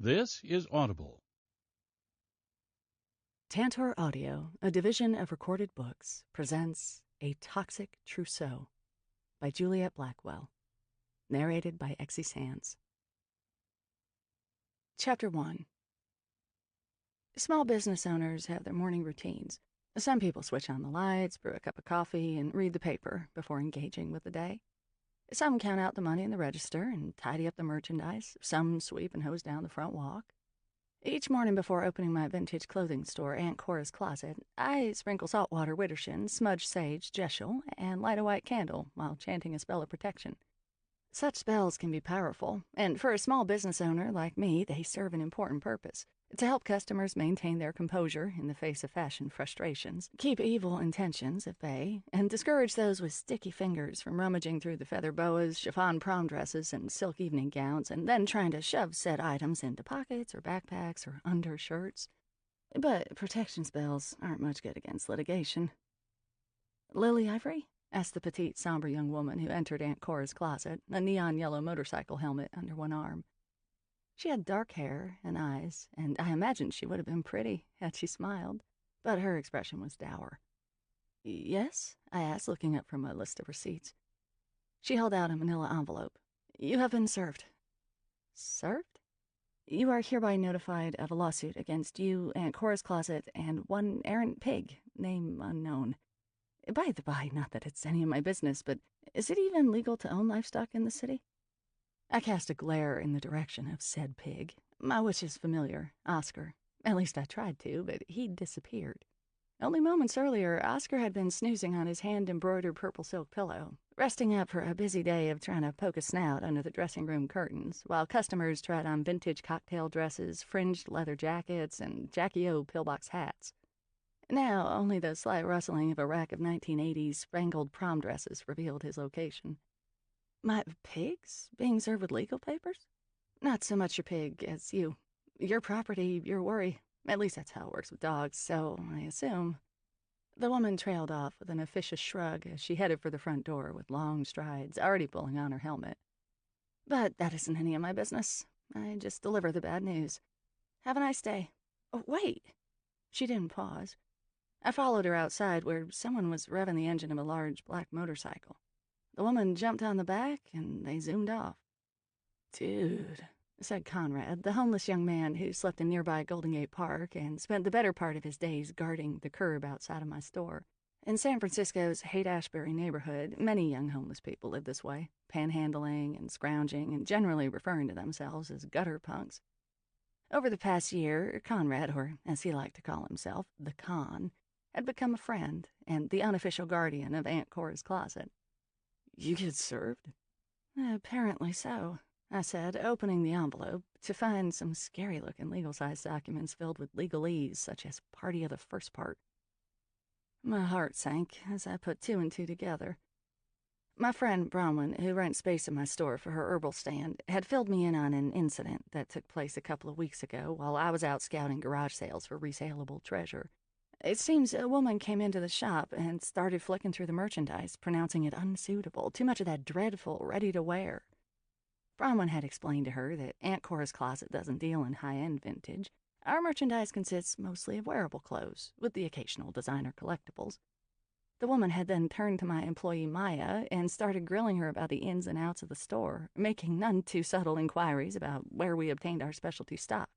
This is Audible. Tantor Audio, a division of Recorded Books, presents A Toxic Trousseau by Juliet Blackwell, narrated by Exie Sands. Chapter 1. Small business owners have their morning routines. Some people switch on the lights, brew a cup of coffee, and read the paper before engaging with the day. Some count out the money in the register and tidy up the merchandise. Some sweep and hose down the front walk. Each morning before opening my vintage clothing store, Aunt Cora's Closet, I sprinkle saltwater Widdershins, smudge sage, Jeshel, and light a white candle while chanting a spell of protection. Such spells can be powerful, and for a small business owner like me, they serve an important purpose: to help customers maintain their composure in the face of fashion frustrations, keep evil intentions at bay, and discourage those with sticky fingers from rummaging through the feather boas, chiffon prom dresses, and silk evening gowns, and then trying to shove said items into pockets or backpacks or undershirts. But protection spells aren't much good against litigation. "Lily Ivory?" asked the petite, somber young woman who entered Aunt Cora's Closet, a neon yellow motorcycle helmet under one arm. She had dark hair and eyes, and I imagined she would have been pretty had she smiled, but her expression was dour. "Yes?" I asked, looking up from my list of receipts. She held out a manila envelope. "You have been served." "Served?" "You are hereby notified of a lawsuit against you, Aunt Cora's Closet, and one errant pig, name unknown. By the by, not that it's any of my business, but is it even legal to own livestock in the city?" I cast a glare in the direction of said pig. My wish is familiar, Oscar. At least I tried to, but he'd disappeared. Only moments earlier, Oscar had been snoozing on his hand-embroidered purple silk pillow, resting up for a busy day of trying to poke a snout under the dressing room curtains, while customers tried on vintage cocktail dresses, fringed leather jackets, and Jackie O pillbox hats. Now, only the slight rustling of a rack of 1980s spangled prom dresses revealed his location. "My pigs being served with legal papers?" "Not so much your pig as you. Your property, your worry. At least that's how it works with dogs, so I assume." The woman trailed off with an officious shrug as she headed for the front door with long strides, already pulling on her helmet. "But that isn't any of my business. I just deliver the bad news. Have a nice day. Oh, wait." She didn't pause. I followed her outside where someone was revving the engine of a large black motorcycle. The woman jumped on the back, and they zoomed off. "Dude," said Conrad, the homeless young man who slept in nearby Golden Gate Park and spent the better part of his days guarding the curb outside of my store. In San Francisco's Haight-Ashbury neighborhood, many young homeless people live this way, panhandling and scrounging and generally referring to themselves as gutter punks. Over the past year, Conrad, or as he liked to call himself, the Con, had become a friend and the unofficial guardian of Aunt Cora's Closet. "You get served?" "Apparently so," I said, opening the envelope to find some scary-looking legal-sized documents filled with legalese, such as party of the first part. My heart sank as I put two and two together. My friend Bronwyn, who rents space in my store for her herbal stand, had filled me in on an incident that took place a couple of weeks ago while I was out scouting garage sales for resaleable treasure. It seems a woman came into the shop and started flicking through the merchandise, pronouncing it unsuitable, too much of that dreadful ready-to-wear. Bronwyn had explained to her that Aunt Cora's Closet doesn't deal in high-end vintage. Our merchandise consists mostly of wearable clothes, with the occasional designer collectibles. The woman had then turned to my employee Maya and started grilling her about the ins and outs of the store, making none too subtle inquiries about where we obtained our specialty stock.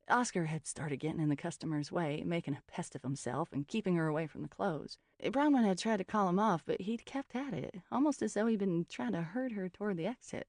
Oscar had started getting in the customer's way, making a pest of himself and keeping her away from the clothes. Bronwyn had tried to call him off, but he'd kept at it, almost as though he'd been trying to herd her toward the exit.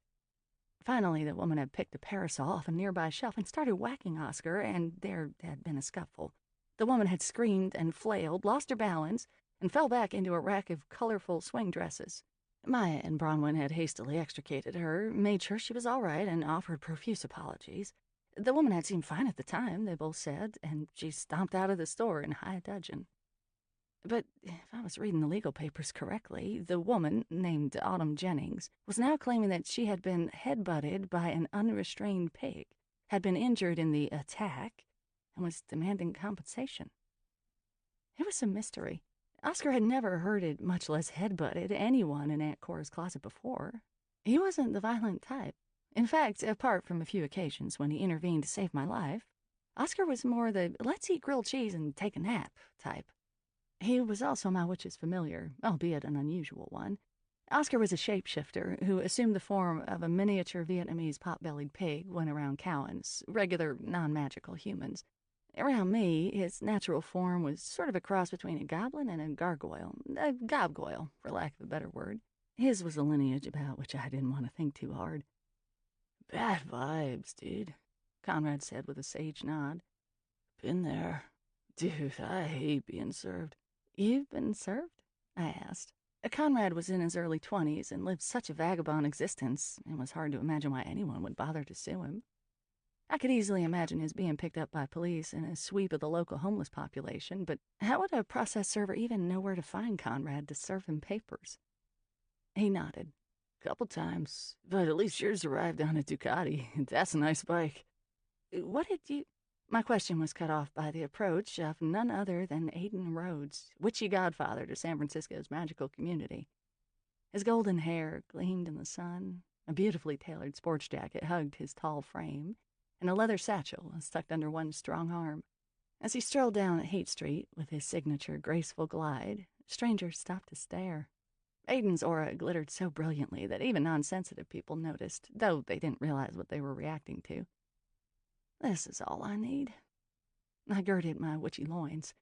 Finally, the woman had picked a parasol off a nearby shelf and started whacking Oscar, and there had been a scuffle. The woman had screamed and flailed, lost her balance, and fell back into a rack of colorful swing dresses. Maya and Bronwyn had hastily extricated her, made sure she was all right, and offered profuse apologies. The woman had seemed fine at the time, they both said, and she stomped out of the store in high dudgeon. But if I was reading the legal papers correctly, the woman, named Autumn Jennings, was now claiming that she had been headbutted by an unrestrained pig, had been injured in the attack, and was demanding compensation. It was a mystery. Oscar had never hurted, much less headbutted, anyone in Aunt Cora's Closet before. He wasn't the violent type. In fact, apart from a few occasions when he intervened to save my life, Oscar was more the let's eat grilled cheese and take a nap type. He was also my witch's familiar, albeit an unusual one. Oscar was a shapeshifter who assumed the form of a miniature Vietnamese pot-bellied pig when around Cowans, regular non-magical humans. Around me, his natural form was sort of a cross between a goblin and a gargoyle. A gobgoyle, for lack of a better word. His was a lineage about which I didn't want to think too hard. "Bad vibes, dude," Conrad said with a sage nod. "Been there. Dude, I hate being served." "You've been served?" I asked. Conrad was in his early 20s and lived such a vagabond existence, it was hard to imagine why anyone would bother to sue him. I could easily imagine his being picked up by police in a sweep of the local homeless population, but how would a process server even know where to find Conrad to serve him papers? He nodded. "Couple times, but at least yours arrived on a Ducati. That's a nice bike." "What did you—" My question was cut off by the approach of none other than Aiden Rhodes, witchy godfather to San Francisco's magical community. His golden hair gleamed in the sun, a beautifully tailored sports jacket hugged his tall frame, and a leather satchel was tucked under one strong arm. As he strolled down Haight Street with his signature graceful glide, strangers stopped to stare. Aiden's aura glittered so brilliantly that even non-sensitive people noticed, though they didn't realize what they were reacting to. This is all I need. I girded my witchy loins.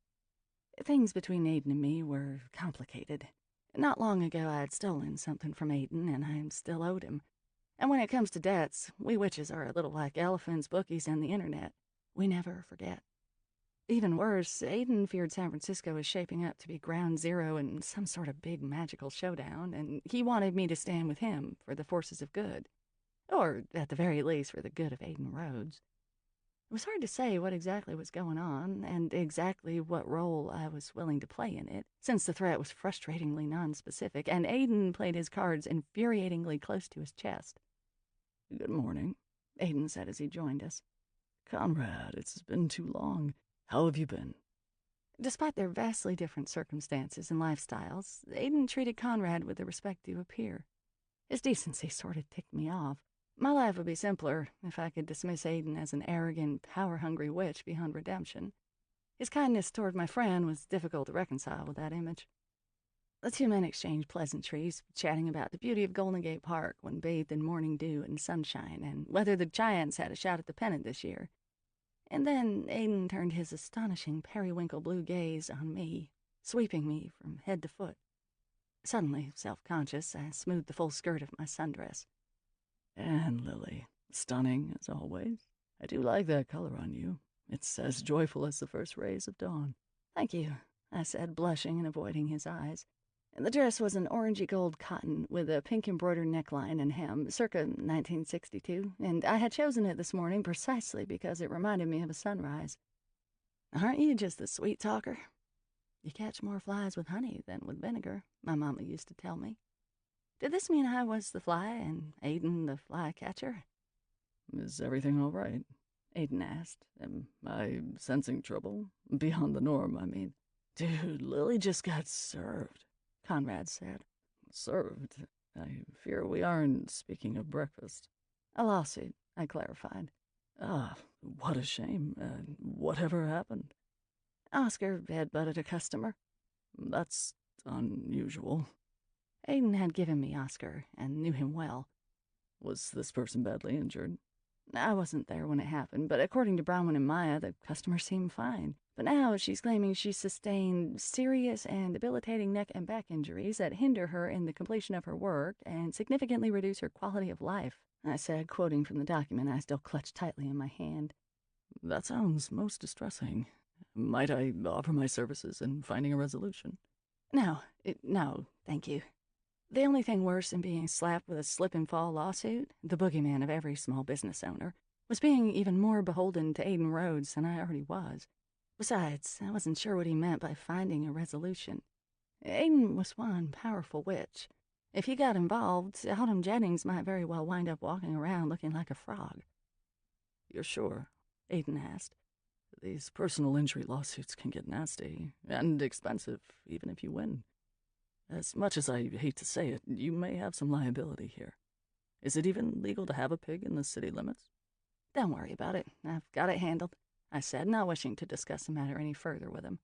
Things between Aiden and me were complicated. Not long ago I had stolen something from Aiden, and I still owed him. And when it comes to debts, we witches are a little like elephants, bookies, and the internet. We never forget. Even worse, Aiden feared San Francisco was shaping up to be ground zero in some sort of big magical showdown, and he wanted me to stand with him for the forces of good. Or, at the very least, for the good of Aiden Rhodes. It was hard to say what exactly was going on, and exactly what role I was willing to play in it, since the threat was frustratingly nonspecific, and Aiden played his cards infuriatingly close to his chest. "Good morning," Aiden said as he joined us. "Conrad, it's been too long. How have you been?" Despite their vastly different circumstances and lifestyles, Aiden treated Conrad with the respect due a peer. His decency sort of ticked me off. My life would be simpler if I could dismiss Aiden as an arrogant, power-hungry witch beyond redemption. His kindness toward my friend was difficult to reconcile with that image. The two men exchanged pleasantries, chatting about the beauty of Golden Gate Park when bathed in morning dew and sunshine, and whether the Giants had a shot at the pennant this year. And then Aiden turned his astonishing periwinkle blue gaze on me, sweeping me from head to foot. Suddenly, self-conscious, I smoothed the full skirt of my sundress. "And Lily, stunning as always. I do like that color on you. It's as joyful as the first rays of dawn." "Thank you," I said, blushing and avoiding his eyes. The dress was an orangey gold cotton with a pink embroidered neckline and hem, circa 1962, and I had chosen it this morning precisely because it reminded me of a sunrise. "Aren't you just a sweet talker? You catch more flies with honey than with vinegar," my mama used to tell me. Did this mean I was the fly and Aiden the fly catcher? "Is everything all right?" Aiden asked. "Am I sensing trouble? Beyond the norm, I mean." "Dude, Lily just got served," Conrad said. "Served? I fear we aren't speaking of breakfast." "A lawsuit," I clarified. "Ah, what a shame. Whatever happened?" "Oscar headbutted a customer." "That's unusual." Aiden had given me Oscar and knew him well. "Was this person badly injured?" I wasn't there when it happened, but according to Bronwyn and Maya, the customer seemed fine. But now she's claiming she sustained serious and debilitating neck and back injuries that hinder her in the completion of her work and significantly reduce her quality of life, I said, quoting from the document I still clutched tightly in my hand. "That sounds most distressing. Might I offer my services in finding a resolution?" No, thank you. The only thing worse than being slapped with a slip-and-fall lawsuit, the boogeyman of every small business owner, was being even more beholden to Aiden Rhodes than I already was. Besides, I wasn't sure what he meant by finding a resolution. Aiden was one powerful witch. If he got involved, Autumn Jennings might very well wind up walking around looking like a frog. "You're sure?" Aiden asked. "These personal injury lawsuits can get nasty and expensive, even if you win. As much as I hate to say it, you may have some liability here. Is it even legal to have a pig in the city limits? Don't worry about it. I've got it handled, I said, not wishing to discuss the matter any further with him.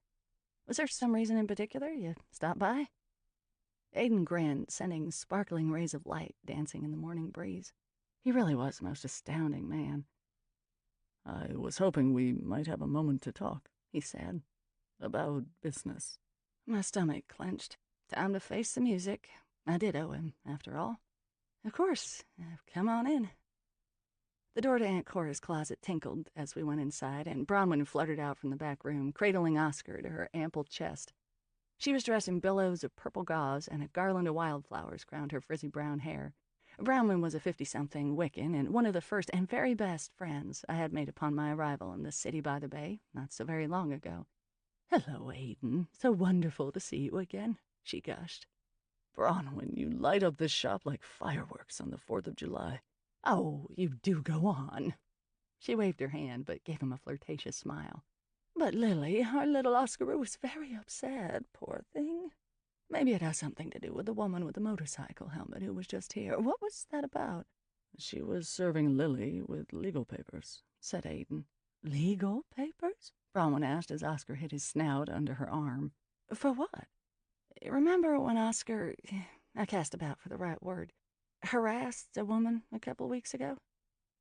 Was there some reason in particular you stopped by? Aiden grinned, sending sparkling rays of light dancing in the morning breeze. He really was the most astounding man. I was hoping we might have a moment to talk, he said. About business. My stomach clenched. Time to face the music. I did owe him, after all. Of course. Come on in. The door to Aunt Cora's closet tinkled as we went inside, and Bronwyn fluttered out from the back room, cradling Oscar to her ample chest. She was dressed in billows of purple gauze, and a garland of wildflowers crowned her frizzy brown hair. Bronwyn was a 50-something Wiccan, and one of the first and very best friends I had made upon my arrival in the city by the bay, not so very long ago. "Hello, Aiden. So wonderful to see you again," she gushed. "Bronwyn, you light up this shop like fireworks on the 4th of July. Oh, you do go on." She waved her hand, but gave him a flirtatious smile. "But Lily, our little Oscar was very upset, poor thing. Maybe it has something to do with the woman with the motorcycle helmet who was just here. What was that about?" "She was serving Lily with legal papers," said Aiden. "Legal papers?" Bronwyn asked as Oscar hid his snout under her arm. "For what? Remember when Oscar, I cast about for the right word, harassed a woman a couple weeks ago?"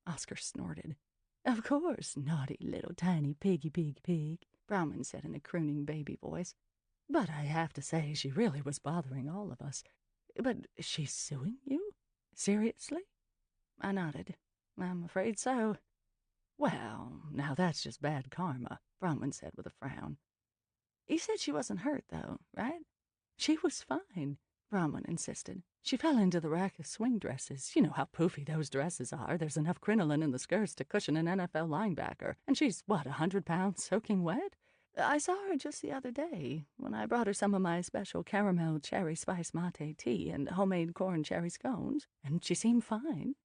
Oscar snorted. "Of course, naughty little tiny piggy pig," Bronwyn said in a crooning baby voice. "But I have to say she really was bothering all of us. But she's suing you? Seriously?" I nodded. "I'm afraid so." "Well, now that's just bad karma," Bronwyn said with a frown. "You said she wasn't hurt, though, right?" "She was fine," Bronwyn insisted. "She fell into the rack of swing dresses. You know how poofy those dresses are. There's enough crinoline in the skirts to cushion an NFL linebacker. And she's, 100 pounds soaking wet? I saw her just the other day when I brought her some of my special caramel cherry spice mate tea and homemade corn cherry scones, and she seemed fine.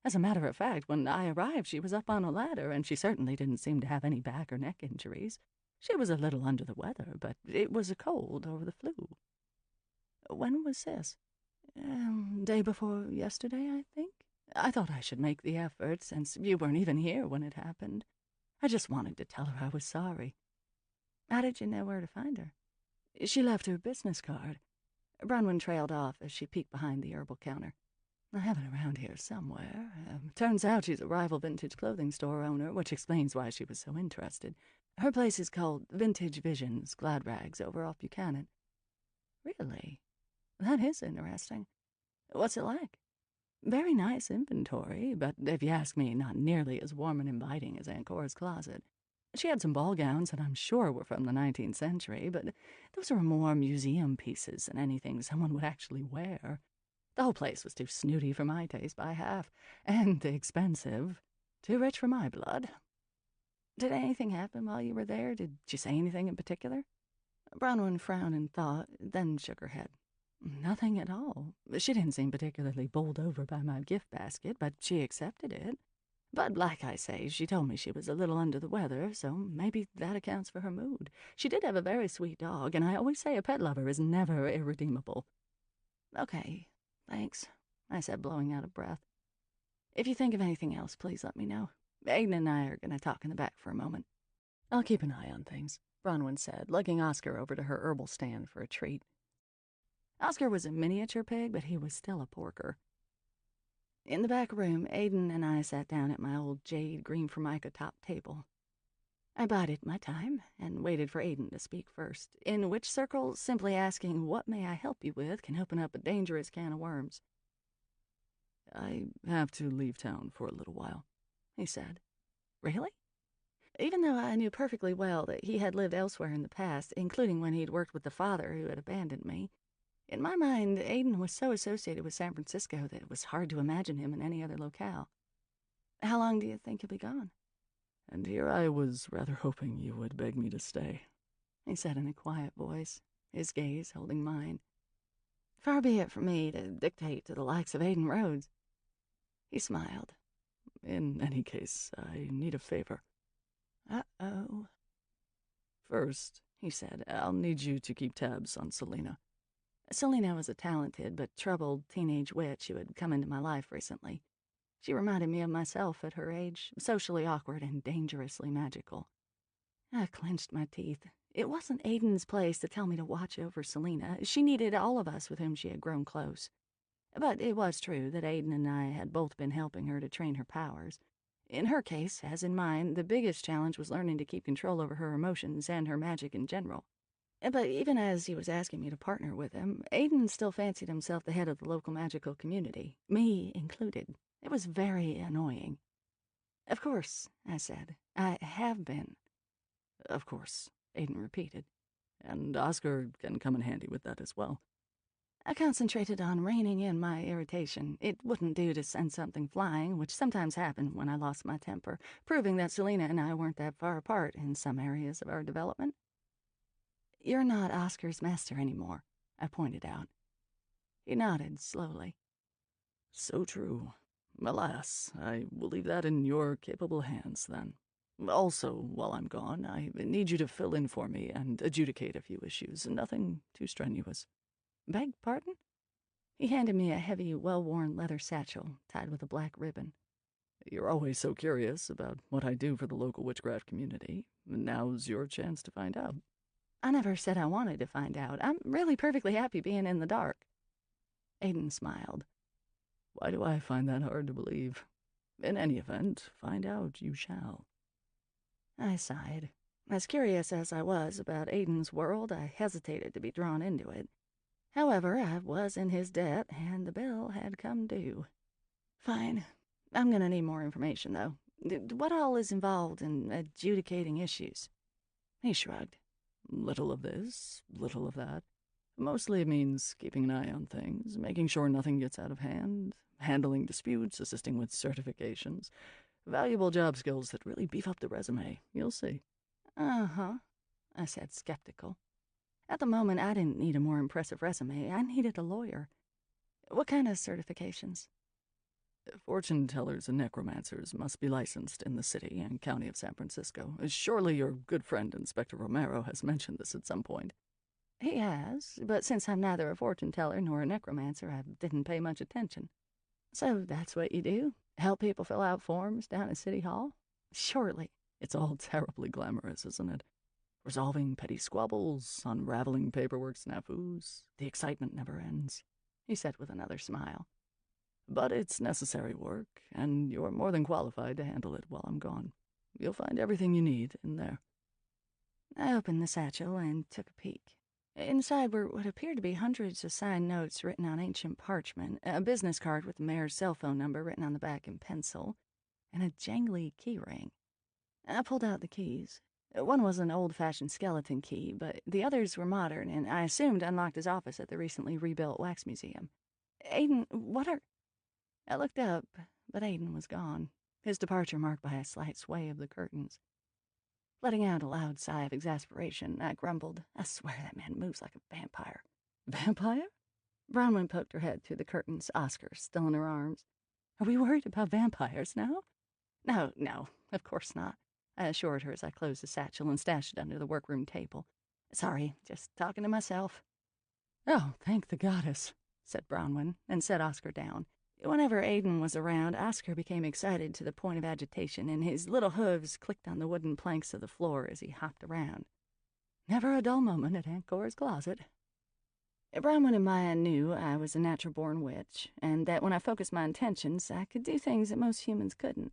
As a matter of fact, when I arrived, she was up on a ladder, and she certainly didn't seem to have any back or neck injuries. She was a little under the weather, but it was a cold or the flu." "When was this?" Day before yesterday, I think. I thought I should make the effort, since you weren't even here when it happened. I just wanted to tell her I was sorry." "How did you know where to find her?" "She left her business card." Bronwyn trailed off as she peeked behind the herbal counter. "I have it around here somewhere. Turns out she's a rival vintage clothing store owner, which explains why she was so interested. Her place is called Vintage Visions, Glad Rags, over off Buchanan." "Really? That is interesting. What's it like?" "Very nice inventory, but if you ask me, not nearly as warm and inviting as Aunt Cora's closet. She had some ball gowns that I'm sure were from the 19th century, but those were more museum pieces than anything someone would actually wear. The whole place was too snooty for my taste by half, and expensive. Too rich for my blood." "Did anything happen while you were there? Did she say anything in particular?" Bronwyn frowned in thought, then shook her head. "Nothing at all. She didn't seem particularly bowled over by my gift basket, but she accepted it. But like I say, she told me she was a little under the weather, so maybe that accounts for her mood. She did have a very sweet dog, and I always say a pet lover is never irredeemable." "Okay, thanks," I said, blowing out of breath. "If you think of anything else, please let me know. Aiden and I are going to talk in the back for a moment." "I'll keep an eye on things," Bronwyn said, lugging Oscar over to her herbal stand for a treat. Oscar was a miniature pig, but he was still a porker. In the back room, Aiden and I sat down at my old jade green formica top table. I bided my time and waited for Aiden to speak first, in which circle simply asking, "What may I help you with?" can open up a dangerous can of worms. "I have to leave town for a little while," he said. "Really?" Even though I knew perfectly well that he had lived elsewhere in the past, including when he'd worked with the father who had abandoned me, in my mind, Aiden was so associated with San Francisco that it was hard to imagine him in any other locale. "How long do you think he'll be gone?" "And here I was rather hoping you would beg me to stay," he said in a quiet voice, his gaze holding mine. "Far be it from me to dictate to the likes of Aiden Rhodes." He smiled. "In any case, I need a favor." "Uh-oh." "First," he said, "I'll need you to keep tabs on Selena." Selena was a talented but troubled teenage witch who had come into my life recently. She reminded me of myself at her age, socially awkward and dangerously magical. I clenched my teeth. It wasn't Aiden's place to tell me to watch over Selena. She needed all of us with whom she had grown close. But it was true that Aiden and I had both been helping her to train her powers. In her case, as in mine, the biggest challenge was learning to keep control over her emotions and her magic in general. But even as he was asking me to partner with him, Aiden still fancied himself the head of the local magical community, me included. It was very annoying. "Of course," I said. "I have been." "Of course," Aiden repeated. "And Oscar can come in handy with that as well." I concentrated on reining in my irritation. It wouldn't do to send something flying, which sometimes happened when I lost my temper, proving that Selena and I weren't that far apart in some areas of our development. "You're not Oscar's master anymore," I pointed out. He nodded slowly. "So true. Alas, I will leave that in your capable hands, then. Also, while I'm gone, I need you to fill in for me and adjudicate a few issues. Nothing too strenuous." "Beg pardon?" He handed me a heavy, well-worn leather satchel tied with a black ribbon. "You're always so curious about what I do for the local witchcraft community. Now's your chance to find out." "I never said I wanted to find out. I'm really perfectly happy being in the dark." Aiden smiled. "Why do I find that hard to believe? In any event, find out you shall." I sighed. As curious as I was about Aiden's world, I hesitated to be drawn into it. However, I was in his debt, and the bill had come due. "Fine. I'm gonna need more information, though. What all is involved in adjudicating issues?" He shrugged. "Little of this, little of that. Mostly it means keeping an eye on things, making sure nothing gets out of hand, handling disputes, assisting with certifications. Valuable job skills that really beef up the resume. You'll see." "Uh-huh," I said, skeptical. At the moment, I didn't need a more impressive resume. I needed a lawyer. "What kind of certifications?" "Fortune tellers and necromancers must be licensed in the city and county of San Francisco. Surely your good friend Inspector Romero has mentioned this at some point." "He has, but since I'm neither a fortune teller nor a necromancer, I didn't pay much attention." "So that's what you do? Help people fill out forms down at City Hall?" "Surely." "It's all terribly glamorous, isn't it? Resolving petty squabbles, unraveling paperwork snafus. The excitement never ends," he said with another smile. "But it's necessary work, and you're more than qualified to handle it while I'm gone. You'll find everything you need in there." I opened the satchel and took a peek. Inside were what appeared to be hundreds of signed notes written on ancient parchment, a business card with the mayor's cell phone number written on the back in pencil, and a jangly key ring. I pulled out the keys. One was an old-fashioned skeleton key, but the others were modern, and I assumed unlocked his office at the recently rebuilt wax museum. "Aiden, what are—" I looked up, but Aiden was gone, his departure marked by a slight sway of the curtains. Letting out a loud sigh of exasperation, I grumbled, "I swear that man moves like a vampire." "Vampire?" Bronwyn poked her head through the curtains, Oscar still in her arms. "Are we worried about vampires now?" No, of course not," I assured her as I closed the satchel and stashed it under the workroom table. "Sorry, just talking to myself." "Oh, thank the goddess," said Bronwyn, and set Oscar down. Whenever Aiden was around, Oscar became excited to the point of agitation, and his little hooves clicked on the wooden planks of the floor as he hopped around. Never a dull moment at Aunt Cora's closet. Bronwyn and Maya knew I was a natural-born witch, and that when I focused my intentions, I could do things that most humans couldn't.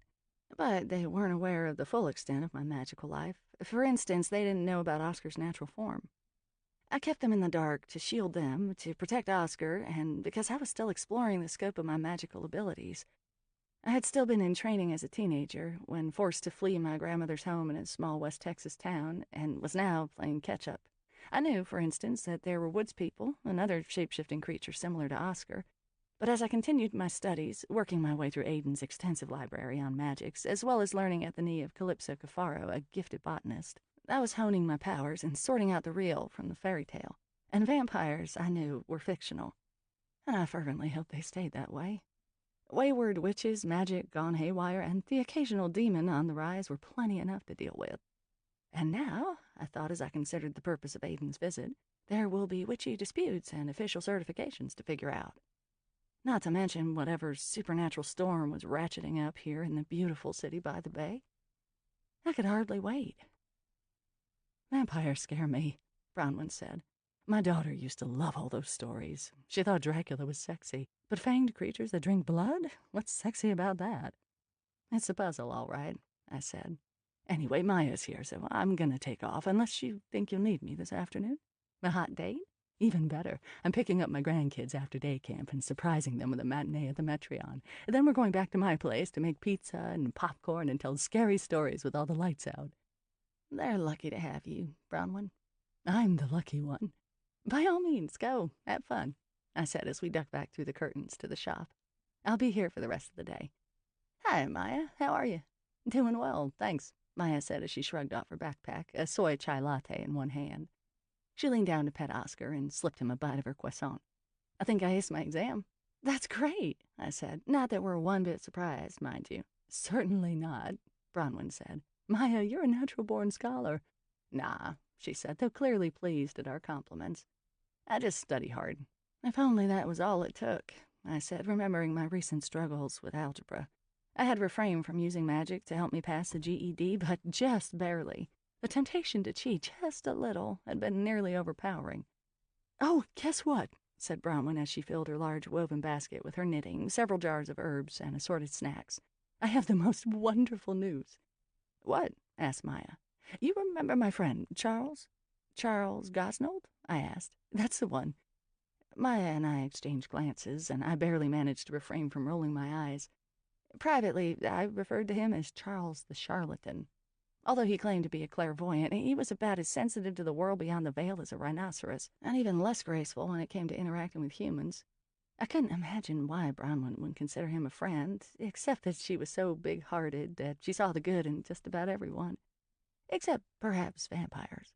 But they weren't aware of the full extent of my magical life. For instance, they didn't know about Oscar's natural form. I kept them in the dark to shield them, to protect Oscar, and because I was still exploring the scope of my magical abilities. I had still been in training as a teenager, when forced to flee my grandmother's home in a small West Texas town, and was now playing catch-up. I knew, for instance, that there were woods people, another shape-shifting creature similar to Oscar. But as I continued my studies, working my way through Aiden's extensive library on magics, as well as learning at the knee of Calypso Cafaro, a gifted botanist, I was honing my powers and sorting out the real from the fairy tale. And vampires, I knew, were fictional. And I fervently hoped they stayed that way. Wayward witches, magic gone haywire, and the occasional demon on the rise were plenty enough to deal with. And now, I thought as I considered the purpose of Aiden's visit, there will be witchy disputes and official certifications to figure out. Not to mention whatever supernatural storm was ratcheting up here in the beautiful city by the bay. I could hardly wait. Vampires scare me, Bronwyn said. My daughter used to love all those stories. She thought Dracula was sexy. But fanged creatures that drink blood? What's sexy about that? It's a puzzle, all right, I said. Anyway, Maya's here, so I'm gonna take off, unless you think you'll need me this afternoon. A hot date? Even better. I'm picking up my grandkids after day camp and surprising them with a matinee at the Metreon. Then we're going back to my place to make pizza and popcorn and tell scary stories with all the lights out. They're lucky to have you, Bronwyn. I'm the lucky one. By all means, go. Have fun, I said as we ducked back through the curtains to the shop. I'll be here for the rest of the day. Hi, Maya. How are you? Doing well, thanks, Maya said as she shrugged off her backpack, a soy chai latte in one hand. She leaned down to pet Oscar and slipped him a bite of her croissant. I think I aced my exam. That's great, I said. Not that we're one bit surprised, mind you. Certainly not, Bronwyn said. Maya, you're a natural-born scholar. Nah, she said, though clearly pleased at our compliments. I just study hard. If only that was all it took, I said, remembering my recent struggles with algebra. I had refrained from using magic to help me pass the GED, but just barely. The temptation to cheat just a little had been nearly overpowering. Oh, guess what? Said Bronwyn as she filled her large woven basket with her knitting, several jars of herbs, and assorted snacks. I have the most wonderful news. What? Asked Maya. You remember my friend, Charles? Charles Gosnold? I asked. That's the one. Maya and I exchanged glances, and I barely managed to refrain from rolling my eyes. Privately, I referred to him as Charles the Charlatan. Although he claimed to be a clairvoyant, he was about as sensitive to the world beyond the veil as a rhinoceros, and even less graceful when it came to interacting with humans. I couldn't imagine why Bronwyn would consider him a friend, except that she was so big-hearted that she saw the good in just about everyone, except perhaps vampires.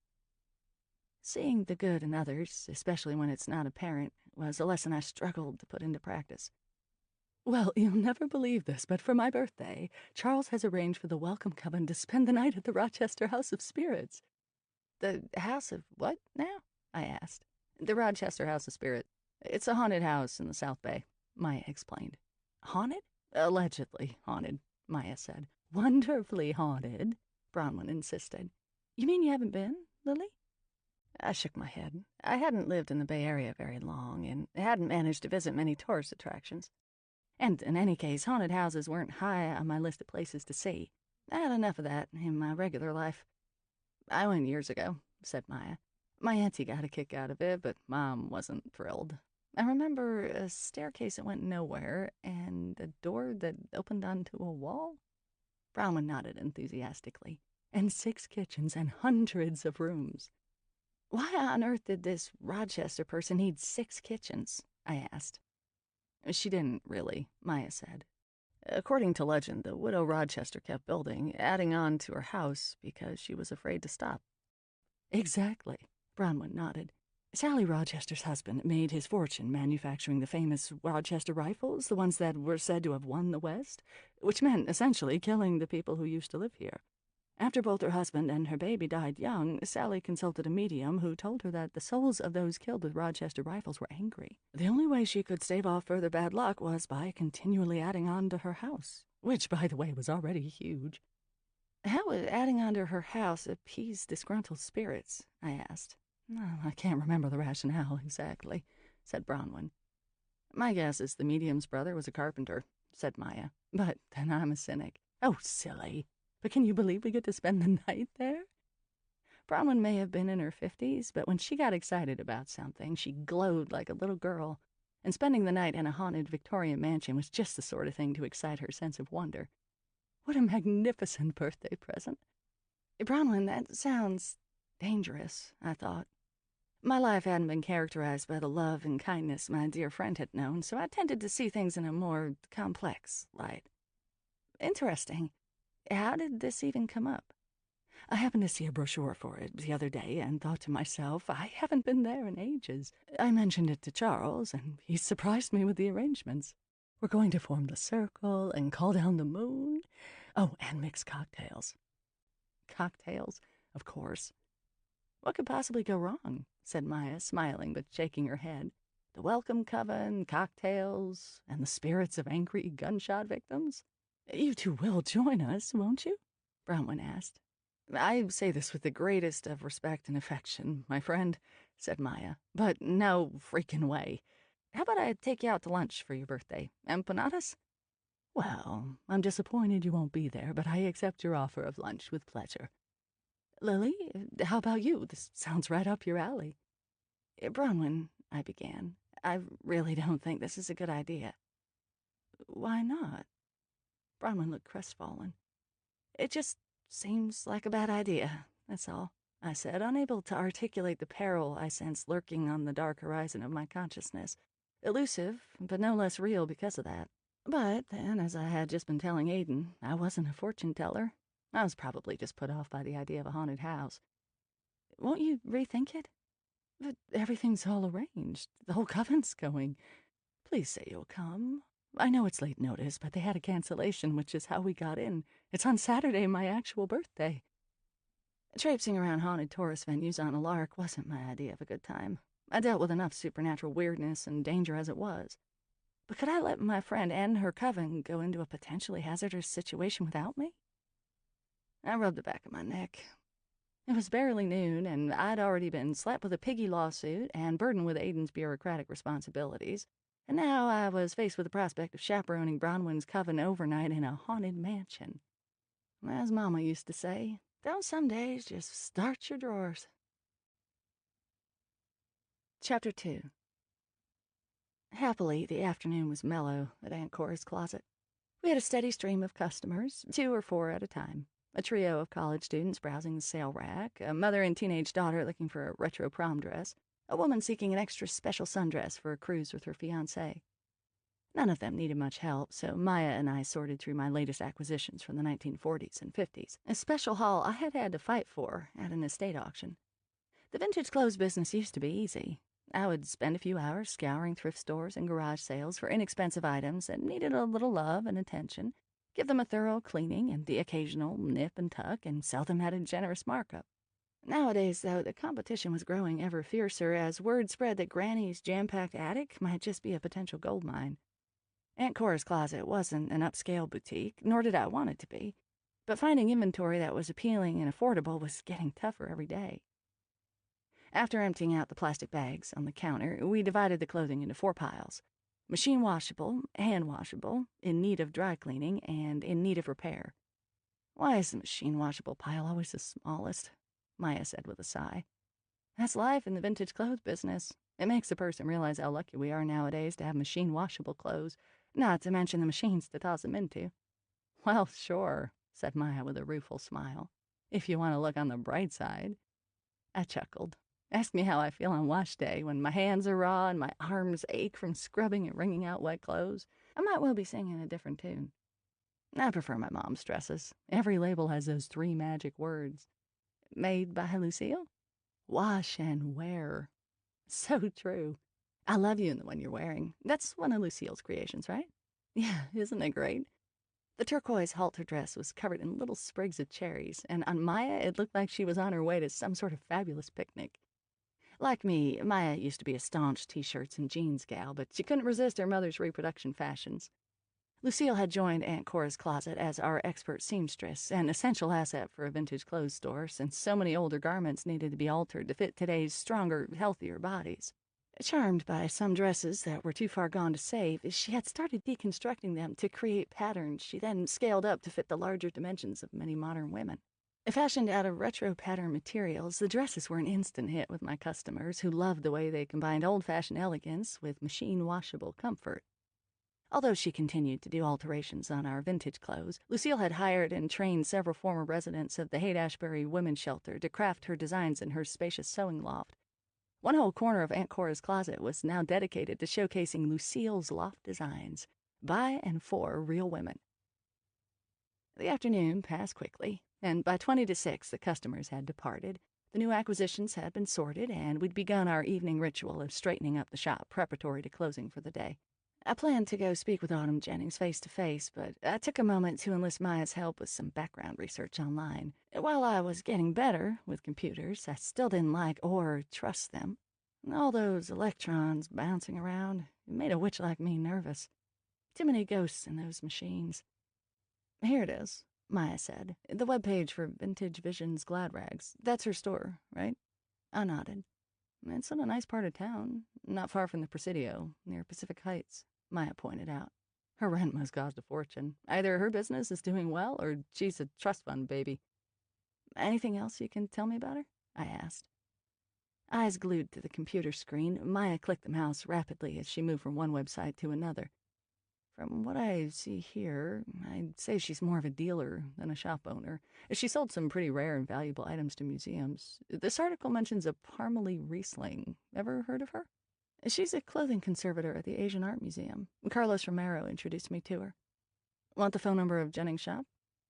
Seeing the good in others, especially when it's not apparent, was a lesson I struggled to put into practice. Well, you'll never believe this, but for my birthday, Charles has arranged for the Welcome Coven to spend the night at the Rochester House of Spirits. The House of what now? I asked. The Rochester House of Spirit. It's a haunted house in the South Bay, Maya explained. Haunted? Allegedly haunted, Maya said. Wonderfully haunted, Bronwyn insisted. You mean you haven't been, Lily? I shook my head. I hadn't lived in the Bay Area very long and hadn't managed to visit many tourist attractions. And in any case, haunted houses weren't high on my list of places to see. I had enough of that in my regular life. I went years ago, said Maya. My auntie got a kick out of it, but Mom wasn't thrilled. I remember a staircase that went nowhere and a door that opened onto a wall. Bronwyn nodded enthusiastically. And 6 kitchens and hundreds of rooms. Why on earth did this Rochester person need 6 kitchens? I asked. She didn't really, Maya said. According to legend, the widow Rochester kept building, adding on to her house because she was afraid to stop. Exactly, Bronwyn nodded. Sally Rochester's husband made his fortune manufacturing the famous Rochester rifles, the ones that were said to have won the West, which meant essentially killing the people who used to live here. After both her husband and her baby died young, Sally consulted a medium who told her that the souls of those killed with Rochester rifles were angry. The only way she could stave off further bad luck was by continually adding on to her house, which, by the way, was already huge. How would adding on to her house appease disgruntled spirits? I asked. I can't remember the rationale exactly, said Bronwyn. My guess is the medium's brother was a carpenter, said Maya. But then I'm a cynic. Oh, silly. But can you believe we get to spend the night there? Bronwyn may have been in her 50s, but when she got excited about something, she glowed like a little girl, and spending the night in a haunted Victorian mansion was just the sort of thing to excite her sense of wonder. What a magnificent birthday present. Bronwyn, that sounds dangerous, I thought. My life hadn't been characterized by the love and kindness my dear friend had known, so I tended to see things in a more complex light. Interesting. How did this even come up? I happened to see a brochure for it the other day and thought to myself, I haven't been there in ages. I mentioned it to Charles, and he surprised me with the arrangements. We're going to form the circle and call down the moon. Oh, and mix cocktails. Cocktails, of course. "What could possibly go wrong?" said Maya, smiling but shaking her head. "The welcome coven, cocktails, and the spirits of angry gunshot victims." "You two will join us, won't you?" Bronwyn asked. "I say this with the greatest of respect and affection, my friend," said Maya, "but no freaking way. How about I take you out to lunch for your birthday? Empanadas?" "Well, I'm disappointed you won't be there, but I accept your offer of lunch with pleasure. Lily, how about you? This sounds right up your alley." "Bronwyn," I began, "I really don't think this is a good idea." "Why not?" Bronwyn looked crestfallen. "It just seems like a bad idea, that's all," I said, unable to articulate the peril I sensed lurking on the dark horizon of my consciousness. Elusive, but no less real because of that. But then, as I had just been telling Aiden, I wasn't a fortune teller. I was probably just put off by the idea of a haunted house. "Won't you rethink it?" "But everything's all arranged. The whole coven's going. Please say you'll come. I know it's late notice, but they had a cancellation, which is how we got in. It's on Saturday, my actual birthday." Traipsing around haunted tourist venues on a lark wasn't my idea of a good time. I dealt with enough supernatural weirdness and danger as it was. But could I let my friend and her coven go into a potentially hazardous situation without me? I rubbed the back of my neck. It was barely noon, and I'd already been slapped with a piggy lawsuit and burdened with Aiden's bureaucratic responsibilities. And now I was faced with the prospect of chaperoning Bronwyn's coven overnight in a haunted mansion. As Mama used to say, don't some days just start your drawers? Chapter 2. Happily, the afternoon was mellow at Aunt Cora's closet. We had a steady stream of customers, 2 or 4 at a time. A trio of college students browsing the sale rack, a mother and teenage daughter looking for a retro prom dress, a woman seeking an extra special sundress for a cruise with her fiancé. None of them needed much help, so Maya and I sorted through my latest acquisitions from the 1940s and 50s, a special haul I had had to fight for at an estate auction. The vintage clothes business used to be easy. I would spend a few hours scouring thrift stores and garage sales for inexpensive items that needed a little love and attention, give them a thorough cleaning and the occasional nip and tuck, and sell them at a generous markup. Nowadays, though, the competition was growing ever fiercer as word spread that Granny's jam-packed attic might just be a potential gold mine. Aunt Cora's closet wasn't an upscale boutique, nor did I want it to be, but finding inventory that was appealing and affordable was getting tougher every day. After emptying out the plastic bags on the counter, we divided the clothing into 4 piles. Machine washable, hand washable, in need of dry cleaning, and in need of repair. "Why is the machine washable pile always the smallest?" Maya said with a sigh. "That's life in the vintage clothes business. It makes a person realize how lucky we are nowadays to have machine washable clothes, not to mention the machines to toss them into." "Well, sure," said Maya with a rueful smile, "if you want to look on the bright side." I chuckled. Ask me how I feel on wash day when my hands are raw and my arms ache from scrubbing and wringing out wet clothes. I might well be singing a different tune. I prefer my mom's dresses. Every label has those 3 magic words. Made by Lucille? Wash and wear. So true. I love you in the one you're wearing. That's one of Lucille's creations, right? Yeah, isn't it great? The turquoise halter dress was covered in little sprigs of cherries, and on Maya it looked like she was on her way to some sort of fabulous picnic. Like me, Maya used to be a staunch t-shirts and jeans gal, but she couldn't resist her mother's reproduction fashions. Lucille had joined Aunt Cora's closet as our expert seamstress, an essential asset for a vintage clothes store, since so many older garments needed to be altered to fit today's stronger, healthier bodies. Charmed by some dresses that were too far gone to save, she had started deconstructing them to create patterns she then scaled up to fit the larger dimensions of many modern women. Fashioned out of retro pattern materials, the dresses were an instant hit with my customers, who loved the way they combined old-fashioned elegance with machine-washable comfort. Although she continued to do alterations on our vintage clothes, Lucille had hired and trained several former residents of the Haight-Ashbury Women's Shelter to craft her designs in her spacious sewing loft. One whole corner of Aunt Cora's closet was now dedicated to showcasing Lucille's loft designs, by and for real women. The afternoon passed quickly, and by 20 to 6 the customers had departed. The new acquisitions had been sorted, and we'd begun our evening ritual of straightening up the shop preparatory to closing for the day. I planned to go speak with Autumn Jennings face to face, but I took a moment to enlist Maya's help with some background research online. While I was getting better with computers, I still didn't like or trust them. All those electrons bouncing around, it made a witch like me nervous. Too many ghosts in those machines. Here it is, Maya said. The webpage for Vintage Visions Glad Rags. That's her store, right? I nodded. It's in a nice part of town, not far from the Presidio, near Pacific Heights, Maya pointed out. Her rent must cost a fortune. Either her business is doing well, or she's a trust fund baby. Anything else you can tell me about her? I asked. Eyes glued to the computer screen, Maya clicked the mouse rapidly as she moved from one website to another. From what I see here, I'd say she's more of a dealer than a shop owner. She sold some pretty rare and valuable items to museums. This article mentions a Parmalee Riesling. Ever heard of her? She's a clothing conservator at the Asian Art Museum. Carlos Romero introduced me to her. Want the phone number of Jennings' shop?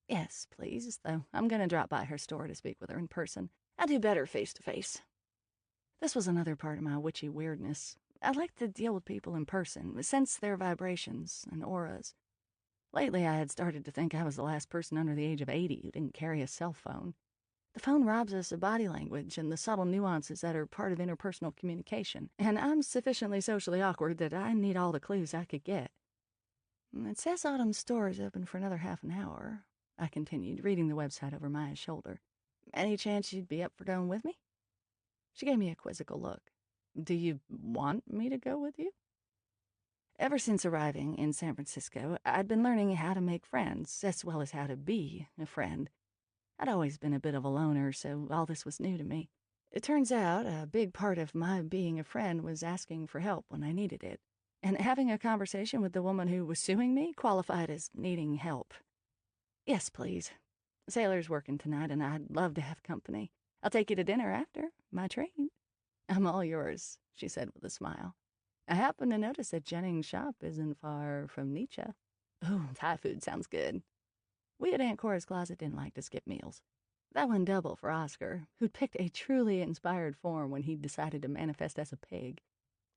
Yes, please, though I'm going to drop by her store to speak with her in person. I'll do better face to face. This was another part of my witchy weirdness. I like to deal with people in person, sense their vibrations and auras. Lately, I had started to think I was the last person under the age of 80 who didn't carry a cell phone. The phone robs us of body language and the subtle nuances that are part of interpersonal communication, and I'm sufficiently socially awkward that I need all the clues I could get. It says Autumn's store is open for another half an hour, I continued, reading the website over Maya's shoulder. Any chance you'd be up for going with me? She gave me a quizzical look. Do you want me to go with you? Ever since arriving in San Francisco, I'd been learning how to make friends, as well as how to be a friend. I'd always been a bit of a loner, so all this was new to me. It turns out a big part of my being a friend was asking for help when I needed it, and having a conversation with the woman who was suing me qualified as needing help. Yes, please. Sailor's working tonight, and I'd love to have company. I'll take you to dinner after my train. I'm all yours, she said with a smile. I happen to notice that Jennings' shop isn't far from Nietzsche. Ooh, Thai food sounds good. We at Aunt Cora's Closet didn't like to skip meals. That went double for Oscar, who'd picked a truly inspired form when he decided to manifest as a pig.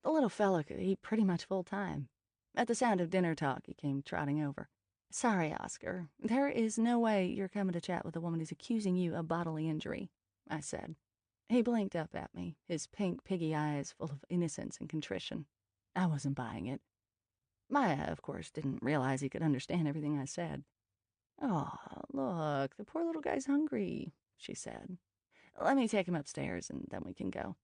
The little fella could eat pretty much full time. At the sound of dinner talk, he came trotting over. Sorry, Oscar. There is no way you're coming to chat with a woman who's accusing you of bodily injury, I said. He blinked up at me, his pink, piggy eyes full of innocence and contrition. I wasn't buying it. Maya, of course, didn't realize he could understand everything I said. Oh, look, the poor little guy's hungry, she said. Let me take him upstairs, and then we can go.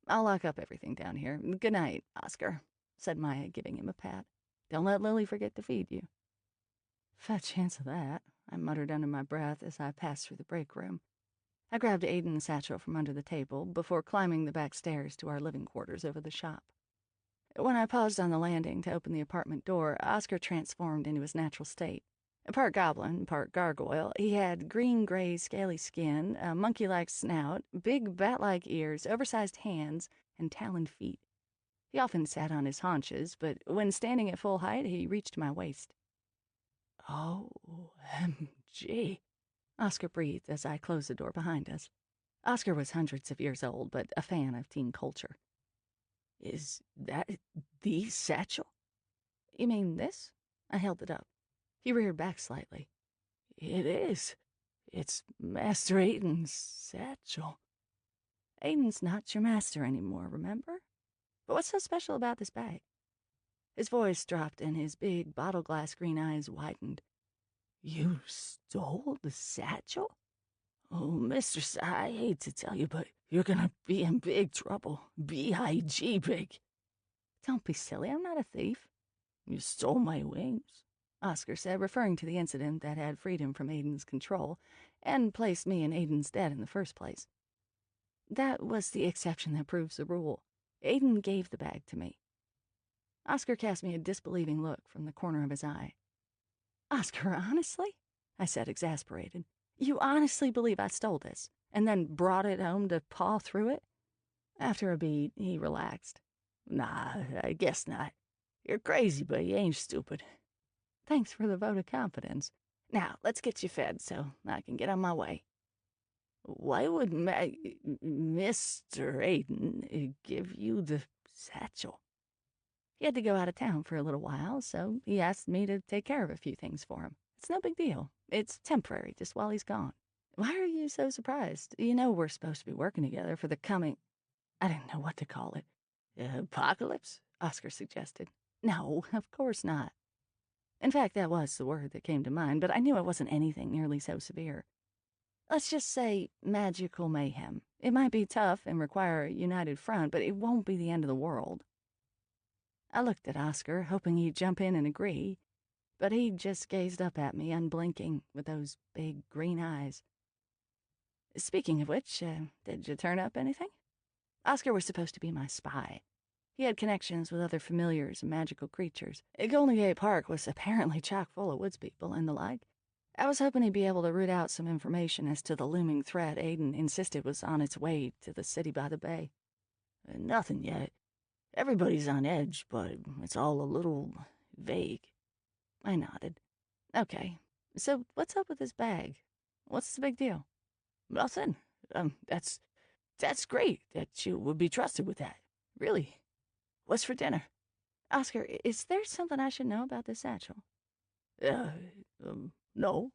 I'll lock up everything down here. Good night, Oscar, said Maya, giving him a pat. Don't let Lily forget to feed you. Fat chance of that, I muttered under my breath as I passed through the break room. I grabbed Aiden's satchel from under the table before climbing the back stairs to our living quarters over the shop. When I paused on the landing to open the apartment door, Oscar transformed into his natural state. Part goblin, part gargoyle, he had green-gray scaly skin, a monkey-like snout, big bat-like ears, oversized hands, and taloned feet. He often sat on his haunches, but when standing at full height, he reached my waist. OMG, Oscar breathed as I closed the door behind us. Oscar was hundreds of years old, but a fan of teen culture. Is that the satchel? You mean this? I held it up. He reared back slightly. It is. It's Master Aiden's satchel. Aiden's not your master anymore, remember? But what's so special about this bag? His voice dropped and his big bottle-glass green eyes widened. You stole the satchel? Oh, mistress, I hate to tell you, but you're gonna be in big trouble. B-I-G big. Don't be silly, I'm not a thief. You stole my wings, Oscar said, referring to the incident that had freed him from Aiden's control and placed me in Aiden's debt in the first place. That was the exception that proves the rule. Aiden gave the bag to me. Oscar cast me a disbelieving look from the corner of his eye. Oscar, honestly? I said, exasperated. You honestly believe I stole this, and then brought it home to paw through it? After a beat, he relaxed. Nah, I guess not. You're crazy, but you ain't stupid. Thanks for the vote of confidence. Now, let's get you fed so I can get on my way. Why would Mr. Aiden give you the satchel? He had to go out of town for a little while, so he asked me to take care of a few things for him. It's no big deal. It's temporary, just while he's gone. Why are you so surprised? You know we're supposed to be working together for the coming... I didn't know what to call it. Apocalypse? Oscar suggested. No, of course not. In fact, that was the word that came to mind, but I knew it wasn't anything nearly so severe. Let's just say magical mayhem. It might be tough and require a united front, but it won't be the end of the world. I looked at Oscar, hoping he'd jump in and agree, but he just gazed up at me, unblinking, with those big green eyes. Speaking of which, did you turn up anything? Oscar was supposed to be my spy. He had connections with other familiars and magical creatures. Golden Gate Park was apparently chock full of woods people and the like. I was hoping he'd be able to root out some information as to the looming threat Aiden insisted was on its way to the city by the bay. Nothing yet. Everybody's on edge, but it's all a little vague. I nodded. Okay, so what's up with this bag? What's the big deal? Nothing. That's great that you would be trusted with that. Really. What's for dinner? Oscar, is there something I should know about this satchel? No.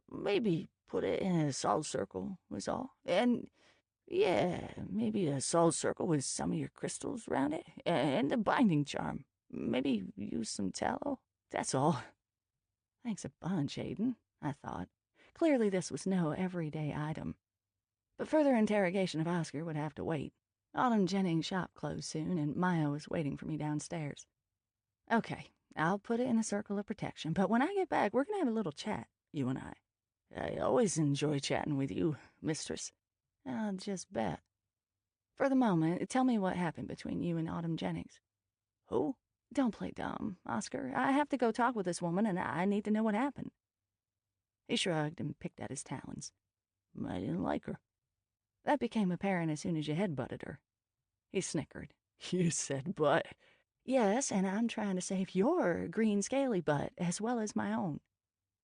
Maybe put it in a solid circle was all. And, yeah, maybe a solid circle with some of your crystals around it. And a binding charm. Maybe use some tallow. That's all. Thanks a bunch, Aiden, I thought. Clearly this was no everyday item. But further interrogation of Oscar would have to wait. Autumn Jennings' shop closed soon, and Maya was waiting for me downstairs. Okay, I'll put it in a circle of protection, but when I get back, we're going to have a little chat, you and I. I always enjoy chatting with you, mistress. I'll just bet. For the moment, tell me what happened between you and Autumn Jennings. Who? Don't play dumb, Oscar. I have to go talk with this woman, and I need to know what happened. He shrugged and picked at his talons. I didn't like her. That became apparent as soon as you headbutted her. He snickered. You said butt. Yes, and I'm trying to save your green scaly butt as well as my own.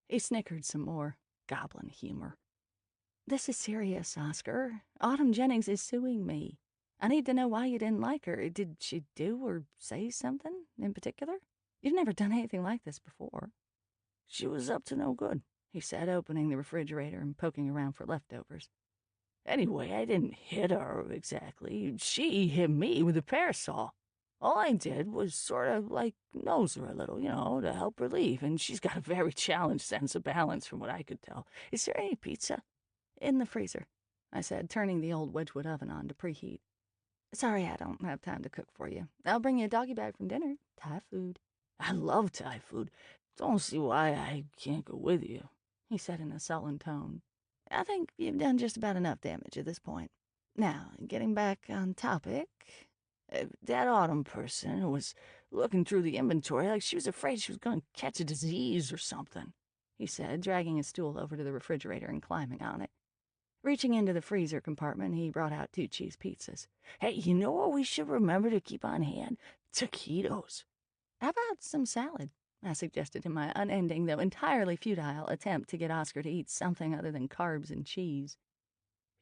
He snickered some more. Goblin humor. This is serious, Oscar. Autumn Jennings is suing me. I need to know why you didn't like her. Did she do or say something in particular? You've never done anything like this before. She was up to no good, he said, opening the refrigerator and poking around for leftovers. Anyway, I didn't hit her exactly. She hit me with a parasol. All I did was sort of like nose her a little, to help her leave, and she's got a very challenged sense of balance from what I could tell. Is there any pizza? In the freezer, I said, turning the old Wedgwood oven on to preheat. Sorry I don't have time to cook for you. I'll bring you a doggy bag from dinner. Thai food. I love Thai food. Don't see why I can't go with you, he said in a sullen tone. I think you've done just about enough damage at this point. Now, getting back on topic... That Autumn person was looking through the inventory like she was afraid she was going to catch a disease or something, he said, dragging his stool over to the refrigerator and climbing on it. Reaching into the freezer compartment, he brought out 2 cheese pizzas. Hey, you know what we should remember to keep on hand? Taquitos. How about some salad? I suggested in my unending, though entirely futile, attempt to get Oscar to eat something other than carbs and cheese.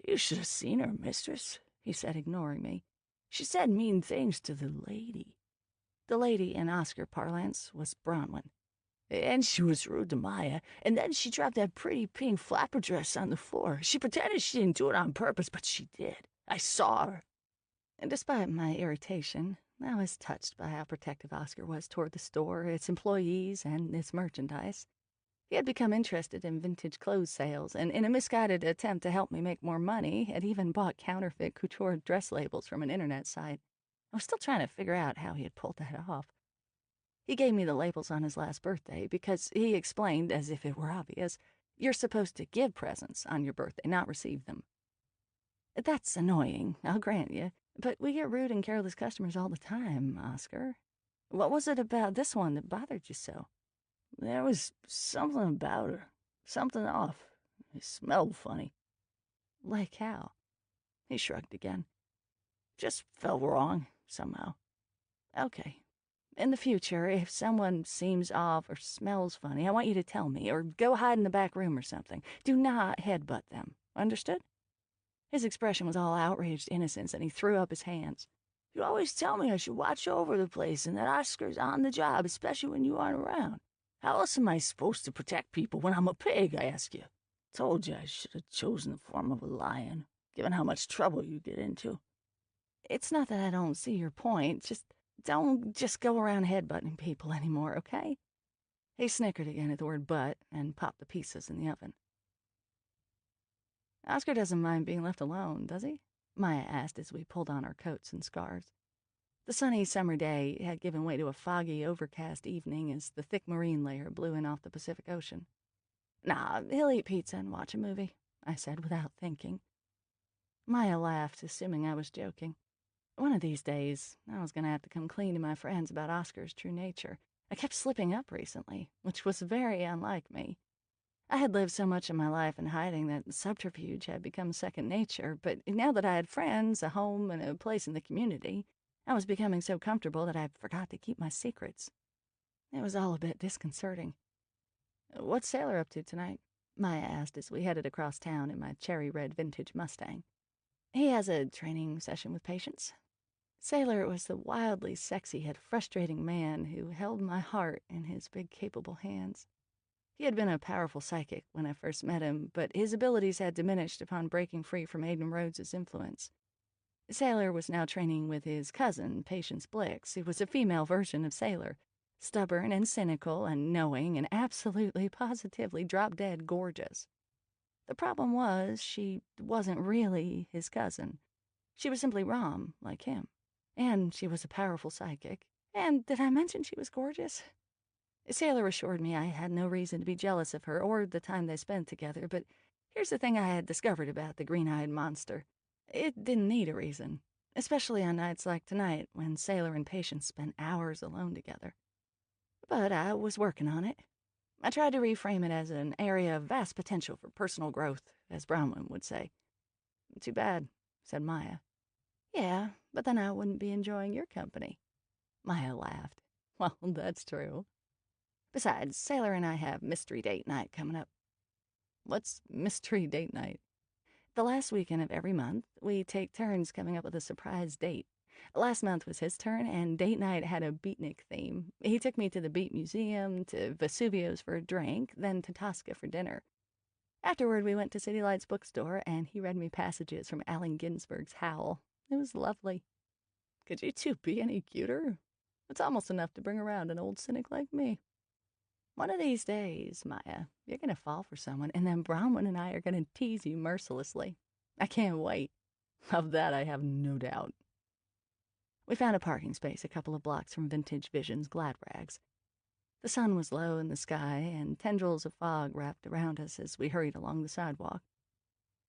You should have seen her, mistress, he said, ignoring me. She said mean things to the lady. The lady, in Oscar parlance, was Bronwyn. And she was rude to Maya, and then she dropped that pretty pink flapper dress on the floor. She pretended she didn't do it on purpose, but she did. I saw her. And despite my irritation, I was touched by how protective Oscar was toward the store, its employees, and its merchandise. He had become interested in vintage clothes sales, and in a misguided attempt to help me make more money, had even bought counterfeit couture dress labels from an internet site. I was still trying to figure out how he had pulled that off. He gave me the labels on his last birthday because, he explained, as if it were obvious, you're supposed to give presents on your birthday, not receive them. That's annoying, I'll grant you, but we get rude and careless customers all the time, Oscar. What was it about this one that bothered you so? There was something about her. Something off. It smelled funny. Like how? He shrugged again. Just felt wrong, somehow. Okay. In the future, if someone seems off or smells funny, I want you to tell me, or go hide in the back room or something. Do not headbutt them. Understood? His expression was all outraged innocence, and he threw up his hands. You always tell me I should watch over the place and that Oscar's on the job, especially when you aren't around. How else am I supposed to protect people when I'm a pig, I ask you? Told you I should have chosen the form of a lion, given how much trouble you get into. It's not that I don't see your point, don't go around headbutting people anymore, okay? He snickered again at the word butt and popped the pieces in the oven. Oscar doesn't mind being left alone, does he? Maya asked as we pulled on our coats and scarves. The sunny summer day had given way to a foggy, overcast evening as the thick marine layer blew in off the Pacific Ocean. Nah, he'll eat pizza and watch a movie, I said without thinking. Maya laughed, assuming I was joking. One of these days, I was going to have to come clean to my friends about Oscar's true nature. I kept slipping up recently, which was very unlike me. I had lived so much of my life in hiding that subterfuge had become second nature, but now that I had friends, a home, and a place in the community, I was becoming so comfortable that I forgot to keep my secrets. It was all a bit disconcerting. "What's Sailor up to tonight?" Maya asked as we headed across town in my cherry red vintage Mustang. "He has a training session with patients." Sailor was the wildly sexy yet frustrating man who held my heart in his big, capable hands. He had been a powerful psychic when I first met him, but his abilities had diminished upon breaking free from Aiden Rhodes' influence. Sailor was now training with his cousin, Patience Blix, who was a female version of Sailor, stubborn and cynical and knowing and absolutely, positively drop-dead gorgeous. The problem was she wasn't really his cousin. She was simply Rom, like him. And she was a powerful psychic. And did I mention she was gorgeous? Sailor assured me I had no reason to be jealous of her or the time they spent together, but here's the thing I had discovered about the green-eyed monster. It didn't need a reason, especially on nights like tonight when Sailor and Patience spent hours alone together. But I was working on it. I tried to reframe it as an area of vast potential for personal growth, as Bronwyn would say. "Too bad," said Maya. "Yeah, but then I wouldn't be enjoying your company." Maya laughed. "Well, that's true. Besides, Sailor and I have mystery date night coming up." "What's mystery date night?" "The last weekend of every month, we take turns coming up with a surprise date. Last month was his turn, and date night had a beatnik theme. He took me to the Beat Museum, to Vesuvio's for a drink, then to Tosca for dinner. Afterward, we went to City Lights bookstore, and he read me passages from Allen Ginsberg's Howl. It was lovely." "Could you two be any cuter? It's almost enough to bring around an old cynic like me." "One of these days, Maya, you're going to fall for someone, and then Bronwyn and I are going to tease you mercilessly. I can't wait." "Of that I have no doubt." We found a parking space a couple of blocks from Vintage Vision's Glad Rags. The sun was low in the sky, and tendrils of fog wrapped around us as we hurried along the sidewalk.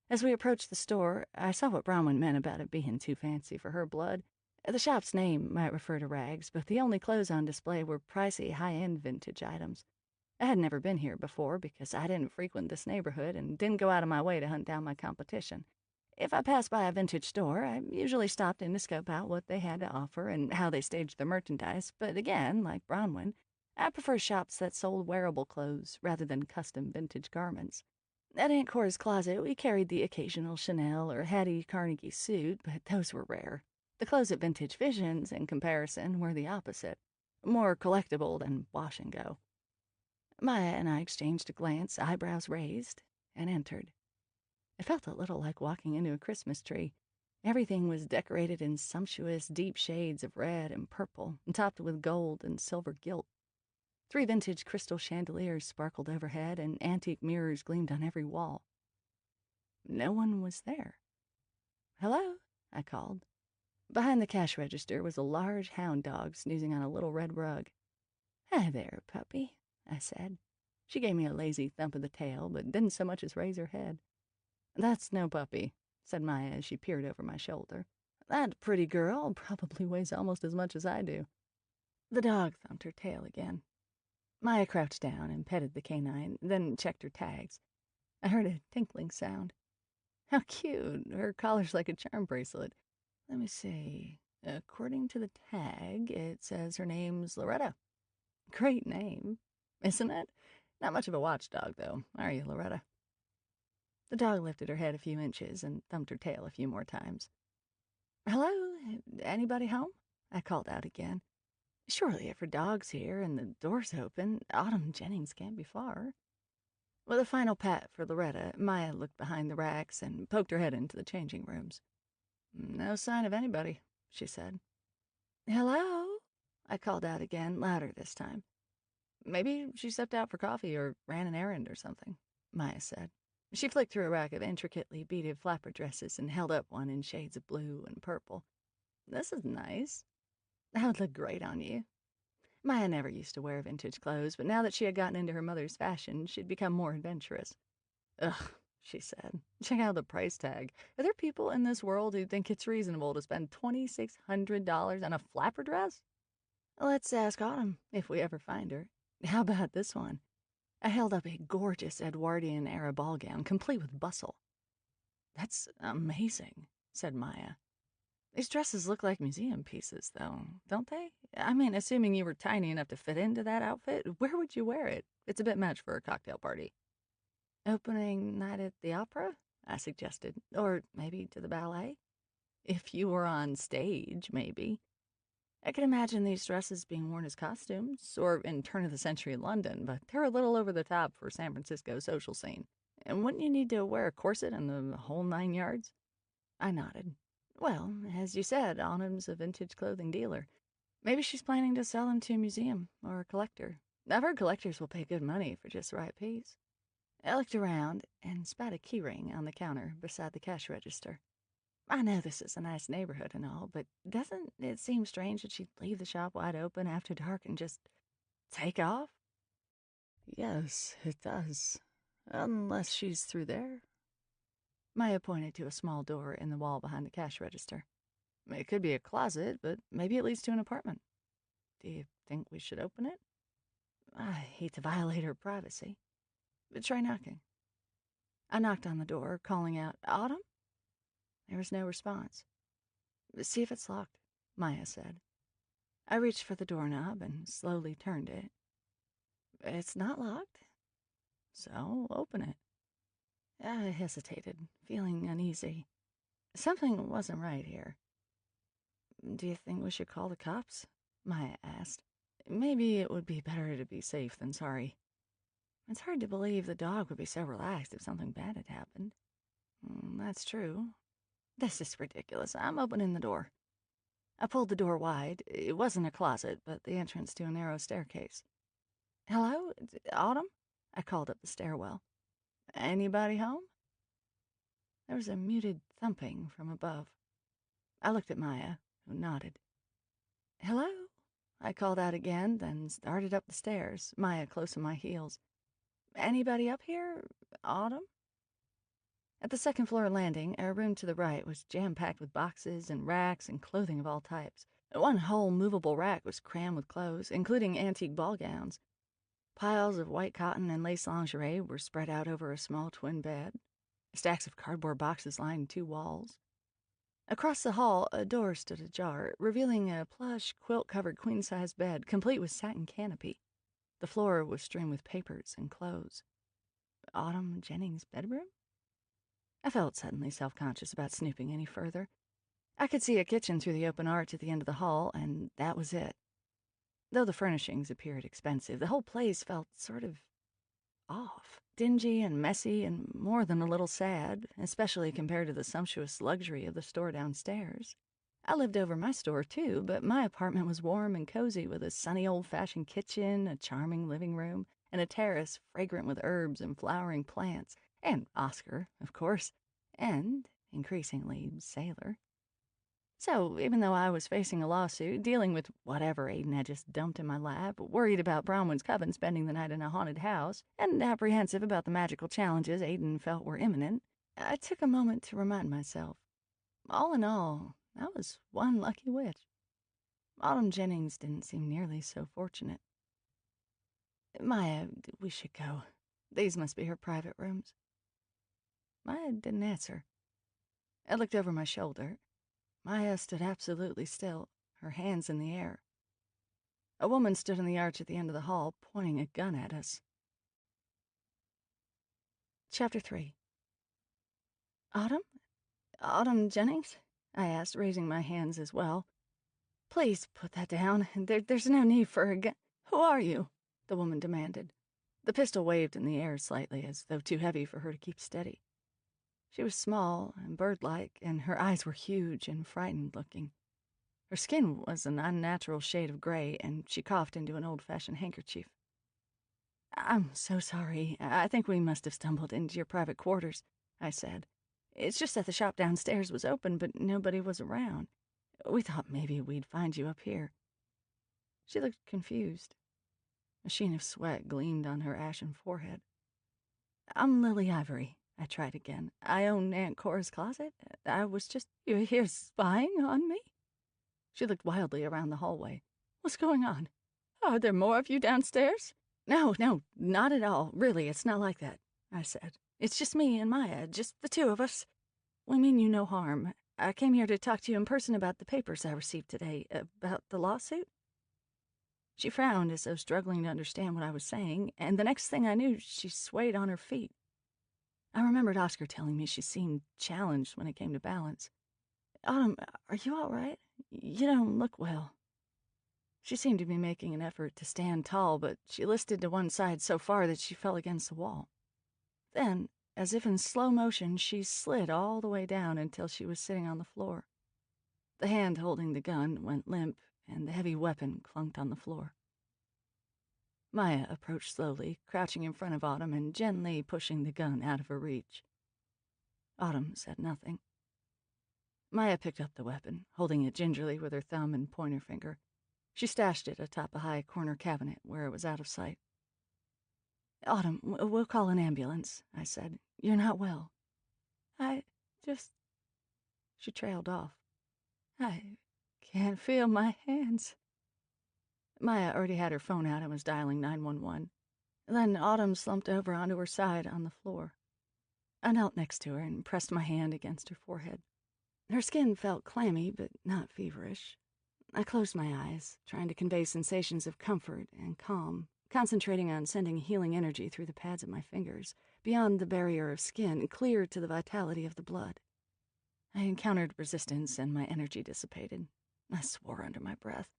As we approached the store, I saw what Bronwyn meant about it being too fancy for her blood. The shop's name might refer to rags, but the only clothes on display were pricey, high-end vintage items. I had never been here before because I didn't frequent this neighborhood and didn't go out of my way to hunt down my competition. If I passed by a vintage store, I usually stopped in to scope out what they had to offer and how they staged their merchandise, but again, like Bronwyn, I prefer shops that sold wearable clothes rather than custom vintage garments. At Aunt Cora's closet, we carried the occasional Chanel or Hattie Carnegie suit, but those were rare. The clothes at Vintage Visions, in comparison, were the opposite. More collectible than wash and go. Maya and I exchanged a glance, eyebrows raised, and entered. It felt a little like walking into a Christmas tree. Everything was decorated in sumptuous, deep shades of red and purple, and topped with gold and silver gilt. 3 vintage crystal chandeliers sparkled overhead, and antique mirrors gleamed on every wall. No one was there. "Hello," I called. Behind the cash register was a large hound dog snoozing on a little red rug. "Hi there, puppy," I said. She gave me a lazy thump of the tail, but didn't so much as raise her head. "That's no puppy," said Maya as she peered over my shoulder. "That pretty girl probably weighs almost as much as I do." The dog thumped her tail again. Maya crouched down and petted the canine, then checked her tags. I heard a tinkling sound. "How cute. Her collar's like a charm bracelet. Let me see. According to the tag, it says her name's Loretta." "Great name, isn't it? Not much of a watchdog, though, are you, Loretta?" The dog lifted her head a few inches and thumped her tail a few more times. Hello? Anybody home? I called out again. Surely if her dog's here and the door's open, Autumn Jennings can't be far. With a final pat for Loretta, Maya looked behind the racks and poked her head into the changing rooms. No sign of anybody, she said. Hello? I called out again, louder this time. Maybe she stepped out for coffee or ran an errand or something, Maya said. She flicked through a rack of intricately beaded flapper dresses and held up one in shades of blue and purple. This is nice. That would look great on you. Maya never used to wear vintage clothes, but now that she had gotten into her mother's fashion, she'd become more adventurous. Ugh, she said. Check out the price tag. Are there people in this world who think it's reasonable to spend $2,600 on a flapper dress? Let's ask Autumn, if we ever find her. How about this one? I held up a gorgeous Edwardian-era ball gown, complete with bustle. That's amazing, said Maya. These dresses look like museum pieces, though, don't they? I mean, assuming you were tiny enough to fit into that outfit, where would you wear it? It's a bit much for a cocktail party. Opening night at the opera? I suggested. Or maybe to the ballet? If you were on stage, maybe. I could imagine these dresses being worn as costumes, or in turn-of-the-century London, but they're a little over the top for San Francisco's social scene. And wouldn't you need to wear a corset and the whole 9 yards? I nodded. Well, as you said, Autumn's a vintage clothing dealer. Maybe she's planning to sell them to a museum or a collector. I've heard collectors will pay good money for just the right piece. I looked around and spat a keyring on the counter beside the cash register. I know this is a nice neighborhood and all, but doesn't it seem strange that she'd leave the shop wide open after dark and just take off? Yes, it does. Unless she's through there. Maya pointed to a small door in the wall behind the cash register. It could be a closet, but maybe it leads to an apartment. Do you think we should open it? I hate to violate her privacy. But try knocking. I knocked on the door, calling out, Autumn? There was no response. See if it's locked, Maya said. I reached for the doorknob and slowly turned it. It's not locked. So open it. I hesitated, feeling uneasy. Something wasn't right here. Do you think we should call the cops? Maya asked. Maybe it would be better to be safe than sorry. It's hard to believe the dog would be so relaxed if something bad had happened. That's true. This is ridiculous. I'm opening the door. I pulled the door wide. It wasn't a closet, but the entrance to a narrow staircase. Hello? Autumn? I called up the stairwell. Anybody home? There was a muted thumping from above. I looked at Maya, who nodded. Hello? I called out again, then started up the stairs, Maya close on my heels. Anybody up here? Autumn? At the second-floor landing, our room to the right was jam-packed with boxes and racks and clothing of all types. One whole movable rack was crammed with clothes, including antique ball gowns. Piles of white cotton and lace lingerie were spread out over a small twin bed. Stacks of cardboard boxes lined 2 walls. Across the hall, a door stood ajar, revealing a plush, quilt-covered queen-size bed, complete with satin canopy. The floor was strewn with papers and clothes. Autumn Jennings' bedroom? I felt suddenly self-conscious about snooping any further. I could see a kitchen through the open arch at the end of the hall, and that was it. Though the furnishings appeared expensive, the whole place felt sort of off. Dingy and messy and more than a little sad, especially compared to the sumptuous luxury of the store downstairs. I lived over my store, too, but my apartment was warm and cozy with a sunny old-fashioned kitchen, a charming living room, and a terrace fragrant with herbs and flowering plants, and Oscar, of course, and, increasingly, Sailor. So, even though I was facing a lawsuit, dealing with whatever Aiden had just dumped in my lap, worried about Bronwyn's coven spending the night in a haunted house, and apprehensive about the magical challenges Aiden felt were imminent, I took a moment to remind myself. All in all, I was one lucky witch. Autumn Jennings didn't seem nearly so fortunate. Maya, we should go. These must be her private rooms. Maya didn't answer. I looked over my shoulder. Maya stood absolutely still, her hands in the air. A woman stood in the arch at the end of the hall, pointing a gun at us. Chapter 3. Autumn? Autumn Jennings? I asked, raising my hands as well. Please put that down. There's no need for a gun. Who are you? The woman demanded. The pistol waved in the air slightly, as though too heavy for her to keep steady. She was small and bird-like, and her eyes were huge and frightened-looking. Her skin was an unnatural shade of gray, and she coughed into an old-fashioned handkerchief. I'm so sorry. I think we must have stumbled into your private quarters, I said. It's just that the shop downstairs was open, but nobody was around. We thought maybe we'd find you up here. She looked confused. A sheen of sweat gleamed on her ashen forehead. I'm Lily Ivory. I tried again. I own Aunt Cora's closet. I was just... You're here spying on me? She looked wildly around the hallway. What's going on? Are there more of you downstairs? No, not at all. Really, it's not like that, I said. It's just me and Maya, just the two of us. We mean you no harm. I came here to talk to you in person about the papers I received today, about the lawsuit. She frowned as though struggling to understand what I was saying, and the next thing I knew, she swayed on her feet. I remembered Oscar telling me she seemed challenged when it came to balance. Autumn, are you all right? You don't look well. She seemed to be making an effort to stand tall, but she listed to one side so far that she fell against the wall. Then, as if in slow motion, she slid all the way down until she was sitting on the floor. The hand holding the gun went limp, and the heavy weapon clunked on the floor. Maya approached slowly, crouching in front of Autumn and gently pushing the gun out of her reach. Autumn said nothing. Maya picked up the weapon, holding it gingerly with her thumb and pointer finger. She stashed it atop a high corner cabinet where it was out of sight. Autumn, we'll call an ambulance, I said. You're not well. I just... She trailed off. I can't feel my hands. Maya already had her phone out and was dialing 911. Then Autumn slumped over onto her side on the floor. I knelt next to her and pressed my hand against her forehead. Her skin felt clammy, but not feverish. I closed my eyes, trying to convey sensations of comfort and calm, concentrating on sending healing energy through the pads of my fingers, beyond the barrier of skin, clear to the vitality of the blood. I encountered resistance, and my energy dissipated. I swore under my breath.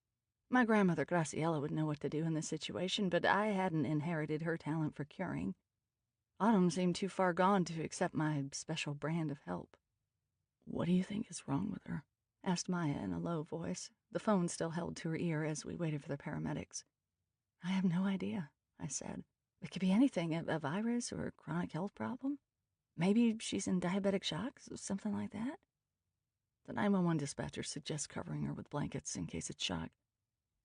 My grandmother Graciela would know what to do in this situation, but I hadn't inherited her talent for curing. Autumn seemed too far gone to accept my special brand of help. What do you think is wrong with her? Asked Maya in a low voice, the phone still held to her ear as we waited for the paramedics. I have no idea, I said. It could be anything, a virus or a chronic health problem. Maybe she's in diabetic shock, something like that. The 911 dispatcher suggests covering her with blankets in case it's shock.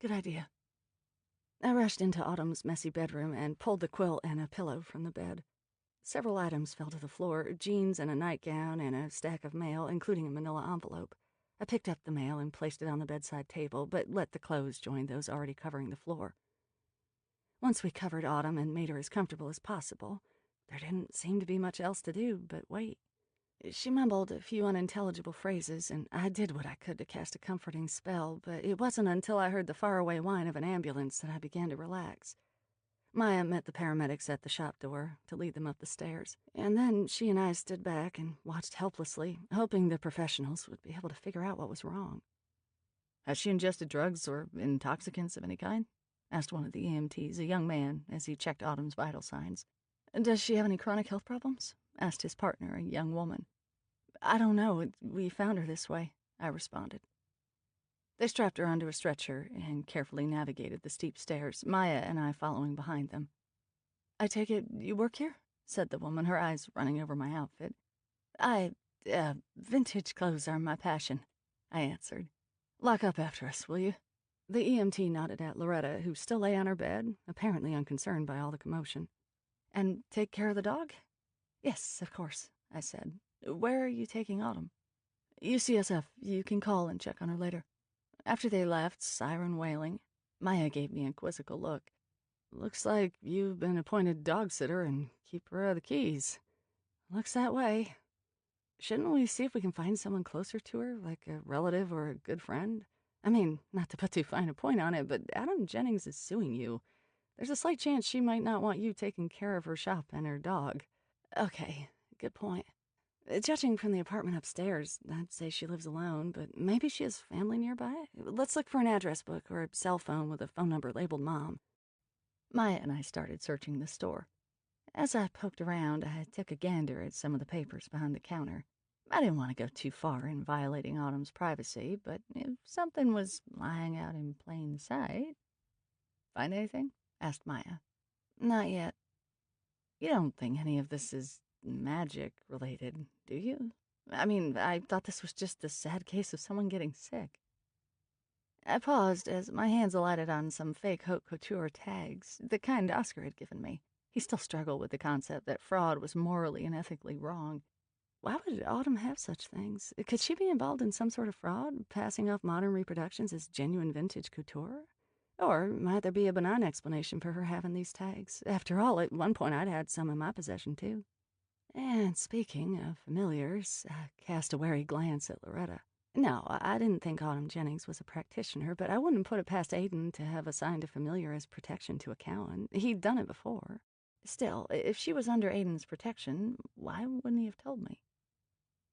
Good idea. I rushed into Autumn's messy bedroom and pulled the quilt and a pillow from the bed. Several items fell to the floor, jeans and a nightgown and a stack of mail, including a manila envelope. I picked up the mail and placed it on the bedside table, but let the clothes join those already covering the floor. Once we covered Autumn and made her as comfortable as possible, there didn't seem to be much else to do but wait. She mumbled a few unintelligible phrases, and I did what I could to cast a comforting spell, but it wasn't until I heard the faraway whine of an ambulance that I began to relax. Maya met the paramedics at the shop door to lead them up the stairs, and then she and I stood back and watched helplessly, hoping the professionals would be able to figure out what was wrong. Has she ingested drugs or intoxicants of any kind? Asked one of the EMTs, a young man, as he checked Autumn's vital signs. Does she have any chronic health problems? Asked his partner, a young woman. I don't know. We found her this way, I responded. They strapped her onto a stretcher and carefully navigated the steep stairs, Maya and I following behind them. I take it you work here? Said the woman, her eyes running over my outfit. Vintage clothes are my passion, I answered. Lock up after us, will you? The EMT nodded at Loretta, who still lay on her bed, apparently unconcerned by all the commotion. And take care of the dog? Yes, of course, I said. Where are you taking Autumn? UCSF. You can call and check on her later. After they left, siren wailing, Maya gave me a quizzical look. Looks like you've been appointed dog sitter and keeper of the keys. Looks that way. Shouldn't we see if we can find someone closer to her, like a relative or a good friend? I mean, not to put too fine a point on it, but Adam Jennings is suing you. There's a slight chance she might not want you taking care of her shop and her dog. Okay, good point. Judging from the apartment upstairs, I'd say she lives alone, but maybe she has family nearby. Let's look for an address book or a cell phone with a phone number labeled Mom. Maya and I started searching the store. As I poked around, I took a gander at some of the papers behind the counter. I didn't want to go too far in violating Autumn's privacy, but if something was lying out in plain sight... Find anything? Asked Maya. Not yet. You don't think any of this is magic-related, do you? I mean, I thought this was just a sad case of someone getting sick. I paused as my hands alighted on some fake haute couture tags, the kind Oscar had given me. He still struggled with the concept that fraud was morally and ethically wrong. Why would Autumn have such things? Could she be involved in some sort of fraud, passing off modern reproductions as genuine vintage couture? Or might there be a benign explanation for her having these tags? After all, at one point I'd had some in my possession, too. And speaking of familiars, I cast a wary glance at Loretta. No, I didn't think Autumn Jennings was a practitioner, but I wouldn't put it past Aiden to have assigned a familiar as protection to a Cowan. He'd done it before. Still, if she was under Aiden's protection, why wouldn't he have told me?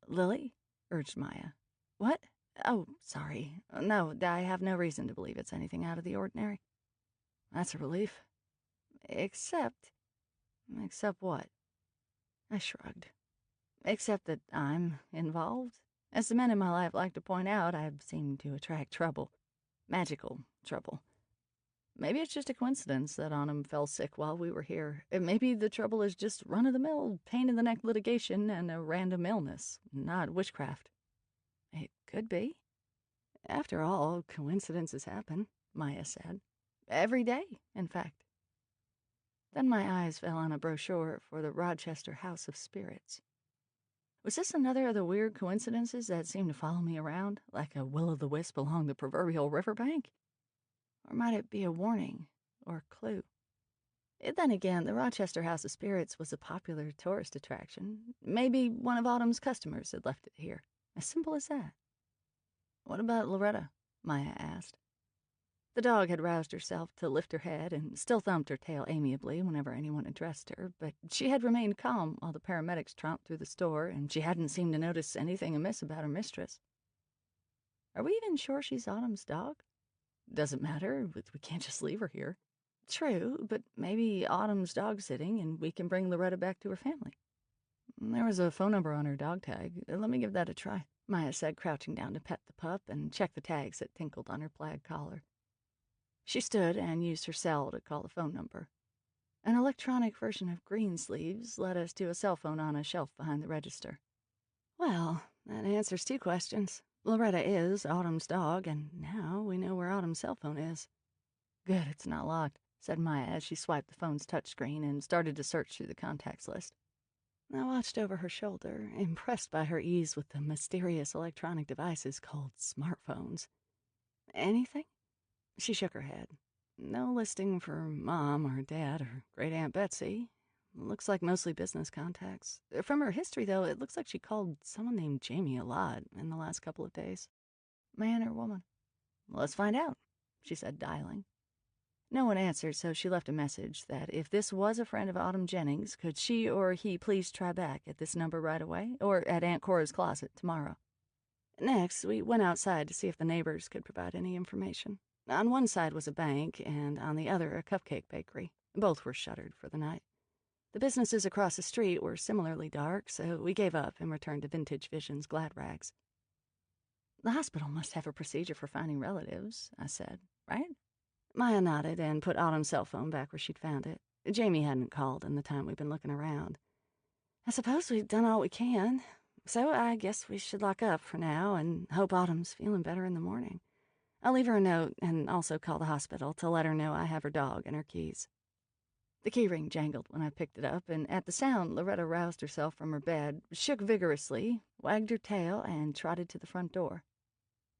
Lily? Urged Maya. What? Oh, sorry. No, I have no reason to believe it's anything out of the ordinary. That's a relief. Except what? I shrugged. Except that I'm involved. As the men in my life like to point out, I seem to attract trouble. Magical trouble. Maybe it's just a coincidence that Autumn fell sick while we were here. Maybe the trouble is just run-of-the-mill, pain-in-the-neck litigation and a random illness, not witchcraft. It could be. After all, coincidences happen, Maya said. Every day, in fact. Then my eyes fell on a brochure for the Rochester House of Spirits. Was this another of the weird coincidences that seemed to follow me around, like a will-o'-the-wisp along the proverbial riverbank? Or might it be a warning or a clue? Then again, the Rochester House of Spirits was a popular tourist attraction. Maybe one of Autumn's customers had left it here. As simple as that. What about Loretta? Maya asked. The dog had roused herself to lift her head and still thumped her tail amiably whenever anyone addressed her, but she had remained calm while the paramedics tromped through the store, and she hadn't seemed to notice anything amiss about her mistress. Are we even sure she's Autumn's dog? Doesn't matter, we can't just leave her here. True, but maybe Autumn's dog sitting and we can bring Loretta back to her family. There was a phone number on her dog tag. Let me give that a try, Maya said, crouching down to pet the pup and check the tags that tinkled on her plaid collar. She stood and used her cell to call the phone number. An electronic version of Greensleeves led us to a cell phone on a shelf behind the register. Well, that answers two questions. Loretta is Autumn's dog, and now we know where Autumn's cell phone is. Good, it's not locked, said Maya as she swiped the phone's touchscreen and started to search through the contacts list. I watched over her shoulder, impressed by her ease with the mysterious electronic devices called smartphones. Anything? She shook her head. No listing for Mom or Dad or Great-Aunt Betsy. Looks like mostly business contacts. From her history, though, it looks like she called someone named Jamie a lot in the last couple of days. Man or woman? Let's find out, she said, dialing. No one answered, so she left a message that if this was a friend of Autumn Jennings, could she or he please try back at this number right away, or at Aunt Cora's closet tomorrow. Next, we went outside to see if the neighbors could provide any information. On one side was a bank, and on the other a cupcake bakery. Both were shuttered for the night. The businesses across the street were similarly dark, so we gave up and returned to Vintage Vision's glad rags. The hospital must have a procedure for finding relatives, I said, right? Maya nodded and put Autumn's cell phone back where she'd found it. Jamie hadn't called in the time we'd been looking around. I suppose we've done all we can, so I guess we should lock up for now and hope Autumn's feeling better in the morning. I'll leave her a note and also call the hospital to let her know I have her dog and her keys. The key ring jangled when I picked it up, and at the sound, Loretta roused herself from her bed, shook vigorously, wagged her tail, and trotted to the front door.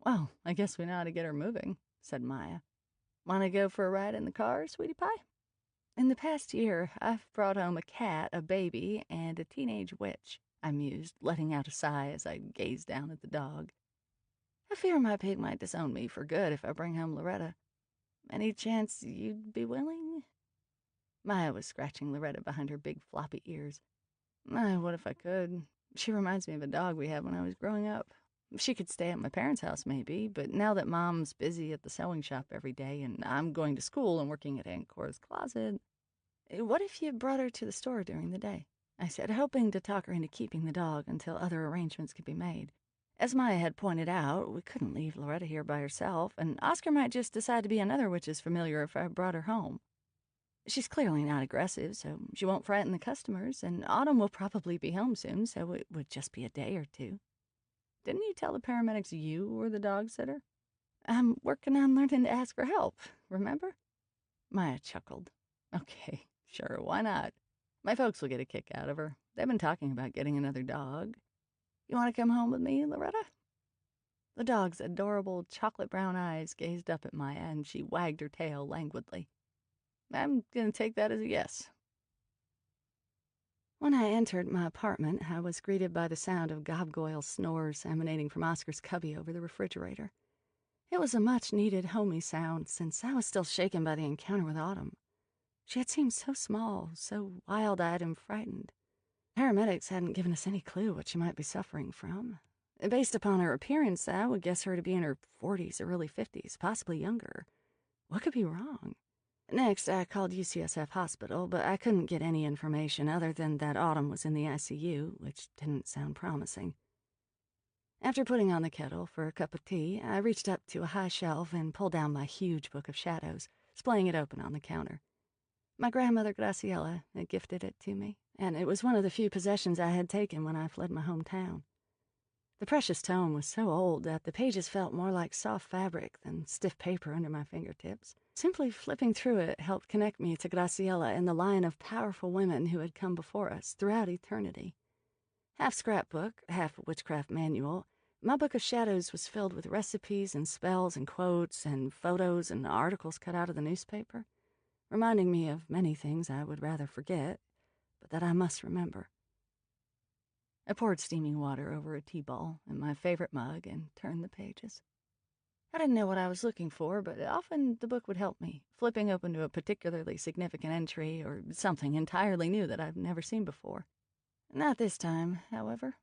Well, I guess we know how to get her moving, said Maya. Want to go for a ride in the car, sweetie pie? In the past year, I've brought home a cat, a baby, and a teenage witch, I mused, letting out a sigh as I gazed down at the dog. I fear my pig might disown me for good if I bring home Loretta. Any chance you'd be willing? Maya was scratching Loretta behind her big floppy ears. I would if I could. She reminds me of a dog we had when I was growing up. She could stay at my parents' house maybe, but now that Mom's busy at the sewing shop every day and I'm going to school and working at Aunt Cora's closet, what if you brought her to the store during the day? I said, hoping to talk her into keeping the dog until other arrangements could be made. As Maya had pointed out, we couldn't leave Loretta here by herself, and Oscar might just decide to be another witch's familiar if I brought her home. She's clearly not aggressive, so she won't frighten the customers, and Autumn will probably be home soon, so it would just be a day or two. Didn't you tell the paramedics you were the dog sitter? I'm working on learning to ask for help, remember? Maya chuckled. Okay, sure, why not? My folks will get a kick out of her. They've been talking about getting another dog. You want to come home with me, Loretta? The dog's adorable chocolate brown eyes gazed up at Maya, and she wagged her tail languidly. I'm going to take that as a yes. When I entered my apartment, I was greeted by the sound of gobgoyle snores emanating from Oscar's cubby over the refrigerator. It was a much-needed homey sound, since I was still shaken by the encounter with Autumn. She had seemed so small, so wild-eyed and frightened. Paramedics hadn't given us any clue what she might be suffering from. Based upon her appearance, I would guess her to be in her 40s or early 50s, possibly younger. What could be wrong? Next, I called UCSF Hospital, but I couldn't get any information other than that Autumn was in the ICU, which didn't sound promising. After putting on the kettle for a cup of tea, I reached up to a high shelf and pulled down my huge book of shadows, splaying it open on the counter. My grandmother Graciela had gifted it to me, and it was one of the few possessions I had taken when I fled my hometown. The precious tome was so old that the pages felt more like soft fabric than stiff paper under my fingertips. Simply flipping through it helped connect me to Graciela and the line of powerful women who had come before us throughout eternity. Half scrapbook, half witchcraft manual, my book of shadows was filled with recipes and spells and quotes and photos and articles cut out of the newspaper, reminding me of many things I would rather forget, but that I must remember. I poured steaming water over a tea ball in my favorite mug and turned the pages. I didn't know what I was looking for, but often the book would help me, flipping open to a particularly significant entry or something entirely new that I've never seen before. Not this time, however.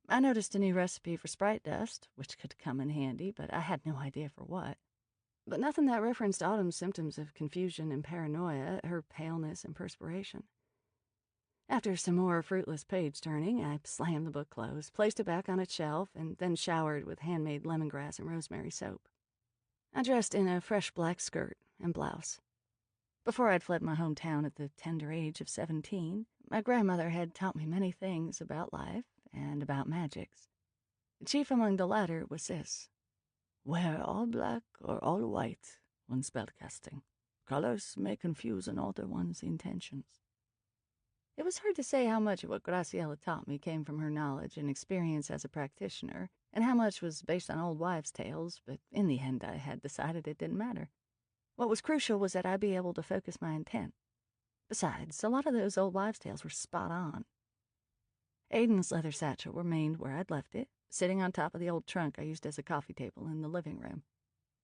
I noticed a new recipe for sprite dust, which could come in handy, but I had no idea for what. But nothing that referenced Autumn's symptoms of confusion and paranoia, her paleness and perspiration. After some more fruitless page-turning, I slammed the book closed, placed it back on its shelf, and then showered with handmade lemongrass and rosemary soap. I dressed in a fresh black skirt and blouse. Before I'd fled my hometown at the tender age of 17, my grandmother had taught me many things about life and about magics. Chief among the latter was this: wear all black or all white when spellcasting. Colors may confuse and alter one's intentions. It was hard to say how much of what Graciela taught me came from her knowledge and experience as a practitioner, and how much was based on old wives' tales, but in the end I had decided it didn't matter. What was crucial was that I be able to focus my intent. Besides, a lot of those old wives' tales were spot on. Aiden's leather satchel remained where I'd left it, sitting on top of the old trunk I used as a coffee table in the living room.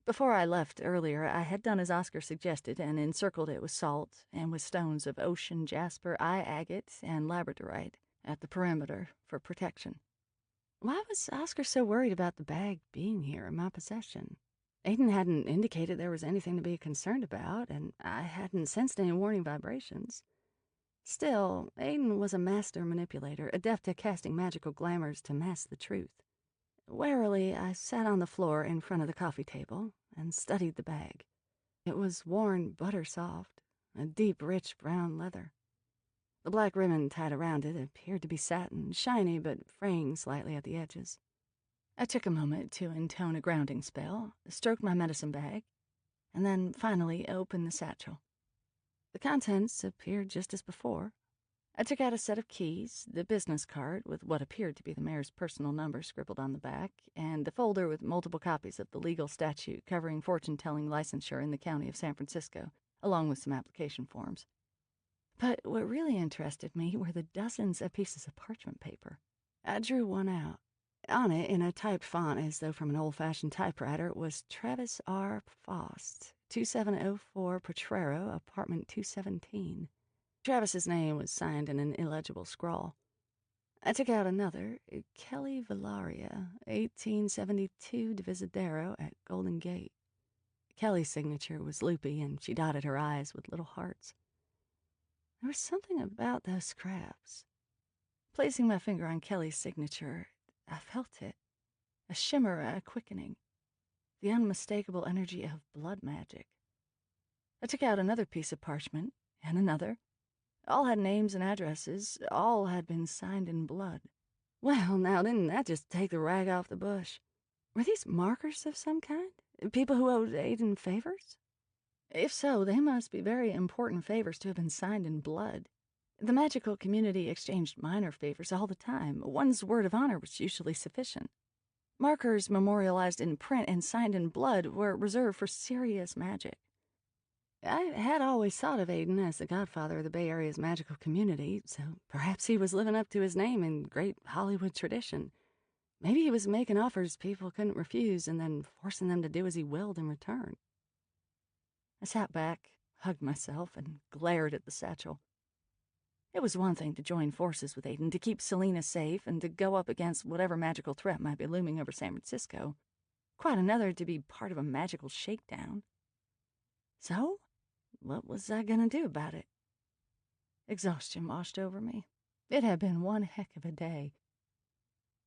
Before I left earlier, I had done as Oscar suggested and encircled it with salt and with stones of ocean jasper, eye agate, and labradorite at the perimeter for protection. Why was Oscar so worried about the bag being here in my possession? Aiden hadn't indicated there was anything to be concerned about, and I hadn't sensed any warning vibrations. Still, Aiden was a master manipulator, adept at casting magical glamours to mask the truth. Warily, I sat on the floor in front of the coffee table and studied the bag. It was worn butter-soft, a deep, rich brown leather. The black ribbon tied around it appeared to be satin, shiny but fraying slightly at the edges. I took a moment to intone a grounding spell, stroked my medicine bag, and then finally opened the satchel. The contents appeared just as before. I took out a set of keys, the business card with what appeared to be the mayor's personal number scribbled on the back, and the folder with multiple copies of the legal statute covering fortune-telling licensure in the county of San Francisco, along with some application forms. But what really interested me were the dozens of pieces of parchment paper. I drew one out. On it, in a typed font as though from an old-fashioned typewriter, was Travis R. Faust, 2704 Potrero, apartment 217. Travis's name was signed in an illegible scrawl. I took out another, Kelly Valaria, 1872 Divisadero at Golden Gate. Kelly's signature was loopy, and she dotted her I's with little hearts. There was something about those scraps. Placing my finger on Kelly's signature, I felt it. A shimmer, a quickening. The unmistakable energy of blood magic. I took out another piece of parchment, and another. All had names and addresses. All had been signed in blood. Well, now, didn't that just take the rag off the bush? Were these markers of some kind? People who owed Aiden favors? If so, they must be very important favors to have been signed in blood. The magical community exchanged minor favors all the time. One's word of honor was usually sufficient. Markers memorialized in print and signed in blood were reserved for serious magic. I had always thought of Aiden as the godfather of the Bay Area's magical community, so perhaps he was living up to his name in great Hollywood tradition. Maybe he was making offers people couldn't refuse and then forcing them to do as he willed in return. I sat back, hugged myself, and glared at the satchel. It was one thing to join forces with Aiden, to keep Selena safe, and to go up against whatever magical threat might be looming over San Francisco. Quite another to be part of a magical shakedown. So, what was I gonna do about it? Exhaustion washed over me. It had been one heck of a day.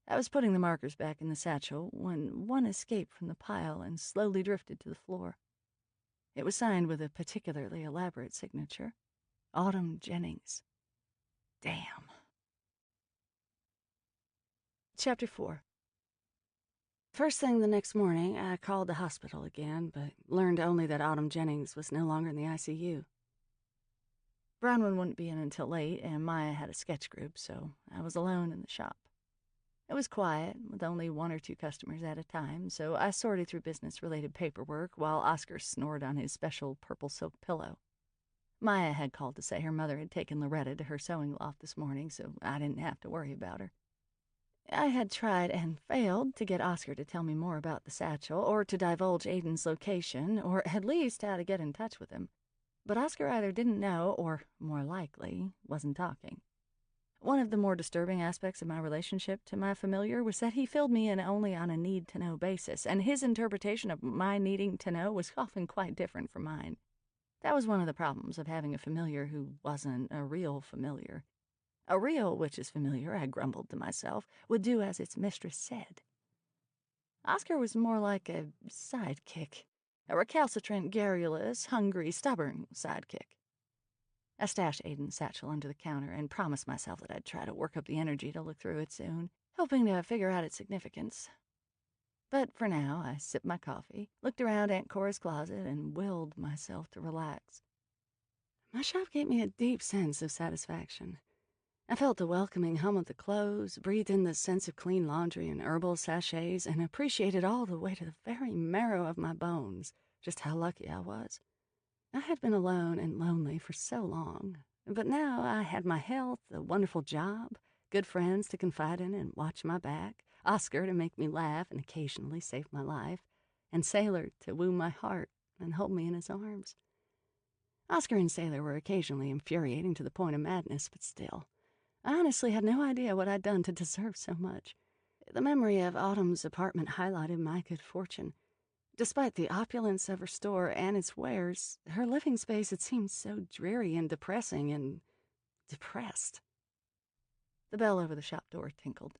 I was putting the markers back in the satchel when one escaped from the pile and slowly drifted to the floor. It was signed with a particularly elaborate signature. Autumn Jennings. Damn. Chapter 4. First thing the next morning, I called the hospital again, but learned only that Autumn Jennings was no longer in the ICU. Bronwyn wouldn't be in until late, and Maya had a sketch group, so I was alone in the shop. It was quiet, with only one or two customers at a time, so I sorted through business-related paperwork while Oscar snored on his special purple silk pillow. Maya had called to say her mother had taken Loretta to her sewing loft this morning, so I didn't have to worry about her. I had tried and failed to get Oscar to tell me more about the satchel, or to divulge Aiden's location, or at least how to get in touch with him. But Oscar either didn't know, or, more likely, wasn't talking. One of the more disturbing aspects of my relationship to my familiar was that he filled me in only on a need-to-know basis, and his interpretation of my needing to know was often quite different from mine. That was one of the problems of having a familiar who wasn't a real familiar. A real witch's familiar, I grumbled to myself, would do as its mistress said. Oscar was more like a sidekick, a recalcitrant, garrulous, hungry, stubborn sidekick. I stashed Aiden's satchel under the counter and promised myself that I'd try to work up the energy to look through it soon, hoping to figure out its significance. But for now, I sipped my coffee, looked around Aunt Cora's closet, and willed myself to relax. My shop gave me a deep sense of satisfaction. I felt the welcoming hum of the clothes, breathed in the sense of clean laundry and herbal sachets, and appreciated all the way to the very marrow of my bones just how lucky I was. I had been alone and lonely for so long, but now I had my health, a wonderful job, good friends to confide in and watch my back, Oscar to make me laugh and occasionally save my life, and Sailor to woo my heart and hold me in his arms. Oscar and Sailor were occasionally infuriating to the point of madness, but still, I honestly had no idea what I'd done to deserve so much. The memory of Autumn's apartment highlighted my good fortune. Despite the opulence of her store and its wares, her living space had seemed so dreary and depressing and depressed. The bell over the shop door tinkled.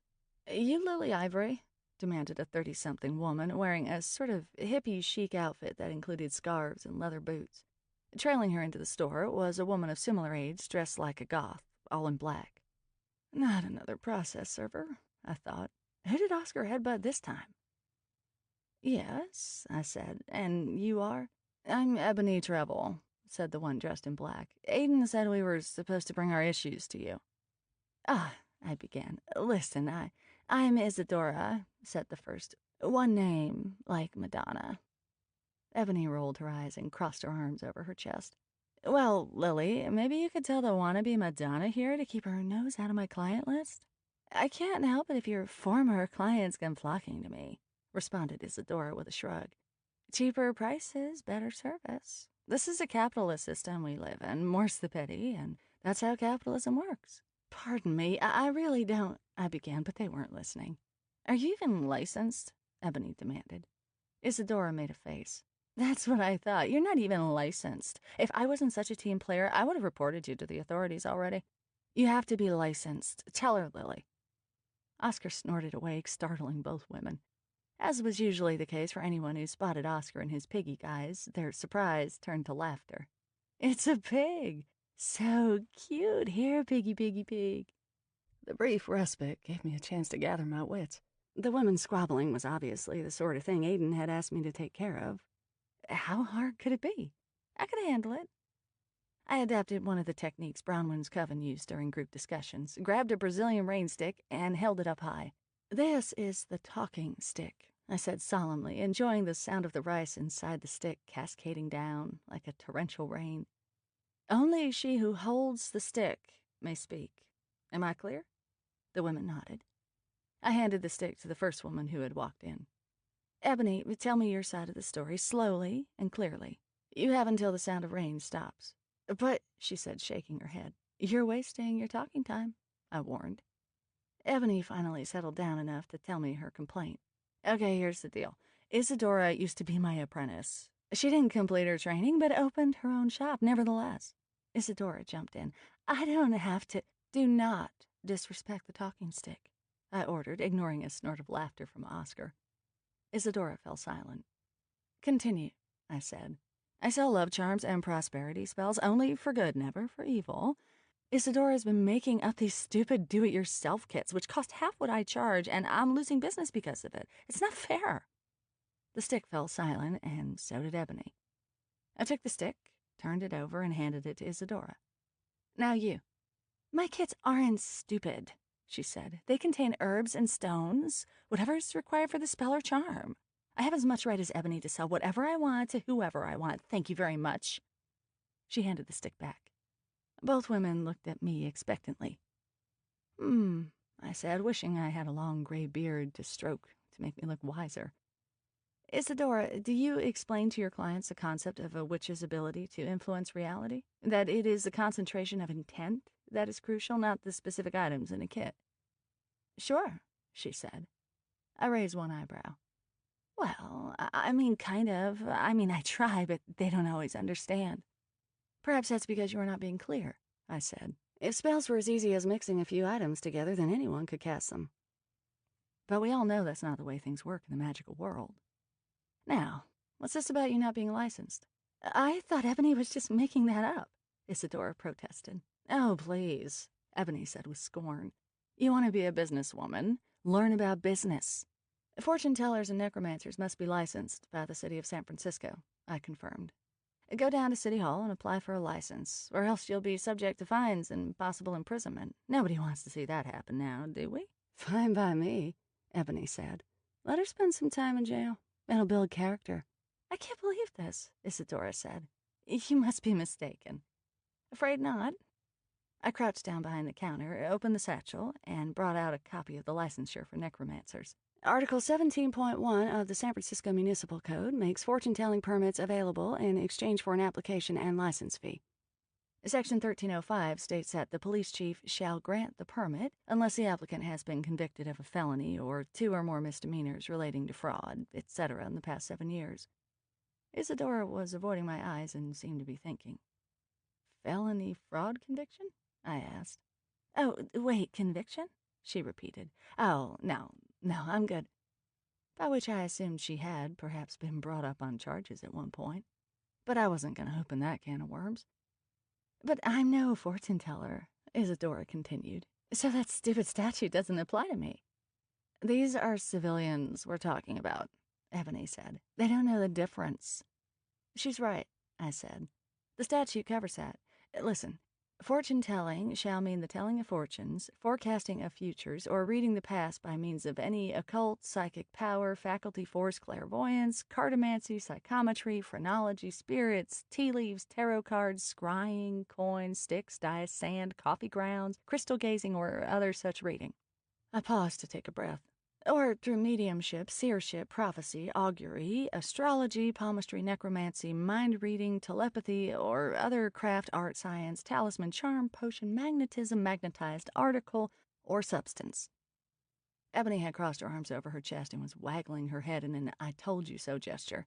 "You Lily Ivory?" demanded a 30-something woman wearing a sort of hippie chic outfit that included scarves and leather boots. Trailing her into the store was a woman of similar age dressed like a goth, all in black. Not another process server, I thought. Who did Oscar headbutt this time? "Yes," I said, "and you are?" "I'm Ebony Treble," said the one dressed in black. "Aiden said we were supposed to bring our issues to you." "Ah," I began. "Listen, I'm Isadora," said the first. "One name, like Madonna." Ebony rolled her eyes and crossed her arms over her chest. "Well, Lily, maybe you could tell the wannabe Madonna here to keep her nose out of my client list?" "I can't help it if your former clients come flocking to me," responded Isadora with a shrug. "Cheaper prices, better service. This is a capitalist system we live in, more's the pity, and that's how capitalism works." Pardon me, I really don't, I began, but they weren't listening. Are you even licensed? Ebony demanded. Isadora made a face. That's what I thought. You're not even licensed. If I wasn't such a team player, I would have reported you to the authorities already. You have to be licensed. Tell her, Lily. Oscar snorted awake, startling both women. As was usually the case for anyone who spotted Oscar in his piggy guise, their surprise turned to laughter. It's a pig! So cute! Here, piggy, piggy, pig. The brief respite gave me a chance to gather my wits. The women's squabbling was obviously the sort of thing Aiden had asked me to take care of. How hard could it be? I could handle it. I adapted one of the techniques Brownwind's coven used during group discussions, grabbed a Brazilian rain stick, and held it up high. This is the talking stick, I said solemnly, enjoying the sound of the rice inside the stick cascading down like a torrential rain. Only she who holds the stick may speak. Am I clear? The women nodded. I handed the stick to the first woman who had walked in. Ebony, tell me your side of the story, slowly and clearly. You have until the sound of rain stops. But, she said, shaking her head, you're wasting your talking time, I warned. Ebony finally settled down enough to tell me her complaint. Okay, here's the deal. Isadora used to be my apprentice. She didn't complete her training, but opened her own shop nevertheless. Isadora jumped in. I don't have to. Do not disrespect the talking stick, I ordered, ignoring a snort of laughter from Oscar. Isadora fell silent. Continue, I said. I sell love charms and prosperity spells, only for good, never for evil. Isadora's been making up these stupid do-it-yourself kits, which cost half what I charge, and I'm losing business because of it. It's not fair. The stick fell silent, and so did Ebony. I took the stick, turned it over, and handed it to Isadora. Now you. My kits aren't stupid, she said. They contain herbs and stones, whatever's required for the spell or charm. I have as much right as Ebony to sell whatever I want to whoever I want. Thank you very much. She handed the stick back. Both women looked at me expectantly. I said, wishing I had a long gray beard to stroke to make me look wiser. Isadora, do you explain to your clients the concept of a witch's ability to influence reality? That it is the concentration of intent that is crucial, not the specific items in a kit? Sure, she said. I raised one eyebrow. Well, I mean, kind of. I try, but they don't always understand. Perhaps that's because you are not being clear, I said. If spells were as easy as mixing a few items together, then anyone could cast them. But we all know that's not the way things work in the magical world. Now, what's this about you not being licensed? I thought Ebony was just making that up, Isadora protested. Oh, please, Ebony said with scorn. You want to be a businesswoman? Learn about business. Fortune tellers and necromancers must be licensed by the city of San Francisco, I confirmed. Go down to City Hall and apply for a license, or else you'll be subject to fines and possible imprisonment. Nobody wants to see that happen now, do we? Fine by me, Ebony said. Let her spend some time in jail. It'll build character. I can't believe this, Isadora said. You must be mistaken. Afraid not. I crouched down behind the counter, opened the satchel, and brought out a copy of the licensure for necromancers. Article 17.1 of the San Francisco Municipal Code makes fortune-telling permits available in exchange for an application and license fee. Section 1305 states that the police chief shall grant the permit unless the applicant has been convicted of a felony or 2 or more misdemeanors relating to fraud, etc. in the past 7 years. Isadora was avoiding my eyes and seemed to be thinking. Felony fraud conviction? I asked. Oh, wait, conviction? She repeated. Oh, no, I'm good. By which I assumed she had perhaps been brought up on charges at one point. But I wasn't going to open that can of worms. But I'm no fortune teller, Isadora continued, so that stupid statute doesn't apply to me. These are civilians we're talking about, Ebony said. They don't know the difference. She's right, I said. The statute covers that. Listen, fortune-telling shall mean the telling of fortunes, forecasting of futures, or reading the past by means of any occult, psychic power, faculty, force, clairvoyance, cartomancy, psychometry, phrenology, spirits, tea leaves, tarot cards, scrying, coins, sticks, dice, sand, coffee grounds, crystal gazing, or other such reading. I paused to take a breath. or through mediumship, seership, prophecy, augury, astrology, palmistry, necromancy, mind-reading, telepathy, or other craft, art, science, talisman, charm, potion, magnetism, magnetized article, or substance. Ebony had crossed her arms over her chest and was waggling her head in an I told you so gesture.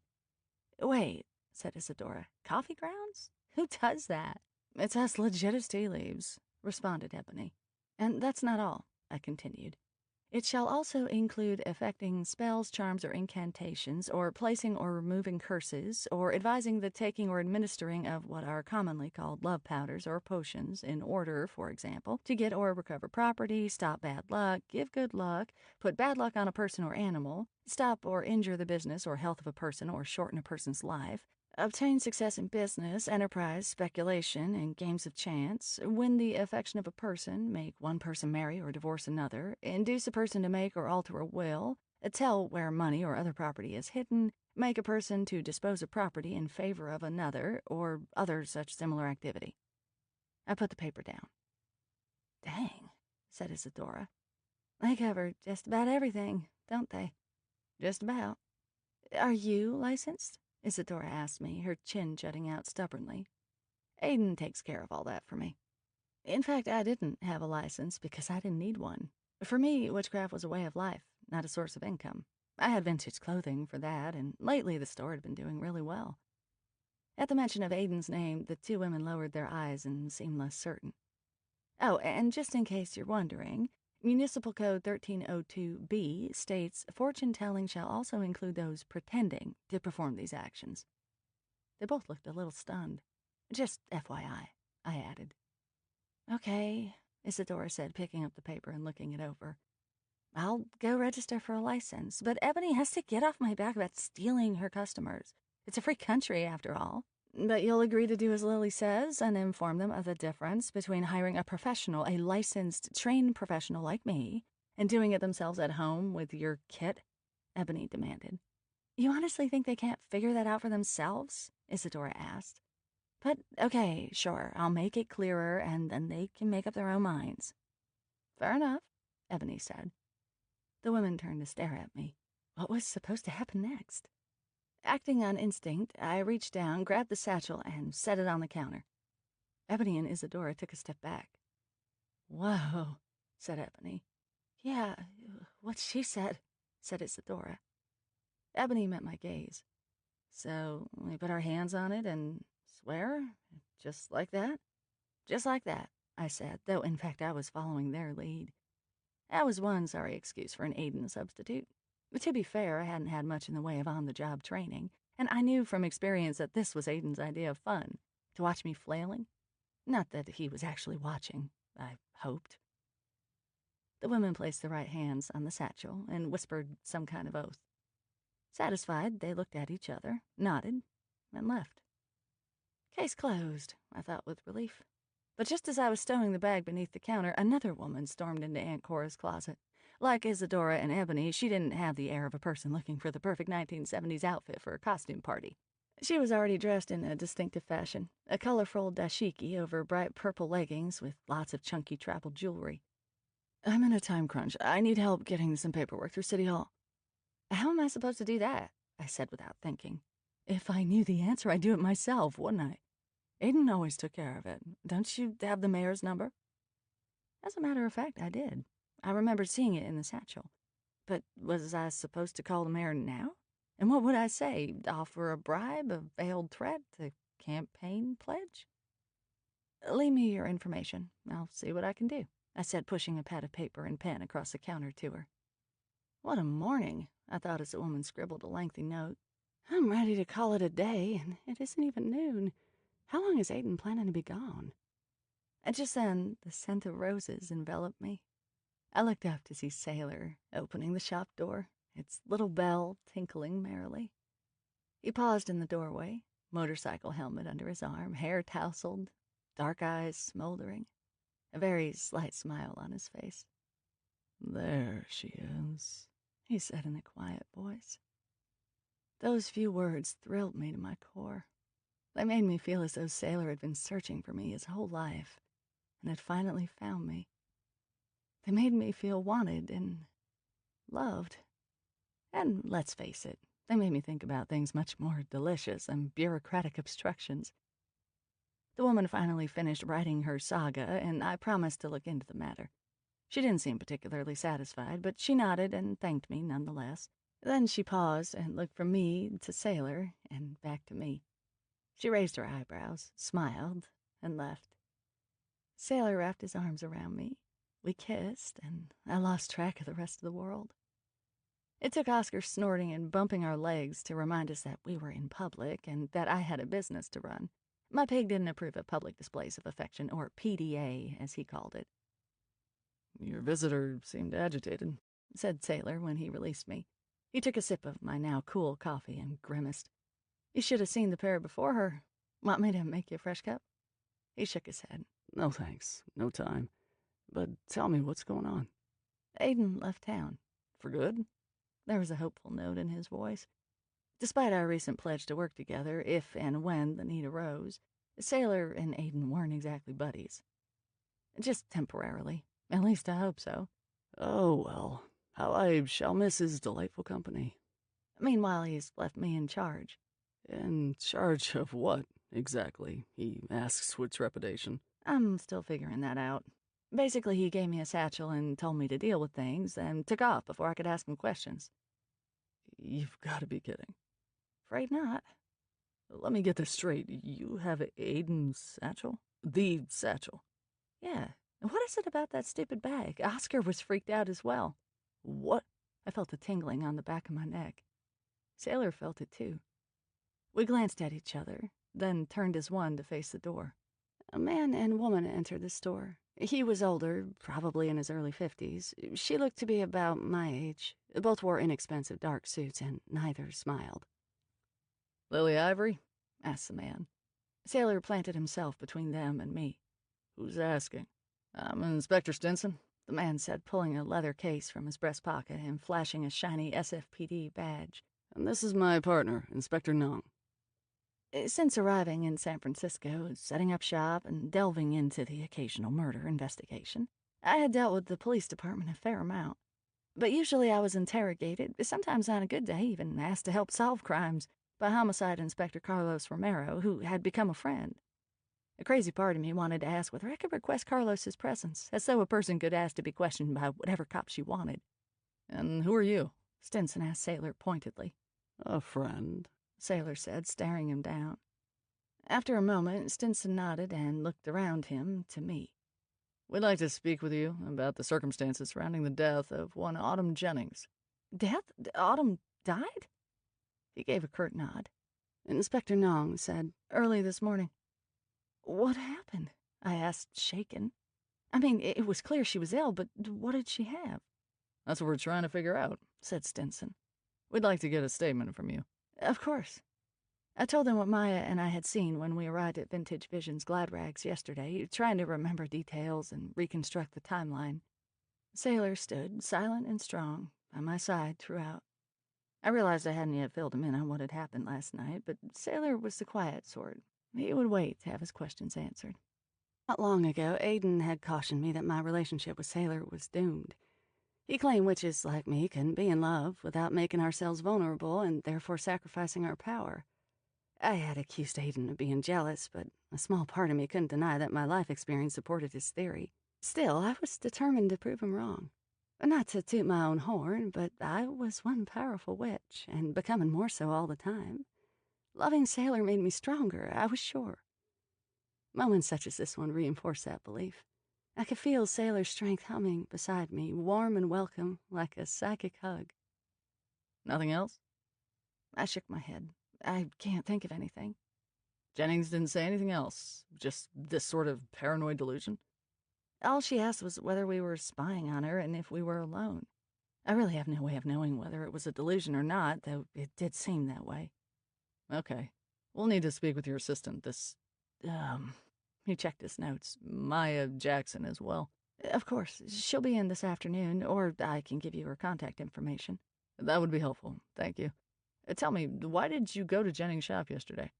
Wait, said Isadora. Coffee grounds? Who does that? It's as legit as tea leaves, responded Ebony. And that's not all, I continued. It shall also include effecting spells, charms, or incantations, or placing or removing curses, or advising the taking or administering of what are commonly called love powders or potions in order, for example, to get or recover property, stop bad luck, give good luck, put bad luck on a person or animal, stop or injure the business or health of a person or shorten a person's life, obtain success in business, enterprise, speculation, and games of chance, win the affection of a person, make one person marry or divorce another, induce a person to make or alter a will, tell where money or other property is hidden, make a person to dispose of property in favor of another, or other such similar activity. I put the paper down. Dang, said Isadora. They cover just about everything, don't they? Just about. Are you licensed? Isadora asked me, her chin jutting out stubbornly. Aiden takes care of all that for me. In fact, I didn't have a license because I didn't need one. For me, witchcraft was a way of life, not a source of income. I had vintage clothing for that, and lately the store had been doing really well. At the mention of Aiden's name, the two women lowered their eyes and seemed less certain. Oh, and just in case you're wondering, Municipal Code 1302B states fortune-telling shall also include those pretending to perform these actions. They both looked a little stunned. Just FYI, I added. Okay, Isadora said, picking up the paper and looking it over. I'll go register for a license, but Ebony has to get off my back about stealing her customers. It's a free country, after all. But you'll agree to do as Lily says and inform them of the difference between hiring a professional, a licensed, trained professional like me, and doing it themselves at home with your kit? Ebony demanded. You honestly think they can't figure that out for themselves? Isadora asked. But, okay, sure, I'll make it clearer, and then they can make up their own minds. Fair enough, Ebony said. The women turned to stare at me. What was supposed to happen next? Acting on instinct, I reached down, grabbed the satchel, and set it on the counter. Ebony and Isadora took a step back. Whoa, said Ebony. Yeah, what she said, said Isadora. Ebony met my gaze. So we put our hands on it and swear? Just like that? Just like that, I said, though in fact I was following their lead. That was one sorry excuse for an Aiden substitute. But to be fair, I hadn't had much in the way of on-the-job training, and I knew from experience that this was Aiden's idea of fun, to watch me flailing. Not that he was actually watching, I hoped. The women placed their right hands on the satchel and whispered some kind of oath. Satisfied, they looked at each other, nodded, and left. Case closed, I thought with relief. But just as I was stowing the bag beneath the counter, another woman stormed into Aunt Cora's closet. Like Isadora and Ebony, she didn't have the air of a person looking for the perfect 1970s outfit for a costume party. She was already dressed in a distinctive fashion, a colorful dashiki over bright purple leggings with lots of chunky travel jewelry. I'm in a time crunch. I need help getting some paperwork through City Hall. How am I supposed to do that? I said without thinking. If I knew the answer, I'd do it myself, wouldn't I? Aiden always took care of it. Don't you have the mayor's number? As a matter of fact, I did. I remembered seeing it in the satchel. But was I supposed to call the mayor now? And what would I say? Offer a bribe, a veiled threat, a campaign pledge? Leave me your information. I'll see what I can do, I said, pushing a pad of paper and pen across the counter to her. What a morning, I thought as the woman scribbled a lengthy note. I'm ready to call it a day, and it isn't even noon. How long is Aiden planning to be gone? And just then, the scent of roses enveloped me. I looked up to see Sailor opening the shop door, its little bell tinkling merrily. He paused in the doorway, motorcycle helmet under his arm, hair tousled, dark eyes smoldering, a very slight smile on his face. There she is, he said in a quiet voice. Those few words thrilled me to my core. They made me feel as though Sailor had been searching for me his whole life and had finally found me. They made me feel wanted and loved. And let's face it, they made me think about things much more delicious than bureaucratic obstructions. The woman finally finished writing her saga, and I promised to look into the matter. She didn't seem particularly satisfied, but she nodded and thanked me nonetheless. Then she paused and looked from me to Sailor and back to me. She raised her eyebrows, smiled, and left. Sailor wrapped his arms around me. We kissed, and I lost track of the rest of the world. It took Oscar snorting and bumping our legs to remind us that we were in public and that I had a business to run. My pig didn't approve of public displays of affection, or PDA, as he called it. Your visitor seemed agitated, said Sailor when he released me. He took a sip of my now cool coffee and grimaced. You should have seen the pair before her. Want me to make you a fresh cup? He shook his head. No thanks, no time. But tell me what's going on. Aiden left town. For good? There was a hopeful note in his voice. Despite our recent pledge to work together, if and when the need arose, Sailor and Aiden weren't exactly buddies. Just temporarily. At least I hope so. Oh, well, how I shall miss his delightful company. Meanwhile, he's left me in charge. In charge of what, exactly? He asks with trepidation. I'm still figuring that out. Basically, he gave me a satchel and told me to deal with things, and took off before I could ask him questions. You've got to be kidding. Afraid not. Let me get this straight. You have Aiden's satchel? The satchel? Yeah. What is it about that stupid bag? Oscar was freaked out as well. What? I felt a tingling on the back of my neck. Sailor felt it too. We glanced at each other, then turned as one to face the door. A man and woman entered the store. He was older, probably in his early 50s. She looked to be about my age. Both wore inexpensive dark suits, and neither smiled. Lily Ivory? Asked the man. Sailor planted himself between them and me. Who's asking? I'm Inspector Stinson, the man said, pulling a leather case from his breast pocket and flashing a shiny SFPD badge. And this is my partner, Inspector Nong. Since arriving in San Francisco, setting up shop, and delving into the occasional murder investigation, I had dealt with the police department a fair amount. But usually I was interrogated, sometimes on a good day even asked to help solve crimes, by Homicide Inspector Carlos Romero, who had become a friend. A crazy part of me wanted to ask whether I could request Carlos's presence, as though a person could ask to be questioned by whatever cop she wanted. And who are you? Stinson asked Sailor pointedly. A friend, Sailor said, staring him down. After a moment, Stinson nodded and looked around him to me. We'd like to speak with you about the circumstances surrounding the death of one Autumn Jennings. Death? Autumn died? He gave a curt nod. Inspector Nong said, early this morning. What happened? I asked, shaken. I mean, it was clear she was ill, but what did she have? That's what we're trying to figure out, said Stinson. We'd like to get a statement from you. Of course. I told him what Maya and I had seen when we arrived at Vintage Vision's Glad Rags yesterday, trying to remember details and reconstruct the timeline. Sailor stood, silent and strong, by my side throughout. I realized I hadn't yet filled him in on what had happened last night, but Sailor was the quiet sort. He would wait to have his questions answered. Not long ago, Aiden had cautioned me that my relationship with Sailor was doomed. He claimed witches like me couldn't be in love without making ourselves vulnerable and therefore sacrificing our power. I had accused Aiden of being jealous, but a small part of me couldn't deny that my life experience supported his theory. Still, I was determined to prove him wrong. Not to toot my own horn, but I was one powerful witch, and becoming more so all the time. Loving Sailor made me stronger, I was sure. Moments such as this one reinforced that belief. I could feel Sailor's strength humming beside me, warm and welcome, like a psychic hug. Nothing else? I shook my head. I can't think of anything. Jennings didn't say anything else? Just this sort of paranoid delusion? All she asked was whether we were spying on her and if we were alone. I really have no way of knowing whether it was a delusion or not, though it did seem that way. Okay. We'll need to speak with your assistant, this, he checked his notes. Maya Jackson as well. Of course. She'll be in this afternoon, or I can give you her contact information. That would be helpful. Thank you. Tell me, why did you go to Jennings' shop yesterday?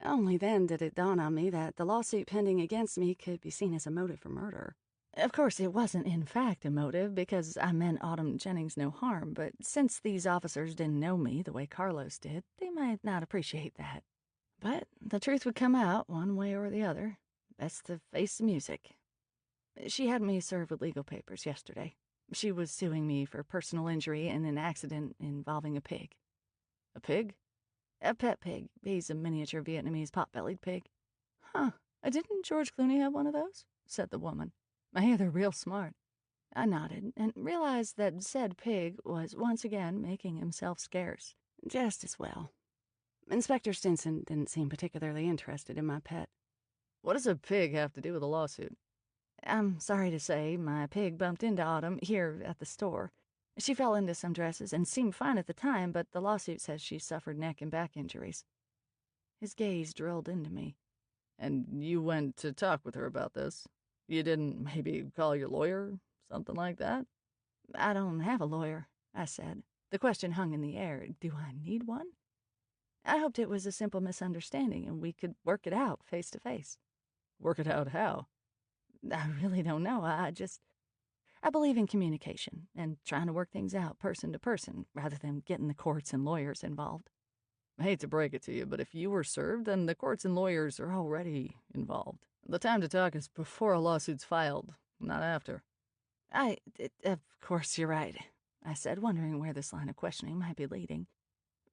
Only then did it dawn on me that the lawsuit pending against me could be seen as a motive for murder. Of course, it wasn't in fact a motive because I meant Autumn Jennings no harm, but since these officers didn't know me the way Carlos did, they might not appreciate that. But the truth would come out one way or the other. Best to face the music. She had me served with legal papers yesterday. She was suing me for personal injury in an accident involving a pig. A pig? A pet pig. He's a miniature Vietnamese pot-bellied pig. Huh. Didn't George Clooney have one of those? Said the woman. I hear they're real smart. I nodded and realized that said pig was once again making himself scarce. Just as well. Inspector Stinson didn't seem particularly interested in my pet. What does a pig have to do with a lawsuit? I'm sorry to say, my pig bumped into Autumn here at the store. She fell into some dresses and seemed fine at the time, but the lawsuit says she suffered neck and back injuries. His gaze drilled into me. And you went to talk with her about this? You didn't maybe call your lawyer? Something like that? I don't have a lawyer, I said. The question hung in the air. Do I need one? I hoped it was a simple misunderstanding and we could work it out face to face. Work it out how? I really don't know. I believe in communication and trying to work things out person to person rather than getting the courts and lawyers involved. I hate to break it to you, but if you were served, then the courts and lawyers are already involved. The time to talk is before a lawsuit's filed, not after. Of course you're right, I said, wondering where this line of questioning might be leading.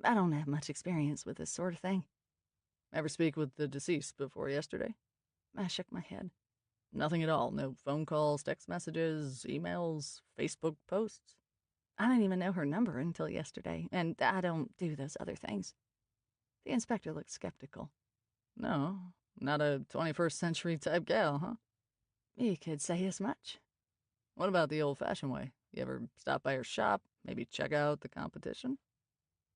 I don't have much experience with this sort of thing. Ever speak with the deceased before yesterday? I shook my head. Nothing at all? No phone calls, text messages, emails, Facebook posts? I didn't even know her number until yesterday, and I don't do those other things. The inspector looked skeptical. No, not a 21st century type gal, huh? You could say as much. What about the old-fashioned way? You ever stop by her shop, maybe check out the competition?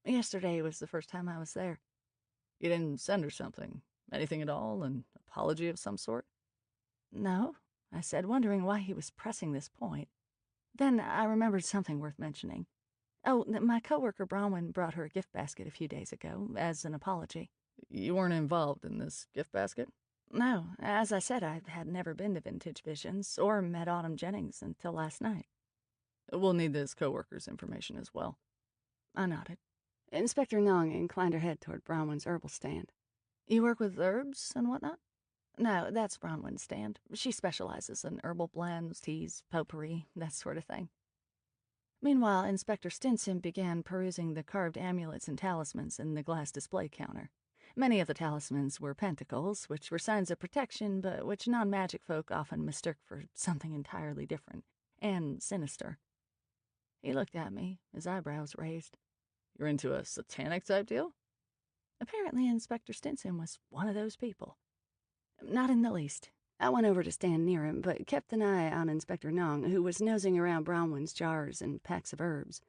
Yesterday was the first time I was there. You didn't send her something? Anything at all? An apology of some sort? No, I said, wondering why he was pressing this point. Then I remembered something worth mentioning. Oh, my coworker Bronwyn brought her a gift basket a few days ago, as an apology. You weren't involved in this gift basket? No, as I said, I had never been to Vintage Visions or met Autumn Jennings until last night. We'll need this coworker's information as well. I nodded. Inspector Nung inclined her head toward Bronwyn's herbal stand. You work with herbs and whatnot? No, that's Bronwyn's stand. She specializes in herbal blends, teas, potpourri, that sort of thing. Meanwhile, Inspector Stinson began perusing the carved amulets and talismans in the glass display counter. Many of the talismans were pentacles, which were signs of protection, but which non-magic folk often mistook for something entirely different and sinister. He looked at me, his eyebrows raised. You're into a satanic type deal? Apparently, Inspector Stinson was one of those people. Not in the least. I went over to stand near him, but kept an eye on Inspector Nung, who was nosing around Bronwyn's jars and packs of herbs.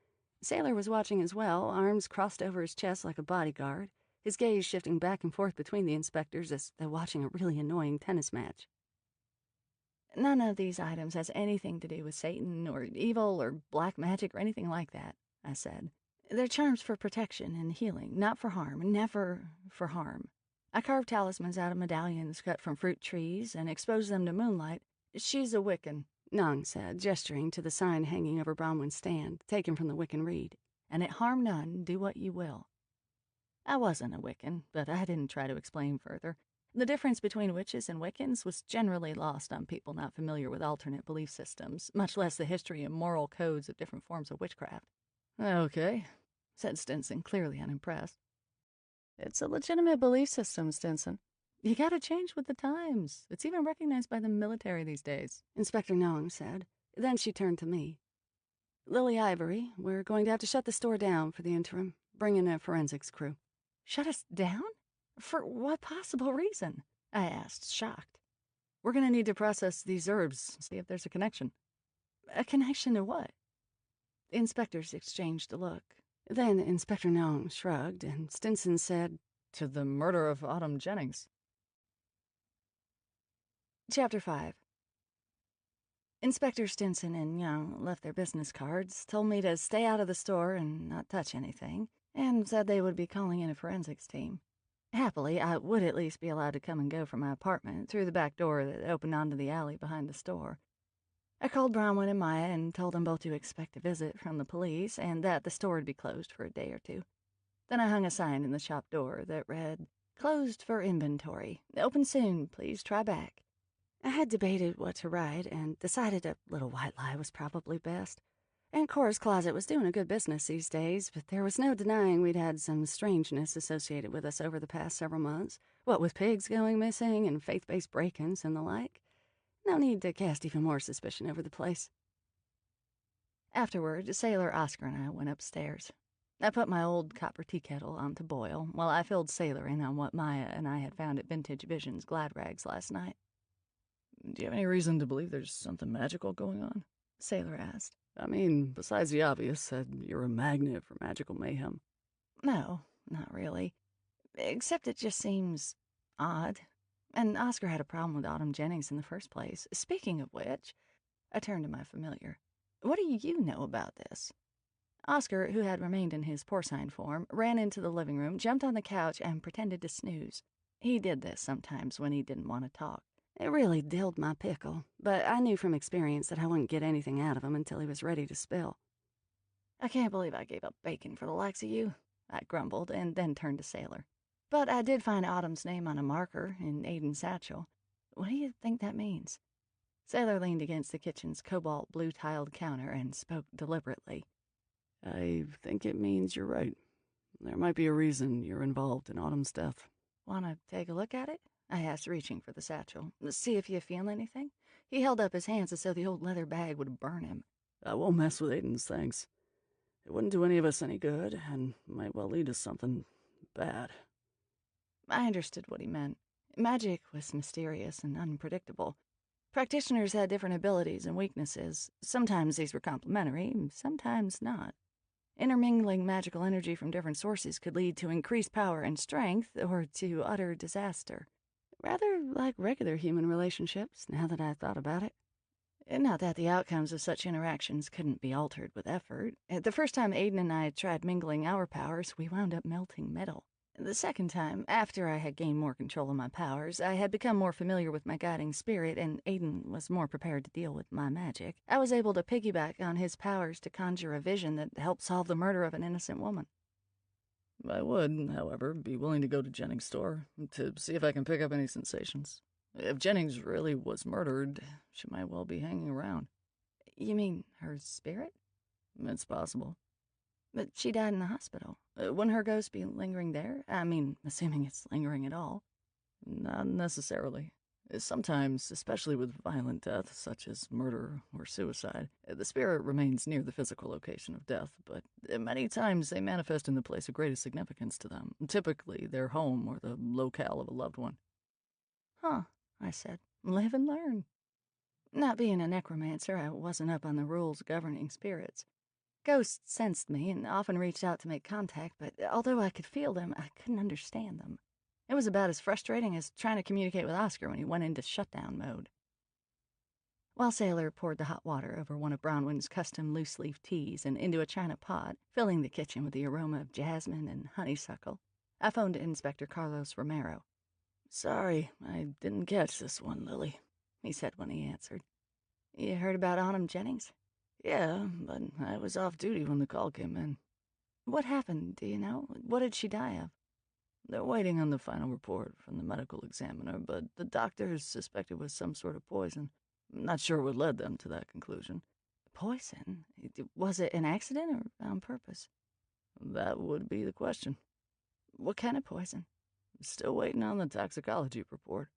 Sailor was watching as well, arms crossed over his chest like a bodyguard, his gaze shifting back and forth between the inspectors as though watching a really annoying tennis match. None of these items has anything to do with Satan or evil or black magic or anything like that, I said. They're charms for protection and healing, not for harm, never for harm. I carve talismans out of medallions cut from fruit trees and expose them to moonlight. She's a Wiccan, Nung said, gesturing to the sign hanging over Bronwyn's stand, taken from the Wiccan reed. And it harm none, do what you will. I wasn't a Wiccan, but I didn't try to explain further. The difference between witches and Wiccans was generally lost on people not familiar with alternate belief systems, much less the history and moral codes of different forms of witchcraft. Okay, said Stinson, clearly unimpressed. It's a legitimate belief system, Stinson. You gotta change with the times. It's even recognized by the military these days, Inspector Nong said. Then she turned to me. Lily Ivory, we're going to have to shut the store down for the interim. Bring in a forensics crew. Shut us down? For what possible reason? I asked, shocked. We're gonna need to process these herbs, see if there's a connection. A connection to what? The inspectors exchanged a look. Then Inspector Nong shrugged, and Stinson said, To the murder of Autumn Jennings. Chapter 5. Inspector Stinson and Young left their business cards, told me to stay out of the store and not touch anything, and said they would be calling in a forensics team. Happily, I would at least be allowed to come and go from my apartment through the back door that opened onto the alley behind the store. I called Bronwyn and Maya and told them both to expect a visit from the police and that the store would be closed for a day or two. Then I hung a sign in the shop door that read, "Closed for inventory. Open soon. Please try back." I had debated what to write and decided a little white lie was probably best. Aunt Cora's closet was doing a good business these days, but there was no denying we'd had some strangeness associated with us over the past several months, what with pigs going missing and faith-based break-ins and the like. No need to cast even more suspicion over the place. Afterward, Sailor Oscar and I went upstairs. I put my old copper tea kettle on to boil while I filled Sailor in on what Maya and I had found at Vintage Vision's Glad Rags last night. "Do you have any reason to believe there's something magical going on?" Sailor asked. "I mean, besides the obvious that you're a magnet for magical mayhem." No, not really. Except it just seems odd. And Oscar had a problem with Autumn Jennings in the first place. Speaking of which, I turned to my familiar. What do you know about this? Oscar, who had remained in his porcine form, ran into the living room, jumped on the couch, and pretended to snooze. He did this sometimes when he didn't want to talk. It really dilled my pickle, but I knew from experience that I wouldn't get anything out of him until he was ready to spill. "I can't believe I gave up bacon for the likes of you," I grumbled, and then turned to Sailor. "But I did find Autumn's name on a marker in Aiden's satchel. What do you think that means?" Sailor leaned against the kitchen's cobalt blue-tiled counter and spoke deliberately. "I think it means you're right. There might be a reason you're involved in Autumn's death." "Want to take a look at it?" I asked, reaching for the satchel. "See if you feel anything?" He held up his hands as though the old leather bag would burn him. "I won't mess with Aiden's things. It wouldn't do any of us any good, and might well lead to something bad." I understood what he meant. Magic was mysterious and unpredictable. Practitioners had different abilities and weaknesses. Sometimes these were complementary, sometimes not. Intermingling magical energy from different sources could lead to increased power and strength or to utter disaster. Rather like regular human relationships, now that I thought about it. Not that the outcomes of such interactions couldn't be altered with effort. The first time Aiden and I tried mingling our powers, we wound up melting metal. The second time, after I had gained more control of my powers, I had become more familiar with my guiding spirit, and Aiden was more prepared to deal with my magic. I was able to piggyback on his powers to conjure a vision that helped solve the murder of an innocent woman. "I would, however, be willing to go to Jennings' store to see if I can pick up any sensations. If Jennings really was murdered, she might well be hanging around." "You mean her spirit?" "It's possible." "But she died in the hospital. Wouldn't her ghost be lingering there? I mean, assuming it's lingering at all." "Not necessarily. Sometimes, especially with violent death, such as murder or suicide, the spirit remains near the physical location of death, but many times they manifest in the place of greatest significance to them, typically their home or the locale of a loved one." "Huh," I said. "Live and learn." Not being a necromancer, I wasn't up on the rules governing spirits. Ghosts sensed me and often reached out to make contact, but although I could feel them, I couldn't understand them. It was about as frustrating as trying to communicate with Oscar when he went into shutdown mode. While Sailor poured the hot water over one of Bronwyn's custom loose-leaf teas and into a china pot, filling the kitchen with the aroma of jasmine and honeysuckle, I phoned Inspector Carlos Romero. "Sorry, I didn't catch this one, Lily," he said when he answered. "You heard about Autumn Jennings?" "Yeah, but I was off duty when the call came in." "What happened, do you know? What did she die of?" "They're waiting on the final report from the medical examiner, but the doctors suspect it was some sort of poison. I'm not sure what led them to that conclusion." "Poison? Was it an accident or on purpose?" "That would be the question." "What kind of poison?" "Still waiting on the toxicology report."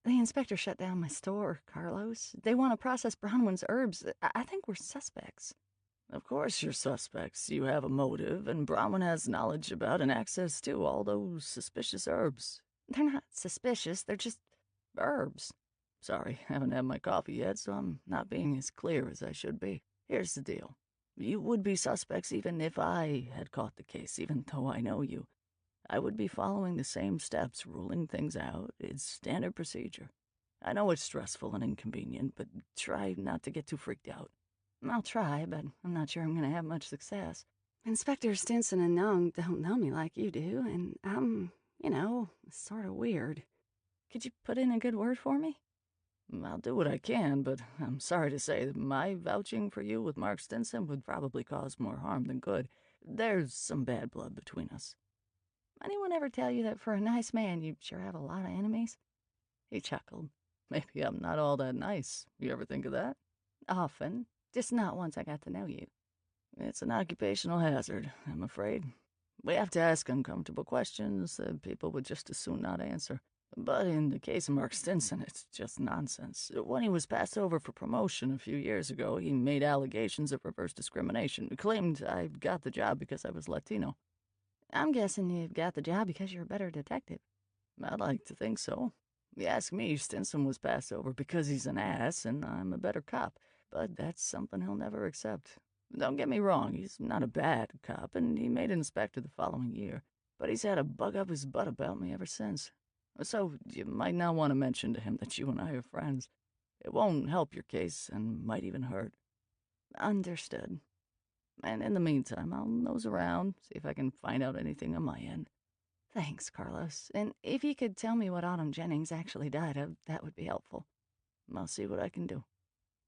"The inspector shut down my store, Carlos. They want to process Bronwyn's herbs. I think we're suspects." "Of course you're suspects. You have a motive, and Bronwyn has knowledge about and access to all those suspicious herbs." "They're not suspicious. They're just herbs." "Sorry, haven't had my coffee yet, so I'm not being as clear as I should be. Here's the deal. You would be suspects even if I had caught the case, even though I know you. I would be following the same steps, ruling things out. It's standard procedure. I know it's stressful and inconvenient, but try not to get too freaked out." "I'll try, but I'm not sure I'm going to have much success. Inspector Stinson and Young don't know me like you do, and I'm, sort of weird. Could you put in a good word for me?" I'll do what I can, but I'm sorry to say that my vouching for you with Mark Stinson would probably cause more harm than good. There's some bad blood between us. Anyone ever tell you that for a nice man, you sure have a lot of enemies? He chuckled. Maybe I'm not all that nice. You ever think of that? Often. Just not once I got to know you. It's an occupational hazard, I'm afraid. We have to ask uncomfortable questions that people would just as soon not answer. But in the case of Mark Stinson, it's just nonsense. When he was passed over for promotion a few years ago, he made allegations of reverse discrimination, claimed I got the job because I was Latino. I'm guessing you got the job because you're a better detective. I'd like to think so. You ask me, Stinson was passed over because he's an ass and I'm a better cop, but that's something he'll never accept. Don't get me wrong, he's not a bad cop, and he made inspector the following year, but he's had a bug up his butt about me ever since. So you might not want to mention to him that you and I are friends. It won't help your case and might even hurt. Understood. And in the meantime, I'll nose around, see if I can find out anything on my end. Thanks, Carlos. And if you could tell me what Autumn Jennings actually died of, that would be helpful. I'll see what I can do.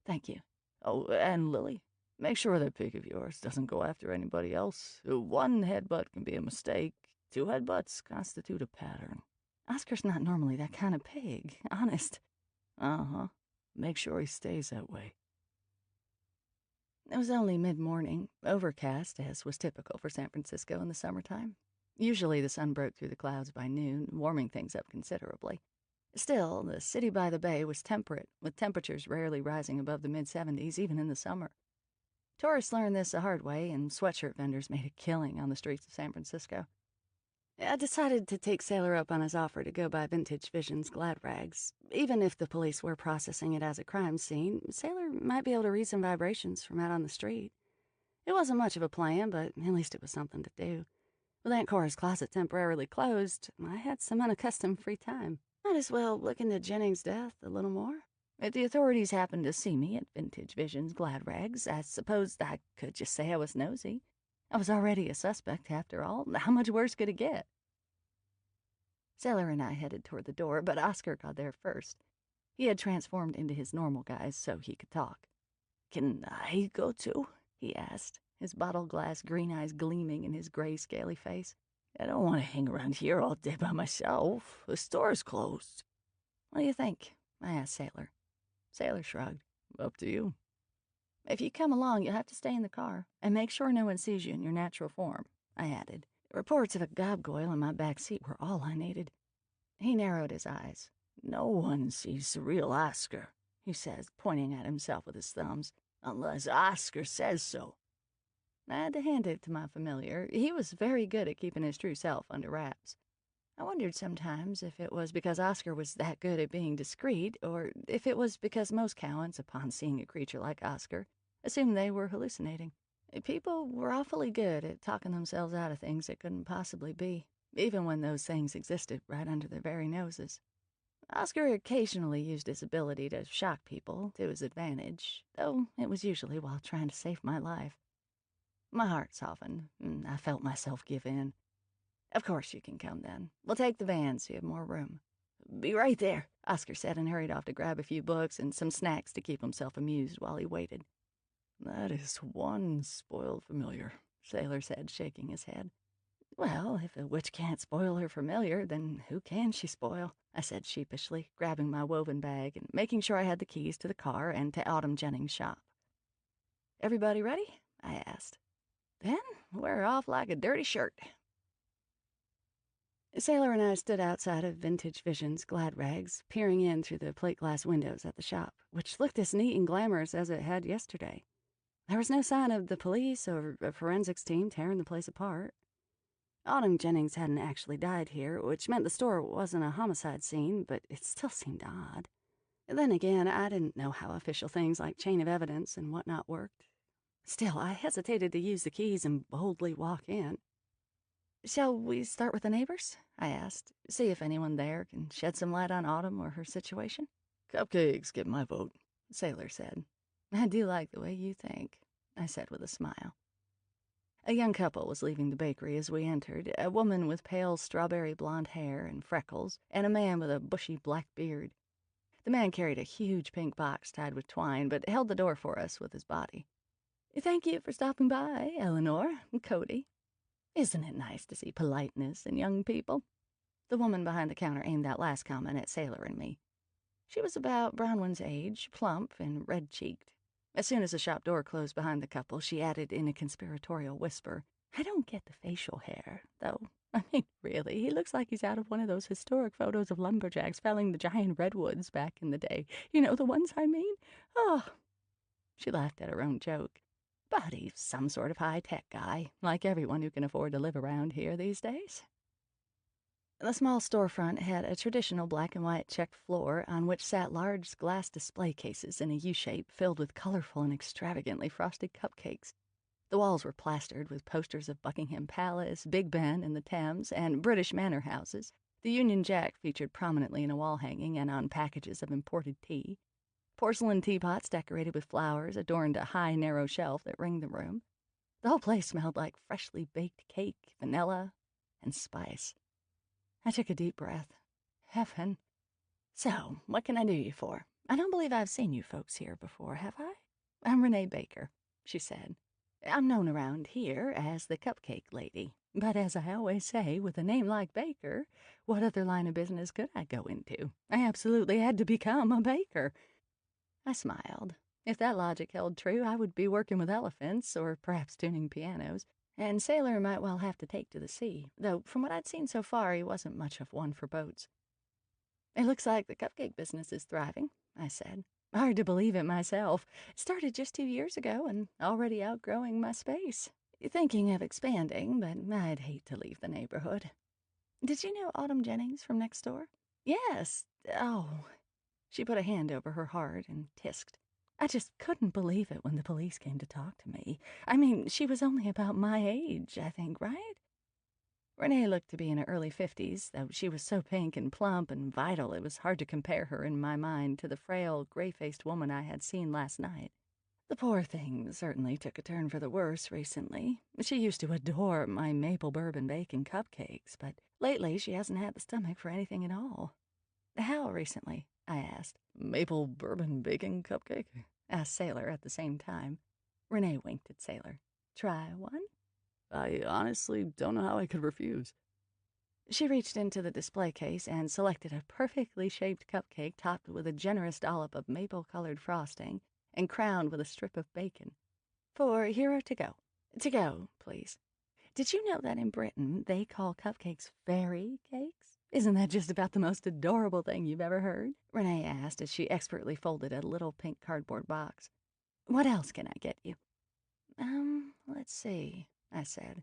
Thank you. Oh, and Lily, make sure that pig of yours doesn't go after anybody else. One headbutt can be a mistake. 2 headbutts constitute a pattern. Oscar's not normally that kind of pig, honest. Uh-huh. Make sure he stays that way. It was only mid-morning, overcast, as was typical for San Francisco in the summertime. Usually the sun broke through the clouds by noon, warming things up considerably. Still, the city by the bay was temperate, with temperatures rarely rising above the mid-70s even in the summer. Tourists learned this the hard way, and sweatshirt vendors made a killing on the streets of San Francisco. I decided to take Sailor up on his offer to go by Vintage Vision's glad rags. Even if the police were processing it as a crime scene, Sailor might be able to read some vibrations from out on the street. It wasn't much of a plan, but at least it was something to do. With Aunt Cora's closet temporarily closed, I had some unaccustomed free time. Might as well look into Jennings' death a little more. If the authorities happened to see me at Vintage Vision's glad rags, I supposed I could just say I was nosy. I was already a suspect, after all. How much worse could it get? Sailor and I headed toward the door, but Oscar got there first. He had transformed into his normal guise so he could talk. "Can I go too?" he asked, his bottle glass green eyes gleaming in his gray, scaly face. "I don't want to hang around here all day by myself. The store's closed." "What do you think?" I asked Sailor. Sailor shrugged. "Up to you." "If you come along, you'll have to stay in the car, and make sure no one sees you in your natural form," I added. Reports of a gobgoyle in my back seat were all I needed. He narrowed his eyes. "No one sees the real Oscar," he says, pointing at himself with his thumbs, "unless Oscar says so." I had to hand it to my familiar. He was very good at keeping his true self under wraps. I wondered sometimes if it was because Oscar was that good at being discreet, or if it was because most Cowans, upon seeing a creature like Oscar, assumed they were hallucinating. People were awfully good at talking themselves out of things that couldn't possibly be, even when those things existed right under their very noses. Oscar occasionally used his ability to shock people to his advantage, though it was usually while trying to save my life. My heart softened, and I felt myself give in. "Of course you can come, then. We'll take the van so you have more room." "Be right there," Oscar said, and hurried off to grab a few books and some snacks to keep himself amused while he waited. "That is one spoiled familiar," Sailor said, shaking his head. "Well, if a witch can't spoil her familiar, then who can she spoil?" I said sheepishly, grabbing my woven bag and making sure I had the keys to the car and to Autumn Jennings' shop. "Everybody ready?" I asked. "Then we're off like a dirty shirt." Sailor and I stood outside of Vintage Vision's glad rags, peering in through the plate glass windows at the shop, which looked as neat and glamorous as it had yesterday. There was no sign of the police or a forensics team tearing the place apart. Autumn Jennings hadn't actually died here, which meant the store wasn't a homicide scene, but it still seemed odd. Then again, I didn't know how official things like chain of evidence and whatnot worked. Still, I hesitated to use the keys and boldly walk in. "Shall we start with the neighbors?" I asked. "See if anyone there can shed some light on Autumn or her situation?" "Cupcakes get my vote," Sailor said. "I do like the way you think," I said with a smile. A young couple was leaving the bakery as we entered, a woman with pale strawberry blonde hair and freckles, and a man with a bushy black beard. The man carried a huge pink box tied with twine, but held the door for us with his body. "Thank you for stopping by, Eleanor and Cody. Isn't it nice to see politeness in young people?" The woman behind the counter aimed that last comment at Sailor and me. She was about Bronwyn's age, plump and red-cheeked. As soon as the shop door closed behind the couple, she added in a conspiratorial whisper, "I don't get the facial hair, though. I mean, really, he looks like he's out of one of those historic photos of lumberjacks felling the giant redwoods back in the day. You know the ones I mean? Oh." She laughed at her own joke. "But he's some sort of high-tech guy, like everyone who can afford to live around here these days." The small storefront had a traditional black and white checked floor on which sat large glass display cases in a U-shape filled with colorful and extravagantly frosted cupcakes. The walls were plastered with posters of Buckingham Palace, Big Ben and the Thames, and British manor houses. The Union Jack featured prominently in a wall hanging and on packages of imported tea. Porcelain teapots decorated with flowers adorned a high, narrow shelf that ringed the room. The whole place smelled like freshly baked cake, vanilla, and spice. I took a deep breath. Heaven. "So, what can I do you for? I don't believe I've seen you folks here before, have I?" "I'm Renee Baker," she said. "I'm known around here as the Cupcake Lady. But as I always say, with a name like Baker, what other line of business could I go into? I absolutely had to become a baker." I smiled. If that logic held true, I would be working with elephants, or perhaps tuning pianos. And Sailor might well have to take to the sea, though from what I'd seen so far, he wasn't much of one for boats. "It looks like the cupcake business is thriving," I said. "Hard to believe it myself. It started just 2 years ago and already outgrowing my space. Thinking of expanding, but I'd hate to leave the neighborhood." "Did you know Autumn Jennings from next door?" "Yes. Oh." She put a hand over her heart and tisked. "I just couldn't believe it when the police came to talk to me. I mean, she was only about my age, I think, right?" Renee looked to be in her early 50s, though she was so pink and plump and vital it was hard to compare her in my mind to the frail, gray-faced woman I had seen last night. The poor thing certainly took a turn for the worse recently. She used to adore my maple bourbon bacon cupcakes, but lately she hasn't had the stomach for anything at all. "How recently?" I asked. "Maple bourbon bacon cupcake?" asked Sailor at the same time. Renee winked at Sailor. "Try one?" "I honestly don't know how I could refuse." She reached into the display case and selected a perfectly shaped cupcake topped with a generous dollop of maple-colored frosting and crowned with a strip of bacon. "For Hero to go. To go, please. Did you know that in Britain they call cupcakes fairy cakes? Isn't that just about the most adorable thing you've ever heard?" Renee asked as she expertly folded a little pink cardboard box. "What else can I get you?" Let's see," I said.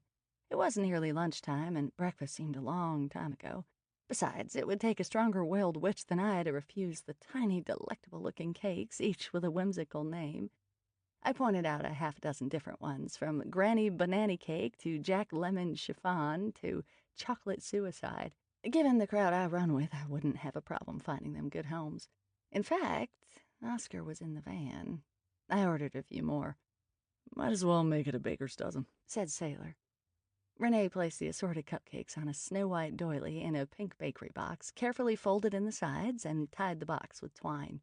It was nearly lunchtime, and breakfast seemed a long time ago. Besides, it would take a stronger-willed witch than I to refuse the tiny, delectable-looking cakes, each with a whimsical name. I pointed out a half-dozen different ones, from Granny Banana Cake to Jack Lemon Chiffon to Chocolate Suicide. Given the crowd I run with, I wouldn't have a problem finding them good homes. In fact, Oscar was in the van. I ordered a few more. "Might as well make it a baker's dozen," said Sailor. Renee placed the assorted cupcakes on a snow-white doily in a pink bakery box, carefully folded in the sides, and tied the box with twine.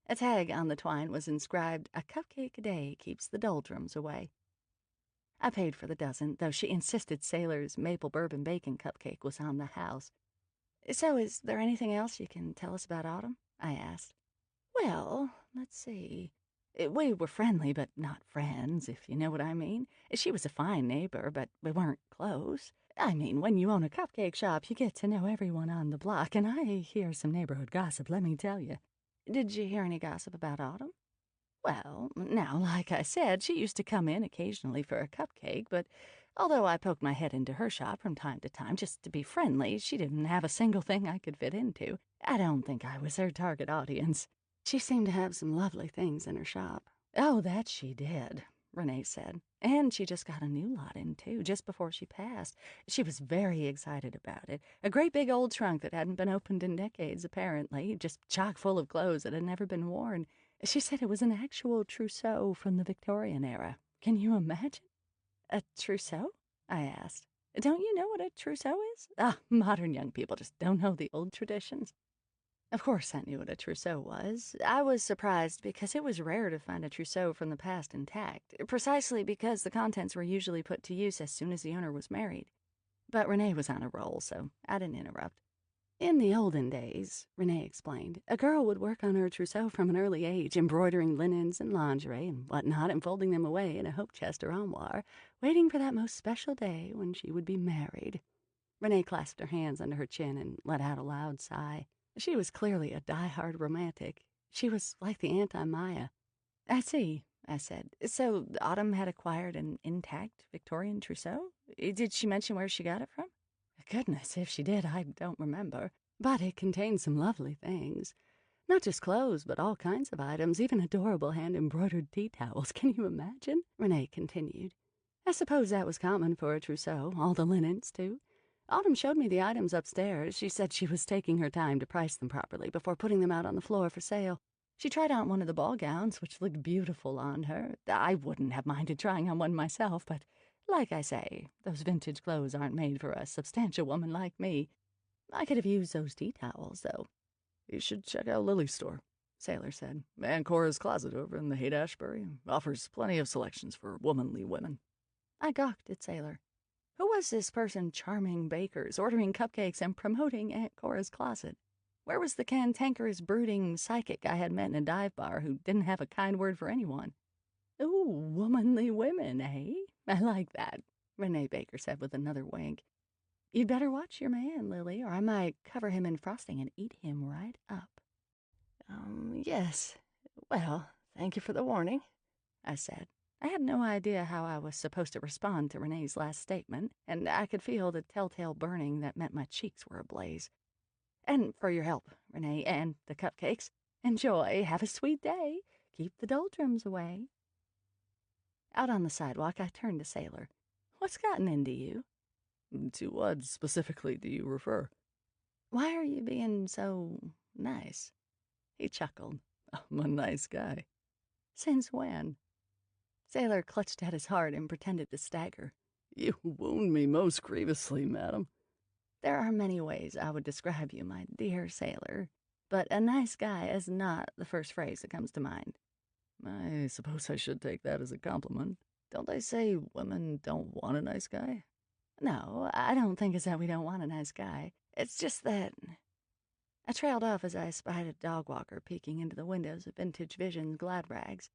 A tag on the twine was inscribed, "A cupcake a day keeps the doldrums away." I paid for the dozen, though she insisted Sailor's maple bourbon bacon cupcake was on the house. "So is there anything else you can tell us about Autumn?" I asked. "Well, let's see. We were friendly, but not friends, if you know what I mean. She was a fine neighbor, but we weren't close. I mean, when you own a cupcake shop, you get to know everyone on the block, and I hear some neighborhood gossip, let me tell you." "Did you hear any gossip about Autumn?" "Well, now, like I said, she used to come in occasionally for a cupcake, but although I poked my head into her shop from time to time just to be friendly, she didn't have a single thing I could fit into. I don't think I was her target audience. She seemed to have some lovely things in her shop." "Oh, that she did," Renee said. "And she just got a new lot in, too, just before she passed. She was very excited about it. A great big old trunk that hadn't been opened in decades, apparently, just chock full of clothes that had never been worn. She said it was an actual trousseau from the Victorian era. Can you imagine?" "A trousseau?" I asked. "Don't you know what a trousseau is?" "Ah, modern young people just don't know the old traditions." Of course I knew what a trousseau was. I was surprised because it was rare to find a trousseau from the past intact, precisely because the contents were usually put to use as soon as the owner was married. But Renee was on a roll, so I didn't interrupt. In the olden days, Renee explained, a girl would work on her trousseau from an early age, embroidering linens and lingerie and whatnot and folding them away in a hope chest or armoire, waiting for that most special day when she would be married. Renee clasped her hands under her chin and let out a loud sigh. She was clearly a die-hard romantic. She was like the anti-Maya. I see, I said. So Autumn had acquired an intact Victorian trousseau? Did she mention where she got it from? Goodness, if she did, I don't remember. But it contained some lovely things. Not just clothes, but all kinds of items, even adorable hand-embroidered tea towels. Can you imagine? Renee continued. I suppose that was common for a trousseau, all the linens, too. Autumn showed me the items upstairs. She said she was taking her time to price them properly before putting them out on the floor for sale. She tried on one of the ball gowns, which looked beautiful on her. I wouldn't have minded trying on one myself, but like I say, those vintage clothes aren't made for a substantial woman like me. I could have used those tea towels, though. You should check out Lily's store, Sailor said. And Cora's Closet over in the Haight-Ashbury offers plenty of selections for womanly women. I gawked at Sailor. Who was this person charming bakers, ordering cupcakes, and promoting Aunt Cora's Closet? Where was the cantankerous, brooding psychic I had met in a dive bar who didn't have a kind word for anyone? Ooh, womanly women, eh? I like that, Renee Baker said with another wink. You'd better watch your man, Lily, or I might cover him in frosting and eat him right up. Yes. Well, thank you for the warning, I said. I had no idea how I was supposed to respond to Renee's last statement, and I could feel the telltale burning that meant my cheeks were ablaze. And for your help, Renee, and the cupcakes. Enjoy. Have a sweet day. Keep the doldrums away. Out on the sidewalk, I turned to Sailor. What's gotten into you? To what specifically do you refer? Why are you being so nice? He chuckled. I'm a nice guy. Since when? Sailor clutched at his heart and pretended to stagger. You wound me most grievously, madam. There are many ways I would describe you, my dear Sailor, but a nice guy is not the first phrase that comes to mind. I suppose I should take that as a compliment. Don't they say women don't want a nice guy? No, I don't think it's that we don't want a nice guy. It's just that... I trailed off as I spied a dog walker peeking into the windows of Vintage Vision's Glad Rags.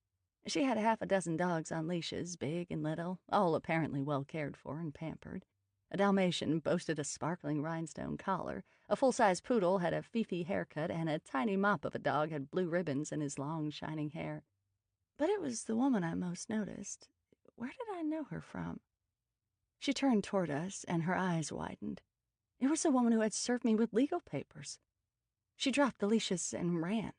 She had half a dozen dogs on leashes, big and little, all apparently well cared for and pampered. A Dalmatian boasted a sparkling rhinestone collar, a full-size poodle had a fifi haircut, and a tiny mop of a dog had blue ribbons in his long, shining hair. But it was the woman I most noticed. Where did I know her from? She turned toward us, and her eyes widened. It was the woman who had served me with legal papers. She dropped the leashes and ran.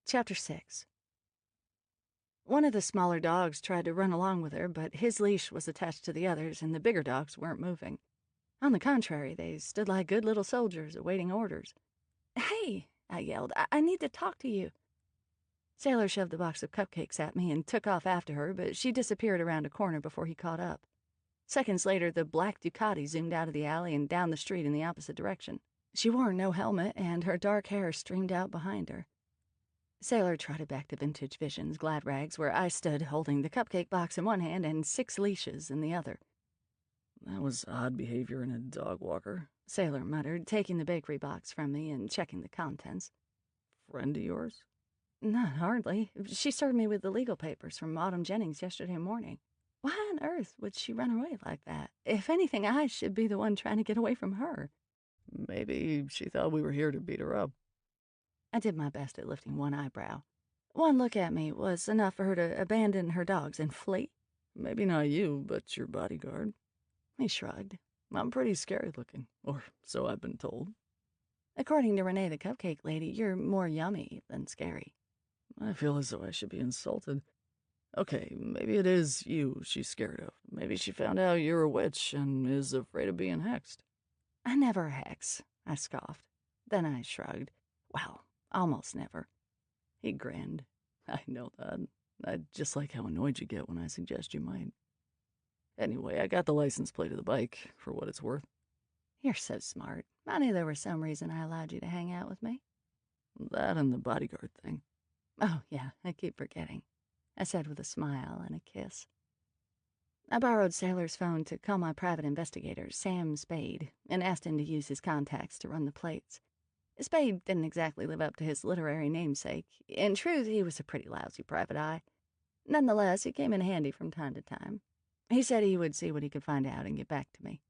Chapter 6. One of the smaller dogs tried to run along with her, but his leash was attached to the others, and the bigger dogs weren't moving. On the contrary, they stood like good little soldiers awaiting orders. "Hey," I yelled, I need to talk to you." Sailor shoved the box of cupcakes at me and took off after her, but she disappeared around a corner before he caught up. Seconds later, the black Ducati zoomed out of the alley and down the street in the opposite direction. She wore no helmet, and her dark hair streamed out behind her. Sailor trotted back to Vintage Vision's Glad Rags, where I stood holding the cupcake box in one hand and 6 leashes in the other. That was odd behavior in a dog walker, Sailor muttered, taking the bakery box from me and checking the contents. Friend of yours? Not hardly. She served me with the legal papers from Autumn Jennings yesterday morning. Why on earth would she run away like that? If anything, I should be the one trying to get away from her. Maybe she thought we were here to beat her up. I did my best at lifting one eyebrow. One look at me was enough for her to abandon her dogs and flee. Maybe not you, but your bodyguard. He shrugged. I'm pretty scary looking, or so I've been told. According to Renee the Cupcake Lady, you're more yummy than scary. I feel as though I should be insulted. Okay, maybe it is you she's scared of. Maybe she found out you're a witch and is afraid of being hexed. I never hex, I scoffed. Then I shrugged. Well, almost never. He grinned. I know that. I just like how annoyed you get when I suggest you might. Anyway, I got the license plate of the bike, for what it's worth. You're so smart. I knew there was some reason I allowed you to hang out with me. That and the bodyguard thing. Oh, yeah, I keep forgetting, I said with a smile and a kiss. I borrowed Sailor's phone to call my private investigator, Sam Spade, and asked him to use his contacts to run the plates. Spade didn't exactly live up to his literary namesake. In truth, he was a pretty lousy private eye. Nonetheless, he came in handy from time to time. He said he would see what he could find out and get back to me.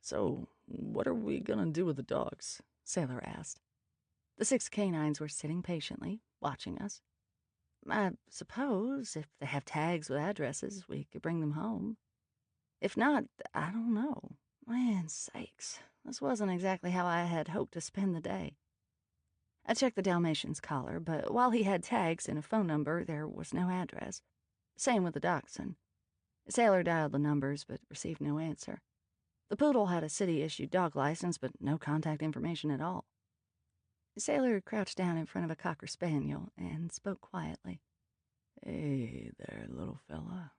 So, what are we gonna do with the dogs? Sailor asked. The 6 canines were sitting patiently, watching us. I suppose if they have tags with addresses, we could bring them home. If not, I don't know. Man sakes, this wasn't exactly how I had hoped to spend the day. I checked the Dalmatian's collar, but while he had tags and a phone number, there was no address. Same with the dachshund. Sailor dialed the numbers, but received no answer. The poodle had a city-issued dog license, but no contact information at all. Sailor crouched down in front of a cocker spaniel and spoke quietly. Hey there, little fella.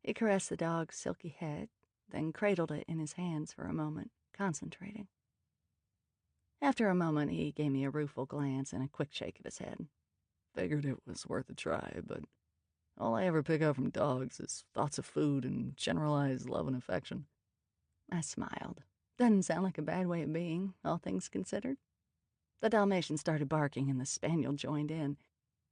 He caressed the dog's silky head, then cradled it in his hands for a moment, concentrating. After a moment, he gave me a rueful glance and a quick shake of his head. Figured it was worth a try, but all I ever pick up from dogs is thoughts of food and generalized love and affection. I smiled. Doesn't sound like a bad way of being, all things considered. The Dalmatian started barking and the spaniel joined in.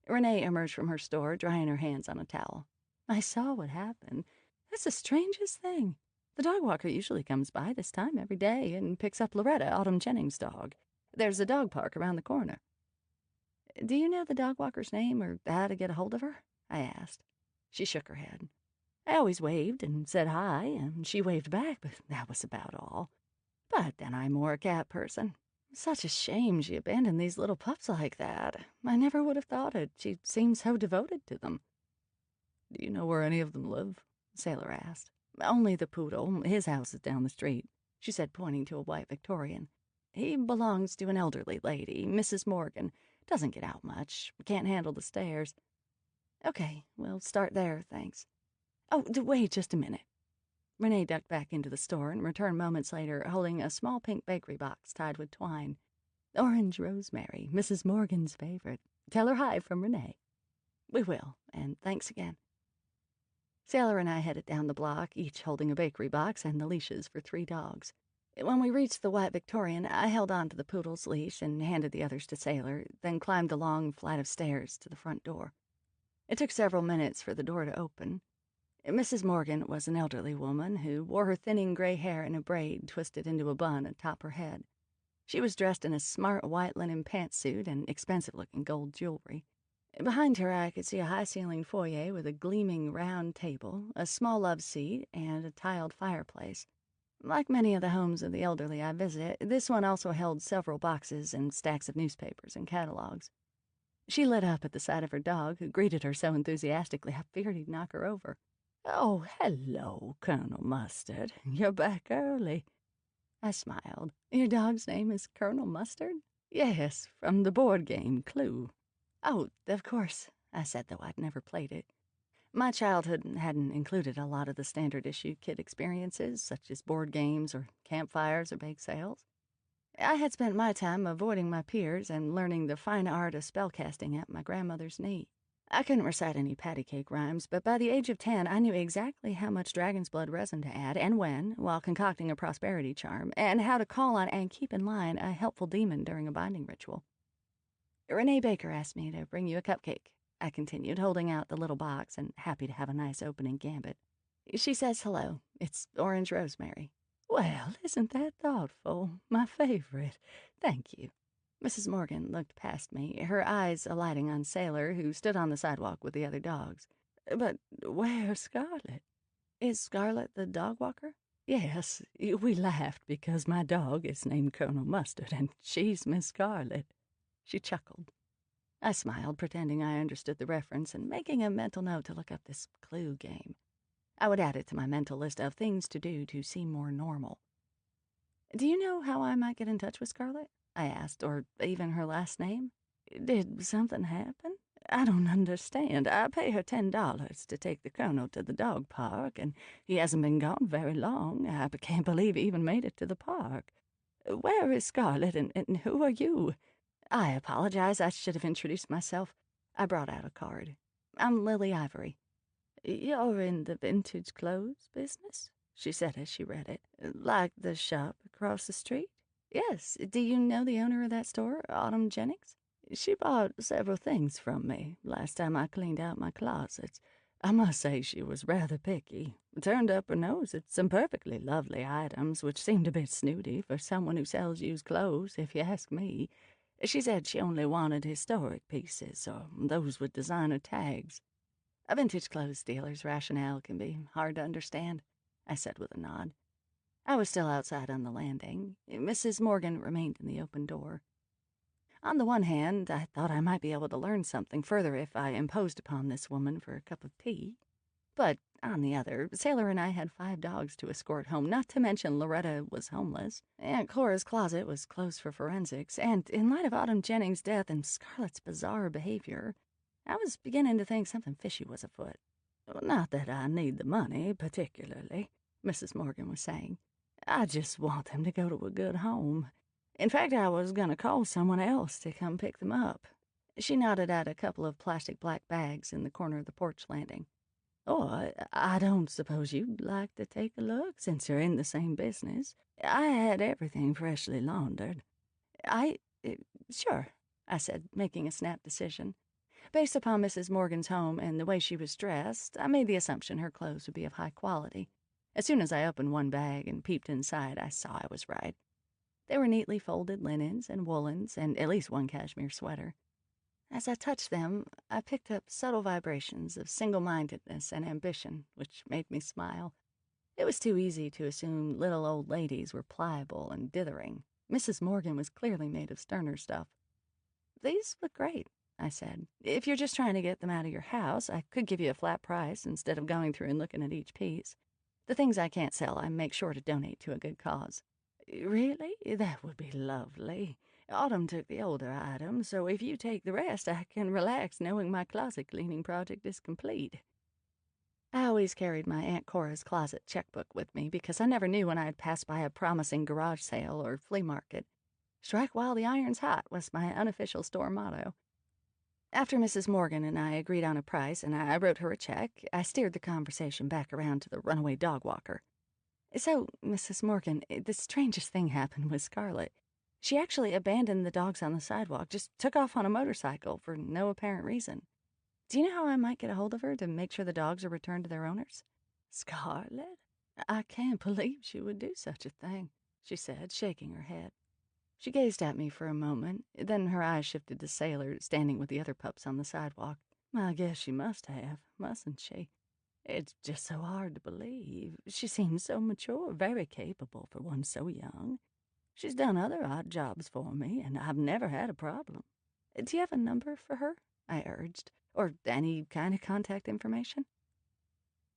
Renee emerged from her store, drying her hands on a towel. I saw what happened. That's the strangest thing. The dog walker usually comes by this time every day and picks up Loretta, Autumn Jennings' dog. There's a dog park around the corner. Do you know the dog walker's name or how to get a hold of her? I asked. She shook her head. I always waved and said hi, and she waved back, but that was about all. But then I'm more a cat person. Such a shame she abandoned these little pups like that. I never would have thought it. She seemed so devoted to them. Do you know where any of them live? Sailor asked. Only the poodle. His house is down the street, she said, pointing to a white Victorian. He belongs to an elderly lady, Mrs. Morgan. Doesn't get out much. Can't handle the stairs. Okay, we'll start there, thanks. Oh, wait just a minute. Renee ducked back into the store and returned moments later holding a small pink bakery box tied with twine. Orange rosemary, Mrs. Morgan's favorite. Tell her hi from Renee. We will, and thanks again. Sailor and I headed down the block, each holding a bakery box and the leashes for 3 dogs. When we reached the white Victorian, I held on to the poodle's leash and handed the others to Sailor, then climbed the long flight of stairs to the front door. It took several minutes for the door to open. Mrs. Morgan was an elderly woman who wore her thinning gray hair in a braid twisted into a bun atop her head. She was dressed in a smart white linen pantsuit and expensive-looking gold jewelry. Behind her, I could see a high-ceilinged foyer with a gleaming round table, a small love seat, and a tiled fireplace. Like many of the homes of the elderly I visit, this one also held several boxes and stacks of newspapers and catalogs. She lit up at the sight of her dog, who greeted her so enthusiastically I feared he'd knock her over. Oh, hello, Colonel Mustard. You're back early. I smiled. Your dog's name is Colonel Mustard? Yes, from the board game Clue. Oh, of course, I said, though I'd never played it. My childhood hadn't included a lot of the standard issue kid experiences, such as board games or campfires or bake sales. I had spent my time avoiding my peers and learning the fine art of spellcasting at my grandmother's knee. I couldn't recite any patty cake rhymes, but by the age of 10, I knew exactly how much dragon's blood resin to add and when, while concocting a prosperity charm, and how to call on and keep in line a helpful demon during a binding ritual. Renee Baker asked me to bring you a cupcake, I continued, holding out the little box and happy to have a nice opening gambit. She says hello. It's orange rosemary. Well, isn't that thoughtful? My favorite. Thank you. Mrs. Morgan looked past me, her eyes alighting on Sailor, who stood on the sidewalk with the other dogs. But where's Scarlet? Is Scarlet the dog walker? Yes, we laughed because my dog is named Colonel Mustard, and she's Miss Scarlet. She chuckled. I smiled, pretending I understood the reference and making a mental note to look up this Clue game. I would add it to my mental list of things to do to seem more normal. Do you know how I might get in touch with Scarlet? I asked, or even her last name. Did something happen? I don't understand. I pay her $10 to take the Colonel to the dog park, and he hasn't been gone very long. I can't believe he even made it to the park. Where is Scarlet, and who are you? I apologize. I should have introduced myself. I brought out a card. I'm Lily Ivory. You're in the vintage clothes business? She said as she read it. Like the shop across the street? Yes. Do you know the owner of that store, Autumn Jennings? She bought several things from me last time I cleaned out my closets. I must say she was rather picky. Turned up her nose at some perfectly lovely items, which seemed a bit snooty for someone who sells used clothes, if you ask me. She said she only wanted historic pieces, or those with designer tags. A vintage clothes dealer's rationale can be hard to understand, I said with a nod. I was still outside on the landing. Mrs. Morgan remained in the open door. On the one hand, I thought I might be able to learn something further if I imposed upon this woman for a cup of tea. But on the other, Sailor and I had 5 dogs to escort home, not to mention Loretta was homeless. Aunt Cora's closet was closed for forensics, and in light of Autumn Jennings' death and Scarlett's bizarre behavior, I was beginning to think something fishy was afoot. Not that I need the money, particularly, Mrs. Morgan was saying. I just want them to go to a good home. In fact, I was going to call someone else to come pick them up. She nodded at a couple of plastic black bags in the corner of the porch landing. Oh, I don't suppose you'd like to take a look, since you're in the same business. I had everything freshly laundered. Sure, I said, making a snap decision. Based upon Mrs. Morgan's home and the way she was dressed, I made the assumption her clothes would be of high quality. As soon as I opened one bag and peeped inside, I saw I was right. They were neatly folded linens and woolens and at least one cashmere sweater. As I touched them, I picked up subtle vibrations of single-mindedness and ambition, which made me smile. It was too easy to assume little old ladies were pliable and dithering. Mrs. Morgan was clearly made of sterner stuff. These look great, I said. If you're just trying to get them out of your house, I could give you a flat price instead of going through and looking at each piece. The things I can't sell, I make sure to donate to a good cause. Really? That would be lovely. Autumn took the older items, so if you take the rest, I can relax knowing my closet cleaning project is complete. I always carried my Aunt Cora's closet checkbook with me because I never knew when I'd pass by a promising garage sale or flea market. Strike while the iron's hot was my unofficial store motto. After Mrs. Morgan and I agreed on a price and I wrote her a check, I steered the conversation back around to the runaway dog walker. So, Mrs. Morgan, the strangest thing happened with Scarlet. She actually abandoned the dogs on the sidewalk, just took off on a motorcycle for no apparent reason. Do you know how I might get a hold of her to make sure the dogs are returned to their owners? Scarlet? I can't believe she would do such a thing, she said, shaking her head. She gazed at me for a moment, then her eyes shifted to Sailor, standing with the other pups on the sidewalk. I guess she must have, mustn't she? It's just so hard to believe. She seems so mature, very capable for one so young. She's done other odd jobs for me, and I've never had a problem. Do you have a number for her? I urged. Or any kind of contact information?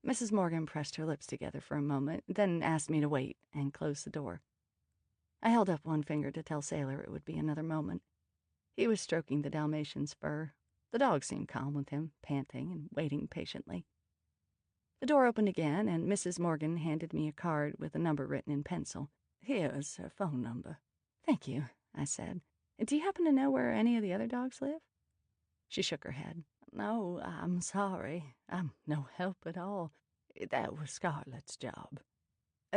Mrs. Morgan pressed her lips together for a moment, then asked me to wait and closed the door. I held up one finger to tell Sailor it would be another moment. He was stroking the Dalmatian's fur. The dog seemed calm with him, panting and waiting patiently. The door opened again, and Mrs. Morgan handed me a card with a number written in pencil. Here's her phone number. Thank you, I said. Do you happen to know where any of the other dogs live? She shook her head. No, I'm sorry. I'm no help at all. That was Scarlet's job.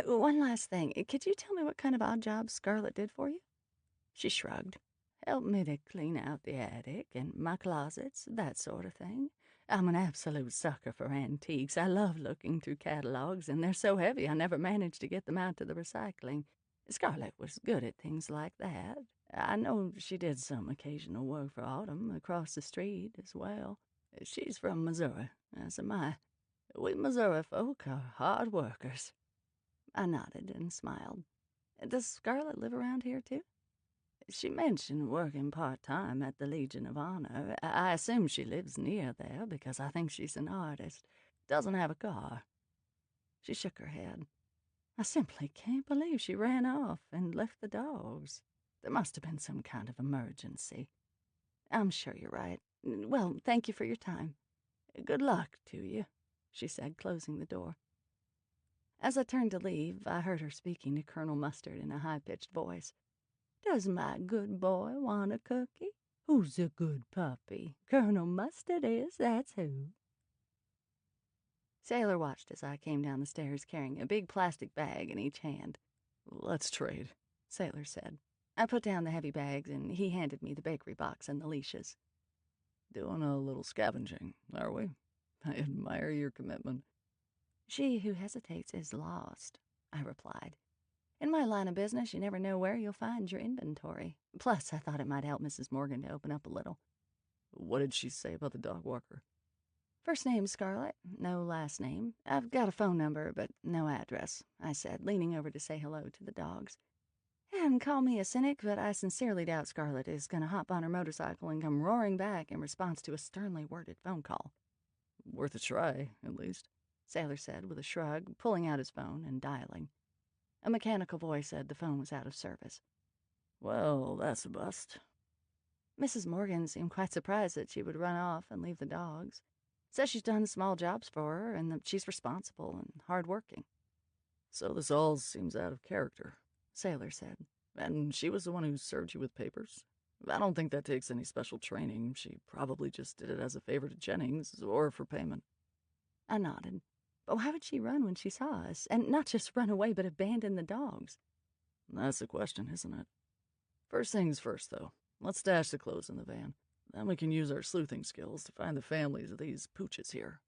One last thing. Could you tell me what kind of odd jobs Scarlet did for you? She shrugged. Helped me to clean out the attic and my closets, that sort of thing. I'm an absolute sucker for antiques. I love looking through catalogs, and they're so heavy I never managed to get them out to the recycling. Scarlet was good at things like that. I know she did some occasional work for Autumn across the street as well. She's from Missouri, as am I. We Missouri folk are hard workers. I nodded and smiled. Does Scarlet live around here, too? She mentioned working part-time at the Legion of Honor. I assume she lives near there because I think she's an artist. Doesn't have a car. She shook her head. I simply can't believe she ran off and left the dogs. There must have been some kind of emergency. I'm sure you're right. Well, thank you for your time. Good luck to you, she said, closing the door. As I turned to leave, I heard her speaking to Colonel Mustard in a high-pitched voice. Does my good boy want a cookie? Who's a good puppy? Colonel Mustard is, that's who. Sailor watched as I came down the stairs carrying a big plastic bag in each hand. Let's trade, Sailor said. I put down the heavy bags, and he handed me the bakery box and the leashes. Doing a little scavenging, are we? I admire your commitment. She who hesitates is lost, I replied. In my line of business, you never know where you'll find your inventory. Plus, I thought it might help Mrs. Morgan to open up a little. What did she say about the dog walker? First name Scarlett, no last name. I've got a phone number, but no address, I said, leaning over to say hello to the dogs. And call me a cynic, but I sincerely doubt Scarlett is going to hop on her motorcycle and come roaring back in response to a sternly worded phone call. Worth a try, at least, Sailor said with a shrug, pulling out his phone and dialing. A mechanical voice said the phone was out of service. Well, that's a bust. Mrs. Morgan seemed quite surprised that she would run off and leave the dogs. Says she's done small jobs for her and that she's responsible and hard-working. So this all seems out of character, Sailor said. And she was the one who served you with papers? I don't think that takes any special training. She probably just did it as a favor to Jennings or for payment. I nodded. But why would she run when she saw us? And not just run away, but abandon the dogs? That's the question, isn't it? First things first, though. Let's stash the clothes in the van. Then we can use our sleuthing skills to find the families of these pooches here.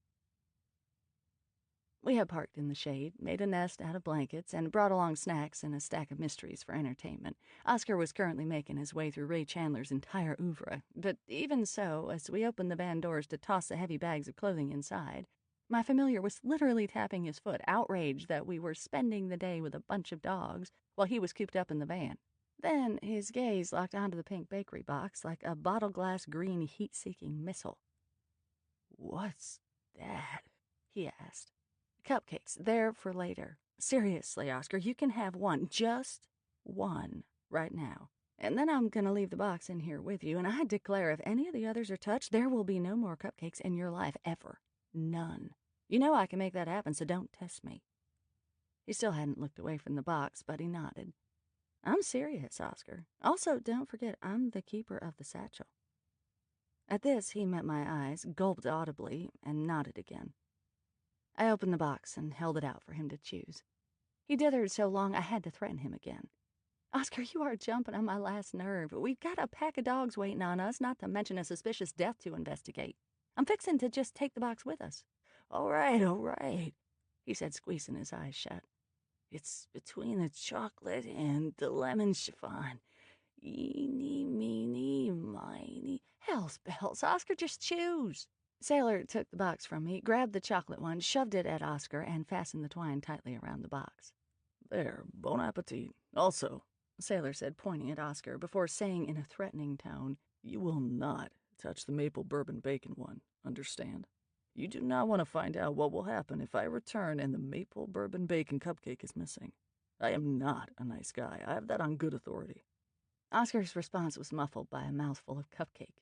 We had parked in the shade, made a nest out of blankets, and brought along snacks and a stack of mysteries for entertainment. Oscar was currently making his way through Ray Chandler's entire oeuvre. But even so, as we opened the van doors to toss the heavy bags of clothing inside, my familiar was literally tapping his foot, outraged that we were spending the day with a bunch of dogs while he was cooped up in the van. Then his gaze locked onto the pink bakery box like a bottle-glass green heat-seeking missile. What's that? He asked. Cupcakes, they're for later. Seriously, Oscar, you can have one, just one, right now. And then I'm gonna leave the box in here with you, and I declare if any of the others are touched, there will be no more cupcakes in your life, ever. None. You know I can make that happen, so don't test me. He still hadn't looked away from the box, but he nodded. I'm serious, Oscar. Also, don't forget, I'm the keeper of the satchel. At this, he met my eyes, gulped audibly, and nodded again. I opened the box and held it out for him to choose. He dithered so long I had to threaten him again. Oscar, you are jumping on my last nerve. We've got a pack of dogs waiting on us, not to mention a suspicious death to investigate. I'm fixing to just take the box with us. All right, he said, squeezing his eyes shut. It's between the chocolate and the lemon chiffon. Eeny, meeny, miny. Hell's bells, Oscar, just choose. Sailor took the box from me, grabbed the chocolate one, shoved it at Oscar, and fastened the twine tightly around the box. There, bon appetit. Also, Sailor said, pointing at Oscar, before saying in a threatening tone, you will not touch the maple bourbon bacon one, understand? You do not want to find out what will happen if I return and the maple bourbon bacon cupcake is missing. I am not a nice guy. I have that on good authority. Oscar's response was muffled by a mouthful of cupcake.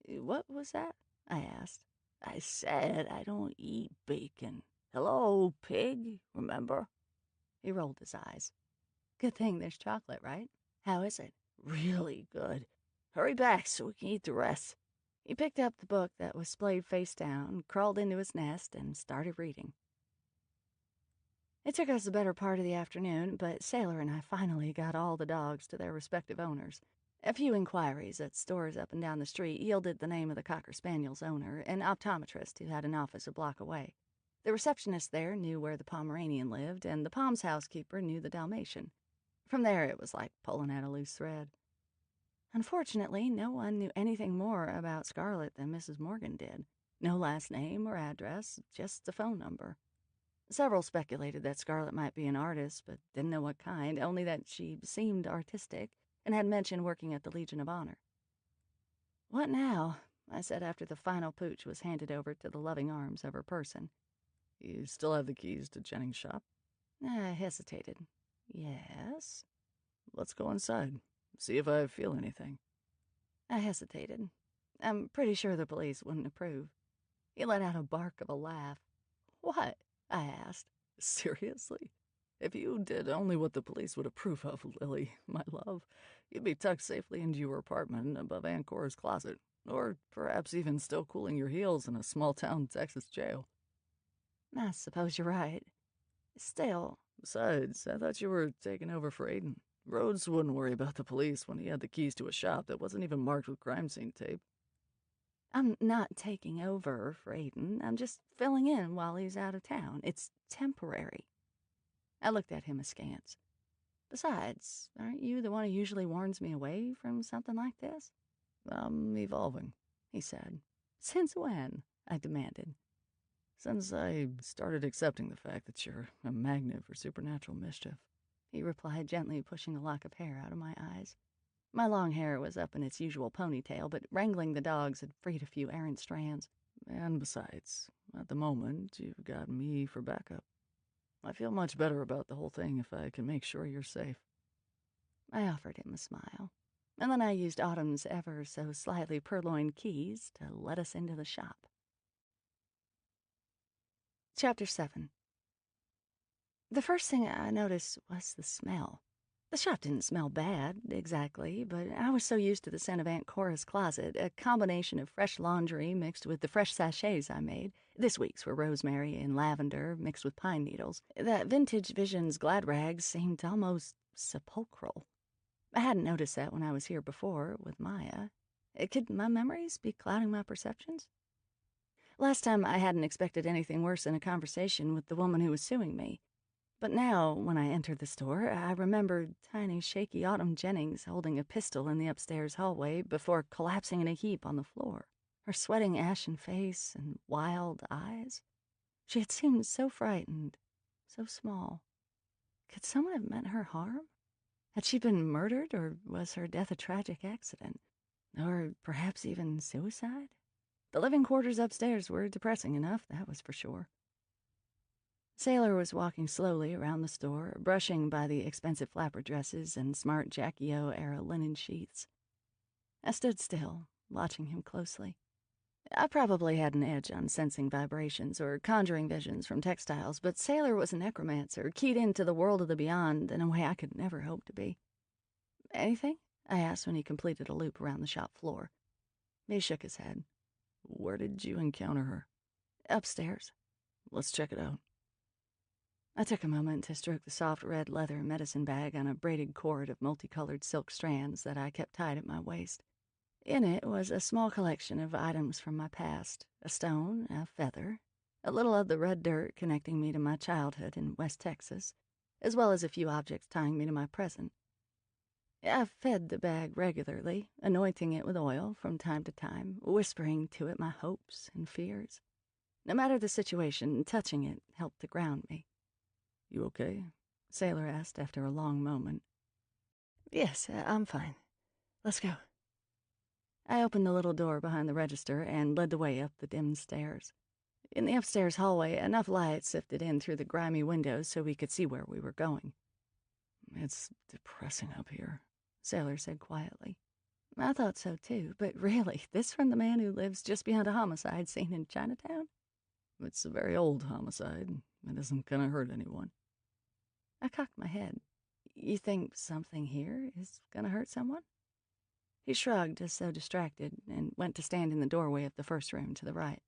What was that? I asked. I said I don't eat bacon. Hello, pig, remember? He rolled his eyes. Good thing there's chocolate, right? How is it? Really good. Hurry back so we can eat the rest. He picked up the book that was splayed face down, crawled into his nest, and started reading. It took us the better part of the afternoon, but Sailor and I finally got all the dogs to their respective owners. A few inquiries at stores up and down the street yielded the name of the Cocker Spaniel's owner, an optometrist who had an office a block away. The receptionist there knew where the Pomeranian lived, and the Pom's housekeeper knew the Dalmatian. From there, it was like pulling at a loose thread. Unfortunately, no one knew anything more about Scarlett than Mrs. Morgan did. No last name or address, just the phone number. Several speculated that Scarlett might be an artist, but didn't know what kind, only that she seemed artistic and had mentioned working at the Legion of Honor. What now? I said after the final pooch was handed over to the loving arms of her person. You still have the keys to Jennings' shop? I hesitated. Yes? Let's go inside. See if I feel anything. I hesitated. I'm pretty sure the police wouldn't approve. He let out a bark of a laugh. What? I asked. Seriously? If you did only what the police would approve of, Lily, my love, you'd be tucked safely into your apartment above Aunt Cora's closet, or perhaps even still cooling your heels in a small-town Texas jail. I suppose you're right. Still. Besides, I thought you were taking over for Aiden. Rhodes wouldn't worry about the police when he had the keys to a shop that wasn't even marked with crime scene tape. I'm not taking over for Aiden. I'm just filling in while he's out of town. It's temporary. I looked at him askance. Besides, aren't you the one who usually warns me away from something like this? I'm evolving, he said. Since when? I demanded. Since I started accepting the fact that you're a magnet for supernatural mischief, he replied, gently pushing a lock of hair out of my eyes. My long hair was up in its usual ponytail, but wrangling the dogs had freed a few errant strands. And besides, at the moment, you've got me for backup. I feel much better about the whole thing if I can make sure you're safe. I offered him a smile, and then I used Autumn's ever so slightly purloined keys to let us into the shop. Chapter 7. The first thing I noticed was the smell. The shop didn't smell bad, exactly, but I was so used to the scent of Aunt Cora's closet, a combination of fresh laundry mixed with the fresh sachets I made. This week's were rosemary and lavender mixed with pine needles. That Vintage Visions glad rags seemed almost sepulchral. I hadn't noticed that when I was here before with Maya. Could my memories be clouding my perceptions? Last time I hadn't expected anything worse than a conversation with the woman who was suing me. But now, when I entered the store, I remembered tiny, shaky Autumn Jennings holding a pistol in the upstairs hallway before collapsing in a heap on the floor, her sweating ashen face and wild eyes. She had seemed so frightened, so small. Could someone have meant her harm? Had she been murdered, or was her death a tragic accident? Or perhaps even suicide? The living quarters upstairs were depressing enough, that was for sure. Sailor was walking slowly around the store, brushing by the expensive flapper dresses and smart Jackie O-era linen sheaths. I stood still, watching him closely. I probably had an edge on sensing vibrations or conjuring visions from textiles, but Sailor was a necromancer, keyed into the world of the beyond in a way I could never hope to be. Anything? I asked when he completed a loop around the shop floor. He shook his head. Where did you encounter her? Upstairs. Let's check it out. I took a moment to stroke the soft red leather medicine bag on a braided cord of multicolored silk strands that I kept tied at my waist. In it was a small collection of items from my past, a stone, a feather, a little of the red dirt connecting me to my childhood in West Texas, as well as a few objects tying me to my present. I fed the bag regularly, anointing it with oil from time to time, whispering to it my hopes and fears. No matter the situation, touching it helped to ground me. You okay? Sailor asked after a long moment. Yes, I'm fine. Let's go. I opened the little door behind the register and led the way up the dim stairs. In the upstairs hallway, enough light sifted in through the grimy windows so we could see where we were going. It's depressing up here, Sailor said quietly. I thought so too, but really, this from the man who lives just beyond a homicide scene in Chinatown? It's a very old homicide. It isn't gonna hurt anyone. I cocked my head. You think something here is gonna hurt someone? He shrugged as though distracted and went to stand in the doorway of the first room to the right.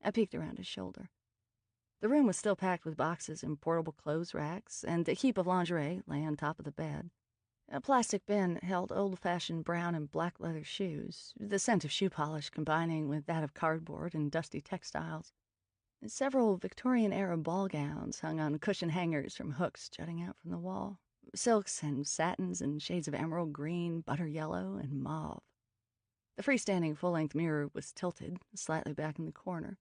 I peeked around his shoulder. The room was still packed with boxes and portable clothes racks, and a heap of lingerie lay on top of the bed. A plastic bin held old-fashioned brown and black leather shoes, the scent of shoe polish combining with that of cardboard and dusty textiles. Several Victorian-era ball gowns hung on cushion hangers from hooks jutting out from the wall. Silks and satins in shades of emerald green, butter yellow, and mauve. The freestanding full-length mirror was tilted, slightly back in the corner.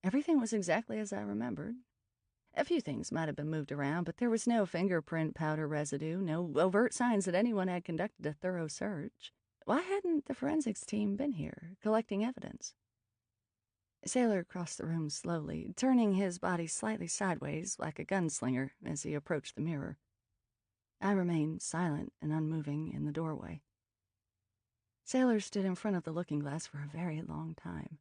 Everything was exactly as I remembered. A few things might have been moved around, but there was no fingerprint powder residue, no overt signs that anyone had conducted a thorough search. Why hadn't the forensics team been here, collecting evidence? Sailor crossed the room slowly, turning his body slightly sideways like a gunslinger as he approached the mirror. I remained silent and unmoving in the doorway. Sailor stood in front of the looking-glass for a very long time.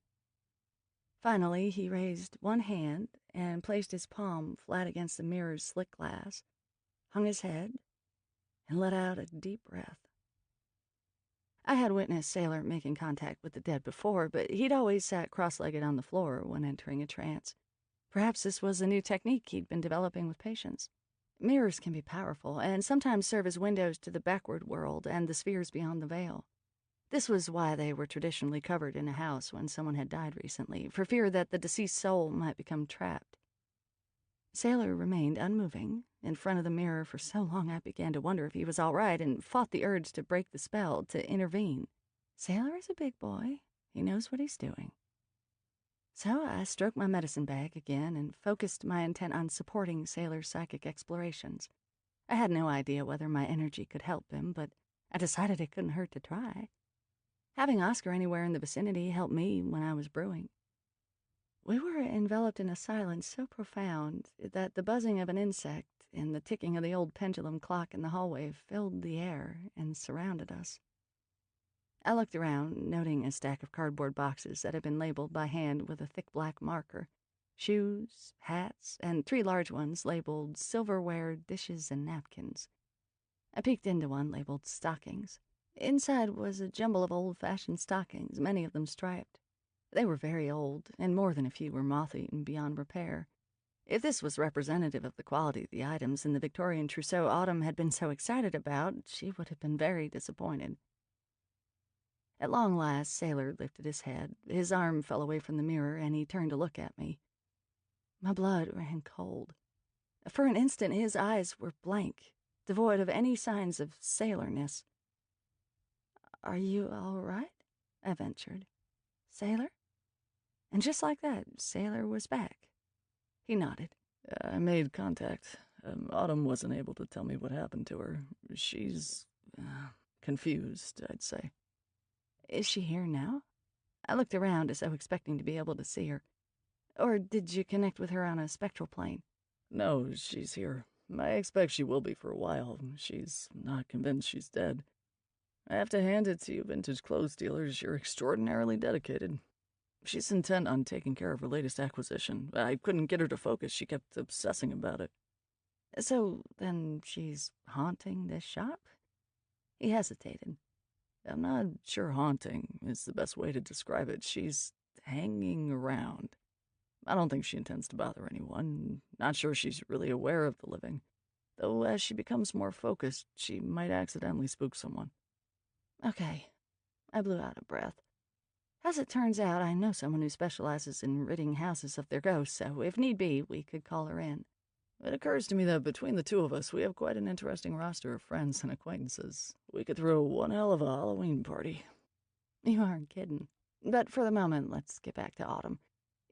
Finally, he raised one hand and placed his palm flat against the mirror's slick glass, hung his head, and let out a deep breath. I had witnessed Sailor making contact with the dead before, but he'd always sat cross-legged on the floor when entering a trance. Perhaps this was a new technique he'd been developing with patients. Mirrors can be powerful, and sometimes serve as windows to the backward world and the spheres beyond the veil. This was why they were traditionally covered in a house when someone had died recently, for fear that the deceased soul might become trapped. Sailor remained unmoving in front of the mirror for so long I began to wonder if he was all right and fought the urge to break the spell, to intervene. Sailor is a big boy. He knows what he's doing. So I stroked my medicine bag again and focused my intent on supporting Sailor's psychic explorations. I had no idea whether my energy could help him, but I decided it couldn't hurt to try. Having Oscar anywhere in the vicinity helped me when I was brewing. We were enveloped in a silence so profound that the buzzing of an insect and the ticking of the old pendulum clock in the hallway filled the air and surrounded us. I looked around, noting a stack of cardboard boxes that had been labeled by hand with a thick black marker. Shoes, hats, and 3 large ones labeled silverware, dishes, and napkins. I peeked into one labeled stockings. Inside was a jumble of old-fashioned stockings, many of them striped. They were very old, and more than a few were moth-eaten beyond repair. If this was representative of the quality of the items in the Victorian trousseau Autumn had been so excited about, she would have been very disappointed. At long last, Sailor lifted his head. His arm fell away from the mirror, and he turned to look at me. My blood ran cold. For an instant, his eyes were blank, devoid of any signs of sailorness. "Are you all right?" I ventured. "Sailor?" And just like that, Sailor was back. He nodded. I made contact. Autumn wasn't able to tell me what happened to her. She's confused, I'd say. Is she here now? I looked around as though expecting to be able to see her. Or did you connect with her on a spectral plane? No, she's here. I expect she will be for a while. She's not convinced she's dead. I have to hand it to you, vintage clothes dealers. You're extraordinarily dedicated. She's intent on taking care of her latest acquisition. I couldn't get her to focus. She kept obsessing about it. So then she's haunting this shop? He hesitated. I'm not sure haunting is the best way to describe it. She's hanging around. I don't think she intends to bother anyone. Not sure she's really aware of the living. Though as she becomes more focused, she might accidentally spook someone. Okay. I blew out a breath. As it turns out, I know someone who specializes in ridding houses of their ghosts, so if need be, we could call her in. It occurs to me that between the two of us, we have quite an interesting roster of friends and acquaintances. We could throw one hell of a Halloween party. You aren't kidding. But for the moment, let's get back to Autumn.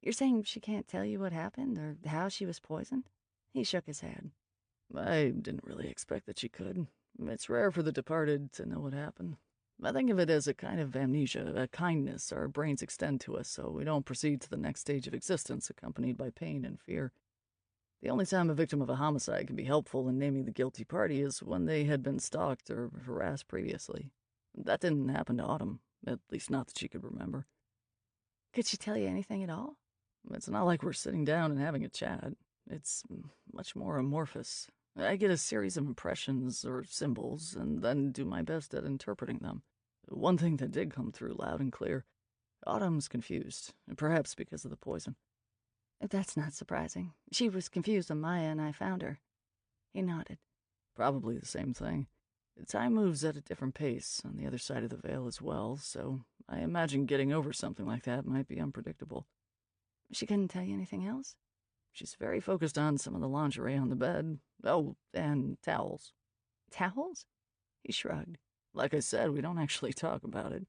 You're saying she can't tell you what happened or how she was poisoned? He shook his head. I didn't really expect that she could. It's rare for the departed to know what happened. I think of it as a kind of amnesia, a kindness our brains extend to us so we don't proceed to the next stage of existence accompanied by pain and fear. The only time a victim of a homicide can be helpful in naming the guilty party is when they had been stalked or harassed previously. That didn't happen to Autumn, at least not that she could remember. Could she tell you anything at all? It's not like we're sitting down and having a chat. It's much more amorphous. I get a series of impressions or symbols and then do my best at interpreting them. One thing that did come through loud and clear: Autumn's confused, perhaps because of the poison. That's not surprising. She was confused on Maya and I found her. He nodded. Probably the same thing. Time moves at a different pace on the other side of the veil as well, so I imagine getting over something like that might be unpredictable. She couldn't tell you anything else? She's very focused on some of the lingerie on the bed. Oh, and towels. Towels? He shrugged. Like I said, we don't actually talk about it.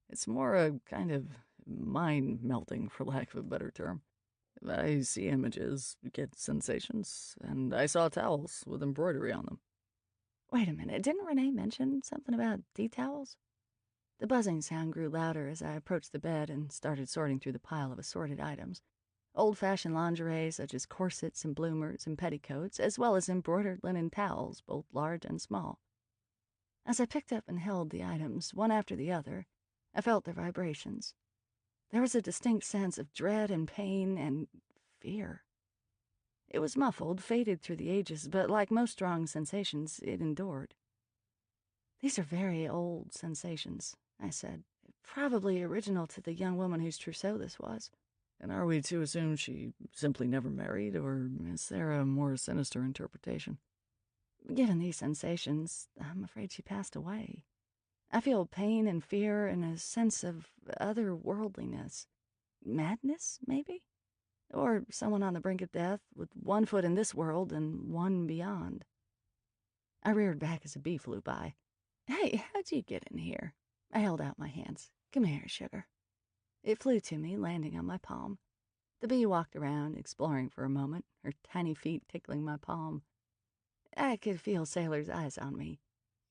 It's more a kind of mind-melting, for lack of a better term. I see images, get sensations, and I saw towels with embroidery on them. Wait a minute, didn't Renee mention something about tea towels? The buzzing sound grew louder as I approached the bed and started sorting through the pile of assorted items. Old-fashioned lingerie such as corsets and bloomers and petticoats, as well as embroidered linen towels, both large and small. As I picked up and held the items, one after the other, I felt their vibrations. There was a distinct sense of dread and pain and fear. It was muffled, faded through the ages, but like most strong sensations, it endured. These are very old sensations, I said. Probably original to the young woman whose trousseau this was. And are we to assume she simply never married, or is there a more sinister interpretation? Given these sensations, I'm afraid she passed away. I feel pain and fear and a sense of otherworldliness. Madness, maybe? Or someone on the brink of death with one foot in this world and one beyond. I reared back as a bee flew by. Hey, how'd you get in here? I held out my hands. Come here, sugar. It flew to me, landing on my palm. The bee walked around, exploring for a moment, her tiny feet tickling my palm. I could feel Sailor's eyes on me.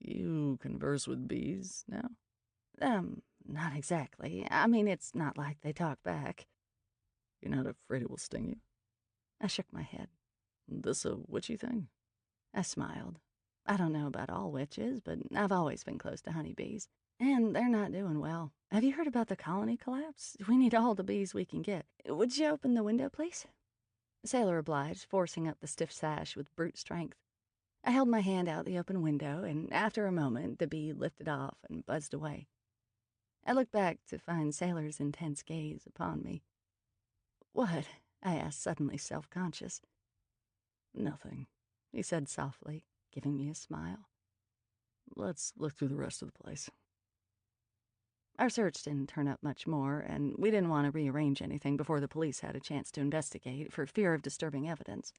You converse with bees now? Not exactly. I mean, it's not like they talk back. You're not afraid it will sting you? I shook my head. This a witchy thing? I smiled. I don't know about all witches, but I've always been close to honeybees. And they're not doing well. Have you heard about the colony collapse? We need all the bees we can get. Would you open the window, please? Sailor obliged, forcing up the stiff sash with brute strength. I held my hand out the open window, and after a moment, the bee lifted off and buzzed away. I looked back to find Sailor's intense gaze upon me. What? I asked, suddenly self-conscious. Nothing, he said softly, giving me a smile. Let's look through the rest of the place. Our search didn't turn up much more, and we didn't want to rearrange anything before the police had a chance to investigate for fear of disturbing evidence.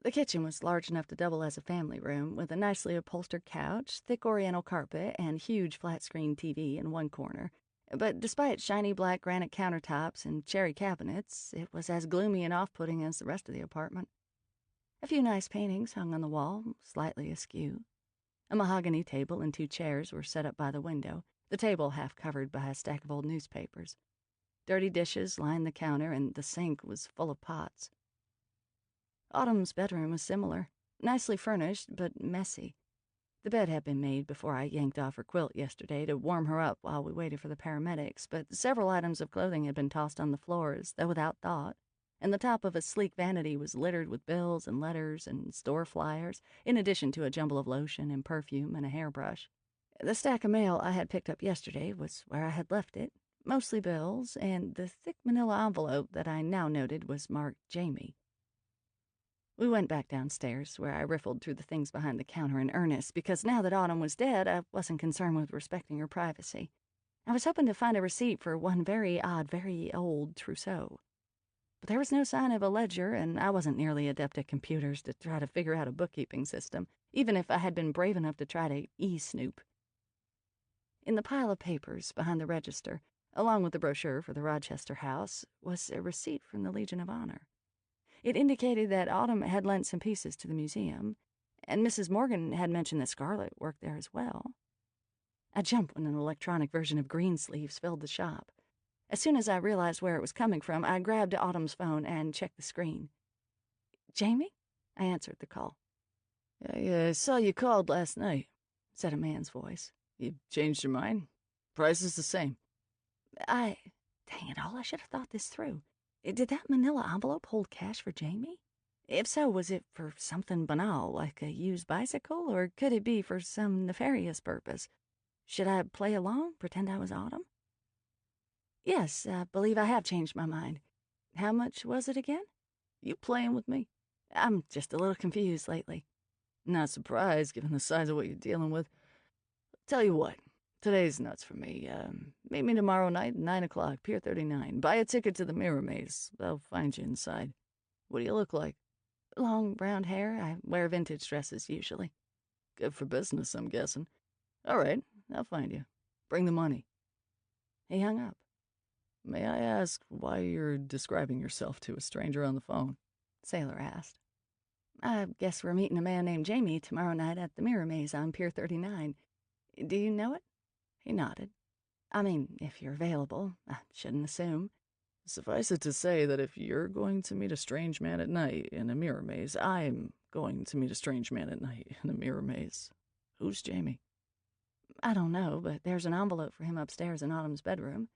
The kitchen was large enough to double as a family room, with a nicely upholstered couch, thick oriental carpet, and huge flat-screen TV in one corner. But despite shiny black granite countertops and cherry cabinets, it was as gloomy and off-putting as the rest of the apartment. A few nice paintings hung on the wall, slightly askew. A mahogany table and 2 chairs were set up by the window, the table half covered by a stack of old newspapers. Dirty dishes lined the counter, and the sink was full of pots. Autumn's bedroom was similar, nicely furnished, but messy. The bed had been made before I yanked off her quilt yesterday to warm her up while we waited for the paramedics, but several items of clothing had been tossed on the floors, though without thought, and the top of a sleek vanity was littered with bills and letters and store flyers, in addition to a jumble of lotion and perfume and a hairbrush. The stack of mail I had picked up yesterday was where I had left it, mostly bills, and the thick manila envelope that I now noted was marked Jamie. We went back downstairs, where I riffled through the things behind the counter in earnest, because now that Autumn was dead, I wasn't concerned with respecting her privacy. I was hoping to find a receipt for one very odd, very old trousseau. But there was no sign of a ledger, and I wasn't nearly adept at computers to try to figure out a bookkeeping system, even if I had been brave enough to try to e-snoop. In the pile of papers behind the register, along with the brochure for the Rochester house, was a receipt from the Legion of Honor. It indicated that Autumn had lent some pieces to the museum, and Mrs. Morgan had mentioned that Scarlett worked there as well. I jumped when an electronic version of Greensleeves filled the shop. As soon as I realized where it was coming from, I grabbed Autumn's phone and checked the screen. "Jamie?" I answered the call. I saw you called last night," said a man's voice. "You changed your mind? Price is the same." Dang it all, I should have thought this through. Did that manila envelope hold cash for Jamie? If so, was it for something banal, like a used bicycle, or could it be for some nefarious purpose? Should I play along, pretend I was Autumn? Yes, I believe I have changed my mind. How much was it again? You playing with me? I'm just a little confused lately. Not surprised, given the size of what you're dealing with. Tell you what, today's nuts for me. Meet me tomorrow night, 9 o'clock, Pier 39. Buy a ticket to the Mirror Maze. They'll find you inside. What do you look like? Long brown hair. I wear vintage dresses usually. Good for business, I'm guessing. All right, I'll find you. Bring the money. He hung up. May I ask why you're describing yourself to a stranger on the phone? Sailor asked. I guess we're meeting a man named Jamie tomorrow night at the Mirror Maze on Pier 39. Do you know it? He nodded. I mean, if you're available, I shouldn't assume. Suffice it to say that if you're going to meet a strange man at night in a mirror maze, I'm going to meet a strange man at night in a mirror maze. Who's Jamie? I don't know, but there's an envelope for him upstairs in Autumn's bedroom.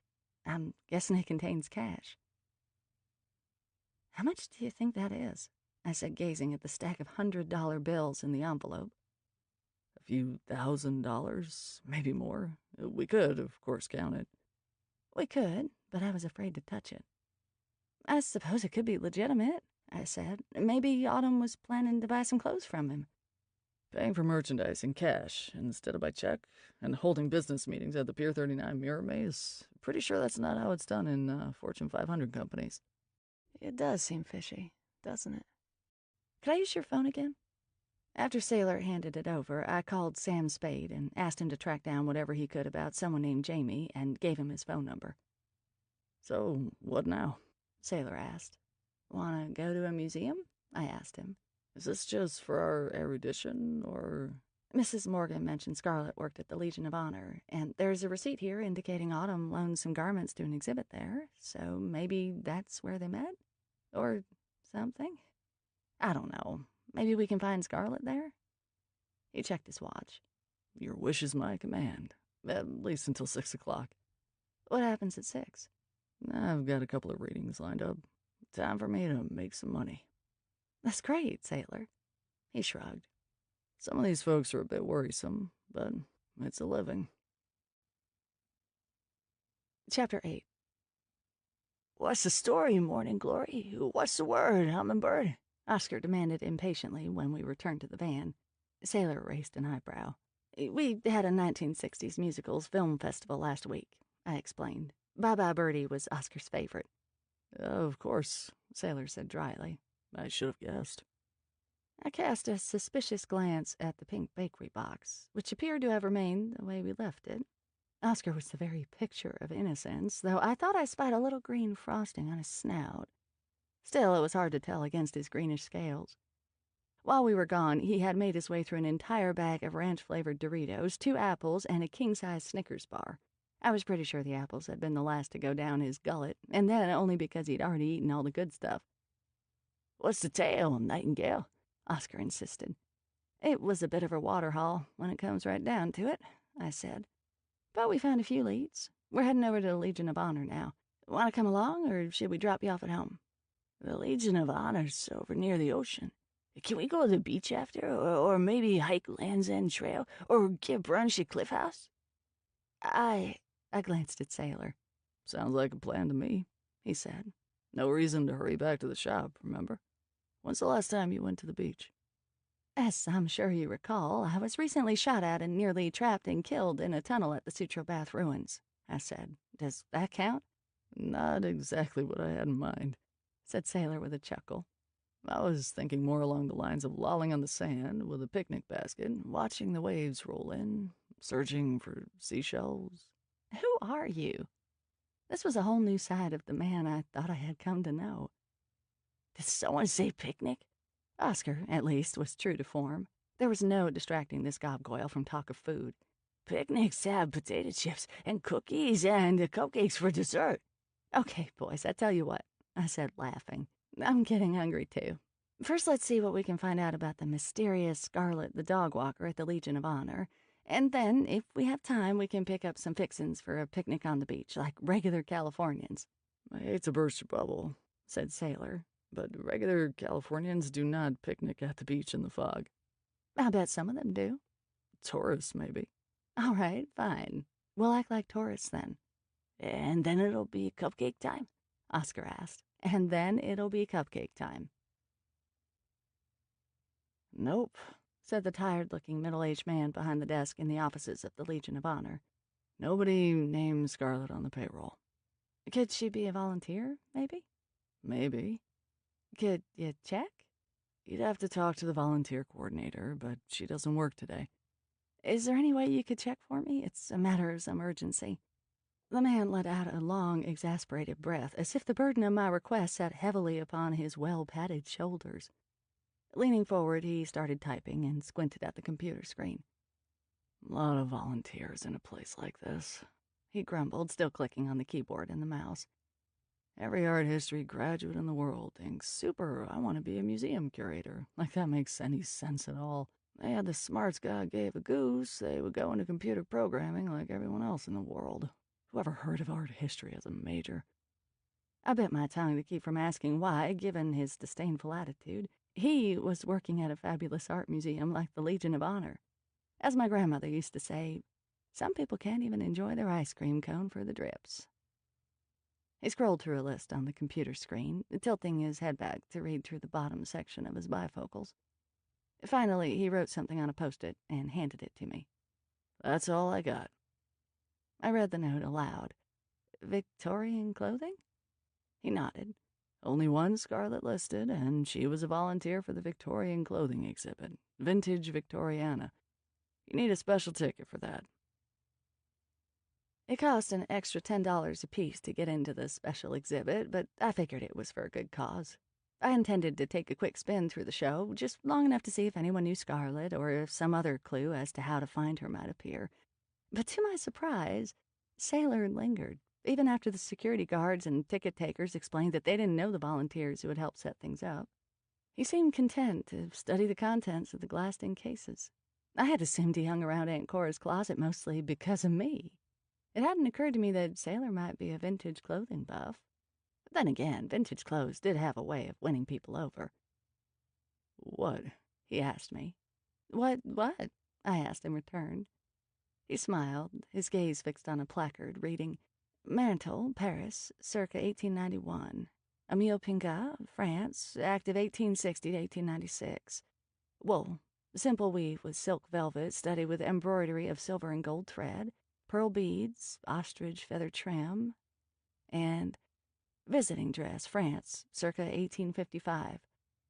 I'm guessing it contains cash. How much do you think that is? I said, gazing at the stack of $100 bills in the envelope. A few $1,000s, maybe more. We could, of course, count it. We could, but I was afraid to touch it. I suppose it could be legitimate, I said. Maybe Autumn was planning to buy some clothes from him. Paying for merchandise in cash instead of by check, and holding business meetings at the Pier 39 Mirror Maze. Pretty sure that's not how it's done in Fortune 500 companies. It does seem fishy, doesn't it? Could I use your phone again? After Sailor handed it over, I called Sam Spade and asked him to track down whatever he could about someone named Jamie and gave him his phone number. So, what now? Sailor asked. Want to go to a museum? I asked him. Is this just for our erudition, or... Mrs. Morgan mentioned Scarlett worked at the Legion of Honor, and there's a receipt here indicating Autumn loaned some garments to an exhibit there, so maybe that's where they met? Or something? I don't know. Maybe we can find Scarlett there? He checked his watch. Your wish is my command. At least until 6 o'clock. What happens at 6? I've got a couple of readings lined up. Time for me to make some money. That's great, Sailor. He shrugged. Some of these folks are a bit worrisome, but it's a living. Chapter 8. What's the story, Morning Glory? What's the word, Hummingbird? Oscar demanded impatiently when we returned to the van. Sailor raised an eyebrow. We had a 1960s musicals film festival last week, I explained. Bye Bye Birdie was Oscar's favorite. Of course, Sailor said dryly. I should have guessed. I cast a suspicious glance at the pink bakery box, which appeared to have remained the way we left it. Oscar was the very picture of innocence, though I thought I spied a little green frosting on his snout. Still, it was hard to tell against his greenish scales. While we were gone, he had made his way through an entire bag of ranch-flavored Doritos, 2 apples, and a king-size Snickers bar. I was pretty sure the apples had been the last to go down his gullet, and then only because he'd already eaten all the good stuff. What's the tale, Nightingale? Oscar insisted. It was a bit of a water haul when it comes right down to it, I said. But we found a few leads. We're heading over to the Legion of Honor now. Want to come along, or should we drop you off at home? The Legion of Honor's over near the ocean. Can we go to the beach after, or maybe hike Land's End Trail, or get brunch at Cliff House? I glanced at Sailor. Sounds like a plan to me, he said. No reason to hurry back to the shop, remember? When's the last time you went to the beach? As I'm sure you recall, I was recently shot at and nearly trapped and killed in a tunnel at the Sutro Bath ruins, I said. Does that count? Not exactly what I had in mind, said Sailor with a chuckle. I was thinking more along the lines of lolling on the sand with a picnic basket, watching the waves roll in, searching for seashells. Who are you? This was a whole new side of the man I thought I had come to know. Did someone say picnic? Oscar, at least, was true to form. There was no distracting this gobgoyle from talk of food. Picnics have potato chips and cookies and cupcakes for dessert. Okay, boys, I tell you what, I said, laughing. I'm getting hungry, too. First, let's see what we can find out about the mysterious Scarlett the dog walker at the Legion of Honor. And then, if we have time, we can pick up some fixins for a picnic on the beach, like regular Californians. I hate to burst your bubble, said Sailor, but regular Californians do not picnic at the beach in the fog. I bet some of them do. Tourists, maybe. All right, fine. We'll act like tourists, then. And then it'll be cupcake time? Oscar asked. And then it'll be cupcake time. Nope, said the tired-looking middle-aged man behind the desk in the offices of the Legion of Honor. Nobody named Scarlett on the payroll. Could she be a volunteer, maybe? Maybe. Could you check? You'd have to talk to the volunteer coordinator, but she doesn't work today. Is there any way you could check for me? It's a matter of some urgency. The man let out a long, exasperated breath, as if the burden of my request sat heavily upon his well-padded shoulders. Leaning forward, he started typing and squinted at the computer screen. A lot of volunteers in a place like this, he grumbled, still clicking on the keyboard and the mouse. Every art history graduate in the world thinks, super, I want to be a museum curator. Like that makes any sense at all. They had the smarts God gave a goose. They would go into computer programming like everyone else in the world. Whoever heard of art history as a major? I bit my tongue to keep from asking why, given his disdainful attitude. He was working at a fabulous art museum like the Legion of Honor. As my grandmother used to say, some people can't even enjoy their ice cream cone for the drips. He scrolled through a list on the computer screen, tilting his head back to read through the bottom section of his bifocals. Finally, he wrote something on a Post-it and handed it to me. That's all I got. I read the note aloud. Victorian clothing? He nodded. Only one Scarlet listed, and she was a volunteer for the Victorian clothing exhibit. Vintage Victoriana. You need a special ticket for that. It cost an extra $10 apiece to get into the special exhibit, but I figured it was for a good cause. I intended to take a quick spin through the show, just long enough to see if anyone knew Scarlet or if some other clue as to how to find her might appear. But to my surprise, Sailor lingered, even after the security guards and ticket takers explained that they didn't know the volunteers who had helped set things up. He seemed content to study the contents of the glassed-in cases. I had assumed he hung around Aunt Cora's closet mostly because of me. It hadn't occurred to me that Sailor might be a vintage clothing buff. But then again, vintage clothes did have a way of winning people over. What? He asked me. What? I asked in return. He smiled, his gaze fixed on a placard reading, Mantle, Paris, circa 1891. Emile Pingat, France, active 1860 to 1896. Wool, simple weave with silk velvet studded with embroidery of silver and gold thread, pearl beads, ostrich feather trim, and visiting dress, France, circa 1855.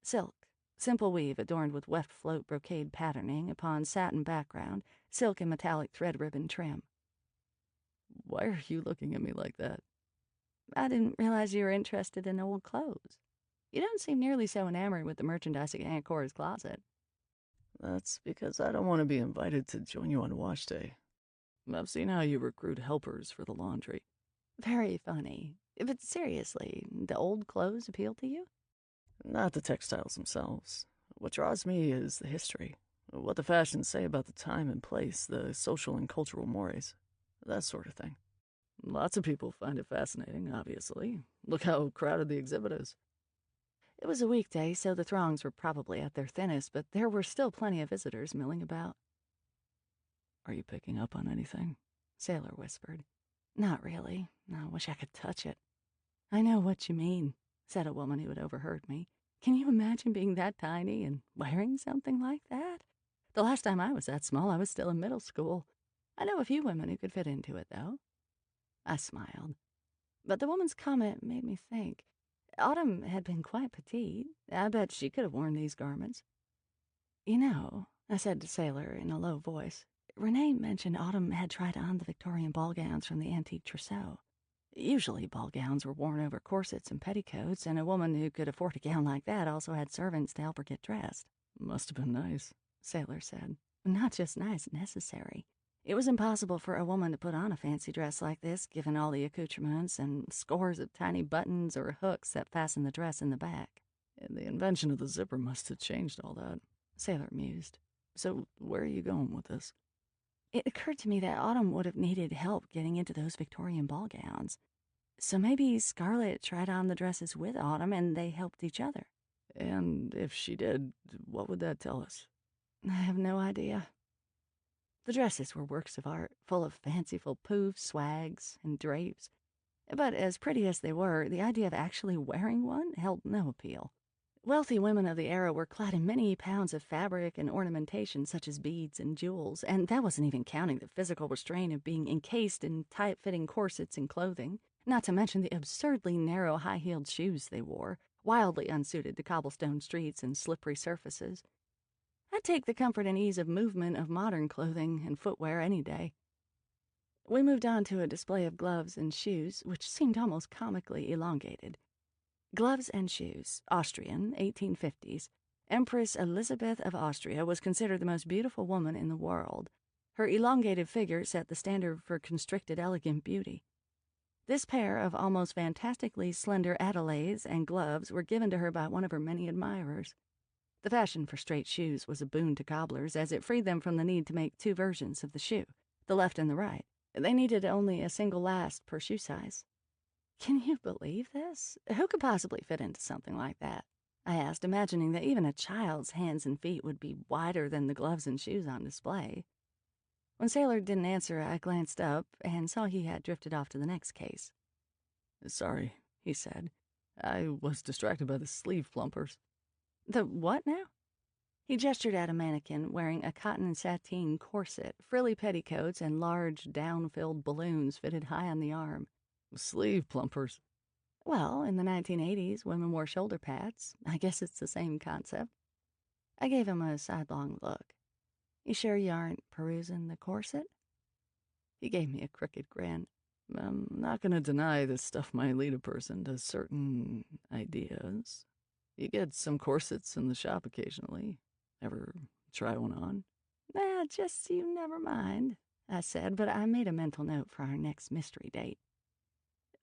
Silk, simple weave adorned with weft float brocade patterning upon satin background, silk and metallic thread ribbon trim. Why are you looking at me like that? I didn't realize you were interested in old clothes. You don't seem nearly so enamored with the merchandise at Aunt Cora's closet. That's because I don't want to be invited to join you on wash day. I've seen how you recruit helpers for the laundry. Very funny. But seriously, the old clothes appeal to you? Not the textiles themselves. What draws me is the history. What the fashions say about the time and place, the social and cultural mores. That sort of thing. Lots of people find it fascinating, obviously. Look how crowded the exhibit is. It was a weekday, so the throngs were probably at their thinnest, but there were still plenty of visitors milling about. Are you picking up on anything? Sailor whispered. Not really. I wish I could touch it. I know what you mean, said a woman who had overheard me. Can you imagine being that tiny and wearing something like that? The last time I was that small, I was still in middle school. I know a few women who could fit into it, though. I smiled. But the woman's comment made me think. Autumn had been quite petite. I bet she could have worn these garments. You know, I said to Sailor in a low voice, Renee mentioned Autumn had tried on the Victorian ball gowns from the antique trousseau. Usually ball gowns were worn over corsets and petticoats, and a woman who could afford a gown like that also had servants to help her get dressed. Must have been nice, Sailor said. Not just nice, necessary. It was impossible for a woman to put on a fancy dress like this, given all the accoutrements and scores of tiny buttons or hooks that fastened the dress in the back. And the invention of the zipper must have changed all that, Sailor mused. So where are you going with this? It occurred to me that Autumn would have needed help getting into those Victorian ball gowns. So maybe Scarlet tried on the dresses with Autumn and they helped each other. And if she did, what would that tell us? I have no idea. The dresses were works of art, full of fanciful poofs, swags, and drapes. But as pretty as they were, the idea of actually wearing one held no appeal. Wealthy women of the era were clad in many pounds of fabric and ornamentation such as beads and jewels, and that wasn't even counting the physical restraint of being encased in tight-fitting corsets and clothing, not to mention the absurdly narrow high-heeled shoes they wore, wildly unsuited to cobblestone streets and slippery surfaces. I'd take the comfort and ease of movement of modern clothing and footwear any day. We moved on to a display of gloves and shoes, which seemed almost comically elongated. Gloves and shoes, Austrian, 1850s. Empress Elizabeth of Austria was considered the most beautiful woman in the world. Her elongated figure set the standard for constricted, elegant beauty. This pair of almost fantastically slender Adelaides and gloves were given to her by one of her many admirers. The fashion for straight shoes was a boon to cobblers, as it freed them from the need to make two versions of the shoe, the left and the right. They needed only a single last per shoe size. Can you believe this? Who could possibly fit into something like that? I asked, imagining that even a child's hands and feet would be wider than the gloves and shoes on display. When Sailor didn't answer, I glanced up and saw he had drifted off to the next case. Sorry, he said. I was distracted by the sleeve plumpers. The what now? He gestured at a mannequin wearing a cotton sateen corset, frilly petticoats, and large, down-filled balloons fitted high on the arm. Sleeve plumpers? Well, in the 1980s, women wore shoulder pads. I guess it's the same concept. I gave him a sidelong look. You sure you aren't perusing the corset? He gave me a crooked grin. I'm not going to deny this stuff might lead a person to certain ideas. You get some corsets in the shop occasionally. Ever try one on? Just you never mind, I said, but I made a mental note for our next mystery date.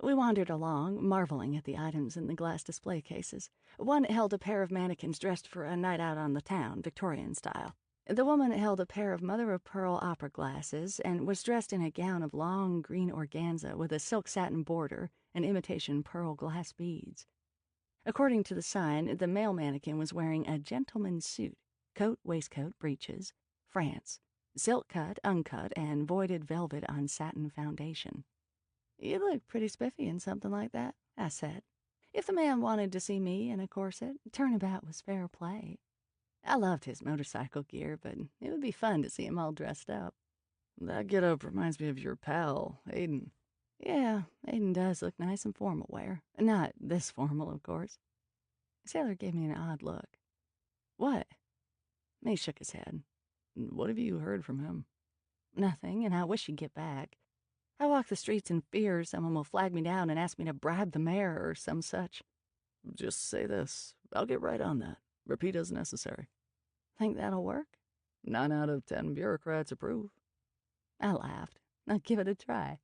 We wandered along, marveling at the items in the glass display cases. One held a pair of mannequins dressed for a night out on the town, Victorian style. The woman held a pair of mother-of-pearl opera glasses and was dressed in a gown of long green organza with a silk satin border and imitation pearl glass beads. According to the sign, the male mannequin was wearing a gentleman's suit, coat, waistcoat, breeches, France, silk cut, uncut, and voided velvet on satin foundation. You look pretty spiffy in something like that, I said. If the man wanted to see me in a corset, turnabout was fair play. I loved his motorcycle gear, but it would be fun to see him all dressed up. That get-up reminds me of your pal, Aiden. Yeah, Aiden does look nice in formal wear. Not this formal, of course. Sailor gave me an odd look. What? He shook his head. What have you heard from him? Nothing, and I wish he'd get back. I walk the streets in fear someone will flag me down and ask me to bribe the mayor or some such. Just say this. I'll get right on that. Repeat as necessary. Think that'll work? 9 out of 10 bureaucrats approve. I laughed. I'll give it a try.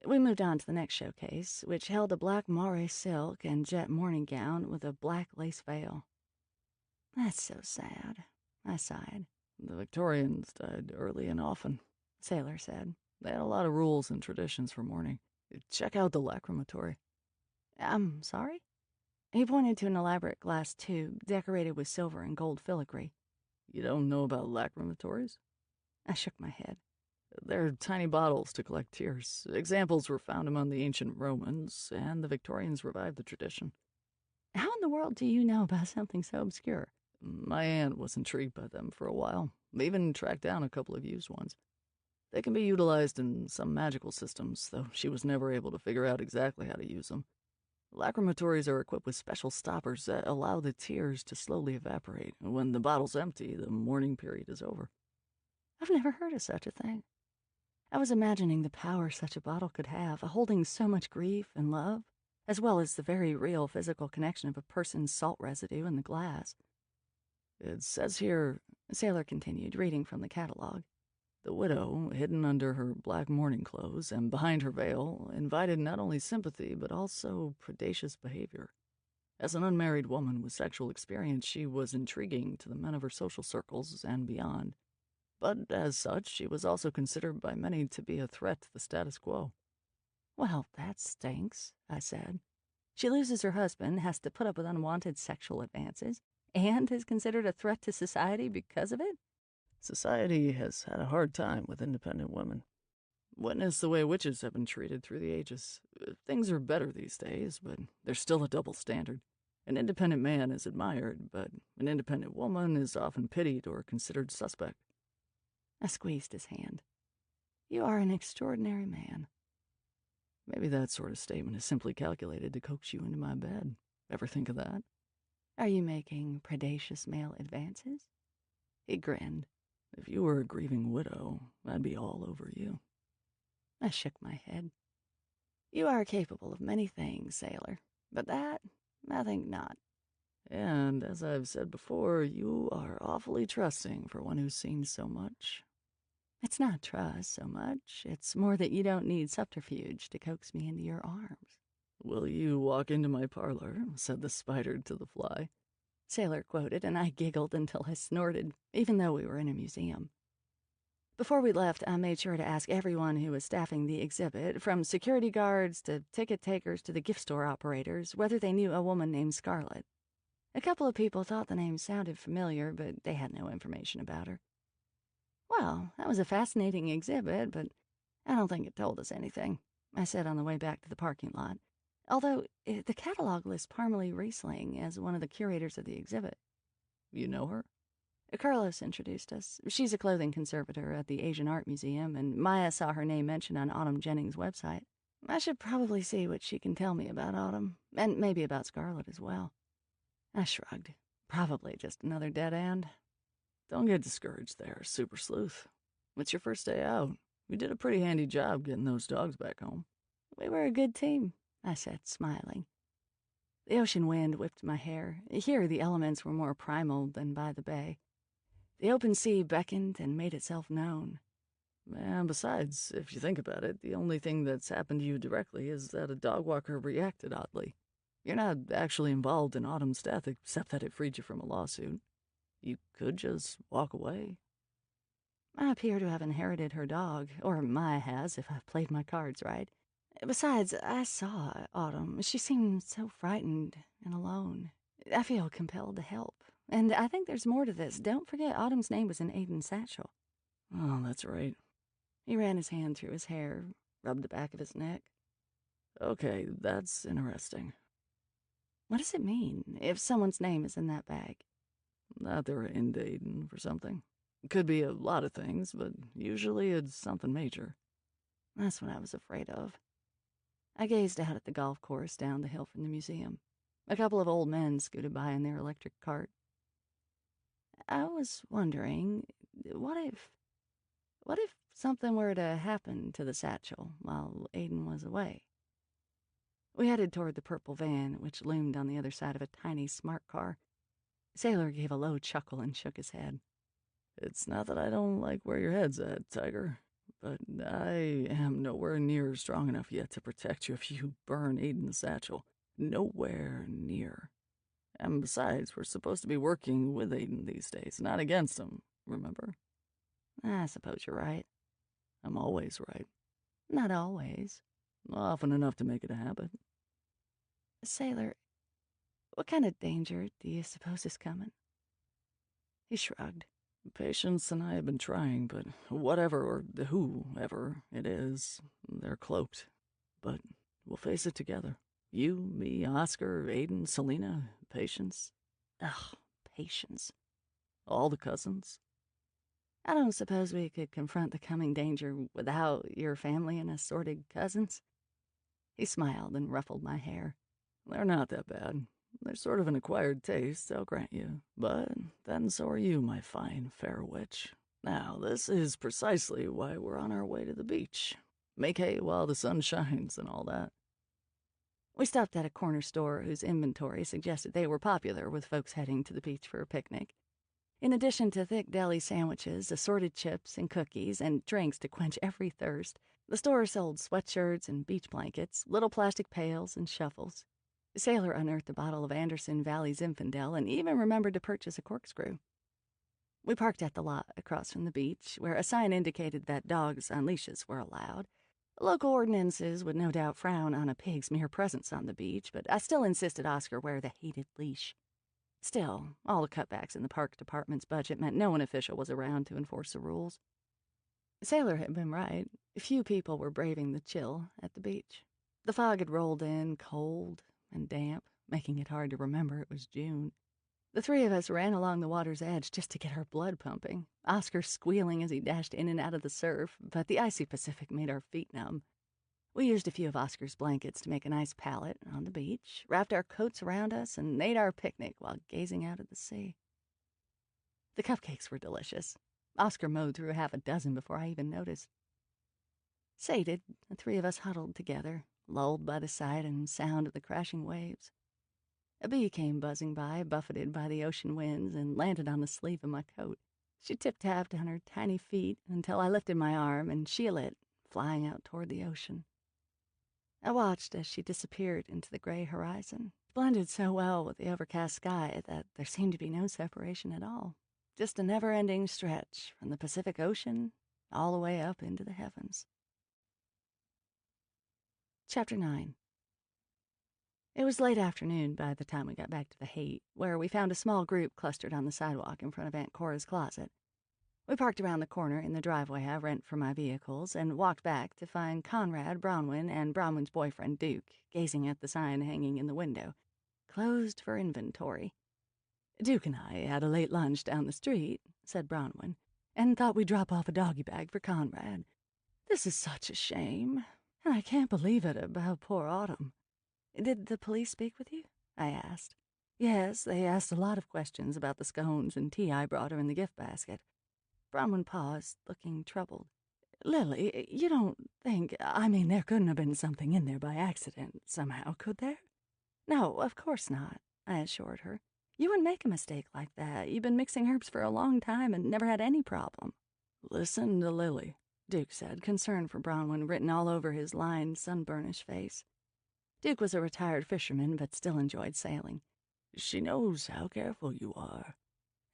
We moved on to the next showcase, which held a black moire silk and jet morning gown with a black lace veil. That's so sad, I sighed. The Victorians died early and often, Sailor said. They had a lot of rules and traditions for mourning. Check out the lacrimatory. I'm sorry? He pointed to an elaborate glass tube decorated with silver and gold filigree. You don't know about lacrimatories? I shook my head. They're tiny bottles to collect tears. Examples were found among the ancient Romans, and the Victorians revived the tradition. How in the world do you know about something so obscure? My aunt was intrigued by them for a while. They even tracked down a couple of used ones. They can be utilized in some magical systems, though she was never able to figure out exactly how to use them. Lacrimatories are equipped with special stoppers that allow the tears to slowly evaporate. When the bottle's empty, the mourning period is over. I've never heard of such a thing. I was imagining the power such a bottle could have, holding so much grief and love, as well as the very real physical connection of a person's salt residue in the glass. It says here, Sailor continued, reading from the catalog, the widow, hidden under her black mourning clothes and behind her veil, invited not only sympathy but also predacious behavior. As an unmarried woman with sexual experience, she was intriguing to the men of her social circles and beyond. But as such, she was also considered by many to be a threat to the status quo. Well, that stinks, I said. She loses her husband, has to put up with unwanted sexual advances, and is considered a threat to society because of it? Society has had a hard time with independent women. Witness the way witches have been treated through the ages. Things are better these days, but there's still a double standard. An independent man is admired, but an independent woman is often pitied or considered suspect. I squeezed his hand. You are an extraordinary man. Maybe that sort of statement is simply calculated to coax you into my bed. Ever think of that? Are you making predacious male advances? He grinned. If you were a grieving widow, I'd be all over you. I shook my head. You are capable of many things, Sailor, but that, I think not. And, as I've said before, you are awfully trusting for one who's seen so much. It's not trust so much. It's more that you don't need subterfuge to coax me into your arms. Will you walk into my parlor? Said the spider to the fly. Sailor quoted, and I giggled until I snorted, even though we were in a museum. Before we left, I made sure to ask everyone who was staffing the exhibit, from security guards to ticket takers to the gift store operators, whether they knew a woman named Scarlett. A couple of people thought the name sounded familiar, but they had no information about her. Well, that was a fascinating exhibit, but I don't think it told us anything, I said on the way back to the parking lot. Although, the catalog lists Parmalee Riesling as one of the curators of the exhibit. You know her? Carlos introduced us. She's a clothing conservator at the Asian Art Museum, and Maya saw her name mentioned on Autumn Jennings' website. I should probably see what she can tell me about Autumn, and maybe about Scarlett as well. I shrugged. Probably just another dead end. Don't get discouraged there, super sleuth. It's your first day out. We did a pretty handy job getting those dogs back home. We were a good team, I said, smiling. The ocean wind whipped my hair. Here the elements were more primal than by the bay. The open sea beckoned and made itself known. And besides, if you think about it, the only thing that's happened to you directly is that a dog walker reacted oddly. You're not actually involved in Autumn's death, except that it freed you from a lawsuit. You could just walk away. I appear to have inherited her dog, or Maya has, if I've played my cards right. Besides, I saw Autumn. She seemed so frightened and alone. I feel compelled to help. And I think there's more to this. Don't forget Autumn's name was in Aiden's satchel. Oh, that's right. He ran his hand through his hair, rubbed the back of his neck. Okay, that's interesting. What does it mean, if someone's name is in that bag? That they're into Aiden for something. It could be a lot of things, but usually it's something major. That's what I was afraid of. I gazed out at the golf course down the hill from the museum. A couple of old men scooted by in their electric cart. I was wondering, what if something were to happen to the satchel while Aiden was away? We headed toward the purple van, which loomed on the other side of a tiny smart car. Sailor gave a low chuckle and shook his head. It's not that I don't like where your head's at, Tiger, but I am nowhere near strong enough yet to protect you if you burn Aiden's satchel. Nowhere near. And besides, we're supposed to be working with Aiden these days, not against him, remember? I suppose you're right. I'm always right. Not always. Often enough to make it a habit. Sailor, what kind of danger do you suppose is coming? He shrugged. Patience and I have been trying, but whatever or whoever it is, they're cloaked. But we'll face it together. You, me, Oscar, Aiden, Selena, Patience. Ugh, Patience. All the cousins. I don't suppose we could confront the coming danger without your family and assorted cousins? He smiled and ruffled my hair. They're not that bad. They're sort of an acquired taste, I'll grant you. But then so are you, my fine, fair witch. Now, this is precisely why we're on our way to the beach. Make hay while the sun shines and all that. We stopped at a corner store whose inventory suggested they were popular with folks heading to the beach for a picnic. In addition to thick deli sandwiches, assorted chips and cookies, and drinks to quench every thirst, the store sold sweatshirts and beach blankets, little plastic pails and shovels. Sailor unearthed a bottle of Anderson Valley Zinfandel and even remembered to purchase a corkscrew. We parked at the lot across from the beach, where a sign indicated that dogs on leashes were allowed. Local ordinances would no doubt frown on a pig's mere presence on the beach, but I still insisted Oscar wear the hated leash. Still, all the cutbacks in the park department's budget meant no one official was around to enforce the rules. Sailor had been right. Few people were braving the chill at the beach. The fog had rolled in, cold and damp, making it hard to remember it was June. The three of us ran along the water's edge just to get our blood pumping, Oscar squealing as he dashed in and out of the surf, but the icy Pacific made our feet numb. We used a few of Oscar's blankets to make a nice pallet on the beach, wrapped our coats around us, and made our picnic while gazing out at the sea. The cupcakes were delicious. Oscar mowed through half a dozen before I even noticed. Sated, the three of us huddled together, lulled by the sight and sound of the crashing waves. A bee came buzzing by, buffeted by the ocean winds, and landed on the sleeve of my coat. She tip-tapped on her tiny feet until I lifted my arm and she lit, flying out toward the ocean. I watched as she disappeared into the gray horizon, blended so well with the overcast sky that there seemed to be no separation at all. Just a never-ending stretch from the Pacific Ocean all the way up into the heavens. Chapter 9. It was late afternoon by the time we got back to the Haight, where we found a small group clustered on the sidewalk in front of Aunt Cora's closet. We parked around the corner in the driveway I rent for my vehicles and walked back to find Conrad, Bronwyn, and Bronwyn's boyfriend, Duke, gazing at the sign hanging in the window. Closed for inventory. "Duke and I had a late lunch down the street," said Bronwyn, "and thought we'd drop off a doggy bag for Conrad. This is such a shame, and I can't believe it about poor Autumn." "Did the police speak with you?" I asked. "Yes, they asked a lot of questions about the scones and tea I brought her in the gift basket." Bronwyn paused, looking troubled. "Lily, you don't think, there couldn't have been something in there by accident, somehow, could there?" "No, of course not," I assured her. "You wouldn't make a mistake like that. You've been mixing herbs for a long time and never had any problem." "Listen to Lily," Duke said, concern for Bronwyn written all over his lined, sunburnished face. Duke was a retired fisherman, but still enjoyed sailing. "She knows how careful you are.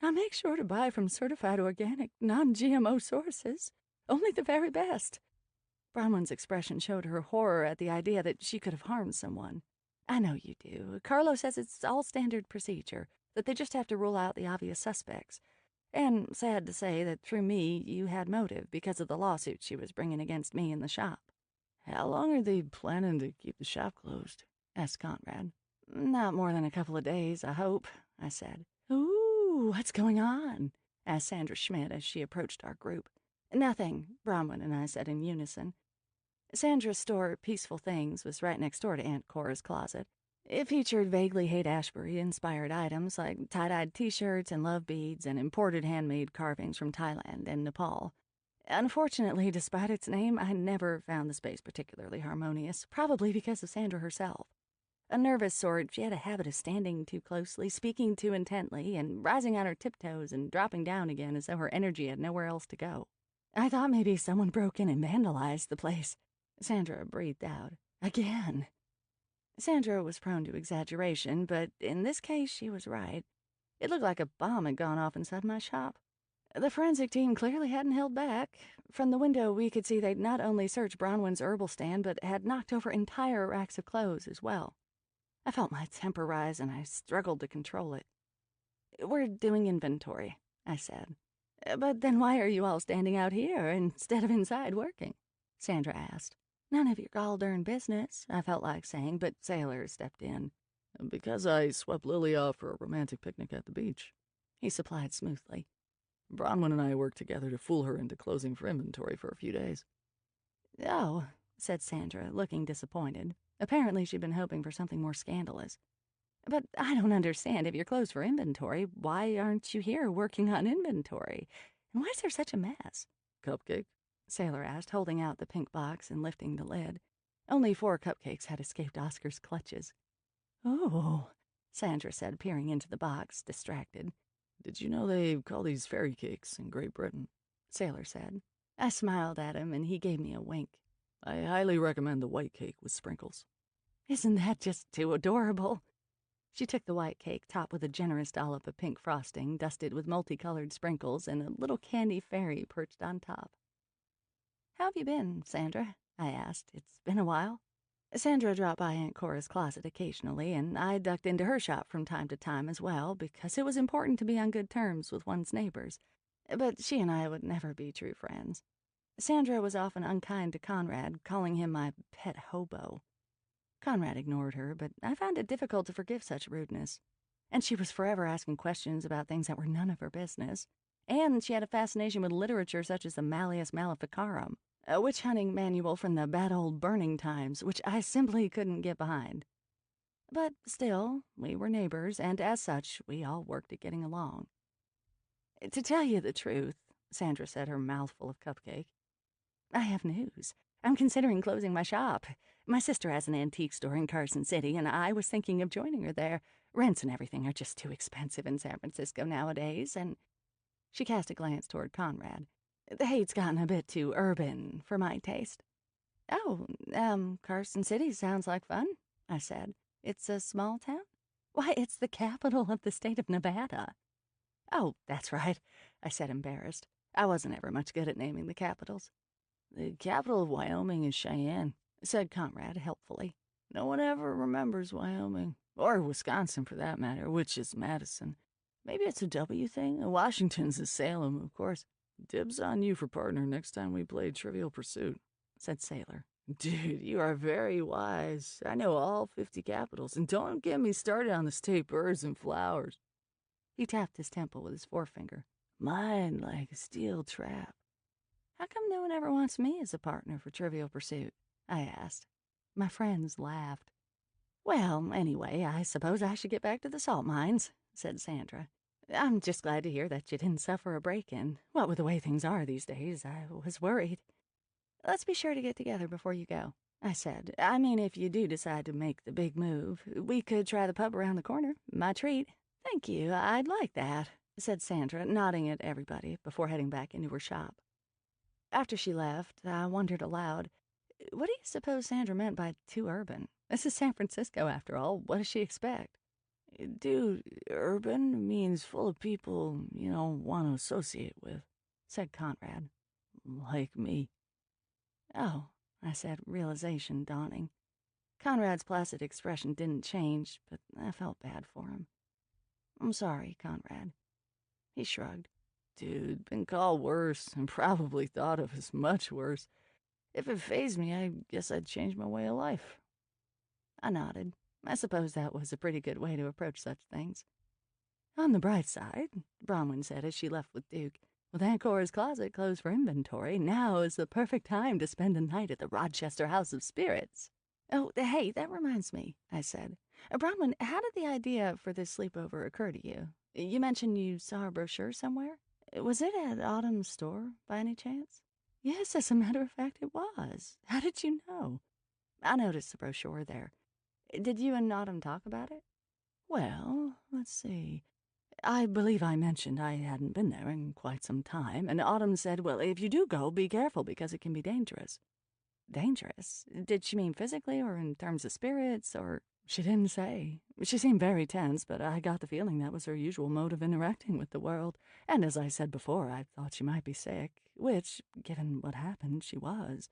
I make sure to buy from certified organic, non-GMO sources. Only the very best." Bronwyn's expression showed her horror at the idea that she could have harmed someone. "I know you do. Carlo says it's all standard procedure, that they just have to rule out the obvious suspects. And sad to say that through me, you had motive because of the lawsuit she was bringing against me in the shop." "How long are they planning to keep the shop closed?" asked Conrad. "Not more than a couple of days, I hope," I said. "Ooh, what's going on?" asked Sandra Schmidt as she approached our group. "Nothing," Bronwyn and I said in unison. Sandra's store, Peaceful Things, was right next door to Aunt Cora's closet. It featured vaguely Haight-Ashbury-inspired items like tie-dyed T-shirts and love beads and imported handmade carvings from Thailand and Nepal. Unfortunately, despite its name, I never found the space particularly harmonious, probably because of Sandra herself. A nervous sort, she had a habit of standing too closely, speaking too intently, and rising on her tiptoes and dropping down again as though her energy had nowhere else to go. I thought maybe someone broke in and vandalized the place. Sandra breathed out. Again. Sandra was prone to exaggeration, but in this case she was right. It looked like a bomb had gone off inside my shop. The forensic team clearly hadn't held back. From the window, we could see they'd not only searched Bronwyn's herbal stand, but had knocked over entire racks of clothes as well. I felt my temper rise, and I struggled to control it. "We're doing inventory," I said. "But then why are you all standing out here instead of inside working?" Sandra asked. "None of your gall-darn business," I felt like saying, but Sailor stepped in. "Because I swept Lily off for a romantic picnic at the beach," he supplied smoothly. "Bronwyn and I worked together to fool her into closing for inventory for a few days." "Oh," said Sandra, looking disappointed. Apparently she'd been hoping for something more scandalous. "But I don't understand. If you're closed for inventory, why aren't you here working on inventory? And why is there such a mess?" "Cupcake?" Sailor asked, holding out the pink box and lifting the lid. Only 4 cupcakes had escaped Oscar's clutches. "Oh," Sandra said, peering into the box, distracted. "Did you know they call these fairy cakes in Great Britain?" Sailor said. I smiled at him, and he gave me a wink. "I highly recommend the white cake with sprinkles." "Isn't that just too adorable?" She took the white cake, topped with a generous dollop of pink frosting, dusted with multicolored sprinkles, and a little candy fairy perched on top. "How have you been, Sandra?" I asked. "It's been a while." Sandra dropped by Aunt Cora's closet occasionally, and I ducked into her shop from time to time as well, because it was important to be on good terms with one's neighbors. But she and I would never be true friends. Sandra was often unkind to Conrad, calling him my pet hobo. Conrad ignored her, but I found it difficult to forgive such rudeness. And she was forever asking questions about things that were none of her business. And she had a fascination with literature such as the Malleus Maleficarum, a witch-hunting manual from the bad old burning times, which I simply couldn't get behind. But still, we were neighbors, and as such, we all worked at getting along. "To tell you the truth," Sandra said, her mouth full of cupcake, "I have news. I'm considering closing my shop. My sister has an antique store in Carson City, and I was thinking of joining her there. Rents and everything are just too expensive in San Francisco nowadays, and—" She cast a glance toward Conrad. "The Hate's gotten a bit too urban for my taste." "Oh, Carson City sounds like fun," I said. It's a small town? Why, it's the capital of the state of Nevada. Oh, that's right, I said, embarrassed. I wasn't ever much good at naming the capitals. The capital of Wyoming is Cheyenne, said Conrad helpfully. No one ever remembers Wyoming, or Wisconsin for that matter, which is Madison. Maybe it's a W thing. Washington's is Salem, of course. Dibs on you for partner next time we play Trivial Pursuit, said Sailor. Dude, you are very wise. I know all 50 capitals, and don't get me started on the state birds and flowers. He tapped his temple with his forefinger. Mine like a steel trap. How come no one ever wants me as a partner for Trivial Pursuit? I asked. My friends laughed. Well, anyway, I suppose I should get back to the salt mines, said Sandra. I'm just glad to hear that you didn't suffer a break-in. What with the way things are these days, I was worried. Let's be sure to get together before you go, I said. I mean, if you do decide to make the big move, we could try the pub around the corner. My treat. Thank you, I'd like that, said Sandra, nodding at everybody before heading back into her shop. After she left, I wondered aloud, what do you suppose Sandra meant by too urban? This is San Francisco, after all. What does she expect? Dude, urban means full of people you don't want to associate with, said Conrad. Like me. Oh, I said, realization dawning. Conrad's placid expression didn't change, but I felt bad for him. I'm sorry, Conrad. He shrugged. Dude, been called worse, and probably thought of as much worse. If it fazed me, I guess I'd change my way of life. I nodded. I suppose that was a pretty good way to approach such things. On the bright side, Bronwyn said as she left with Duke, with Aunt Cora's closet closed for inventory, now is the perfect time to spend a night at the Rochester House of Spirits. Oh, hey, that reminds me, I said. Bronwyn, how did the idea for this sleepover occur to you? You mentioned you saw a brochure somewhere. Was it at Autumn's store, by any chance? Yes, as a matter of fact, it was. How did you know? I noticed the brochure there. Did you and Autumn talk about it? Well, let's see. I believe I mentioned I hadn't been there in quite some time, and Autumn said, well, if you do go, be careful because it can be dangerous. Dangerous? Did she mean physically or in terms of spirits, or... She didn't say. She seemed very tense, but I got the feeling that was her usual mode of interacting with the world. And as I said before, I thought she might be sick, which, given what happened, she was.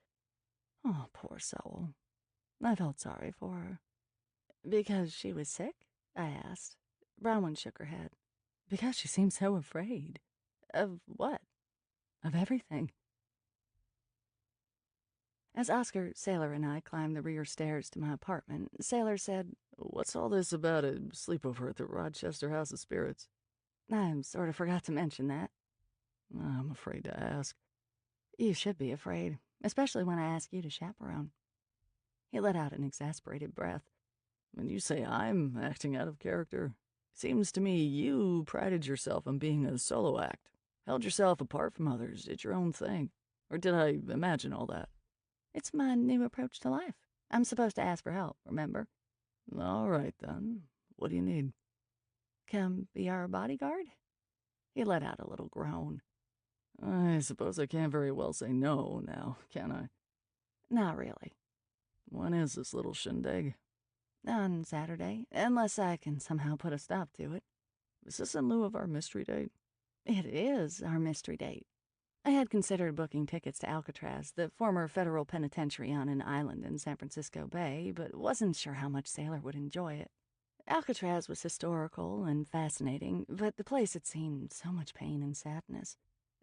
Oh, poor soul. I felt sorry for her. Because she was sick? I asked. Bronwyn shook her head. Because she seemed so afraid. Of what? Of everything. As Oscar, Sailor, and I climbed the rear stairs to my apartment, Sailor said, What's all this about a sleepover at the Rochester House of Spirits? I sort of forgot to mention that. I'm afraid to ask. You should be afraid, especially when I ask you to chaperone. He let out an exasperated breath. When you say I'm acting out of character, seems to me you prided yourself on being a solo act, held yourself apart from others, did your own thing. Or did I imagine all that? It's my new approach to life. I'm supposed to ask for help, remember? All right, then. What do you need? Come be our bodyguard? He let out a little groan. I suppose I can't very well say no now, can I? Not really. When is this little shindig? On Saturday, unless I can somehow put a stop to it. Is this in lieu of our mystery date? It is our mystery date. I had considered booking tickets to Alcatraz, the former federal penitentiary on an island in San Francisco Bay, but wasn't sure how much Sailor would enjoy it. Alcatraz was historical and fascinating, but the place had seen so much pain and sadness.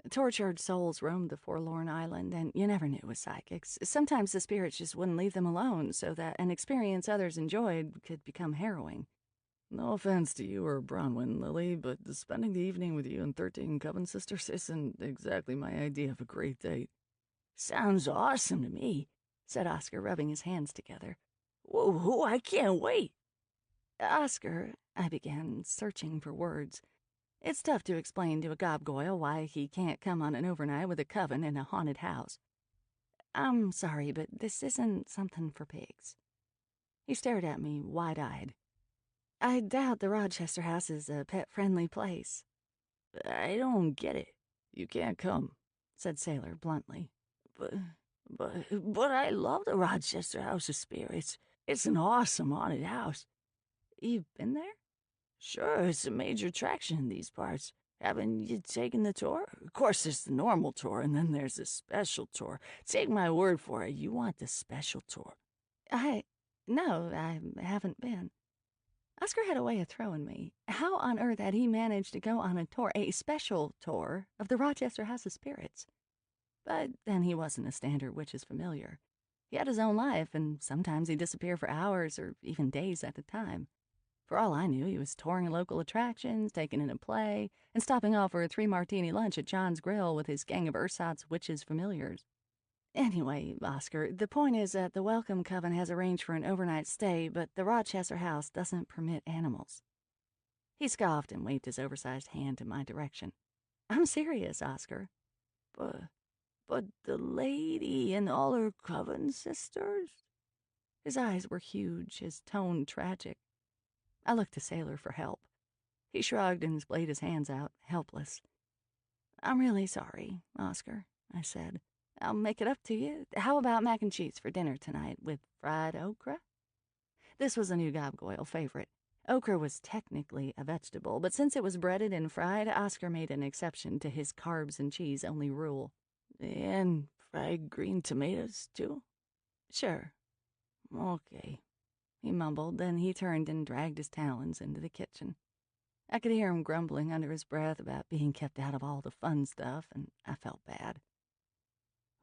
Tortured souls roamed the forlorn island, and you never knew with psychics. Sometimes the spirits just wouldn't leave them alone, so that an experience others enjoyed could become harrowing. No offense to you or Bronwyn, Lily, but spending the evening with you and 13 Coven sisters isn't exactly my idea of a great date. Sounds awesome to me, said Oscar, rubbing his hands together. Whoa, I can't wait. Oscar, I began, searching for words. It's tough to explain to a gobgoyle why he can't come on an overnight with a coven in a haunted house. I'm sorry, but this isn't something for pigs. He stared at me wide-eyed. I doubt the Rochester House is a pet-friendly place. I don't get it. You can't come, said Sailor bluntly. But I love the Rochester House of Spirits. It's an awesome haunted house. You've been there? Sure, it's a major attraction in these parts. Haven't you taken the tour? Of course, there's the normal tour, and then there's the special tour. Take my word for it, you want the special tour. No, I haven't been. Oscar had a way of throwing me. How on earth had he managed to go on a tour, a special tour, of the Rochester House of Spirits? But then he wasn't a standard witch's familiar. He had his own life, and sometimes he'd disappear for hours or even days at a time. For all I knew, he was touring local attractions, taking in a play, and stopping off for a 3-martini lunch at John's Grill with his gang of ersatz witches familiars. Anyway, Oscar, the point is that the Welcome Coven has arranged for an overnight stay, but the Rochester house doesn't permit animals. He scoffed and waved his oversized hand in my direction. I'm serious, Oscar. But the lady and all her coven sisters? His eyes were huge, his tone tragic. I looked to Sailor for help. He shrugged and splayed his hands out, helpless. I'm really sorry, Oscar, I said. I'll make it up to you. How about mac and cheese for dinner tonight with fried okra? This was a new Gobgoyle favorite. Okra was technically a vegetable, but since it was breaded and fried, Oscar made an exception to his carbs and cheese only rule. And fried green tomatoes, too? Sure. Okay, he mumbled, then he turned and dragged his talons into the kitchen. I could hear him grumbling under his breath about being kept out of all the fun stuff, and I felt bad.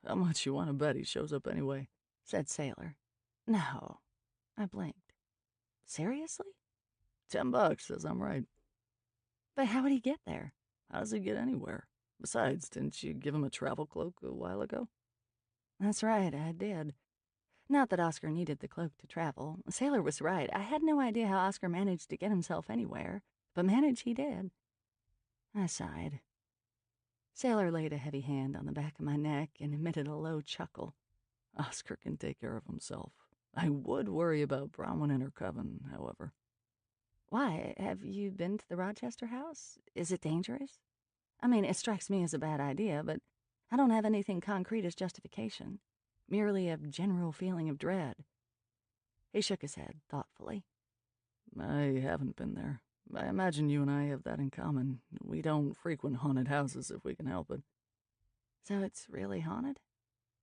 How much you want to bet he shows up anyway? Said Sailor. No. I blinked. Seriously? $10 says I'm right. But how would he get there? How does he get anywhere? Besides, didn't you give him a travel cloak a while ago? That's right, I did. Not that Oscar needed the cloak to travel. Sailor was right. I had no idea how Oscar managed to get himself anywhere, but manage he did. I sighed. Sailor laid a heavy hand on the back of my neck and emitted a low chuckle. Oscar can take care of himself. I would worry about Bronwyn and her coven, however. Why? Have you been to the Rochester house? Is it dangerous? I mean, it strikes me as a bad idea, but I don't have anything concrete as justification. Merely a general feeling of dread. He shook his head thoughtfully. I haven't been there. I imagine you and I have that in common. We don't frequent haunted houses if we can help it. So it's really haunted?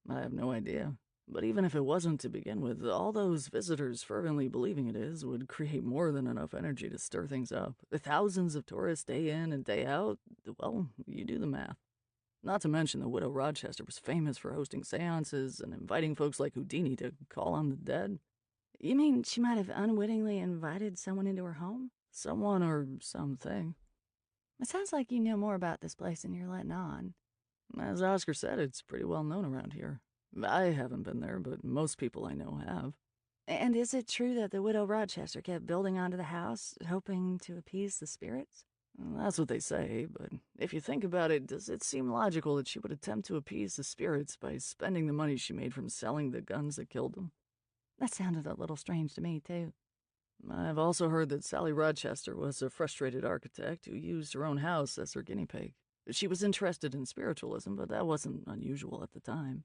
I have no idea. But even if it wasn't to begin with, all those visitors fervently believing it is would create more than enough energy to stir things up. The thousands of tourists day in and day out, well, you do the math. Not to mention the widow Rochester was famous for hosting seances and inviting folks like Houdini to call on the dead. You mean she might have unwittingly invited someone into her home? Someone or something. It sounds like you know more about this place than you're letting on. As Oscar said, it's pretty well known around here. I haven't been there, but most people I know have. And is it true that the widow Rochester kept building onto the house, hoping to appease the spirits? Well, that's what they say, but if you think about it, does it seem logical that she would attempt to appease the spirits by spending the money she made from selling the guns that killed them? That sounded a little strange to me, too. I've also heard that Sally Rochester was a frustrated architect who used her own house as her guinea pig. She was interested in spiritualism, but that wasn't unusual at the time.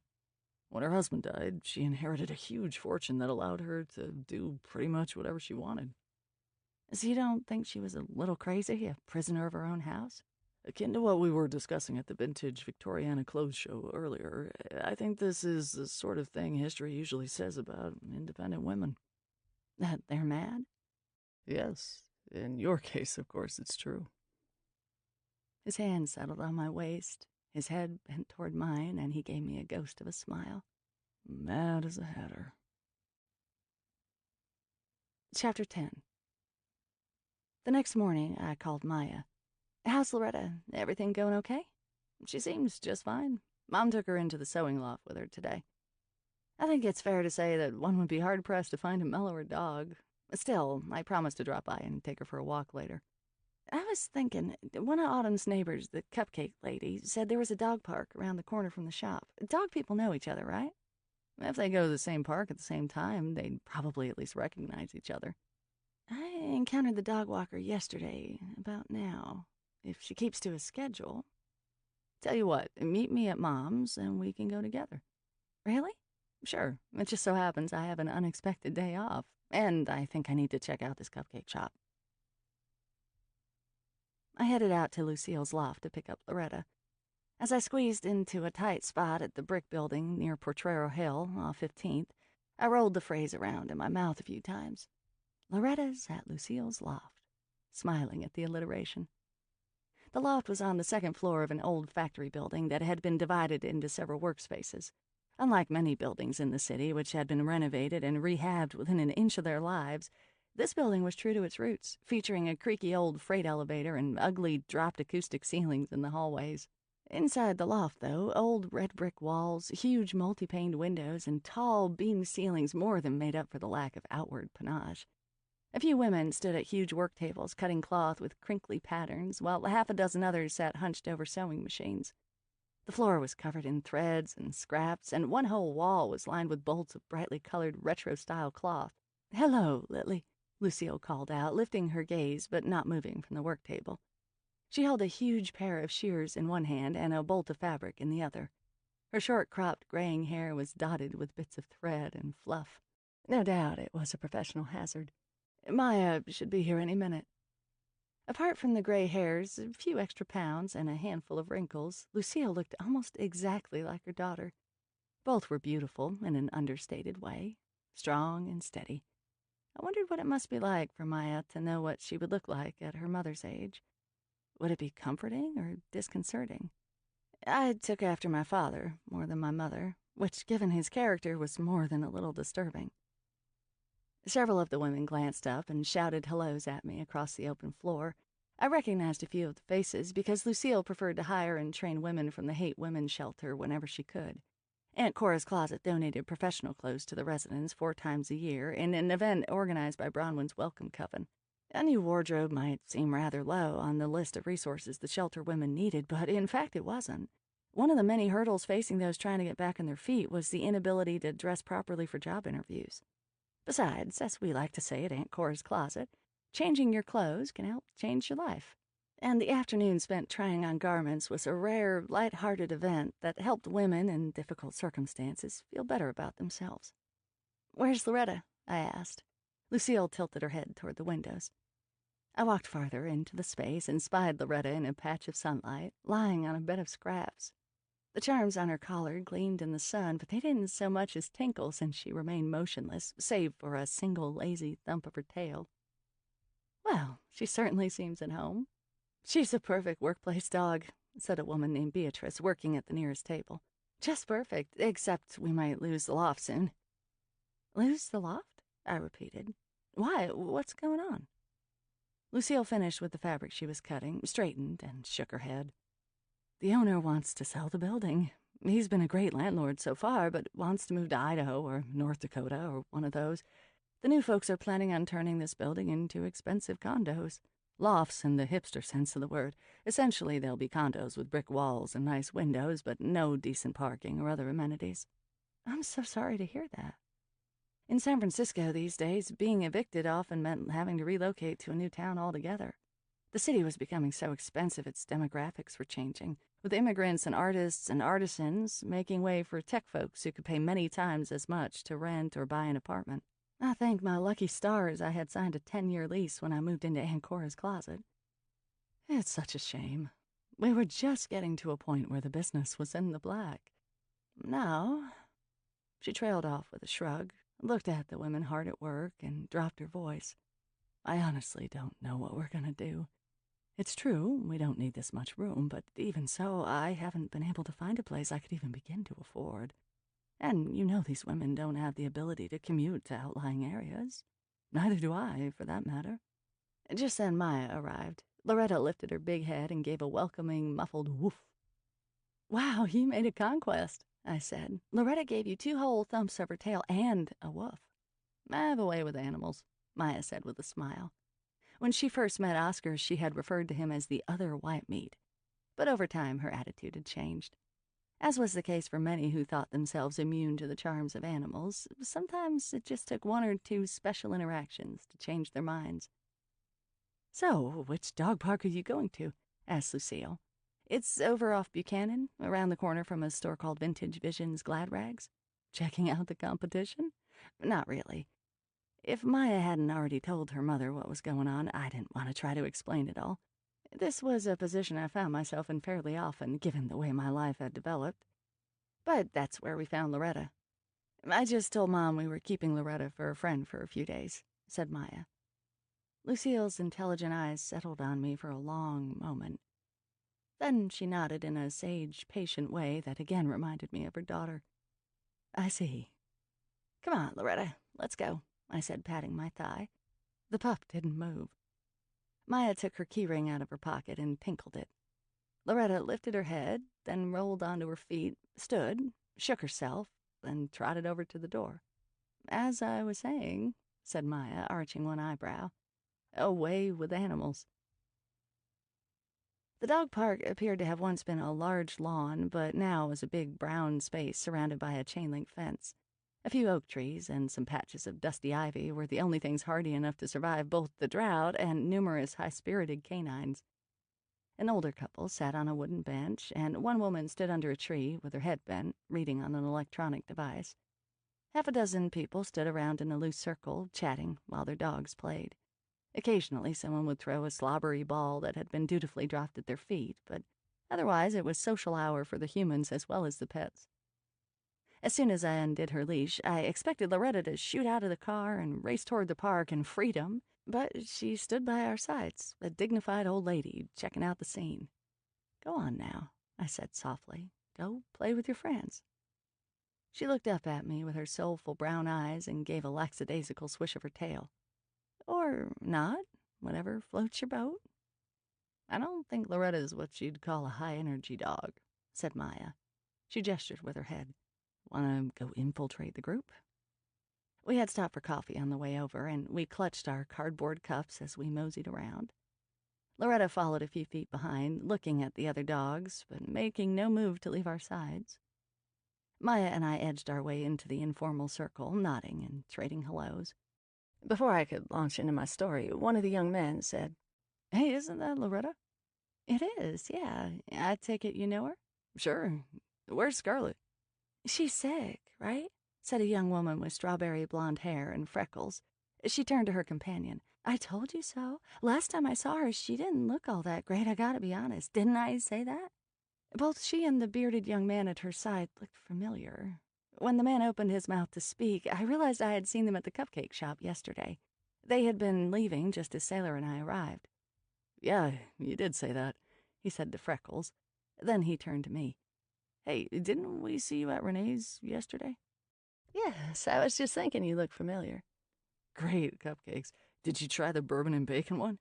When her husband died, she inherited a huge fortune that allowed her to do pretty much whatever she wanted. So you don't think she was a little crazy, a prisoner of her own house? Akin to what we were discussing at the vintage Victoriana clothes show earlier, I think this is the sort of thing history usually says about independent women. That they're mad? Yes. In your case, of course, it's true. His hand settled on my waist, his head bent toward mine, and he gave me a ghost of a smile. Mad as a hatter. Chapter 10. The next morning, I called Maya. How's Loretta? Everything going okay? She seems just fine. Mom took her into the sewing loft with her today. I think it's fair to say that one would be hard-pressed to find a mellower dog. Still, I promised to drop by and take her for a walk later. I was thinking, one of Autumn's neighbors, the cupcake lady, said there was a dog park around the corner from the shop. Dog people know each other, right? If they go to the same park at the same time, they'd probably at least recognize each other. I encountered the dog walker yesterday, about now. If she keeps to a schedule. Tell you what, meet me at Mom's and we can go together. Really? Sure. It just so happens I have an unexpected day off. And I think I need to check out this cupcake shop. I headed out to Lucille's loft to pick up Loretta. As I squeezed into a tight spot at the brick building near Potrero Hill off 15th, I rolled the phrase around in my mouth a few times. Loretta's at Lucille's loft, smiling at the alliteration. The loft was on the second floor of an old factory building that had been divided into several workspaces. Unlike many buildings in the city, which had been renovated and rehabbed within an inch of their lives, this building was true to its roots, featuring a creaky old freight elevator and ugly dropped acoustic ceilings in the hallways. Inside the loft, though, old red brick walls, huge multi-paned windows, and tall beam ceilings more than made up for the lack of outward panache. A few women stood at huge work tables cutting cloth with crinkly patterns, while half a dozen others sat hunched over sewing machines. The floor was covered in threads and scraps, and one whole wall was lined with bolts of brightly colored retro-style cloth. "Hello, Lily," Lucille called out, lifting her gaze but not moving from the work table. She held a huge pair of shears in one hand and a bolt of fabric in the other. Her short-cropped graying hair was dotted with bits of thread and fluff. No doubt it was a professional hazard. Maya should be here any minute. Apart from the gray hairs, a few extra pounds, and a handful of wrinkles, Lucille looked almost exactly like her daughter. Both were beautiful in an understated way, strong and steady. I wondered what it must be like for Maya to know what she would look like at her mother's age. Would it be comforting or disconcerting? I took after my father more than my mother, which, given his character, was more than a little disturbing. Several of the women glanced up and shouted hellos at me across the open floor. I recognized a few of the faces because Lucille preferred to hire and train women from the Hate Women's shelter whenever she could. Aunt Cora's Closet donated professional clothes to the residents 4 times a year in an event organized by Bronwyn's Welcome Coven. A new wardrobe might seem rather low on the list of resources the shelter women needed, but in fact it wasn't. One of the many hurdles facing those trying to get back on their feet was the inability to dress properly for job interviews. Besides, as we like to say at Aunt Cora's Closet, changing your clothes can help change your life. And the afternoon spent trying on garments was a rare, lighthearted event that helped women in difficult circumstances feel better about themselves. "Where's Loretta?" I asked. Lucille tilted her head toward the windows. I walked farther into the space and spied Loretta in a patch of sunlight, lying on a bed of scraps. The charms on her collar gleamed in the sun, but they didn't so much as tinkle since she remained motionless, save for a single lazy thump of her tail. "Well, she certainly seems at home." "She's a perfect workplace dog," said a woman named Beatrice, working at the nearest table. "Just perfect, except we might lose the loft soon." "Lose the loft?" I repeated. "Why? What's going on?" Lucille finished with the fabric she was cutting, straightened, and shook her head. "The owner wants to sell the building. He's been a great landlord so far, but wants to move to Idaho or North Dakota or one of those. The new folks are planning on turning this building into expensive condos. Lofts in the hipster sense of the word. Essentially, they'll be condos with brick walls and nice windows, but no decent parking or other amenities." "I'm so sorry to hear that." In San Francisco these days, being evicted often meant having to relocate to a new town altogether. The city was becoming so expensive its demographics were changing, with immigrants and artists and artisans making way for tech folks who could pay many times as much to rent or buy an apartment. I thank my lucky stars I had signed a 10-year lease when I moved into Aunt Cora's Closet. It's such a shame. We were just getting to a point where the business was in the black. Now, she trailed off with a shrug, looked at the women hard at work, and dropped her voice. "I honestly don't know what we're gonna do. It's true, we don't need this much room, but even so, I haven't been able to find a place I could even begin to afford. And you know these women don't have the ability to commute to outlying areas. Neither do I, for that matter." Just then Maya arrived. Loretta lifted her big head and gave a welcoming, muffled woof. "Wow, you made a conquest," I said. "Loretta gave you 2 whole thumps of her tail and a woof." "I have a way with animals," Maya said with a smile. When she first met Oscar, she had referred to him as the other white meat. But over time, her attitude had changed. As was the case for many who thought themselves immune to the charms of animals, sometimes it just took 1 or 2 special interactions to change their minds. "So, which dog park are you going to?" asked Lucille. "It's over off Buchanan, around the corner from a store called Vintage Visions Glad Rags. Checking out the competition?" "Not really. If Maya hadn't already told her mother what was going on, I didn't want to try to explain it all. This was a position I found myself in fairly often, given the way my life had developed. But that's where we found Loretta. I just told Mom we were keeping Loretta for a friend for a few days, said Maya. Lucille's intelligent eyes settled on me for a long moment. Then she nodded in a sage, patient way that again reminded me of her daughter. I see. Come on, Loretta, let's go, I said, patting my thigh. The pup didn't move. Maya took her keyring out of her pocket and pinkled it. Loretta lifted her head, then rolled onto her feet, stood, shook herself, then trotted over to the door. As I was saying, said Maya, arching one eyebrow, away with animals. The dog park appeared to have once been a large lawn, but now was a big brown space surrounded by a chain-link fence. A few oak trees and some patches of dusty ivy were the only things hardy enough to survive both the drought and numerous high-spirited canines. An older couple sat on a wooden bench, and one woman stood under a tree with her head bent, reading on an electronic device. Half a dozen people stood around in a loose circle, chatting while their dogs played. Occasionally, someone would throw a slobbery ball that had been dutifully dropped at their feet, but otherwise it was social hour for the humans as well as the pets. As soon as I undid her leash, I expected Loretta to shoot out of the car and race toward the park and freedom, but she stood by our sides, a dignified old lady checking out the scene. Go on now, I said softly. Go play with your friends. She looked up at me with her soulful brown eyes and gave a lackadaisical swish of her tail. Or not, whatever floats your boat. I don't think Loretta's what you'd call a high-energy dog, said Maya. She gestured with her head. Want to go infiltrate the group? We had stopped for coffee on the way over, and we clutched our cardboard cups as we moseyed around. Loretta followed a few feet behind, looking at the other dogs, but making no move to leave our sides. Maya and I edged our way into the informal circle, nodding and trading hellos. Before I could launch into my story, one of the young men said, Hey, isn't that Loretta? It is, yeah. I take it you know her? Sure. Where's Scarlett? She's sick, right? Said a young woman with strawberry blonde hair and freckles. She turned to her companion. I told you so. Last time I saw her, she didn't look all that great, I gotta be honest. Didn't I say that? Both she and the bearded young man at her side looked familiar. When the man opened his mouth to speak, I realized I had seen them at the cupcake shop yesterday. They had been leaving just as Sailor and I arrived. Yeah, you did say that, he said to Freckles. Then he turned to me. Hey, didn't we see you at Renee's yesterday? Yes, I was just thinking you looked familiar. Great cupcakes. Did you try the bourbon and bacon one?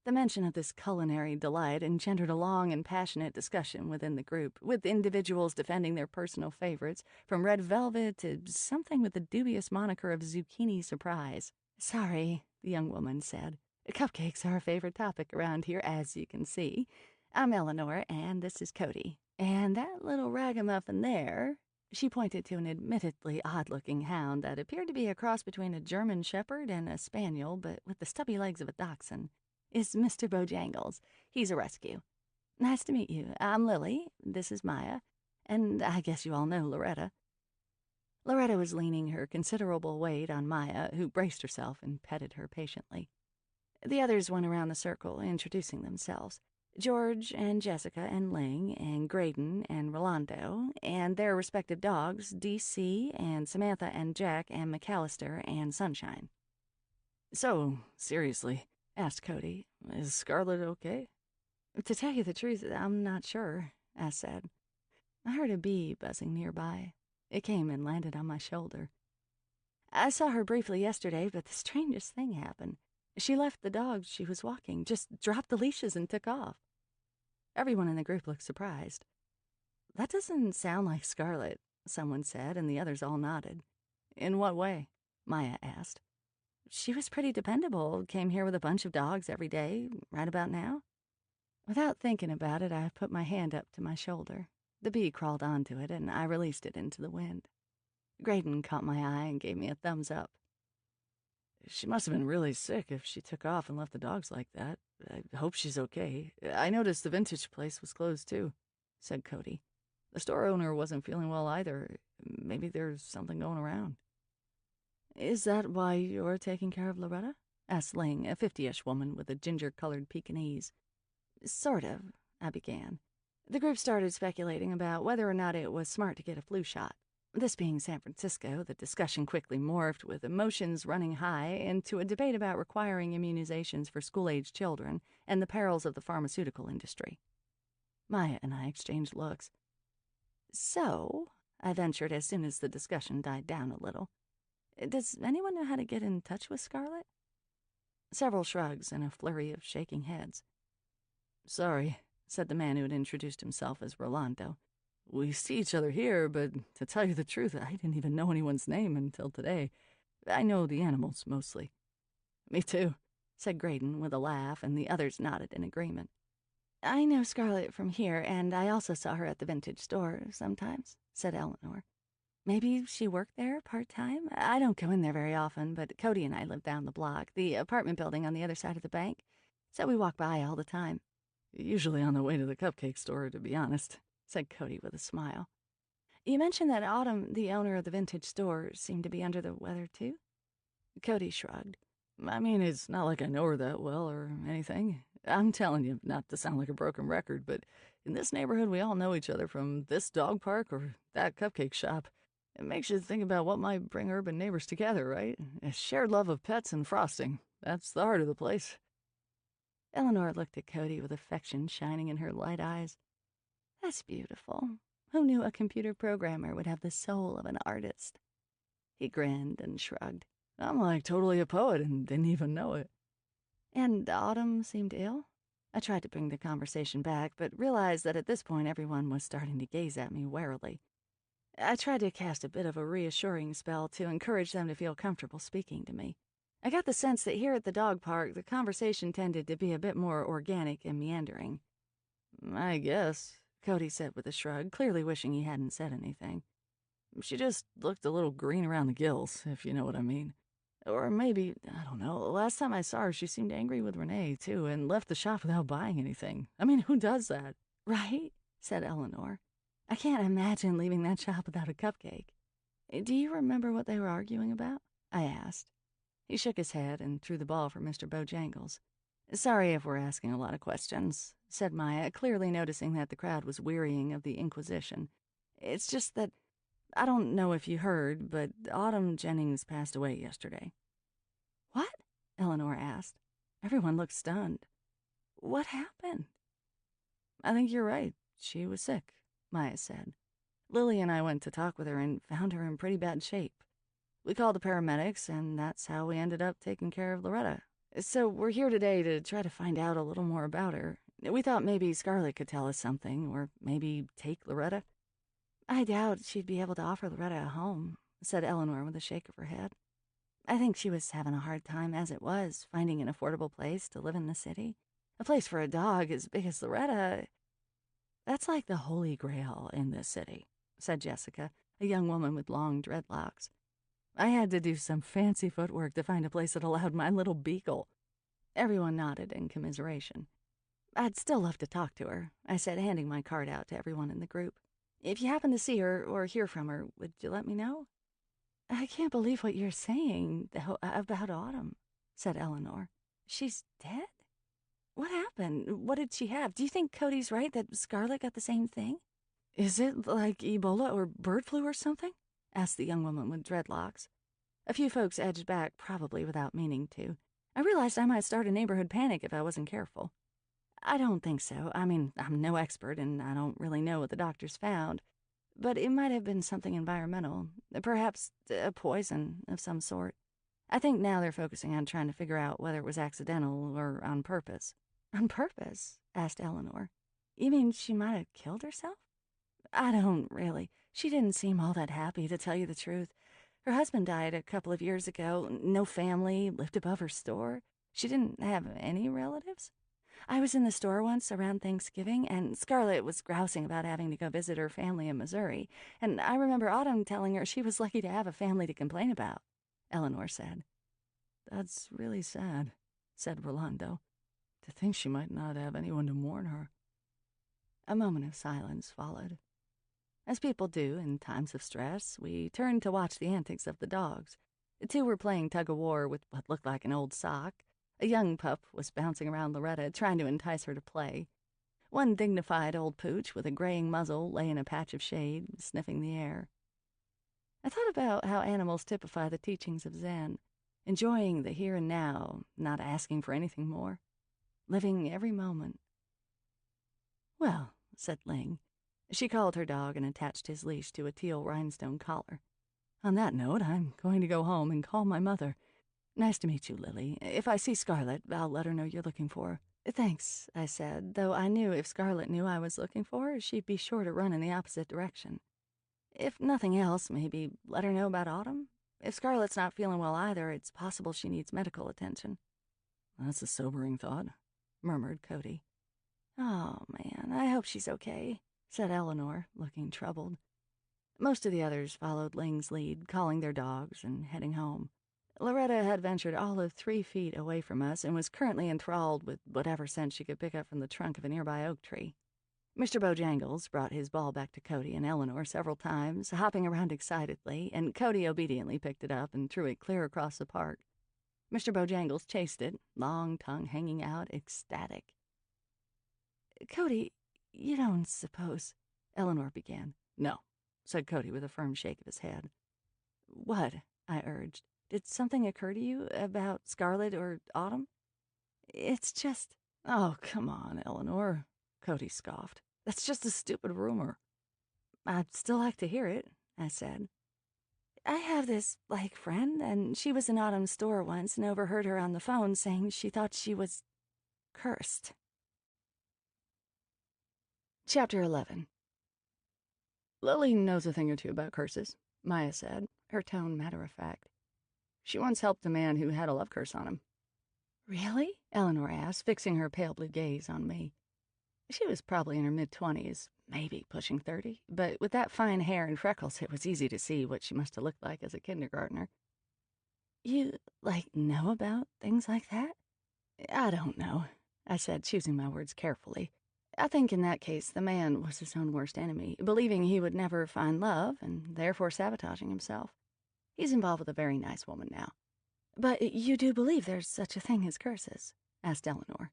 The mention of this culinary delight engendered a long and passionate discussion within the group, with individuals defending their personal favorites, from red velvet to something with the dubious moniker of zucchini surprise. Sorry, the young woman said. Cupcakes are a favorite topic around here, as you can see. I'm Eleanor, and this is Cody. And that little ragamuffin there, she pointed to an admittedly odd-looking hound that appeared to be a cross between a German shepherd and a spaniel, but with the stubby legs of a dachshund, is Mr. Bojangles. He's a rescue. Nice to meet you. I'm Lily. This is Maya. And I guess you all know Loretta. Loretta was leaning her considerable weight on Maya, who braced herself and petted her patiently. The others went around the circle, introducing themselves. George and Jessica and Ling and Graydon and Rolando and their respective dogs, D.C. and Samantha and Jack and McAllister and Sunshine. So, seriously, asked Cody, is Scarlett okay? To tell you the truth, I'm not sure, I said. I heard a bee buzzing nearby. It came and landed on my shoulder. I saw her briefly yesterday, but the strangest thing happened. She left the dogs she was walking, just dropped the leashes and took off. Everyone in the group looked surprised. That doesn't sound like Scarlett, someone said, and the others all nodded. In what way? Maya asked. She was pretty dependable, came here with a bunch of dogs every day, right about now. Without thinking about it, I put my hand up to my shoulder. The bee crawled onto it, and I released it into the wind. Graydon caught my eye and gave me a thumbs up. She must have been really sick if she took off and left the dogs like that. I hope she's okay. I noticed the vintage place was closed, too, said Cody. The store owner wasn't feeling well either. Maybe there's something going around. Is that why you're taking care of Loretta? Asked Ling, a 50-ish woman with a ginger-colored Pekingese. Sort of, I began. The group started speculating about whether or not it was smart to get a flu shot. This being San Francisco, the discussion quickly morphed, with emotions running high, into a debate about requiring immunizations for school-age children and the perils of the pharmaceutical industry. Maya and I exchanged looks. So, I ventured as soon as the discussion died down a little, does anyone know how to get in touch with Scarlet? Several shrugs and a flurry of shaking heads. Sorry, said the man who had introduced himself as Rolando. We see each other here, but to tell you the truth, I didn't even know anyone's name until today. I know the animals, mostly. Me too, said Graydon with a laugh, and the others nodded in agreement. I know Scarlet from here, and I also saw her at the vintage store sometimes, said Eleanor. Maybe she worked there part-time? I don't go in there very often, but Cody and I live down the block, the apartment building on the other side of the bank, so we walk by all the time. Usually on the way to the cupcake store, to be honest, said Cody with a smile. You mentioned that Autumn, the owner of the vintage store, seemed to be under the weather, too? Cody shrugged. I mean, it's not like I know her that well or anything. I'm telling you, not to sound like a broken record, but in this neighborhood we all know each other from this dog park or that cupcake shop. It makes you think about what might bring urban neighbors together, right? A shared love of pets and frosting. That's the heart of the place. Eleanor looked at Cody with affection shining in her light eyes. That's beautiful. Who knew a computer programmer would have the soul of an artist? He grinned and shrugged. I'm like totally a poet and didn't even know it. And Autumn seemed ill? I tried to bring the conversation back, but realized that at this point everyone was starting to gaze at me warily. I tried to cast a bit of a reassuring spell to encourage them to feel comfortable speaking to me. I got the sense that here at the dog park, the conversation tended to be a bit more organic and meandering. I guess, Cody said with a shrug, clearly wishing he hadn't said anything. She just looked a little green around the gills, if you know what I mean. Or maybe, I don't know, last time I saw her she seemed angry with Renee, too, and left the shop without buying anything. I mean, who does that? Right? Said Eleanor. I can't imagine leaving that shop without a cupcake. Do you remember what they were arguing about? I asked. He shook his head and threw the ball for Mr. Bojangles. Sorry if we're asking a lot of questions, said Maya, clearly noticing that the crowd was wearying of the Inquisition. It's just that, I don't know if you heard, but Autumn Jennings passed away yesterday. What? Eleanor asked. Everyone looked stunned. What happened? I think you're right. She was sick, Maya said. Lily and I went to talk with her and found her in pretty bad shape. We called the paramedics, and that's how we ended up taking care of Loretta. So we're here today to try to find out a little more about her. We thought maybe Scarlet could tell us something, or maybe take Loretta. I doubt she'd be able to offer Loretta a home, said Eleanor with a shake of her head. I think she was having a hard time as it was, finding an affordable place to live in the city. A place for a dog as big as Loretta. That's like the holy grail in this city, said Jessica, a young woman with long dreadlocks. I had to do some fancy footwork to find a place that allowed my little beagle. Everyone nodded in commiseration. I'd still love to talk to her, I said, handing my card out to everyone in the group. If you happen to see her or hear from her, would you let me know? I can't believe what you're saying about Autumn, said Eleanor. She's dead? What happened? What did she have? Do you think Cody's right that Scarlet got the same thing? Is it like Ebola or bird flu or something? Asked the young woman with dreadlocks. A few folks edged back, probably without meaning to. I realized I might start a neighborhood panic if I wasn't careful. I don't think so. I mean, I'm no expert, and I don't really know what the doctors found. But it might have been something environmental. Perhaps a poison of some sort. I think now they're focusing on trying to figure out whether it was accidental or on purpose. On purpose? Asked Eleanor. You mean she might have killed herself? I don't really. She didn't seem all that happy, to tell you the truth. Her husband died a couple of years ago. No family, lived above her store. She didn't have any relatives. I was in the store once around Thanksgiving, and Scarlet was grousing about having to go visit her family in Missouri, and I remember Autumn telling her she was lucky to have a family to complain about, Eleanor said. That's really sad, said Rolando. To think she might not have anyone to mourn her. A moment of silence followed. As people do in times of stress, we turned to watch the antics of the dogs. The two were playing tug-of-war with what looked like an old sock. A young pup was bouncing around Loretta, trying to entice her to play. One dignified old pooch with a graying muzzle lay in a patch of shade, sniffing the air. I thought about how animals typify the teachings of Zen, enjoying the here and now, not asking for anything more, living every moment. "Well," said Ling. She called her dog and attached his leash to a teal rhinestone collar. "On that note, I'm going to go home and call my mother. Nice to meet you, Lily. If I see Scarlett, I'll let her know you're looking for her." "Thanks," I said, though I knew if Scarlett knew I was looking for her, she'd be sure to run in the opposite direction. If nothing else, maybe let her know about Autumn. If Scarlett's not feeling well either, it's possible she needs medical attention. "That's a sobering thought," murmured Cody. "Oh, man, I hope she's okay," said Eleanor, looking troubled. Most of the others followed Ling's lead, calling their dogs and heading home. Loretta had ventured all of 3 feet away from us and was currently enthralled with whatever scent she could pick up from the trunk of a nearby oak tree. Mr. Bojangles brought his ball back to Cody and Eleanor several times, hopping around excitedly, and Cody obediently picked it up and threw it clear across the park. Mr. Bojangles chased it, long tongue hanging out, ecstatic. "Cody, you don't suppose—" Eleanor began. "No," said Cody with a firm shake of his head. "What?" I urged. "Did something occur to you about Scarlett or Autumn? It's just—" "Oh, come on, Eleanor," Cody scoffed. "That's just a stupid rumor." "I'd still like to hear it," I said. "I have this, friend, and she was in Autumn's store once and overheard her on the phone saying she thought she was cursed." Chapter 11. "Lily knows a thing or two about curses," Maya said, her tone matter-of-fact. "She once helped a man who had a love curse on him." "Really?" Eleanor asked, fixing her pale blue gaze on me. She was probably in her mid-20s, maybe pushing 30, but with that fine hair and freckles, it was easy to see what she must have looked like as a kindergartner. "You, know about things like that?" "I don't know," I said, choosing my words carefully. "I think in that case the man was his own worst enemy, believing he would never find love and therefore sabotaging himself. He's involved with a very nice woman now." "But you do believe there's such a thing as curses?" asked Eleanor.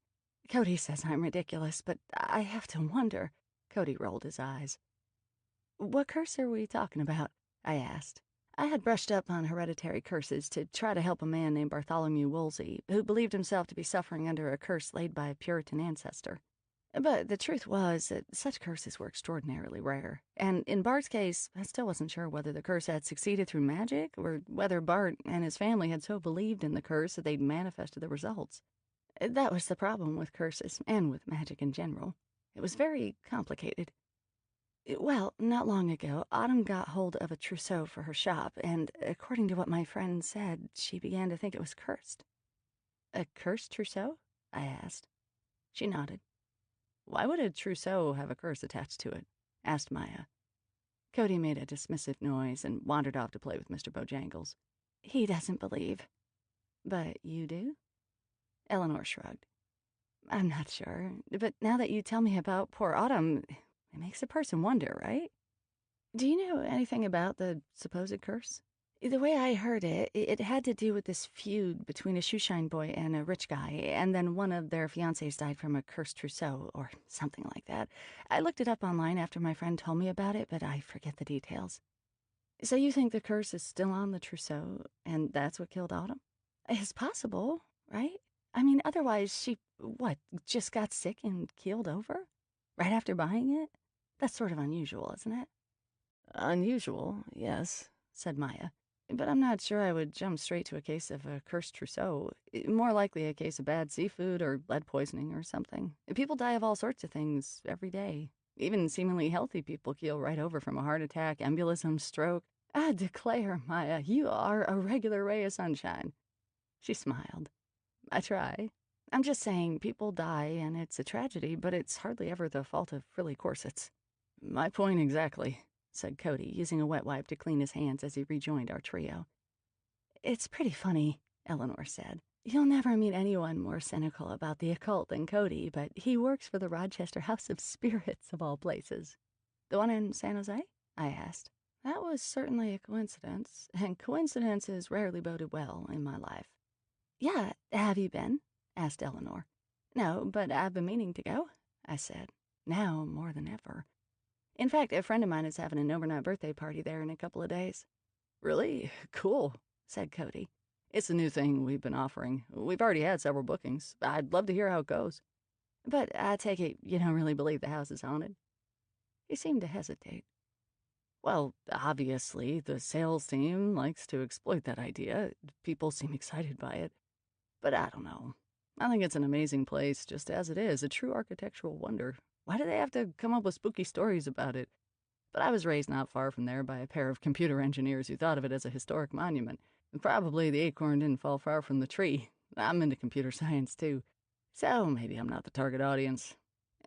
"Cody says I'm ridiculous, but I have to wonder." Cody rolled his eyes. "What curse are we talking about?" I asked. I had brushed up on hereditary curses to try to help a man named Bartholomew Woolsey, who believed himself to be suffering under a curse laid by a Puritan ancestor. But the truth was that such curses were extraordinarily rare, and in Bart's case, I still wasn't sure whether the curse had succeeded through magic or whether Bart and his family had so believed in the curse that they'd manifested the results. That was the problem with curses, and with magic in general. It was very complicated. Well, not long ago, Autumn got hold of a trousseau for her shop, and according to what my friend said, she began to think it was cursed. "A cursed trousseau?" I asked. She nodded. "Why would a trousseau have a curse attached to it?" asked Maya. Cody made a dismissive noise and wandered off to play with Mr. Bojangles. "He doesn't believe." "But you do?" Eleanor shrugged. "I'm not sure, but now that you tell me about poor Autumn, it makes a person wonder, right?" "Do you know anything about the supposed curse?" "The way I heard it, it had to do with this feud between a shoeshine boy and a rich guy, and then one of their fiancés died from a cursed trousseau, or something like that. I looked it up online after my friend told me about it, but I forget the details." "So you think the curse is still on the trousseau, and that's what killed Autumn?" "It's possible, right? I mean, otherwise she, just got sick and keeled over? Right after buying it? That's sort of unusual, isn't it?" "Unusual, yes," said Maya. "But I'm not sure I would jump straight to a case of a cursed trousseau. More likely a case of bad seafood or lead poisoning or something. People die of all sorts of things every day. Even seemingly healthy people keel right over from a heart attack, embolism, stroke. I declare, Maya, you are a regular ray of sunshine." She smiled. "I try. I'm just saying people die and it's a tragedy, but it's hardly ever the fault of frilly corsets." "My point exactly," said Cody, using a wet wipe to clean his hands as he rejoined our trio. "It's pretty funny," Eleanor said. "You'll never meet anyone more cynical about the occult than Cody, but he works for the Rochester House of Spirits, of all places." "The one in San Jose?" I asked. That was certainly a coincidence, and coincidences rarely boded well in my life. Yeah, have you been? Asked Eleanor. No, but I've been meaning to go, I said, now more than ever. In fact, a friend of mine is having an overnight birthday party there in a couple of days. Really? Cool, said Cody. It's a new thing we've been offering. We've already had several bookings. I'd love to hear how it goes. But I take it you don't really believe the house is haunted? He seemed to hesitate. Well, obviously, the sales team likes to exploit that idea. People seem excited by it. But I don't know. I think it's an amazing place just as it is, a true architectural wonder. Why do they have to come up with spooky stories about it? But I was raised not far from there by a pair of computer engineers who thought of it as a historic monument. And probably the acorn didn't fall far from the tree. I'm into computer science, too. So maybe I'm not the target audience.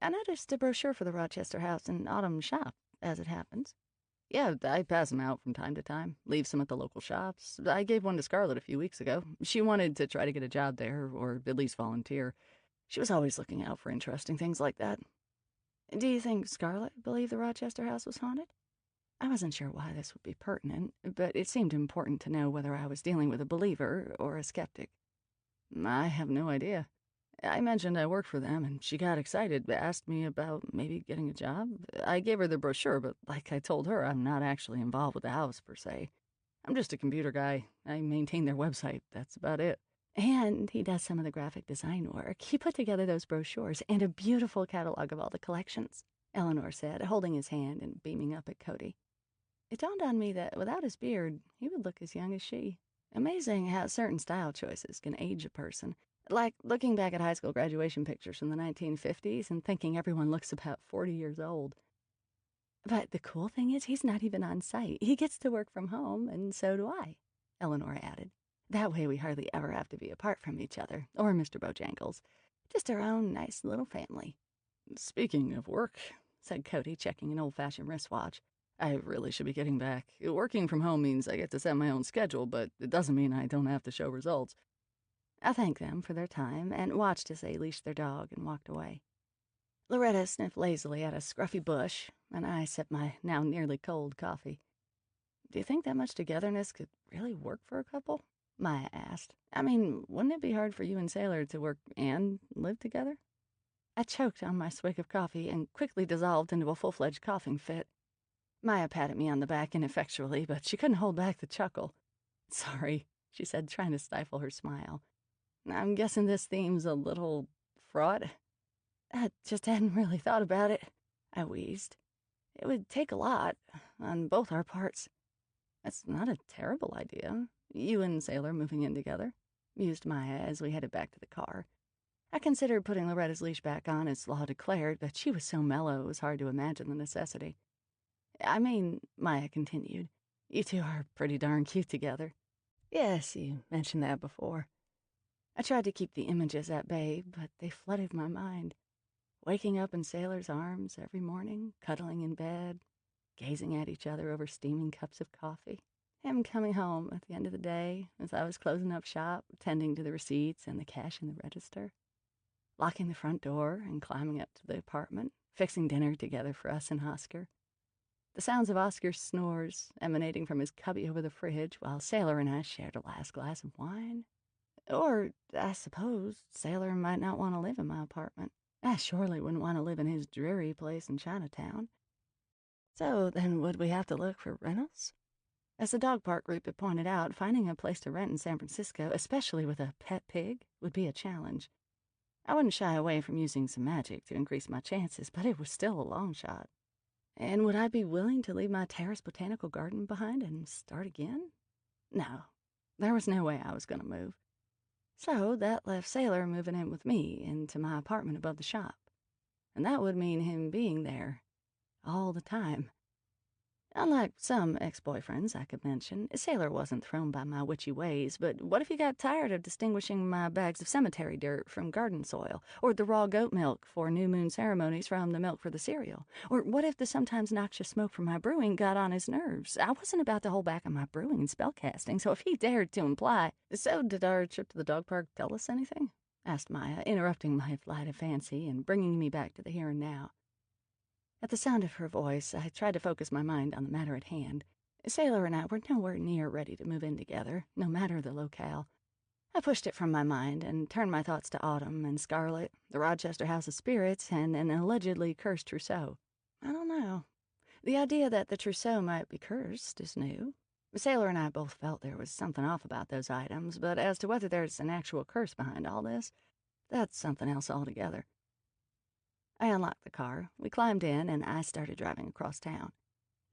I noticed a brochure for the Rochester house in Autumn's shop, as it happens. Yeah, I pass them out from time to time. Leave some at the local shops. I gave one to Scarlett a few weeks ago. She wanted to try to get a job there, or at least volunteer. She was always looking out for interesting things like that. Do you think Scarlett believed the Rochester house was haunted? I wasn't sure why this would be pertinent, but it seemed important to know whether I was dealing with a believer or a skeptic. I have no idea. I mentioned I worked for them, and she got excited, asked me about maybe getting a job. I gave her the brochure, but like I told her, I'm not actually involved with the house, per se. I'm just a computer guy. I maintain their website. That's about it. And he does some of the graphic design work. He put together those brochures and a beautiful catalog of all the collections, Eleanor said, holding his hand and beaming up at Cody. It dawned on me that without his beard, he would look as young as she. Amazing how certain style choices can age a person. Like looking back at high school graduation pictures from the 1950s and thinking everyone looks about 40 years old. But the cool thing is he's not even on site. He gets to work from home, and so do I, Eleanor added. That way we hardly ever have to be apart from each other, or Mr. Bojangles. Just our own nice little family. Speaking of work, said Cody, checking an old-fashioned wristwatch, I really should be getting back. Working from home means I get to set my own schedule, but it doesn't mean I don't have to show results. I thanked them for their time and watched as they leashed their dog and walked away. Loretta sniffed lazily at a scruffy bush, and I sipped my now nearly cold coffee. Do you think that much togetherness could really work for a couple? Maya asked. I mean, wouldn't it be hard for you and Sailor to work and live together? I choked on my swig of coffee and quickly dissolved into a full-fledged coughing fit. Maya patted me on the back ineffectually, but she couldn't hold back the chuckle. Sorry, she said, trying to stifle her smile. I'm guessing this theme's a little fraught. I just hadn't really thought about it, I wheezed. It would take a lot, on both our parts. That's not a terrible idea. You and Sailor moving in together, mused Maya as we headed back to the car. I considered putting Loretta's leash back on as law declared, but she was so mellow it was hard to imagine the necessity. I mean, Maya continued, you two are pretty darn cute together. Yes, you mentioned that before. I tried to keep the images at bay, but they flooded my mind. Waking up in Sailor's arms every morning, cuddling in bed, gazing at each other over steaming cups of coffee. Him coming home at the end of the day as I was closing up shop, tending to the receipts and the cash in the register. Locking the front door and climbing up to the apartment, fixing dinner together for us and Oscar. The sounds of Oscar's snores emanating from his cubby over the fridge while Sailor and I shared a last glass of wine. Or, I suppose, Sailor might not want to live in my apartment. I surely wouldn't want to live in his dreary place in Chinatown. So then would we have to look for rentals? As the dog park group had pointed out, finding a place to rent in San Francisco, especially with a pet pig, would be a challenge. I wouldn't shy away from using some magic to increase my chances, but it was still a long shot. And would I be willing to leave my terrace botanical garden behind and start again? No, there was no way I was going to move. So that left Sailor moving in with me into my apartment above the shop. And that would mean him being there all the time. Unlike some ex-boyfriends I could mention, Sailor wasn't thrown by my witchy ways, but what if he got tired of distinguishing my bags of cemetery dirt from garden soil, or the raw goat milk for new moon ceremonies from the milk for the cereal? Or what if the sometimes noxious smoke from my brewing got on his nerves? I wasn't about to hold back on my brewing and spellcasting, so if he dared to imply... So did our trip to the dog park tell us anything? Asked Maya, interrupting my flight of fancy and bringing me back to the here and now. At the sound of her voice, I tried to focus my mind on the matter at hand. Sailor and I were nowhere near ready to move in together, no matter the locale. I pushed it from my mind and turned my thoughts to Autumn and Scarlet, the Rochester House of Spirits, and an allegedly cursed trousseau. I don't know. The idea that the trousseau might be cursed is new. Sailor and I both felt there was something off about those items, but as to whether there's an actual curse behind all this, that's something else altogether. I unlocked the car, we climbed in, and I started driving across town.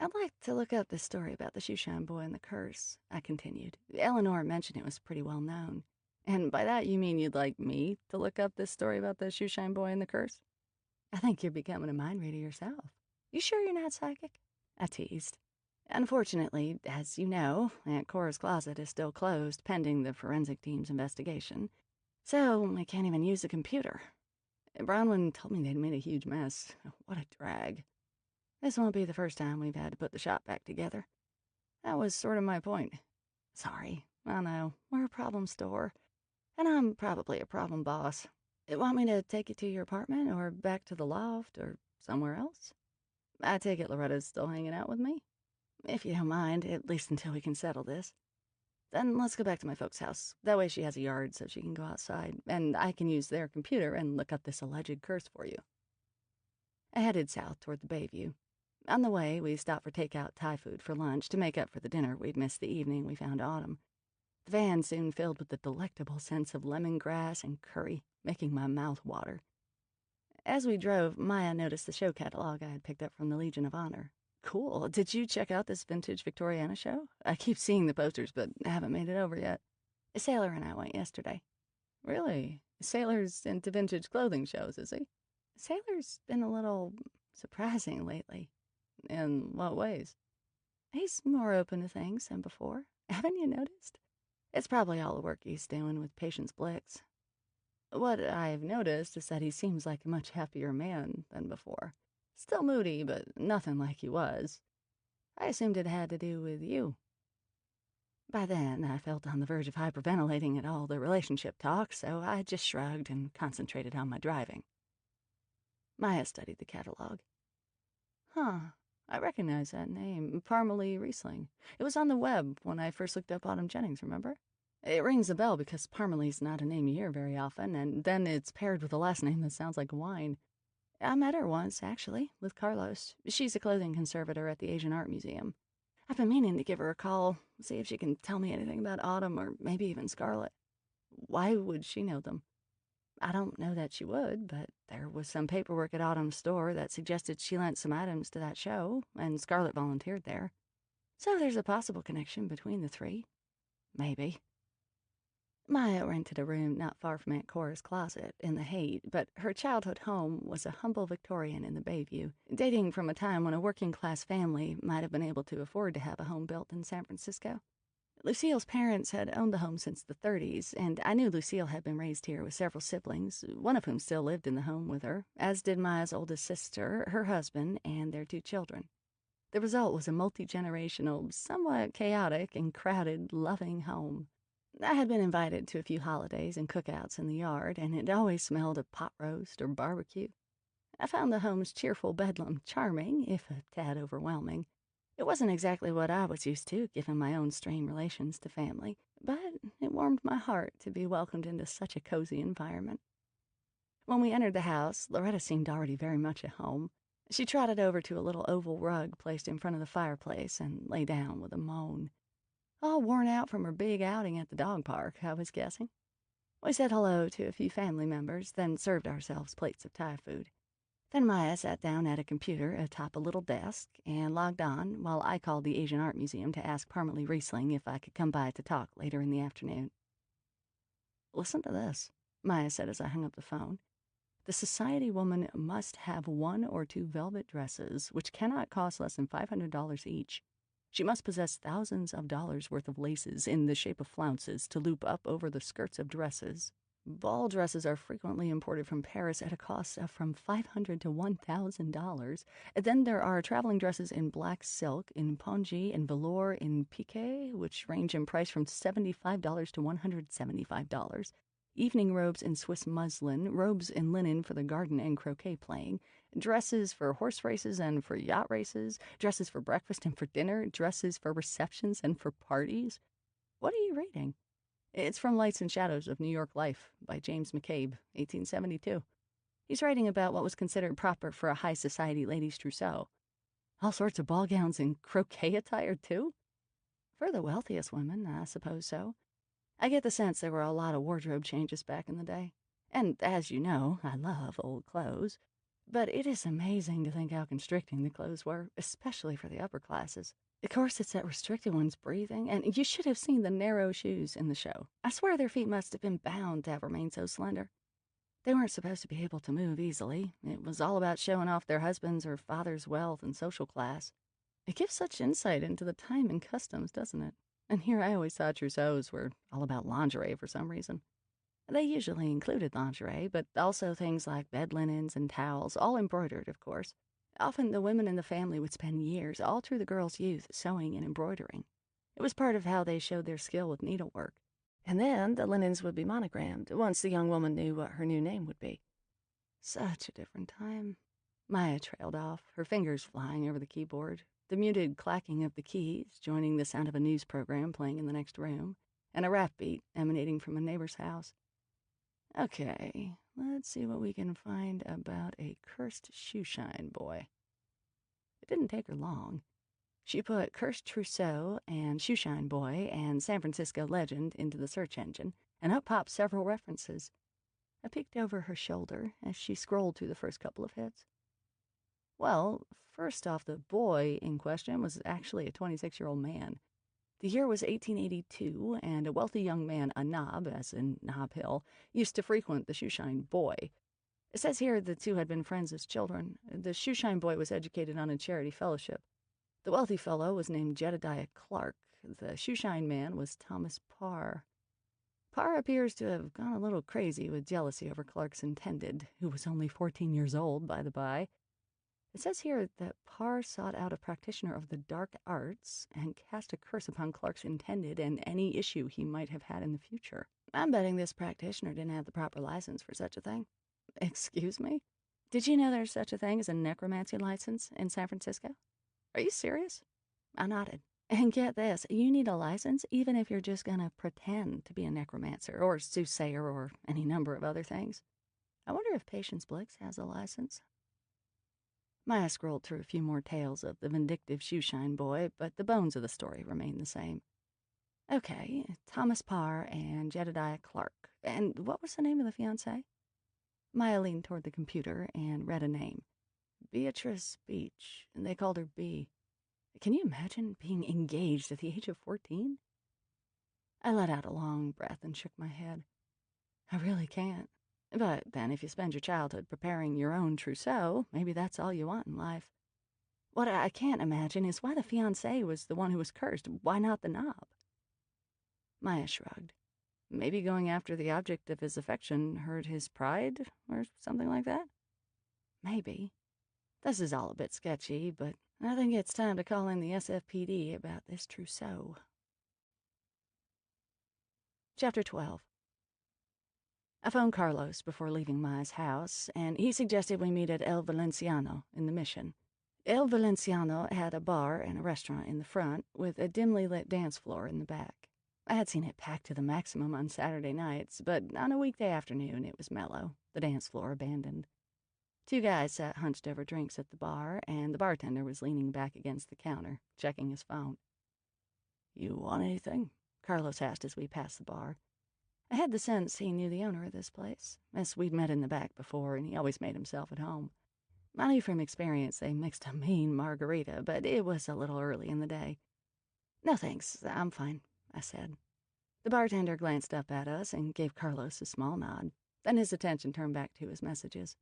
I'd like to look up this story about the shoeshine boy and the curse, I continued. Eleanor mentioned it was pretty well known. And by that you mean you'd like me to look up this story about the shoeshine boy and the curse? I think you're becoming a mind reader yourself. You sure you're not psychic? I teased. Unfortunately, as you know, Aunt Cora's closet is still closed pending the forensic team's investigation. So we can't even use the computer. Bronwyn told me they'd made a huge mess. What a drag. This won't be the first time we've had to put the shop back together. That was sort of my point. Sorry, I know, we're a problem store. And I'm probably a problem boss. Want me to take you to your apartment, or back to the loft, or somewhere else? I take it Loretta's still hanging out with me? If you don't mind, at least until we can settle this. Then let's go back to my folks' house. That way she has a yard so she can go outside, and I can use their computer and look up this alleged curse for you. I headed south toward the Bayview. On the way, we stopped for takeout Thai food for lunch to make up for the dinner we'd missed the evening we found Autumn. The van soon filled with the delectable scents of lemongrass and curry, making my mouth water. As we drove, Maya noticed the show catalog I had picked up from the Legion of Honor. Cool. Did you check out this vintage Victoriana show? I keep seeing the posters, but haven't made it over yet. Sailor and I went yesterday. Really? Sailor's into vintage clothing shows, is he? Sailor's been a little surprising lately. In what ways? He's more open to things than before. Haven't you noticed? It's probably all the work he's doing with Patience Blix. What I've noticed is that he seems like a much happier man than before. Still moody, but nothing like he was. I assumed it had to do with you. By then, I felt on the verge of hyperventilating at all the relationship talk, so I just shrugged and concentrated on my driving. Maya studied the catalog. Huh, I recognize that name, Parmalee Riesling. It was on the web when I first looked up Autumn Jennings, remember? It rings a bell because Parmalee's not a name you hear very often, and then it's paired with a last name that sounds like wine. I met her once, actually, with Carlos. She's a clothing conservator at the Asian Art Museum. I've been meaning to give her a call, see if she can tell me anything about Autumn or maybe even Scarlet. Why would she know them? I don't know that she would, but there was some paperwork at Autumn's store that suggested she lent some items to that show, and Scarlet volunteered there. So there's a possible connection between the three. Maybe. Maya rented a room not far from Aunt Cora's closet in the Haight, but her childhood home was a humble Victorian in the Bayview, dating from a time when a working-class family might have been able to afford to have a home built in San Francisco. Lucille's parents had owned the home since the 30s, and I knew Lucille had been raised here with several siblings, one of whom still lived in the home with her, as did Maya's oldest sister, her husband, and their 2 children. The result was a multi-generational, somewhat chaotic and crowded, loving home. I had been invited to a few holidays and cookouts in the yard, and it always smelled of pot roast or barbecue. I found the home's cheerful bedlam charming, if a tad overwhelming. It wasn't exactly what I was used to, given my own strained relations to family, but it warmed my heart to be welcomed into such a cozy environment. When we entered the house, Loretta seemed already very much at home. She trotted over to a little oval rug placed in front of the fireplace and lay down with a moan. All worn out from her big outing at the dog park, I was guessing. We said hello to a few family members, then served ourselves plates of Thai food. Then Maya sat down at a computer atop a little desk and logged on while I called the Asian Art Museum to ask Parmalee Riesling if I could come by to talk later in the afternoon. Listen to this, Maya said as I hung up the phone. The society woman must have 1 or 2 velvet dresses, which cannot cost less than $500 each. She must possess thousands of dollars worth of laces in the shape of flounces to loop up over the skirts of dresses. Ball dresses are frequently imported from Paris at a cost of from $500 to $1,000. Then there are traveling dresses in black silk, in pongee, and velour, in piqué, which range in price from $75 to $175. Evening robes in Swiss muslin, robes in linen for the garden and croquet playing, Dresses for horse races and for yacht races, dresses for breakfast and for dinner, dresses for receptions and for parties. What are you reading? It's from Lights and Shadows of New York Life by James McCabe, 1872. He's writing about what was considered proper for a high society lady's trousseau. All sorts of ball gowns and croquet attire, too? For the wealthiest women, I suppose so. I get the sense there were a lot of wardrobe changes back in the day. And as you know, I love old clothes. But it is amazing to think how constricting the clothes were, especially for the upper classes. The corsets that restricted one's breathing, and you should have seen the narrow shoes in the show. I swear their feet must have been bound to have remained so slender. They weren't supposed to be able to move easily. It was all about showing off their husband's or father's wealth and social class. It gives such insight into the time and customs, doesn't it? And here I always thought trousseaux were all about lingerie for some reason. They usually included lingerie, but also things like bed linens and towels, all embroidered, of course. Often the women in the family would spend years, all through the girl's youth, sewing and embroidering. It was part of how they showed their skill with needlework. And then the linens would be monogrammed once the young woman knew what her new name would be. Such a different time. Maya trailed off, her fingers flying over the keyboard, the muted clacking of the keys joining the sound of a news program playing in the next room, and a rap beat emanating from a neighbor's house. Okay, let's see what we can find about a cursed shoeshine boy. It didn't take her long. She put cursed trousseau and shoeshine boy and San Francisco legend into the search engine, and up popped several references. I peeked over her shoulder as she scrolled through the first couple of hits. Well, first off, the boy in question was actually a 26-year-old man. The year was 1882, and a wealthy young man, a Nob, as in Nob Hill, used to frequent the shoeshine boy. It says here the two had been friends as children. The shoeshine boy was educated on a charity fellowship. The wealthy fellow was named Jedediah Clark. The shoeshine man was Thomas Parr. Parr appears to have gone a little crazy with jealousy over Clark's intended, who was only 14 years old, by the by. It says here that Parr sought out a practitioner of the dark arts and cast a curse upon Clark's intended and any issue he might have had in the future. I'm betting this practitioner didn't have the proper license for such a thing. Excuse me? Did you know there's such a thing as a necromancy license in San Francisco? Are you serious? I nodded. And get this, you need a license even if you're just gonna pretend to be a necromancer or soothsayer or any number of other things. I wonder if Patience Blix has a license. Maya scrolled through a few more tales of the vindictive shoeshine boy, but the bones of the story remained the same. Okay, Thomas Parr and Jedediah Clark. And what was the name of the fiancée? Maya leaned toward the computer and read a name. Beatrice Beach, and they called her B. Can you imagine being engaged at the age of 14? I let out a long breath and shook my head. I really can't. But then if you spend your childhood preparing your own trousseau, maybe that's all you want in life. What I can't imagine is why the fiancé was the one who was cursed. Why not the Nob? Maya shrugged. Maybe going after the object of his affection hurt his pride, or something like that? Maybe. This is all a bit sketchy, but I think it's time to call in the SFPD about this trousseau. Chapter 12. I phoned Carlos before leaving Maya's house, and he suggested we meet at El Valenciano in the Mission. El Valenciano had a bar and a restaurant in the front, with a dimly lit dance floor in the back. I had seen it packed to the maximum on Saturday nights, but on a weekday afternoon it was mellow, the dance floor abandoned. Two guys sat hunched over drinks at the bar, and the bartender was leaning back against the counter, checking his phone. "You want anything?" Carlos asked as we passed the bar. I had the sense he knew the owner of this place, as we'd met in the back before, and he always made himself at home. I knew from experience they mixed a mean margarita, but it was a little early in the day. "No thanks, I'm fine," I said. The bartender glanced up at us and gave Carlos a small nod. Then his attention turned back to his messages.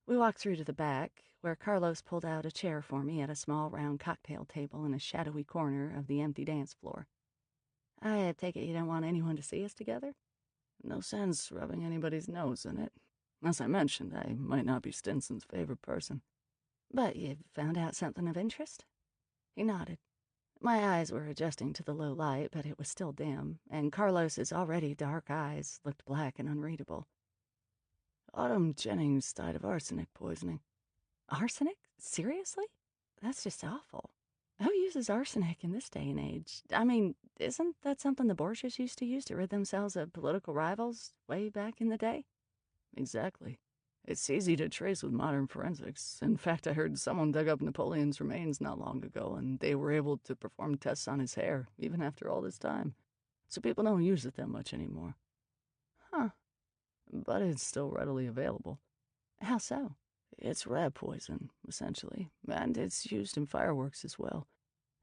We walked through to the back, where Carlos pulled out a chair for me at a small round cocktail table in a shadowy corner of the empty dance floor. "I take it you don't want anyone to see us together?" "No sense rubbing anybody's nose in it. As I mentioned, I might not be Stinson's favorite person." "But you've found out something of interest?" He nodded. My eyes were adjusting to the low light, but it was still dim, and Carlos's already dark eyes looked black and unreadable. "Autumn Jennings died of arsenic poisoning. Arsenic? Seriously? That's just awful. Who uses arsenic in this day and age? I mean, isn't that something the Borgias used to use to rid themselves of political rivals way back in the day? Exactly. It's easy to trace with modern forensics. In fact, I heard someone dug up Napoleon's remains not long ago, and they were able to perform tests on his hair, even after all this time. So people don't use it that much anymore. Huh. But it's still readily available. How so? It's rat poison, essentially, and it's used in fireworks as well.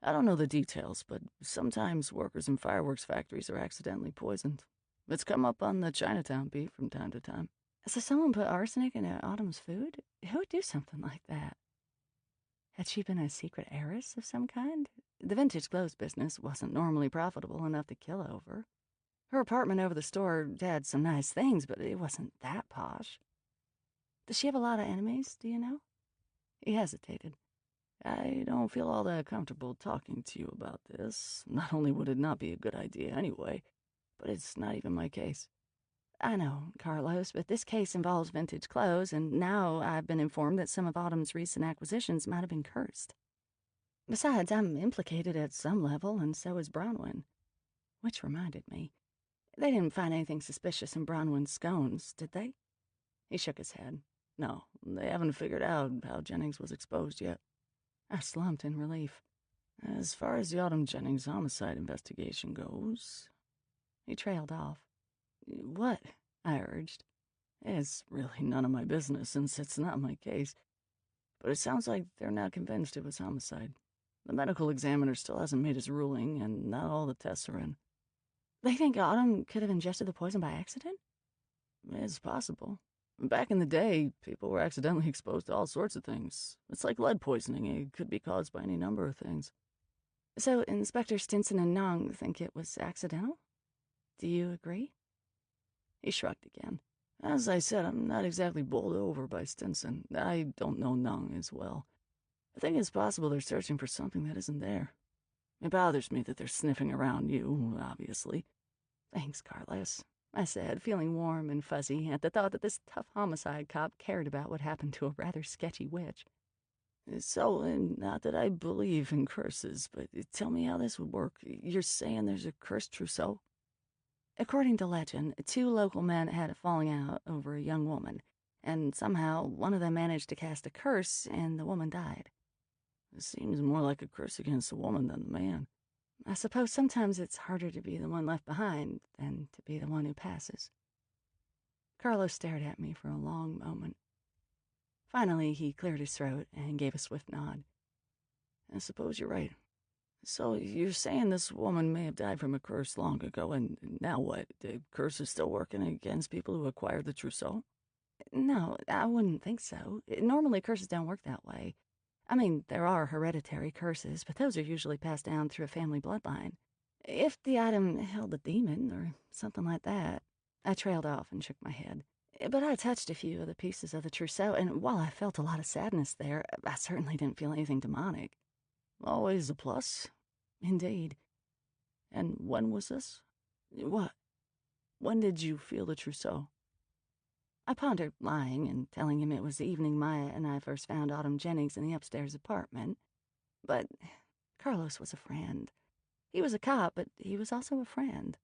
I don't know the details, but sometimes workers in fireworks factories are accidentally poisoned. It's come up on the Chinatown beat from time to time. So someone put arsenic in Autumn's food? Who would do something like that? Had she been a secret heiress of some kind? The vintage clothes business wasn't normally profitable enough to kill over. Her apartment over the store had some nice things, but it wasn't that posh. Does she have a lot of enemies, do you know? He hesitated. I don't feel all that comfortable talking to you about this. Not only would it not be a good idea anyway, but it's not even my case. I know, Carlos, but this case involves vintage clothes, and now I've been informed that some of Autumn's recent acquisitions might have been cursed. Besides, I'm implicated at some level, and so is Bronwyn. Which reminded me, they didn't find anything suspicious in Bronwyn's scones, did they? He shook his head. No, they haven't figured out how Jennings was exposed yet. I slumped in relief. As far as the Autumn Jennings homicide investigation goes... He trailed off. What? I urged. It's really none of my business since it's not my case. But it sounds like they're not convinced it was homicide. The medical examiner still hasn't made his ruling, and not all the tests are in. They think Autumn could have ingested the poison by accident? It's possible. Back in the day, people were accidentally exposed to all sorts of things. It's like lead poisoning. It could be caused by any number of things. So Inspector Stinson and Nong think it was accidental? Do you agree? He shrugged again. As I said, I'm not exactly bowled over by Stinson. I don't know Nung as well. I think it's possible they're searching for something that isn't there. It bothers me that they're sniffing around you, obviously. Thanks, Carlos, I said, feeling warm and fuzzy at the thought that this tough homicide cop cared about what happened to a rather sketchy witch. So, not that I believe in curses, but tell me how this would work. You're saying there's a cursed trousseau? According to legend, 2 local men had a falling out over a young woman, and somehow one of them managed to cast a curse, and the woman died. It seems more like a curse against the woman than the man. I suppose sometimes it's harder to be the one left behind than to be the one who passes. Carlos stared at me for a long moment. Finally, he cleared his throat and gave a swift nod. I suppose you're right. So you're saying this woman may have died from a curse long ago, and now what? The curse is still working against people who acquired the trousseau? No, I wouldn't think so. Normally curses don't work that way. I mean, there are hereditary curses, but those are usually passed down through a family bloodline. If the item held a demon or something like that. I trailed off and shook my head. But I touched a few of the pieces of the trousseau, and while I felt a lot of sadness there, I certainly didn't feel anything demonic. Always a plus. Indeed. And when was this? What? When did you feel the trousseau? I pondered lying and telling him it was the evening Maya and I first found Autumn Jennings in the upstairs apartment. But Carlos was a friend. He was a cop, but he was also a friend.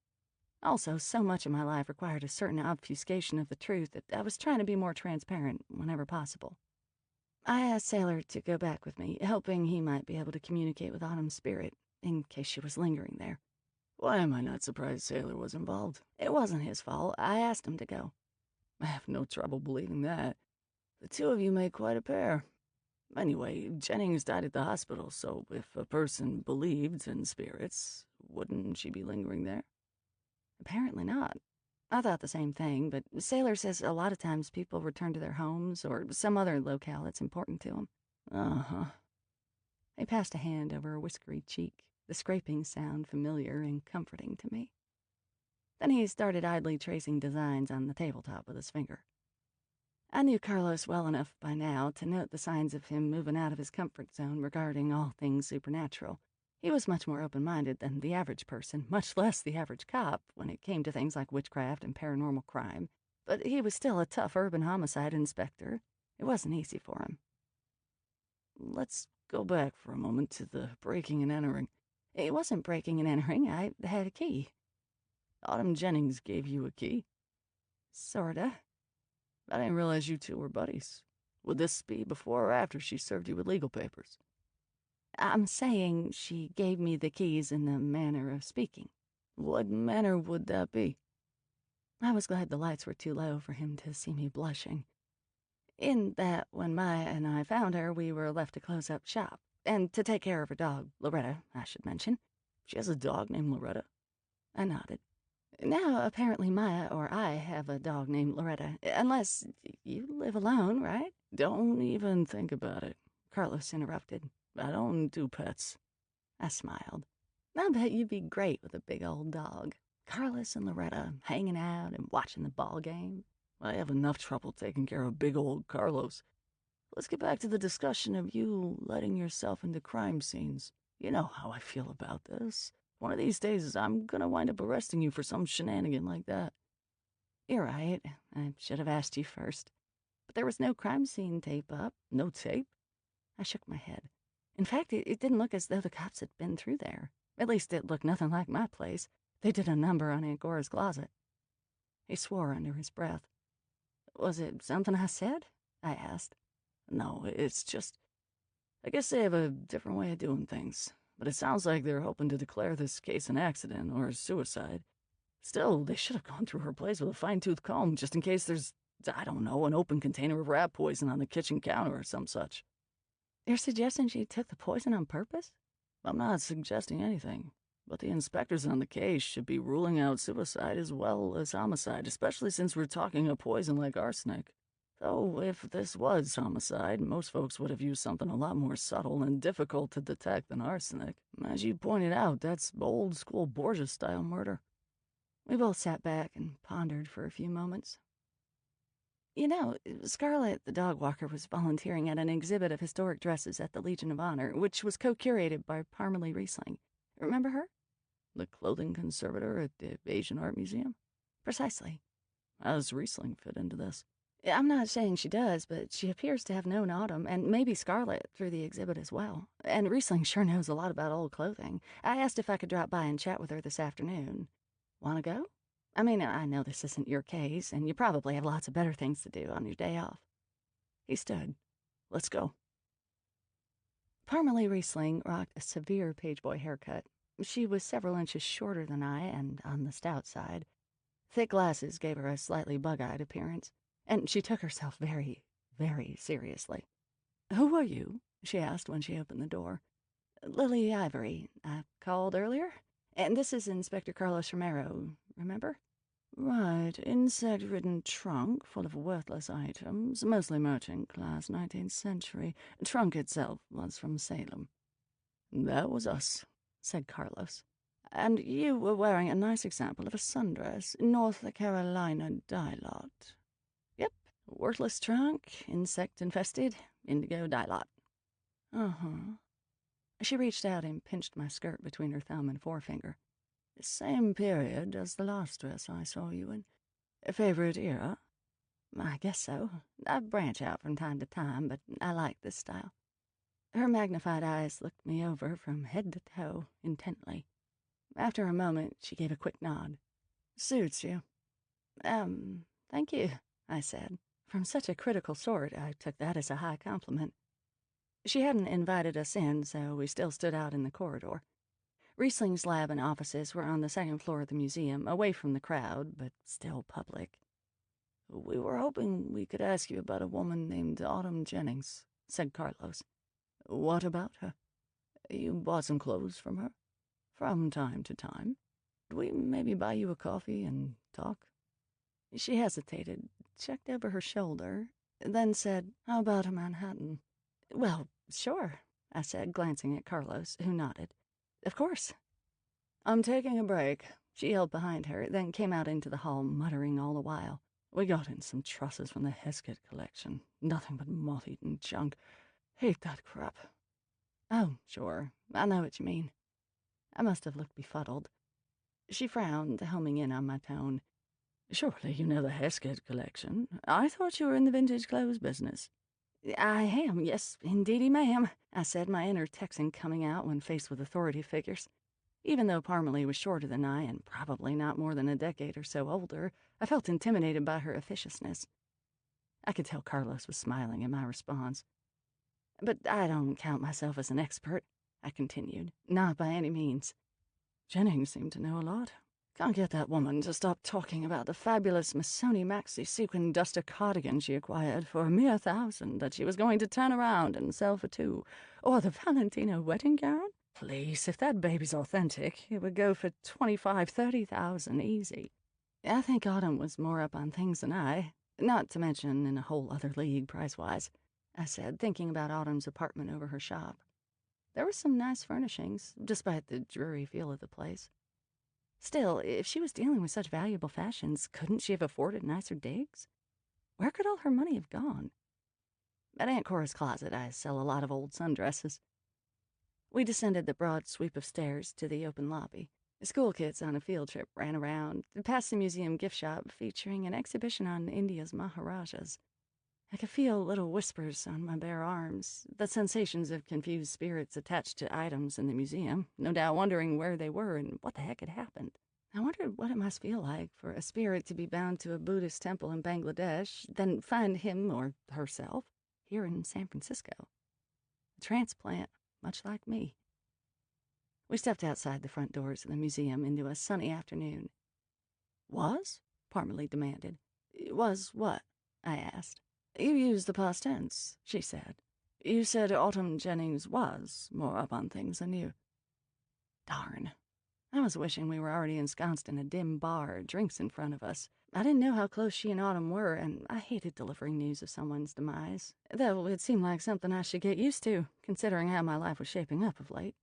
Also, so much of my life required a certain obfuscation of the truth that I was trying to be more transparent whenever possible. I asked Sailor to go back with me, hoping he might be able to communicate with Autumn's spirit, in case she was lingering there. Why am I not surprised Sailor was involved? It wasn't his fault. I asked him to go. I have no trouble believing that. The two of you make quite a pair. Anyway, Jennings died at the hospital, so if a person believed in spirits, wouldn't she be lingering there? Apparently not. I thought the same thing, but Sailor says a lot of times people return to their homes or some other locale that's important to them. Uh-huh. He passed a hand over a whiskery cheek, the scraping sound familiar and comforting to me. Then he started idly tracing designs on the tabletop with his finger. I knew Carlos well enough by now to note the signs of him moving out of his comfort zone regarding all things supernatural. He was much more open-minded than the average person, much less the average cop, when it came to things like witchcraft and paranormal crime. But he was still a tough urban homicide inspector. It wasn't easy for him. let's go back for a moment to the breaking and entering. It wasn't breaking and entering. I had a key. Autumn Jennings gave you a key? Sorta. I didn't realize you two were buddies. Would this be before or after she served you with legal papers? I'm saying she gave me the keys in the manner of speaking. What manner would that be? I was glad the lights were too low for him to see me blushing. In that, when Maya and I found her, we were left to close up shop. And to take care of her dog, Loretta, I should mention. She has a dog named Loretta? I nodded. Now, apparently Maya or I have a dog named Loretta. Unless you live alone, right? Don't even think about it, Carlos interrupted. I don't do pets. I smiled. I bet you'd be great with a big old dog. Carlos and Loretta hanging out and watching the ball game. I have enough trouble taking care of big old Carlos. Let's get back to the discussion of you letting yourself into crime scenes. You know how I feel about this. One of these days, I'm gonna wind up arresting you for some shenanigan like that. You're right. I should have asked you first. But there was no crime scene tape up. No tape? I shook my head. In fact, it didn't look as though the cops had been through there. At least it looked nothing like my place. They did a number on Aunt Gora's closet. He swore under his breath. Was it something I said? I asked. No, it's just... I guess they have a different way of doing things. But it sounds like they're hoping to declare this case an accident or suicide. Still, they should have gone through her place with a fine-tooth comb just in case there's, I don't know, an open container of rat poison on the kitchen counter or some such. You're suggesting she took the poison on purpose? I'm not suggesting anything. But the inspectors on the case should be ruling out suicide as well as homicide, especially since we're talking a poison like arsenic. Though, if this was homicide, most folks would have used something a lot more subtle and difficult to detect than arsenic. As you pointed out, that's old-school Borgia-style murder. We both sat back and pondered for a few moments. You know, Scarlett, the dog walker, was volunteering at an exhibit of historic dresses at the Legion of Honor, which was co-curated by Parmalee Riesling. Remember her? The clothing conservator at the Asian Art Museum? Precisely. How does Riesling fit into this? I'm not saying she does, but she appears to have known Autumn, and maybe Scarlett, through the exhibit as well. And Riesling sure knows a lot about old clothing. I asked if I could drop by and chat with her this afternoon. Want to go? I mean, I know this isn't your case, and you probably have lots of better things to do on your day off. He stood. Let's go. Parmalee Riesling rocked a severe pageboy haircut. She was several inches shorter than I, and on the stout side. Thick glasses gave her a slightly bug-eyed appearance, and she took herself very, very seriously. Who are you? She asked when she opened the door. Lily Ivory. I called earlier, and this is Inspector Carlos Romero, remember? Right, insect-ridden trunk full of worthless items, mostly merchant class, 19th century. Trunk itself was from Salem. That was us, said Carlos. And you were wearing a nice example of a sundress, North Carolina dye lot. Yep, worthless trunk, insect-infested, indigo dye lot. Uh-huh. She reached out and pinched my skirt between her thumb and forefinger. Same period as the last dress I saw you in. A favorite era? I guess so. I branch out from time to time, but I like this style. Her magnified eyes looked me over from head to toe, intently. After a moment, she gave a quick nod. Suits you. Thank you, I said. From such a critical sort, I took that as a high compliment. She hadn't invited us in, so we still stood out in the corridor. Riesling's lab and offices were on the second floor of the museum, away from the crowd, but still public. We were hoping we could ask you about a woman named Autumn Jennings, said Carlos. What about her? You bought some clothes from her? From time to time. Could we maybe buy you a coffee and talk? She hesitated, checked over her shoulder, then said, How about a Manhattan? Well, sure, I said, glancing at Carlos, who nodded. Of course. I'm taking a break. She yelled behind her, then came out into the hall, muttering all the while. We got in some trusses from the Heskett collection. Nothing but moth-eaten junk. Hate that crap. Oh, sure. I know what you mean. I must have looked befuddled. She frowned, homing in on my tone. Surely you know the Heskett collection. I thought you were in the vintage clothes business. I am, yes, indeedy, ma'am, I said, my inner Texan coming out when faced with authority figures. Even though Parmalee was shorter than I and probably not more than a decade or so older, I felt intimidated by her officiousness. I could tell Carlos was smiling at my response. But I don't count myself as an expert, I continued. Not by any means. Jennings seemed to know a lot. Can't get that woman to stop talking about the fabulous Missoni maxi sequin duster cardigan she acquired for a mere $1,000 that she was going to turn around and sell for $2,000. Or the Valentino wedding gown. Please, if that baby's authentic, it would go for $25,000-$30,000 easy. I think Autumn was more up on things than I, not to mention in a whole other league price-wise, I said, thinking about Autumn's apartment over her shop. There were some nice furnishings, despite the dreary feel of the place. Still, if she was dealing with such valuable fashions, couldn't she have afforded nicer digs? Where could all her money have gone? At Aunt Cora's closet, I sell a lot of old sundresses. We descended the broad sweep of stairs to the open lobby. School kids on a field trip ran around, past the museum gift shop featuring an exhibition on India's Maharajas. I could feel little whispers on my bare arms, the sensations of confused spirits attached to items in the museum, no doubt wondering where they were and what the heck had happened. I wondered what it must feel like for a spirit to be bound to a Buddhist temple in Bangladesh, then find him or herself here in San Francisco. A transplant, much like me. We stepped outside the front doors of the museum into a sunny afternoon. Was? Parmalee demanded. Was what? I asked. You used the past tense, she said. You said Autumn Jennings was more up on things than you. Darn. I was wishing we were already ensconced in a dim bar, drinks in front of us. I didn't know how close she and Autumn were, and I hated delivering news of someone's demise, though it seemed like something I should get used to, considering how my life was shaping up of late.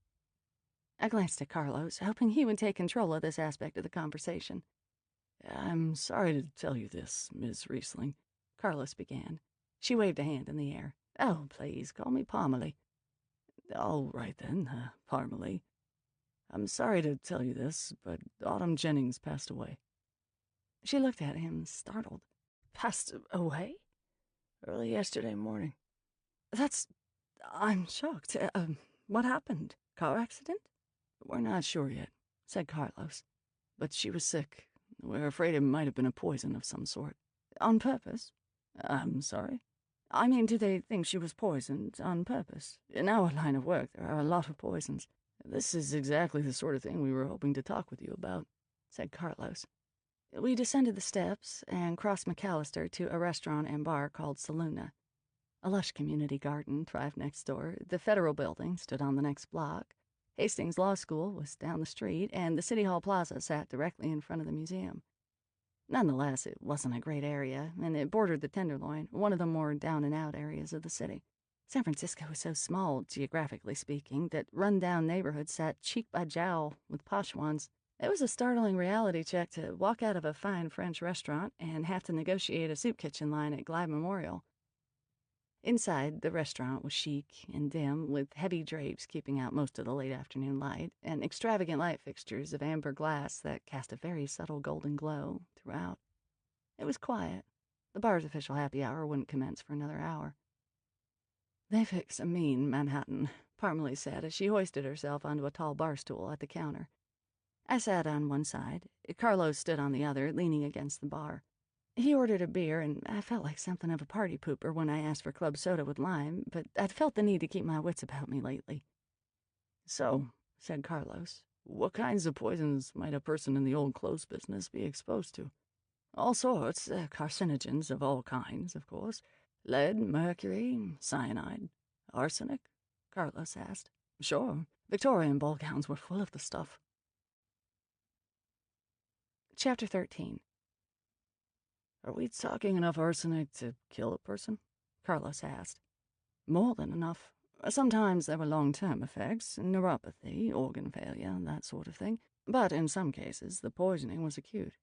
I glanced at Carlos, hoping he would take control of this aspect of the conversation. I'm sorry to tell you this, Ms. Riesling, Carlos began. She waved a hand in the air. Oh, please, call me Parmalee. All right then, Parmalee. I'm sorry to tell you this, but Autumn Jennings passed away. She looked at him, startled. Passed away? Early yesterday morning. I'm shocked. What happened? Car accident? We're not sure yet, said Carlos. But she was sick. We're afraid it might have been a poison of some sort. On purpose? I'm sorry? I mean, do they think she was poisoned on purpose? In our line of work, there are a lot of poisons. This is exactly the sort of thing we were hoping to talk with you about, said Carlos. We descended the steps and crossed McAllister to a restaurant and bar called Saluna. A lush community garden thrived next door. The Federal Building stood on the next block. Hastings Law School was down the street, and the City Hall Plaza sat directly in front of the museum. Nonetheless, it wasn't a great area, and it bordered the Tenderloin, one of the more down-and-out areas of the city. San Francisco was so small, geographically speaking, that run-down neighborhoods sat cheek by jowl with posh ones. It was a startling reality check to walk out of a fine French restaurant and have to negotiate a soup kitchen line at Glide Memorial. Inside, the restaurant was chic and dim, with heavy drapes keeping out most of the late afternoon light, and extravagant light fixtures of amber glass that cast a very subtle golden glow throughout. It was quiet. The bar's official happy hour wouldn't commence for another hour. They fix a mean Manhattan, Parmalee said as she hoisted herself onto a tall bar stool at the counter. I sat on one side. Carlos stood on the other, leaning against the bar. He ordered a beer, and I felt like something of a party pooper when I asked for club soda with lime, but I'd felt the need to keep my wits about me lately. So, said Carlos, what kinds of poisons might a person in the old clothes business be exposed to? All sorts, carcinogens of all kinds, of course. Lead, mercury, cyanide, arsenic? Carlos asked. Sure, Victorian ball gowns were full of the stuff. Chapter 13. Are we talking enough arsenic to kill a person? Carlos asked. More than enough. Sometimes there were long-term effects, neuropathy, organ failure, that sort of thing. But in some cases, the poisoning was acute.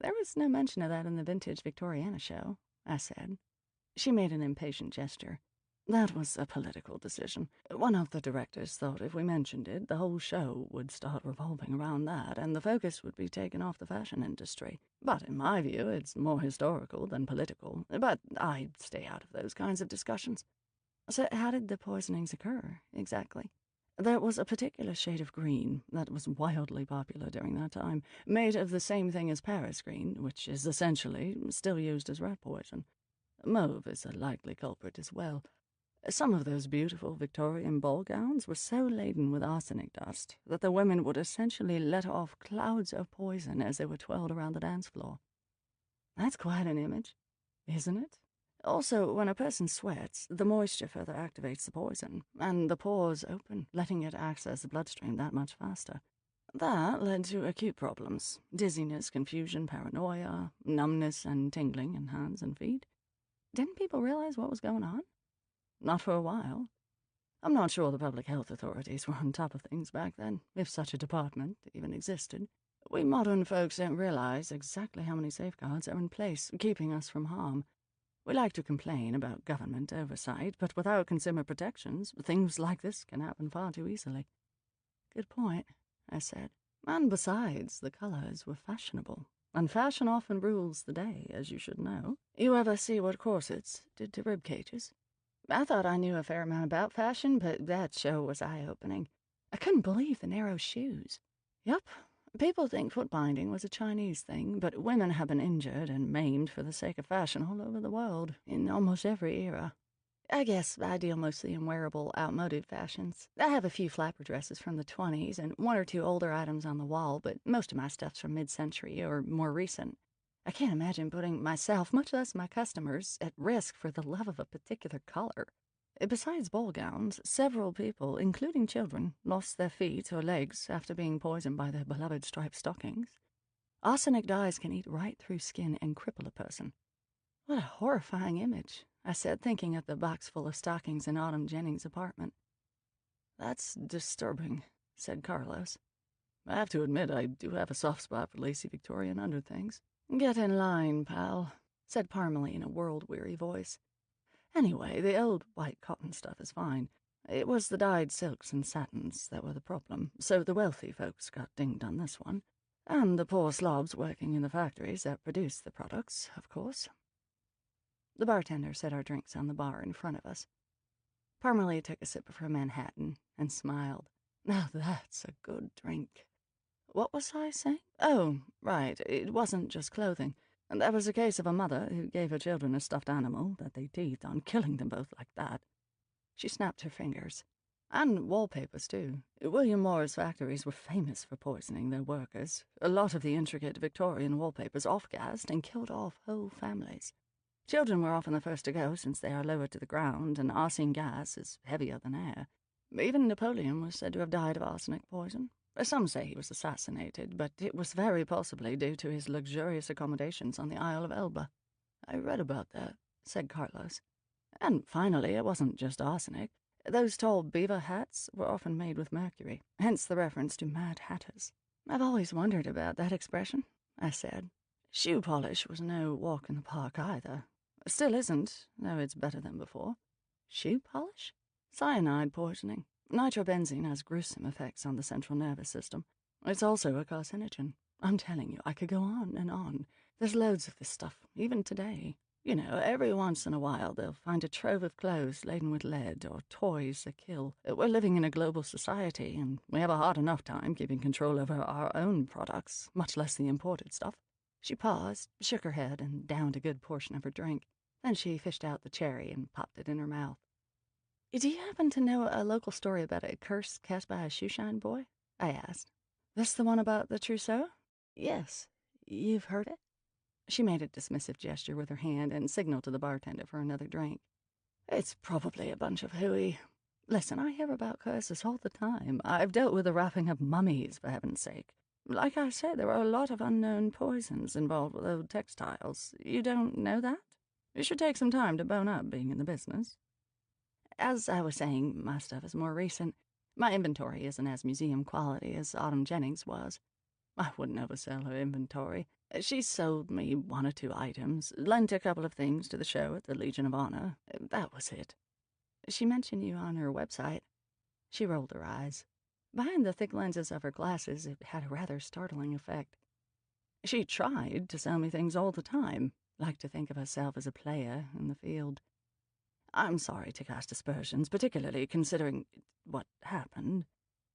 There was no mention of that in the vintage Victoriana show, I said. She made an impatient gesture. That was a political decision. One of the directors thought if we mentioned it, the whole show would start revolving around that, and the focus would be taken off the fashion industry. But in my view, it's more historical than political. But I'd stay out of those kinds of discussions. So how did the poisonings occur, exactly? There was a particular shade of green that was wildly popular during that time, made of the same thing as Paris green, which is essentially still used as rat poison. Mauve is a likely culprit as well. Some of those beautiful Victorian ball gowns were so laden with arsenic dust that the women would essentially let off clouds of poison as they were twirled around the dance floor. That's quite an image, isn't it? Also, when a person sweats, the moisture further activates the poison, and the pores open, letting it access the bloodstream that much faster. That led to acute problems: dizziness, confusion, paranoia, numbness, and tingling in hands and feet. Didn't people realize what was going on? Not for a while. I'm not sure the public health authorities were on top of things back then, if such a department even existed. We modern folks don't realize exactly how many safeguards are in place, keeping us from harm. We like to complain about government oversight, but without consumer protections, things like this can happen far too easily. Good point, I said. And besides, the colors were fashionable. And fashion often rules the day, as you should know. You ever see what corsets did to rib cages? I thought I knew a fair amount about fashion, but that show was eye-opening. I couldn't believe the narrow shoes. Yup, people think foot binding was a Chinese thing, but women have been injured and maimed for the sake of fashion all over the world, in almost every era. I guess I deal mostly in wearable, outmoded fashions. I have a few flapper dresses from the 20s and one or two older items on the wall, but most of my stuff's from mid-century or more recent. I can't imagine putting myself, much less my customers, at risk for the love of a particular color. Besides ball gowns, several people, including children, lost their feet or legs after being poisoned by their beloved striped stockings. Arsenic dyes can eat right through skin and cripple a person. What a horrifying image, I said, thinking of the box full of stockings in Autumn Jennings' apartment. That's disturbing, said Carlos. I have to admit I do have a soft spot for lacy Victorian underthings. Get in line, pal, said Parmalee in a world-weary voice. Anyway, the old white cotton stuff is fine. It was the dyed silks and satins that were the problem, so the wealthy folks got dinged on this one. And the poor slobs working in the factories that produced the products, of course. The bartender set our drinks on the bar in front of us. Parmalee took a sip of her Manhattan and smiled. Now that's a good drink. What was I saying? Oh, right, it wasn't just clothing. And there was a case of a mother who gave her children a stuffed animal that they teethed on, killing them both like that. She snapped her fingers. And wallpapers, too. William Moore's factories were famous for poisoning their workers. A lot of the intricate Victorian wallpapers off-gassed and killed off whole families. Children were often the first to go, since they are lower to the ground, and arsine gas is heavier than air. Even Napoleon was said to have died of arsenic poison. Some say he was assassinated, but it was very possibly due to his luxurious accommodations on the Isle of Elba. I read about that, said Carlos. And finally, it wasn't just arsenic. Those tall beaver hats were often made with mercury, hence the reference to Mad Hatters. I've always wondered about that expression, I said. Shoe polish was no walk in the park either. Still isn't, though it's better than before. Shoe polish? Cyanide poisoning. Nitrobenzene has gruesome effects on the central nervous system. It's also a carcinogen. I'm telling you, I could go on and on. There's loads of this stuff, even today. You know, every once in a while they'll find a trove of clothes laden with lead or toys that kill. We're living in a global society, and we have a hard enough time keeping control over our own products, much less the imported stuff. She paused, shook her head, and downed a good portion of her drink. Then she fished out the cherry and popped it in her mouth. Do you happen to know a local story about a curse cast by a shoeshine boy? I asked. This the one about the trousseau? Yes. You've heard it? She made a dismissive gesture with her hand and signaled to the bartender for another drink. It's probably a bunch of hooey. Listen, I hear about curses all the time. I've dealt with the wrapping of mummies, for heaven's sake. Like I said, there are a lot of unknown poisons involved with old textiles. You don't know that? You should take some time to bone up being in the business. As I was saying, my stuff is more recent. My inventory isn't as museum quality as Autumn Jennings was. I wouldn't oversell her inventory. She sold me one or two items, lent a couple of things to the show at the Legion of Honor. That was it. She mentioned you on her website." She rolled her eyes. Behind the thick lenses of her glasses, it had a rather startling effect. "She tried to sell me things all the time. Liked to think of herself as a player in the field. I'm sorry to cast aspersions, particularly considering what happened.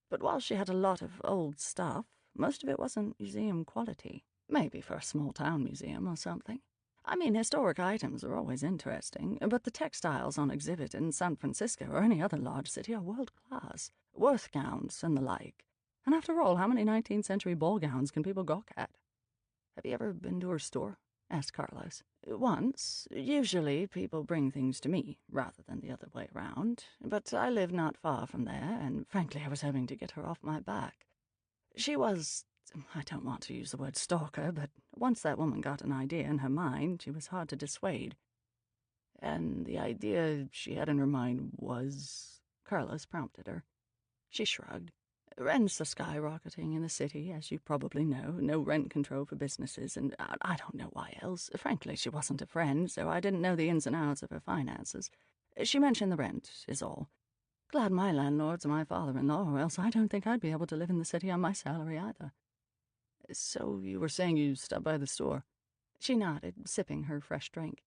But while she had a lot of old stuff, most of it wasn't museum quality. Maybe for a small-town museum or something. I mean, historic items are always interesting, but the textiles on exhibit in San Francisco or any other large city are world-class. Worth gowns and the like. And after all, how many 19th century ball gowns can people gawk at?" "Have you ever been to her store?" asked Carlos. "Once. Usually people bring things to me, rather than the other way around. But I live not far from there, and frankly I was hoping to get her off my back. She was, I don't want to use the word stalker, but once that woman got an idea in her mind, she was hard to dissuade." "And the idea she had in her mind was—" Carlos prompted her. She shrugged. "Rents are skyrocketing in the city, as you probably know. No rent control for businesses, and I don't know why else. Frankly, she wasn't a friend, so I didn't know the ins and outs of her finances. She mentioned the rent, is all. Glad my landlord's my father-in-law, or else I don't think I'd be able to live in the city on my salary either." "So you were saying you stopped by the store?" She nodded, sipping her fresh drink.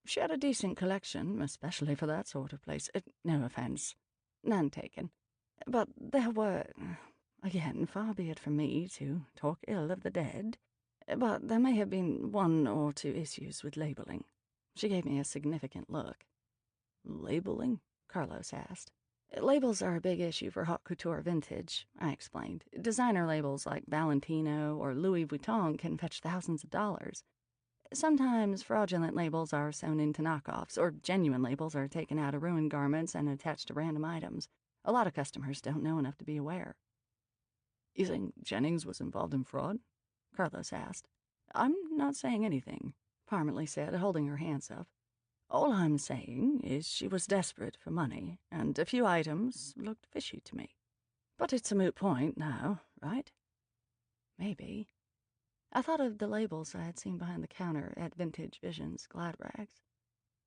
"She had a decent collection, especially for that sort of place. No offense. None taken. But there were, again, far be it from me to talk ill of the dead, but there may have been one or two issues with labeling." She gave me a significant look. "Labeling?" Carlos asked. "Labels are a big issue for haute couture vintage," I explained. "Designer labels like Valentino or Louis Vuitton can fetch thousands of dollars. Sometimes fraudulent labels are sewn into knockoffs, or genuine labels are taken out of ruined garments and attached to random items. A lot of customers don't know enough to be aware." "You think Jennings was involved in fraud?" Carlos asked. "I'm not saying anything," Parmalee said, holding her hands up. "All I'm saying is she was desperate for money, and a few items looked fishy to me. But it's a moot point now, right?" Maybe. I thought of the labels I had seen behind the counter at Vintage Visions Glad Rags.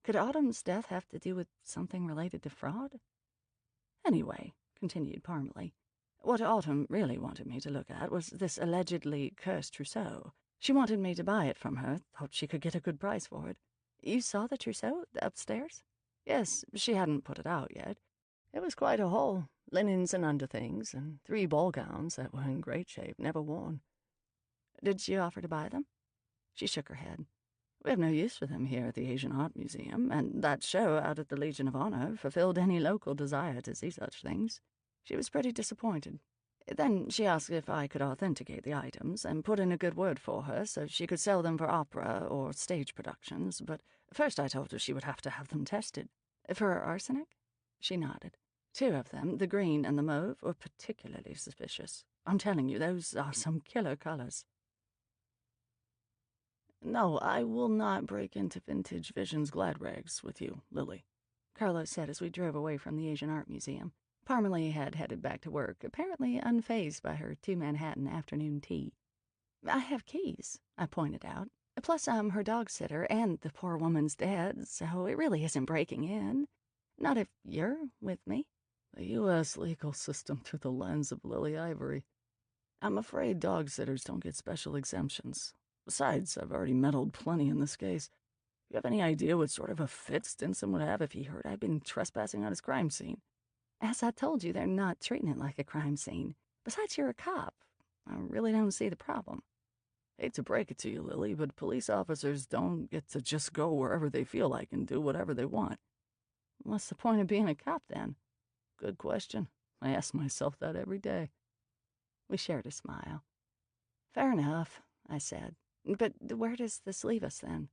Could Autumn's death have to do with something related to fraud? "Anyway," continued Parmalee, "what Autumn really wanted me to look at was this allegedly cursed trousseau. She wanted me to buy it from her, thought she could get a good price for it. You saw the trousseau upstairs?" "Yes, she hadn't put it out yet. It was quite a haul. Linens and underthings, and 3 ball gowns that were in great shape, never worn." "Did she offer to buy them?" She shook her head. "We have no use for them here at the Asian Art Museum, and that show out at the Legion of Honor fulfilled any local desire to see such things." She was pretty disappointed. Then she asked if I could authenticate the items and put in a good word for her so she could sell them for opera or stage productions, but first I told her she would have to have them tested. "For arsenic?" She nodded. 2 of them, the green and the mauve, were particularly suspicious. I'm telling you, those are some killer colors. "No, I will not break into Vintage Visions Glad Rags with you, Lily," Carlos said as we drove away from the Asian Art Museum. Parmalee had headed back to work, apparently unfazed by her 2 Manhattan afternoon tea. "I have keys," I pointed out. "Plus I'm her dog sitter and the poor woman's dad, so it really isn't breaking in. Not if you're with me." "The U.S. legal system through the lens of Lily Ivory. I'm afraid dog sitters don't get special exemptions. Besides, I've already meddled plenty in this case. You have any idea what sort of a fit Stinson would have if he heard I'd been trespassing on his crime scene?" "As I told you, they're not treating it like a crime scene. Besides, you're a cop. I really don't see the problem." "Hate to break it to you, Lily, but police officers don't get to just go wherever they feel like and do whatever they want." "What's the point of being a cop, then?" "Good question. I ask myself that every day." We shared a smile. "Fair enough," I said. "But where does this leave us, then?"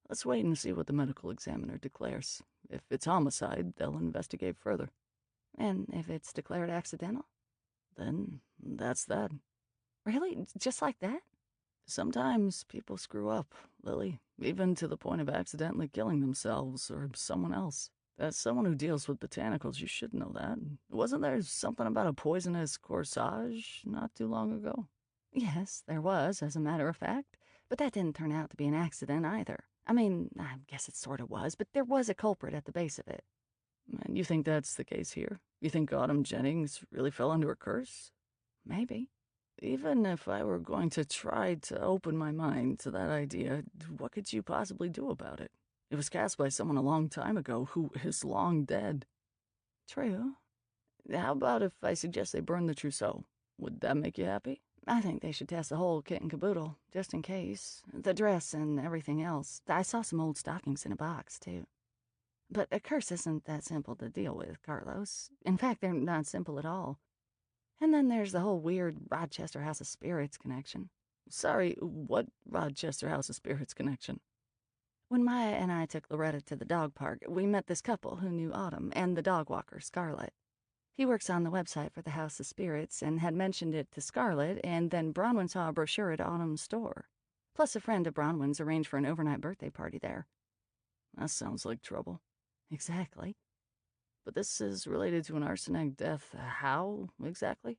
"Let's wait and see what the medical examiner declares. If it's homicide, they'll investigate further." "And if it's declared accidental?" "Then that's that." "Really? Just like that?" "Sometimes people screw up, Lily, even to the point of accidentally killing themselves or someone else. As someone who deals with botanicals, you should know that. Wasn't there something about a poisonous corsage not too long ago?" "Yes, there was, as a matter of fact. But that didn't turn out to be an accident either. I mean, I guess it sort of was, but there was a culprit at the base of it." And you think that's the case here? You think Autumn Jennings really fell under a curse? Maybe. Even if I were going to try to open my mind to that idea, what could you possibly do about it? It was cast by someone a long time ago who is long dead. True. How about if I suggest they burn the trousseau? Would that make you happy? I think they should test the whole kit and caboodle, just in case. The dress and everything else. I saw some old stockings in a box, too. But a curse isn't that simple to deal with, Carlos. In fact, they're not simple at all. And then there's the whole weird Rochester House of Spirits connection. Sorry, what Rochester House of Spirits connection? When Maya and I took Loretta to the dog park, we met this couple who knew Autumn and the dog walker, Scarlet. He works on the website for the House of Spirits and had mentioned it to Scarlet, and then Bronwyn saw a brochure at Autumn's store. Plus a friend of Bronwyn's arranged for an overnight birthday party there. That sounds like trouble. Exactly. But this is related to an arsenic death. How, exactly?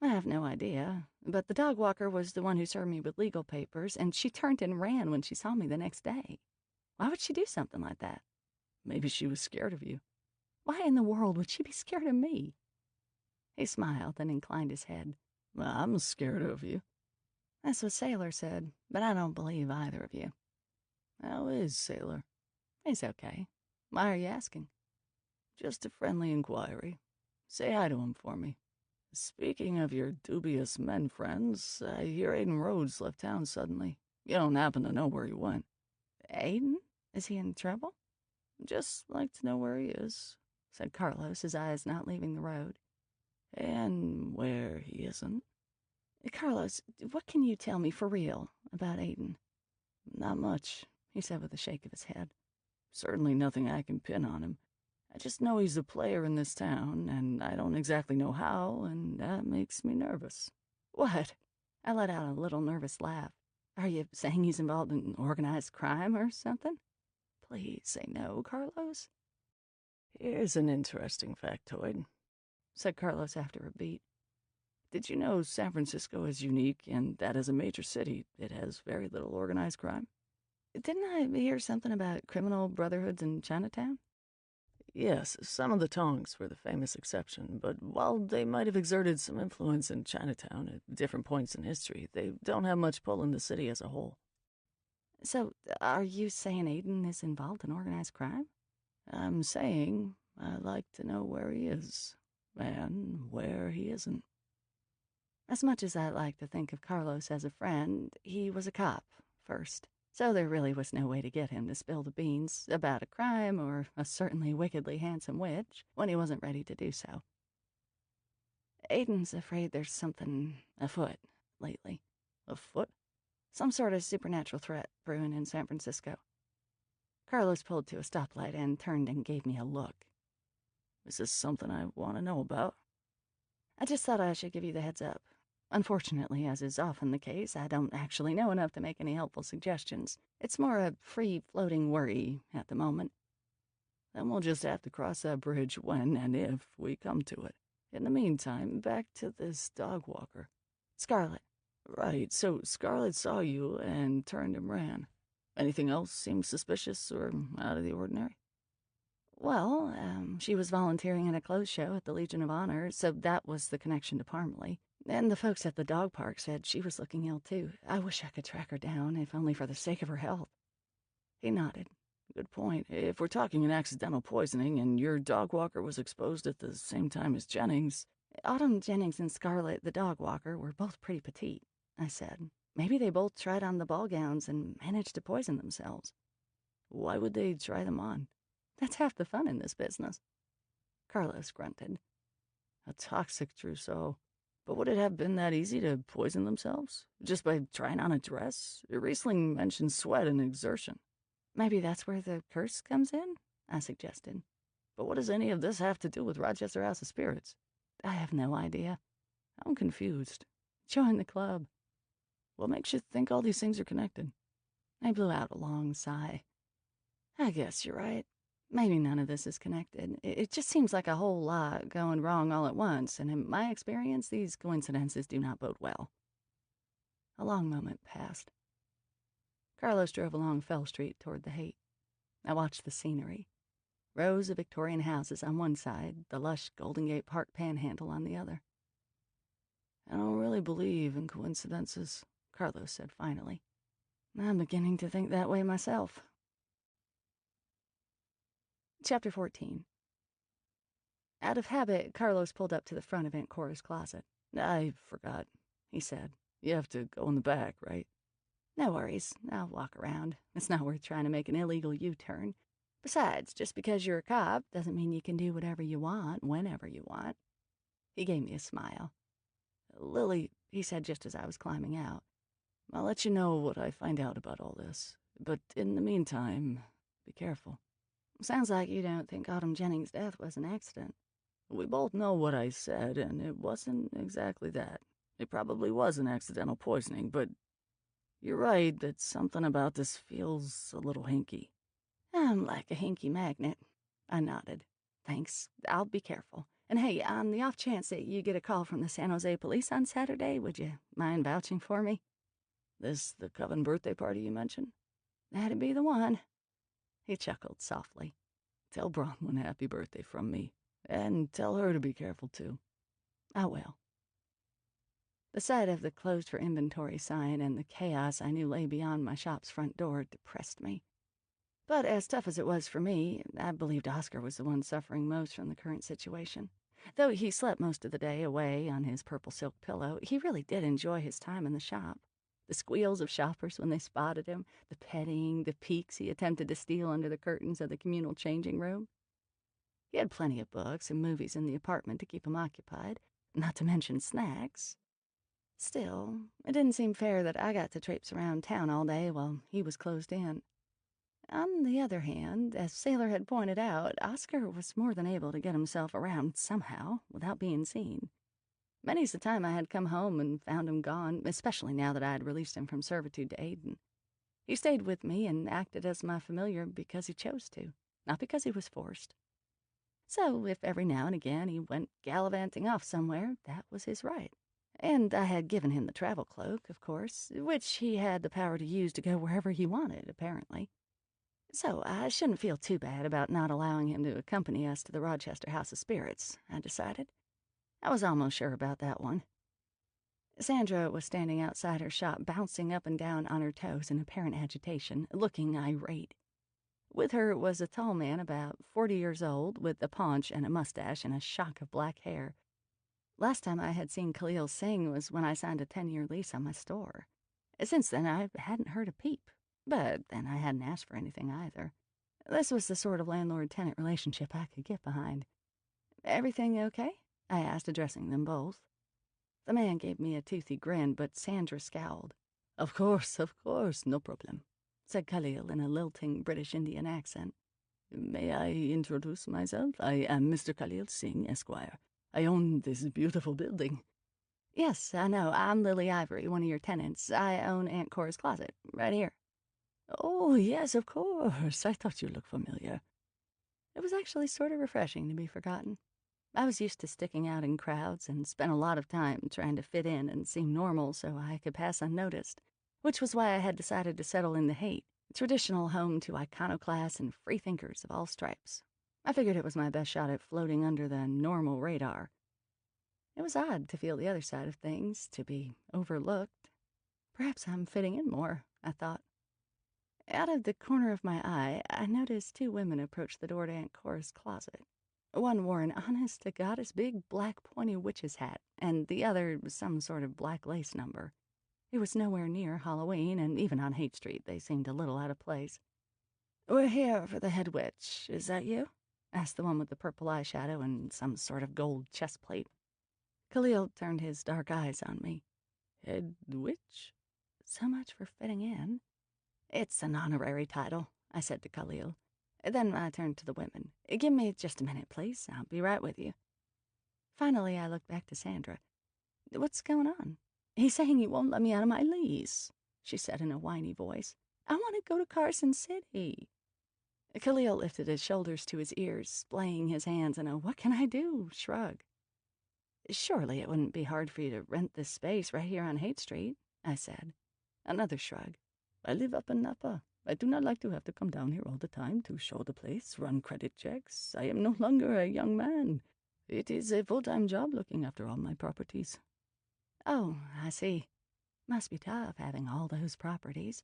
I have no idea, but the dog walker was the one who served me with legal papers, and she turned and ran when she saw me the next day. Why would she do something like that? Maybe she was scared of you. Why in the world would she be scared of me? He smiled and inclined his head. Well, I'm scared of you. That's what Sailor said, but I don't believe either of you. How is Sailor? He's okay. Why are you asking? Just a friendly inquiry. Say hi to him for me. Speaking of your dubious men friends, I hear Aiden Rhodes left town suddenly. You don't happen to know where he went. Aiden? Is he in trouble? Just like to know where he is, said Carlos, his eyes not leaving the road. And where he isn't. Carlos, what can you tell me for real about Aiden? Not much, he said with a shake of his head. Certainly nothing I can pin on him. I just know he's a player in this town, and I don't exactly know how, and that makes me nervous. What? I let out a little nervous laugh. Are you saying he's involved in organized crime or something? Please say no, Carlos. Here's an interesting factoid, said Carlos after a beat. Did you know San Francisco is unique in that as a major city, it has very little organized crime? Didn't I hear something about criminal brotherhoods in Chinatown? Yes, some of the Tongs were the famous exception, but while they might have exerted some influence in Chinatown at different points in history, they don't have much pull in the city as a whole. So, are you saying Aiden is involved in organized crime? I'm saying I'd like to know where he is, and where he isn't. As much as I like to think of Carlos as a friend, he was a cop, first. So there really was no way to get him to spill the beans about a crime or a certainly wickedly handsome witch when he wasn't ready to do so. Aiden's afraid there's something afoot lately. Afoot? Some sort of supernatural threat brewing in San Francisco. Carlos pulled to a stoplight and turned and gave me a look. Is this something I want to know about? I just thought I should give you the heads up. Unfortunately, as is often the case, I don't actually know enough to make any helpful suggestions. It's more a free-floating worry at the moment. Then we'll just have to cross that bridge when and if we come to it. In the meantime, back to this dog walker. Scarlet. Right, so Scarlet saw you and turned and ran. Anything else seem suspicious or out of the ordinary? Well, she was volunteering in a clothes show at the Legion of Honor, so that was the connection to Parmalee. And the folks at the dog park said she was looking ill, too. I wish I could track her down, if only for the sake of her health. He nodded. Good point. If we're talking an accidental poisoning and your dog walker was exposed at the same time as Jennings... Autumn Jennings and Scarlet, the dog walker, were both pretty petite, I said. Maybe they both tried on the ball gowns and managed to poison themselves. Why would they try them on? That's half the fun in this business. Carlos grunted. A toxic trousseau. But would it have been that easy to poison themselves? Just by trying on a dress? Riesling mentioned sweat and exertion. Maybe that's where the curse comes in, I suggested. But what does any of this have to do with Rochester House of Spirits? I have no idea. I'm confused. Join the club. What makes you think all these things are connected? I blew out a long sigh. I guess you're right. Maybe none of this is connected. It just seems like a whole lot going wrong all at once, and in my experience, these coincidences do not bode well. A long moment passed. Carlos drove along Fell Street toward the Haight. I watched the scenery. Rows of Victorian houses on one side, the lush Golden Gate Park panhandle on the other. I don't really believe in coincidences, Carlos said finally. I'm beginning to think that way myself. Chapter 14. Out of habit, Carlos pulled up to the front of Aunt Cora's closet. I forgot, he said. You have to go in the back, right? No worries. I'll walk around. It's not worth trying to make an illegal U-turn. Besides, just because you're a cop doesn't mean you can do whatever you want, whenever you want. He gave me a smile. Lily, he said just as I was climbing out, I'll let you know what I find out about all this. But in the meantime, be careful. Sounds like you don't think Autumn Jennings' death was an accident. We both know what I said, and it wasn't exactly that. It probably was an accidental poisoning, but you're right that something about this feels a little hinky. I'm like a hinky magnet. I nodded. Thanks. I'll be careful. And hey, on the off chance that you get a call from the San Jose police on Saturday, would you mind vouching for me? This the Coven birthday party you mentioned? That'd be the one. He chuckled softly. Tell Bronwyn happy birthday from me. And tell her to be careful, too. I will. The sight of the closed for inventory sign and the chaos I knew lay beyond my shop's front door depressed me. But as tough as it was for me, I believed Oscar was the one suffering most from the current situation. Though he slept most of the day away on his purple silk pillow, he really did enjoy his time in the shop. The squeals of shoppers when they spotted him, the petting, the peeks he attempted to steal under the curtains of the communal changing room. He had plenty of books and movies in the apartment to keep him occupied, not to mention snacks. Still, it didn't seem fair that I got to traipse around town all day while he was closed in. On the other hand, as Sailor had pointed out, Oscar was more than able to get himself around somehow without being seen. Many's the time I had come home and found him gone, especially now that I had released him from servitude to Aiden. He stayed with me and acted as my familiar because he chose to, not because he was forced. So if every now and again he went gallivanting off somewhere, that was his right. And I had given him the travel cloak, of course, which he had the power to use to go wherever he wanted, apparently. So I shouldn't feel too bad about not allowing him to accompany us to the Rochester House of Spirits, I decided. I was almost sure about that one. Sandra was standing outside her shop, bouncing up and down on her toes in apparent agitation, looking irate. With her was a tall man about 40 years old, with a paunch and a mustache and a shock of black hair. Last time I had seen Khalil sing was when I signed a 10-year lease on my store. Since then, I hadn't heard a peep. But then I hadn't asked for anything either. This was the sort of landlord-tenant relationship I could get behind. "Everything okay?" I asked, addressing them both. The man gave me a toothy grin, but Sandra scowled. Of course, no problem," said Khalil in a lilting British Indian accent. "May I introduce myself? I am Mr. Khalil Singh, Esquire. I own this beautiful building." "Yes, I know. I'm Lily Ivory, one of your tenants. I own Aunt Cora's closet, right here." "Oh, yes, of course. I thought you looked familiar." It was actually sort of refreshing to be forgotten. I was used to sticking out in crowds and spent a lot of time trying to fit in and seem normal so I could pass unnoticed, which was why I had decided to settle in the Haight, traditional home to iconoclasts and freethinkers of all stripes. I figured it was my best shot at floating under the normal radar. It was odd to feel the other side of things, to be overlooked. Perhaps I'm fitting in more, I thought. Out of the corner of my eye, I noticed two women approach the door to Aunt Cora's closet. One wore an honest-to-goddess big black pointy witch's hat, and the other some sort of black lace number. It was nowhere near Halloween, and even on Haight Street they seemed a little out of place. "We're here for the head witch. Is that you?" asked the one with the purple eyeshadow and some sort of gold chest plate. Khalil turned his dark eyes on me. "Head witch?" So much for fitting in. "It's an honorary title," I said to Khalil. Then I turned to the women. "Give me just a minute, please. I'll be right with you." Finally, I looked back to Sandra. "What's going on?" "He's saying he won't let me out of my lease," she said in a whiny voice. "I want to go to Carson City." Khalil lifted his shoulders to his ears, splaying his hands in a "what can I do?" shrug. "Surely it wouldn't be hard for you to rent this space right here on Haight Street," I said. Another shrug. "I live up in Napa. I do not like to have to come down here all the time to show the place, run credit checks. I am no longer a young man. It is a full-time job looking after all my properties." "Oh, I see. Must be tough having all those properties.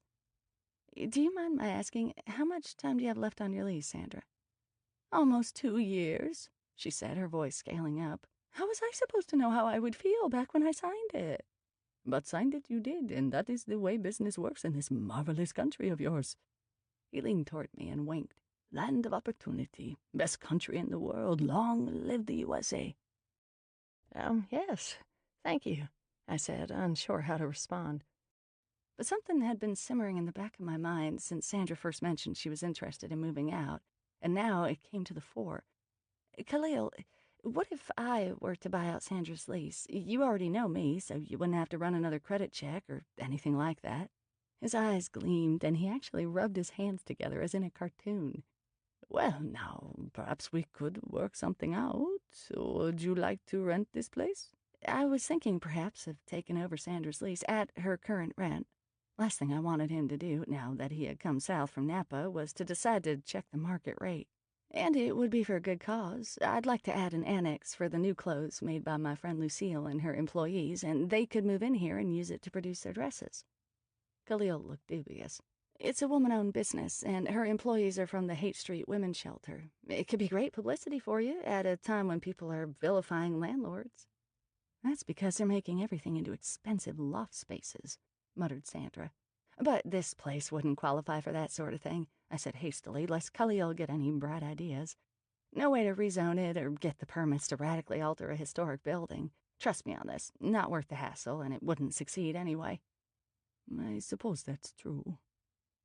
Do you mind my asking, how much time do you have left on your lease, Sandra?" "Almost 2 years," she said, her voice scaling up. "How was I supposed to know how I would feel back when I signed it? But signed it you did, and that is the way business works in this marvelous country of yours." He leaned toward me and winked. "Land of opportunity. Best country in the world. Long live the USA." Yes, thank you," I said, unsure how to respond. But something had been simmering in the back of my mind since Sandra first mentioned she was interested in moving out, and now it came to the fore. "Khalil, what if I were to buy out Sandra's lease? You already know me, so you wouldn't have to run another credit check or anything like that." His eyes gleamed, and he actually rubbed his hands together as in a cartoon. "Well, now, perhaps we could work something out. Would you like to rent this place?" "I was thinking perhaps of taking over Sandra's lease at her current rent. Last thing I wanted him to do, now that he had come south from Napa, was to decide to check the market rate. And it would be for a good cause. I'd like to add an annex for the new clothes made by my friend Lucille and her employees, and they could move in here and use it to produce their dresses." Khalil looked dubious. "It's a woman-owned business, and her employees are from the Haight Street Women's Shelter. It could be great publicity for you at a time when people are vilifying landlords." "That's because they're making everything into expensive loft spaces," muttered Sandra. "But this place wouldn't qualify for that sort of thing," I said hastily, lest Khalil get any bright ideas. "No way to rezone it or get the permits to radically alter a historic building. Trust me on this. Not worth the hassle, and it wouldn't succeed anyway." "I suppose that's true."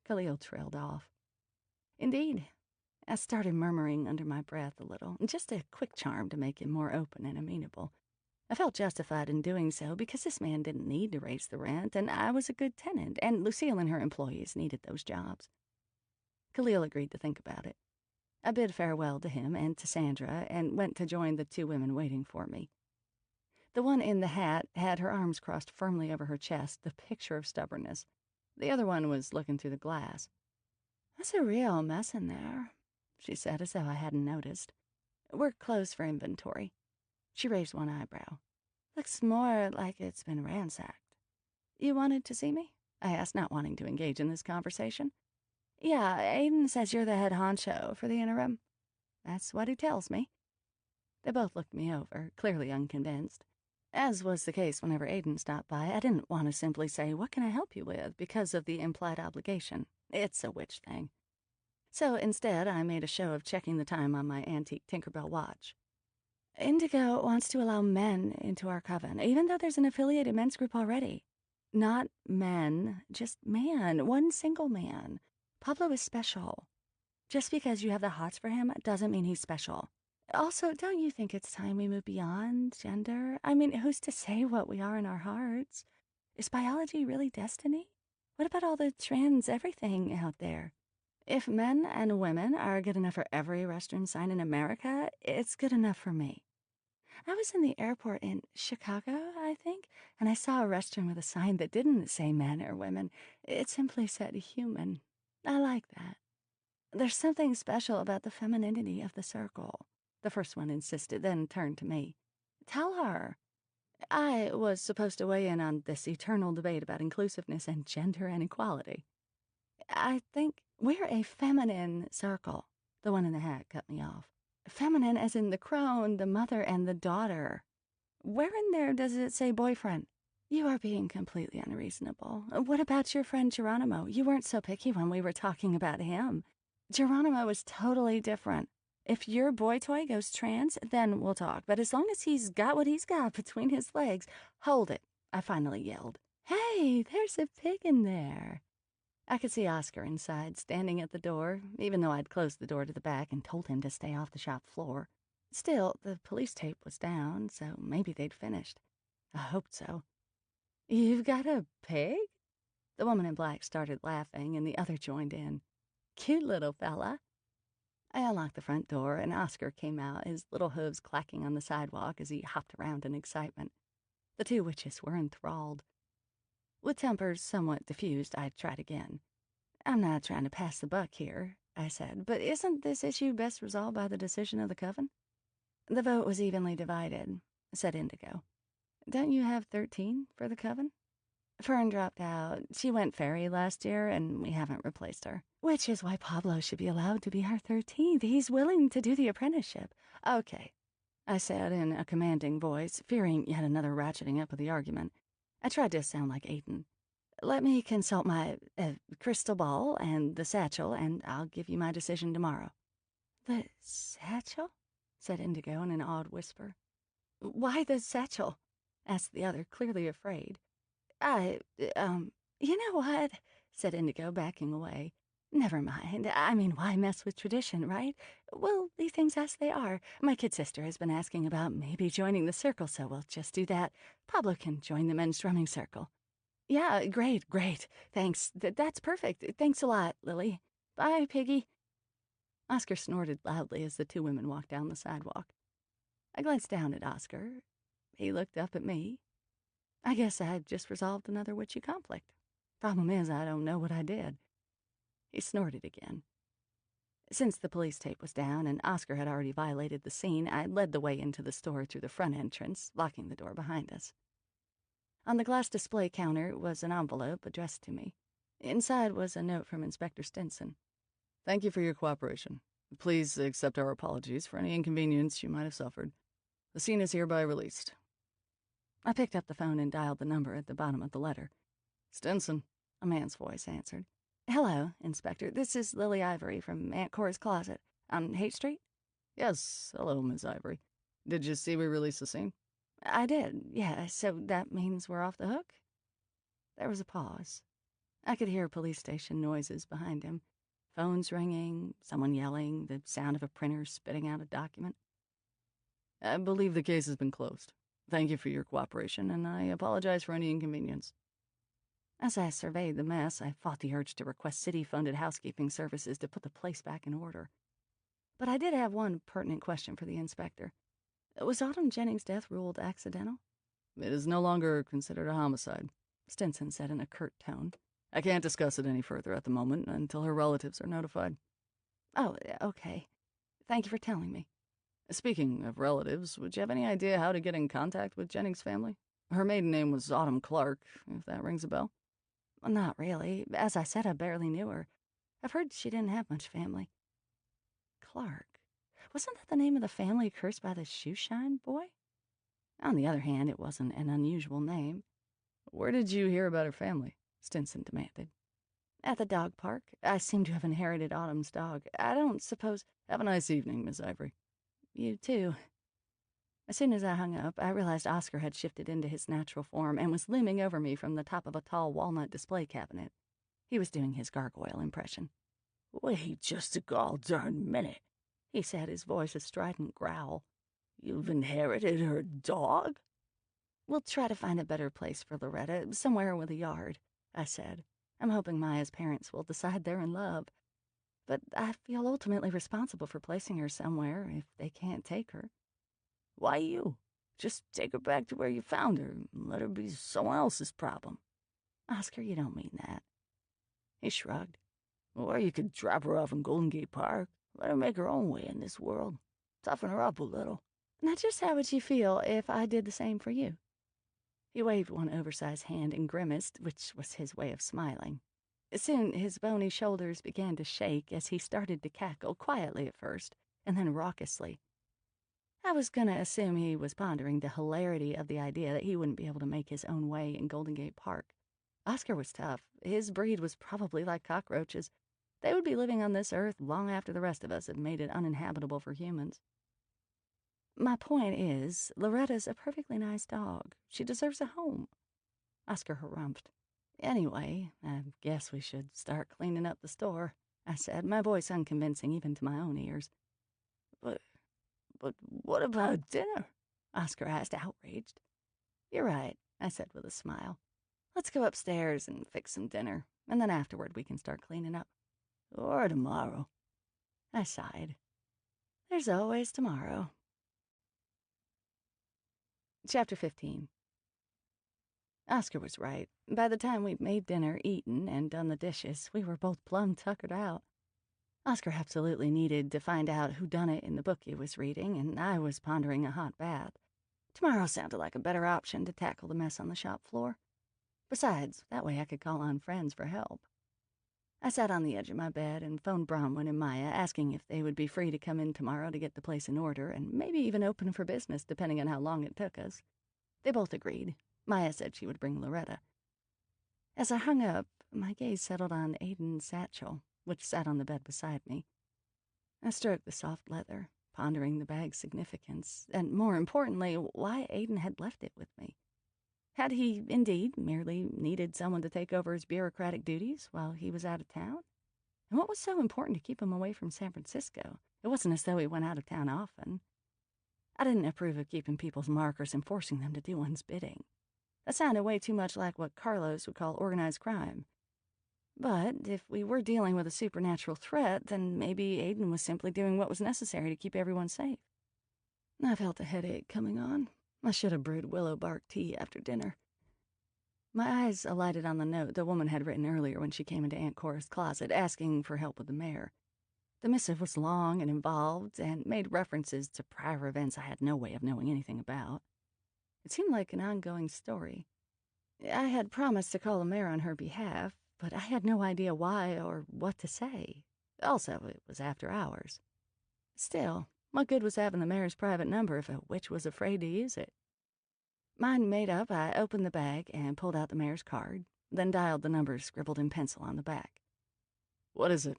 Khalil trailed off. "Indeed." I started murmuring under my breath a little, just a quick charm to make him more open and amenable. I felt justified in doing so because this man didn't need to raise the rent, and I was a good tenant, and Lucille and her employees needed those jobs. Khalil agreed to think about it. I bid farewell to him and to Sandra and went to join the two women waiting for me. The one in the hat had her arms crossed firmly over her chest, the picture of stubbornness. The other one was looking through the glass. "That's a real mess in there," she said, as though I hadn't noticed. "We're closed for inventory." She raised one eyebrow. "Looks more like it's been ransacked." "You wanted to see me?" I asked, not wanting to engage in this conversation. "Yeah, Aiden says you're the head honcho for the interim." "That's what he tells me." They both looked me over, clearly unconvinced. As was the case whenever Aiden stopped by, I didn't want to simply say, "What can I help you with?" because of the implied obligation. It's a witch thing. So instead, I made a show of checking the time on my antique Tinkerbell watch. "Indigo wants to allow men into our coven, even though there's an affiliated men's group already." "Not men, just man, one single man. Pablo is special. Just because you have the hots for him doesn't mean he's special. Also, don't you think it's time we move beyond gender? I mean, who's to say what we are in our hearts? Is biology really destiny? What about all the trans everything out there? If men and women are good enough for every restroom sign in America, it's good enough for me." I was in the airport in Chicago, I think, and I saw a restroom with a sign that didn't say men or women. It simply said human. I like that. "There's something special about the femininity of the circle," the first one insisted, then turned to me. "Tell her." I was supposed to weigh in on this eternal debate about inclusiveness and gender inequality. "I think we're a feminine circle," the one in the hat cut me off. "Feminine as in the crone, the mother, and the daughter. Where in there does it say boyfriend?" "You are being completely unreasonable. What about your friend Geronimo? You weren't so picky when we were talking about him. Geronimo is totally different. If your boy toy goes trans, then we'll talk. But as long as he's got what he's got between his legs—" "Hold it," I finally yelled. "Hey, there's a pig in there." I could see Oscar inside, standing at the door, even though I'd closed the door to the back and told him to stay off the shop floor. Still, the police tape was down, so maybe they'd finished. I hoped so. "You've got a pig?" The woman in black started laughing, and the other joined in. "Cute little fella." I unlocked the front door, and Oscar came out, his little hooves clacking on the sidewalk as he hopped around in excitement. The two witches were enthralled. With tempers somewhat diffused, I tried again. I'm not trying to pass the buck here, I said, but isn't this issue best resolved by the decision of the coven? The vote was evenly divided, said Indigo. Don't you have 13 for the coven? Fern dropped out. She went fairy last year, and we haven't replaced her. Which is why Pablo should be allowed to be our 13th. He's willing to do the apprenticeship. Okay, I said in a commanding voice, fearing yet another ratcheting up of the argument. I tried to sound like Aiden. Let me consult my crystal ball and the satchel, and I'll give you my decision tomorrow. The satchel? Said Indigo in an odd whisper. Why the satchel? Asked the other, clearly afraid. You know what? Said Indigo, backing away. Never mind. I mean, why mess with tradition, right? We'll leave things as they are. My kid sister has been asking about maybe joining the circle, so we'll just do that. Pablo can join the men's drumming circle. Yeah, great. Thanks. That's perfect. Thanks a lot, Lily. Bye, Piggy. Oscar snorted loudly as the two women walked down the sidewalk. I glanced down at Oscar. He looked up at me. I guess I'd just resolved another witchy conflict. Problem is, I don't know what I did. He snorted again. Since the police tape was down and Oscar had already violated the scene, I led the way into the store through the front entrance, locking the door behind us. On the glass display counter was an envelope addressed to me. Inside was a note from Inspector Stinson. Thank you for your cooperation. Please accept our apologies for any inconvenience you might have suffered. The scene is hereby released. I picked up the phone and dialed the number at the bottom of the letter. Stinson, a man's voice answered. Hello, Inspector. This is Lily Ivory from Aunt Cora's closet on Haight Street. Yes, hello, Miss Ivory. Did you see we released the scene? I did, yeah, so that means we're off the hook? There was a pause. I could hear police station noises behind him. Phones ringing, someone yelling, the sound of a printer spitting out a document. I believe the case has been closed. Thank you for your cooperation, and I apologize for any inconvenience. As I surveyed the mess, I fought the urge to request city-funded housekeeping services to put the place back in order. But I did have one pertinent question for the inspector. Was Autumn Jennings' death ruled accidental? It is no longer considered a homicide, Stinson said in a curt tone. I can't discuss it any further at the moment until her relatives are notified. Oh, okay. Thank you for telling me. Speaking of relatives, would you have any idea how to get in contact with Jennings' family? Her maiden name was Autumn Clark, if that rings a bell. Not really. As I said, I barely knew her. I've heard she didn't have much family. Clark. Wasn't that the name of the family cursed by the shoeshine boy? On the other hand, it wasn't an unusual name. Where did you hear about her family? Stinson demanded. At the dog park. I seem to have inherited Autumn's dog. I don't suppose... Have a nice evening, Miss Ivory. You too. As soon as I hung up, I realized Oscar had shifted into his natural form and was looming over me from the top of a tall walnut display cabinet. He was doing his gargoyle impression. Wait just a gall-darn minute, he said, his voice a strident growl. You've inherited her dog? We'll try to find a better place for Loretta, somewhere with a yard, I said. I'm hoping Maya's parents will decide they're in love. But I feel ultimately responsible for placing her somewhere if they can't take her. Why you? Just take her back to where you found her and let her be someone else's problem. Oscar, you don't mean that. He shrugged. Or you could drop her off in Golden Gate Park. Let her make her own way in this world. Toughen her up a little. Now just how would you feel if I did the same for you? He waved one oversized hand and grimaced, which was his way of smiling. Soon his bony shoulders began to shake as he started to cackle, quietly at first, and then raucously. I was gonna assume he was pondering the hilarity of the idea that he wouldn't be able to make his own way in Golden Gate Park. Oscar was tough. His breed was probably like cockroaches. They would be living on this earth long after the rest of us had made it uninhabitable for humans. My point is, Loretta's a perfectly nice dog. She deserves a home. Oscar harumphed. Anyway, I guess we should start cleaning up the store, I said, my voice unconvincing even to my own ears. But what about dinner? Oscar asked, outraged. You're right, I said with a smile. Let's go upstairs and fix some dinner, and then afterward we can start cleaning up. Or tomorrow. I sighed. There's always tomorrow. Chapter 15. Oscar was right. By the time we'd made dinner, eaten, and done the dishes, we were both plumb tuckered out. Oscar absolutely needed to find out who done it in the book he was reading, and I was pondering a hot bath. Tomorrow sounded like a better option to tackle the mess on the shop floor. Besides, that way I could call on friends for help. I sat on the edge of my bed and phoned Bronwyn and Maya, asking if they would be free to come in tomorrow to get the place in order, and maybe even open for business, depending on how long it took us. They both agreed. Maya said she would bring Loretta. As I hung up, my gaze settled on Aiden's satchel, which sat on the bed beside me. I stroked the soft leather, pondering the bag's significance, and more importantly, why Aiden had left it with me. Had he, indeed, merely needed someone to take over his bureaucratic duties while he was out of town? And what was so important to keep him away from San Francisco? It wasn't as though he went out of town often. I didn't approve of keeping people's markers and forcing them to do one's bidding. That sounded way too much like what Carlos would call organized crime. But if we were dealing with a supernatural threat, then maybe Aiden was simply doing what was necessary to keep everyone safe. I felt a headache coming on. I should have brewed willow bark tea after dinner. My eyes alighted on the note the woman had written earlier when she came into Aunt Cora's closet, asking for help with the mayor. The missive was long and involved, and made references to prior events I had no way of knowing anything about. It seemed like an ongoing story. I had promised to call the mayor on her behalf, but I had no idea why or what to say. Also, it was after hours. Still, what good was having the mayor's private number if a witch was afraid to use it? Mind made up, I opened the bag and pulled out the mayor's card, then dialed the numbers scribbled in pencil on the back. "What is it?"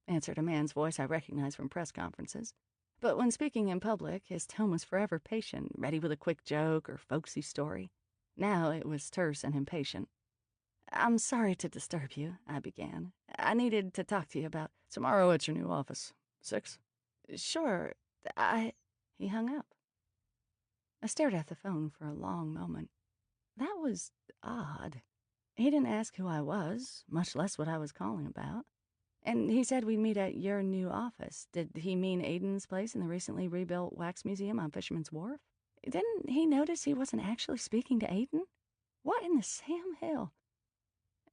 answered a man's voice I recognized from press conferences. But when speaking in public, his tone was forever patient, ready with a quick joke or folksy story. Now it was terse and impatient. "I'm sorry to disturb you," I began. "I needed to talk to you about—" "Tomorrow at your new office. 6? "Sure, He hung up. I stared at the phone for a long moment. That was odd. He didn't ask who I was, much less what I was calling about. And he said we'd meet at your new office. Did he mean Aiden's place in the recently rebuilt wax museum on Fisherman's Wharf? Didn't he notice he wasn't actually speaking to Aiden? What in the Sam Hill?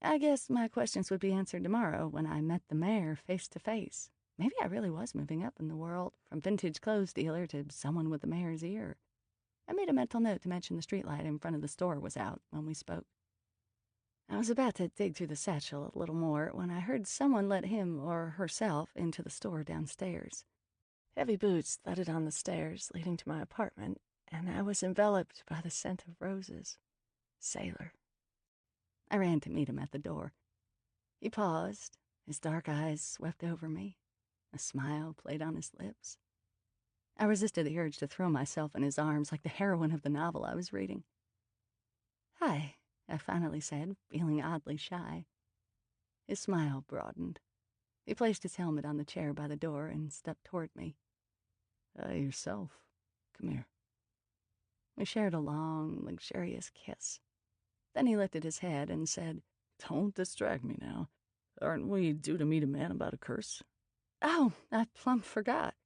I guess my questions would be answered tomorrow when I met the mayor face to face. Maybe I really was moving up in the world, from vintage clothes dealer to someone with the mayor's ear. I made a mental note to mention the streetlight in front of the store was out when we spoke. I was about to dig through the satchel a little more when I heard someone let him or herself into the store downstairs. Heavy boots thudded on the stairs leading to my apartment, and I was enveloped by the scent of roses. Sailor. I ran to meet him at the door. He paused, his dark eyes swept over me. A smile played on his lips. I resisted the urge to throw myself in his arms like the heroine of the novel I was reading. "Hi," I finally said, feeling oddly shy. His smile broadened. He placed his helmet on the chair by the door and stepped toward me. Yourself. Come here." We shared a long, luxurious kiss. Then he lifted his head and said, "Don't distract me now. Aren't we due to meet a man about a curse?" "Oh, I plumb forgot."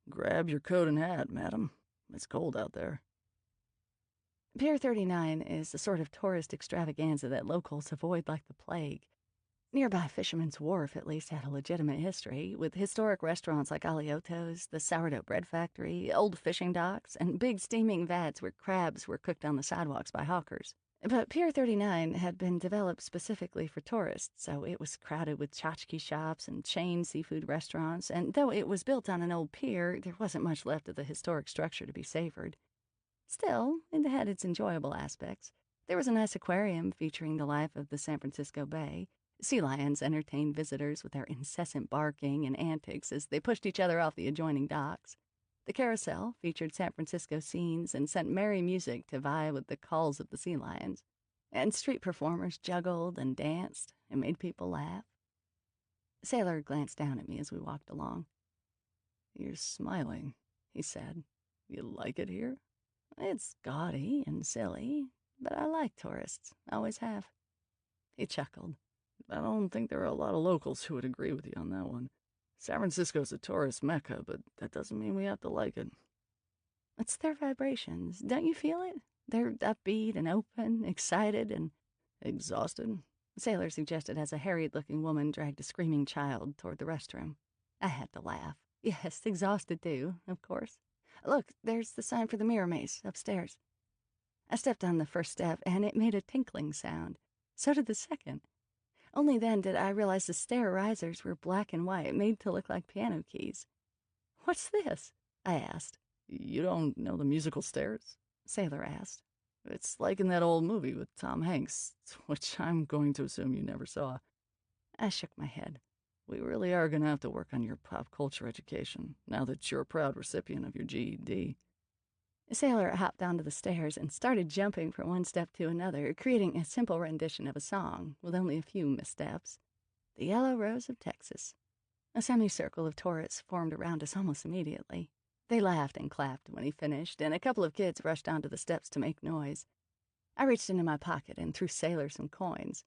"Grab your coat and hat, madam. It's cold out there." Pier 39 is the sort of tourist extravaganza that locals avoid like the plague. Nearby Fisherman's Wharf at least had a legitimate history, with historic restaurants like Alioto's, the sourdough bread factory, old fishing docks, and big steaming vats where crabs were cooked on the sidewalks by hawkers. But Pier 39 had been developed specifically for tourists, so it was crowded with tchotchke shops and chain seafood restaurants, and though it was built on an old pier, there wasn't much left of the historic structure to be savored. Still, it had its enjoyable aspects. There was a nice aquarium featuring the life of the San Francisco Bay. Sea lions entertained visitors with their incessant barking and antics as they pushed each other off the adjoining docks. The carousel featured San Francisco scenes and sent merry music to vie with the calls of the sea lions. And street performers juggled and danced and made people laugh. Sailor glanced down at me as we walked along. "You're smiling," he said. "You like it here?" "It's gaudy and silly, but I like tourists. Always have." He chuckled. "I don't think there are a lot of locals who would agree with you on that one. San Francisco's a tourist mecca, but that doesn't mean we have to like it." "It's their vibrations. Don't you feel it? They're upbeat and open, excited and Exhausted? Sailor suggested as a harried-looking woman dragged a screaming child toward the restroom. I had to laugh. Yes, exhausted too, of course. Look, there's the sign for the mirror maze upstairs. I stepped on the first step, and it made a tinkling sound. So did the second. Only then did I realize the stair risers were black and white, made to look like piano keys. "What's this?" I asked. You don't know the musical stairs? Sailor asked. It's like in that old movie with Tom Hanks, which I'm going to assume you never saw. I shook my head. We really are going to have to work on your pop culture education, now that you're a proud recipient of your GED. Sailor hopped onto the stairs and started jumping from one step to another, creating a simple rendition of a song, with only a few missteps. The Yellow Rose of Texas. A semicircle of tourists formed around us almost immediately. They laughed and clapped when he finished, and a couple of kids rushed onto the steps to make noise. I reached into my pocket and threw Sailor some coins.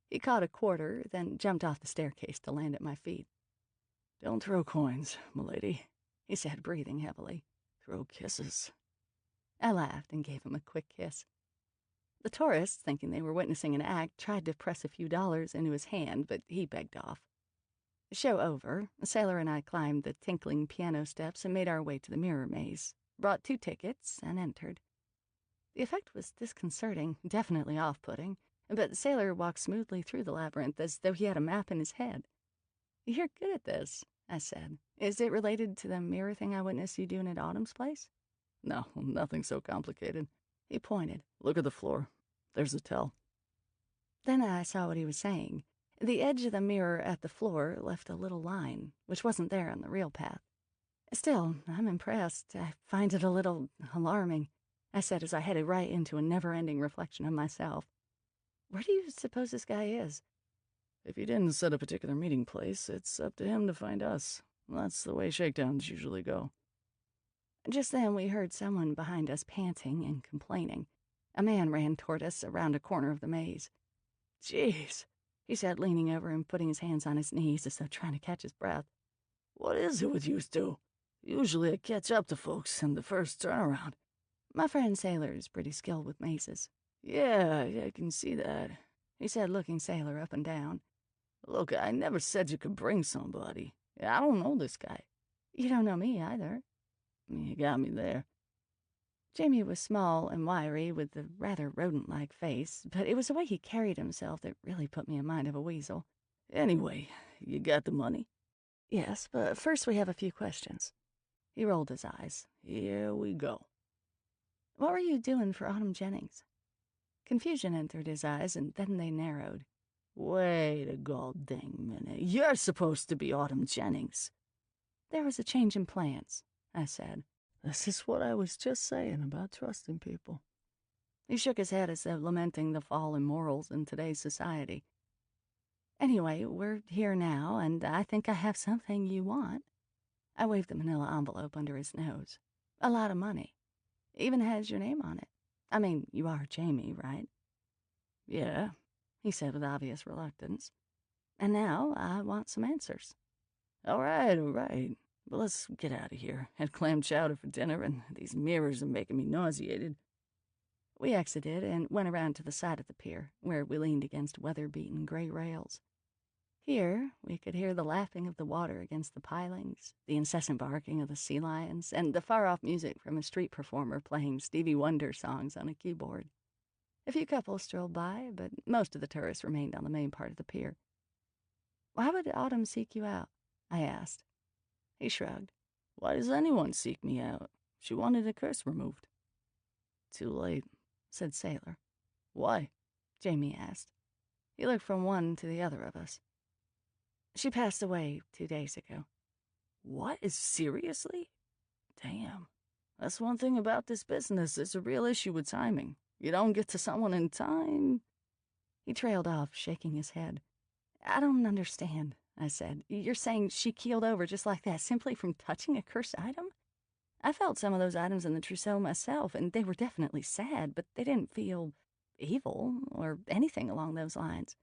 He caught a quarter, then jumped off the staircase to land at my feet. Don't throw coins, m'lady, he said, breathing heavily. Throw kisses. I laughed and gave him a quick kiss. The tourists, thinking they were witnessing an act, tried to press a few dollars into his hand, but he begged off. The show over, Sailor and I climbed the tinkling piano steps and made our way to the mirror maze, brought 2 tickets, and entered. The effect was disconcerting, definitely off-putting, but Sailor walked smoothly through the labyrinth as though he had a map in his head. "You're good at this," I said. "Is it related to the mirror thing I witnessed you doing at Autumn's place?" No, nothing so complicated. He pointed. Look at the floor. There's a tell. Then I saw what he was saying. The edge of the mirror at the floor left a little line, which wasn't there on the real path. "Still, I'm impressed. I find it a little alarming," I said as I headed right into a never-ending reflection of myself. "Where do you suppose this guy is?" If he didn't set a particular meeting place, it's up to him to find us. That's the way shakedowns usually go. Just then we heard someone behind us panting and complaining. A man ran toward us around a corner of the maze. "Jeez," he said, leaning over and putting his hands on his knees as though trying to catch his breath. "What is it with you two? Usually I catch up to folks in the first turnaround." My friend Sailor is pretty skilled with mazes. Yeah, I can see that," he said, looking Sailor up and down. "Look, I never said you could bring somebody. I don't know this guy." "You don't know me either." "You got me there." Jamie was small and wiry, with a rather rodent-like face, but it was the way he carried himself that really put me in mind of a weasel. "Anyway, you got the money?" "Yes, but first we have a few questions." He rolled his eyes. "Here we go." "What were you doing for Autumn Jennings?" Confusion entered his eyes, and then they narrowed. "Wait a goddamn minute. You're supposed to be Autumn Jennings." "There was a change in plans," I said. "This is what I was just saying about trusting people." He shook his head as though lamenting the fall in morals in today's society. "Anyway, we're here now, and I think I have something you want." I waved the manila envelope under his nose. "A lot of money. Even has your name on it. I mean, you are Jamie, right?" "Yeah," he said with obvious reluctance. "And now I want some answers." All right. But let's get out of here. Had clam chowder for dinner, and these mirrors are making me nauseated." We exited and went around to the side of the pier, where we leaned against weather-beaten gray rails. Here, we could hear the lapping of the water against the pilings, the incessant barking of the sea lions, and the far-off music from a street performer playing Stevie Wonder songs on a keyboard. A few couples strolled by, but most of the tourists remained on the main part of the pier. "Why would Autumn seek you out?" I asked. He shrugged. "Why does anyone seek me out? She wanted a curse removed." "Too late," said Sailor. "Why?" Jamie asked. He looked from one to the other of us. "She passed away 2 days ago." "What? Seriously? Damn. That's one thing about this business. It's a real issue with timing. You don't get to someone in time." He trailed off, shaking his head. "I don't understand," I said. "You're saying she keeled over just like that simply from touching a cursed item? I felt some of those items in the trousseau myself, and they were definitely sad, but they didn't feel evil or anything along those lines."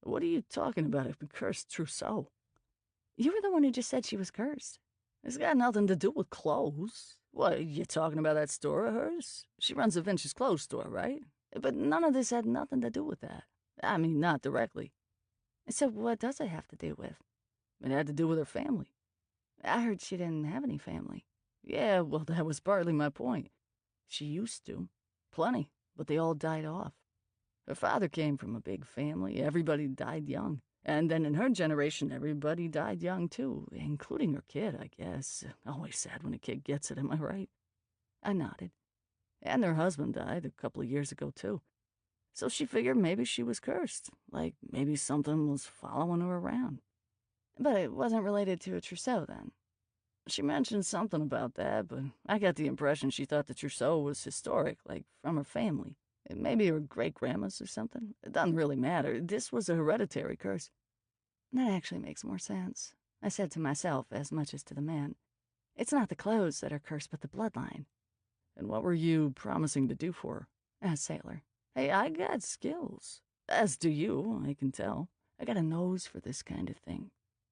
"What are you talking about, a cursed trousseau?" "You were the one who just said she was cursed." "It's got nothing to do with clothes. What, you talking about that store of hers? She runs a vintage clothes store, right? But none of this had nothing to do with that. I mean, not directly. So what does it have to do with? It had to do with her family. I heard she didn't have any family. Yeah, well, that was partly my point. She used to. Plenty, but they all died off. Her father came from a big family. Everybody died young. And then in her generation, everybody died young, too, including her kid, I guess. Always sad when a kid gets it, am I right? I nodded. And her husband died a couple of years ago, too. So she figured maybe she was cursed. Like, maybe something was following her around. But it wasn't related to a trousseau, then? She mentioned something about that, but I got the impression she thought the trousseau was historic, like from her family. Maybe her great-grandma's or something. It doesn't really matter. This was a hereditary curse. That actually makes more sense, I said to myself as much as to the man. It's not the clothes that are cursed, but the bloodline. And what were you promising to do for her? Asked Sailor. Hey, I got skills. As do you, I can tell. I got a nose for this kind of thing.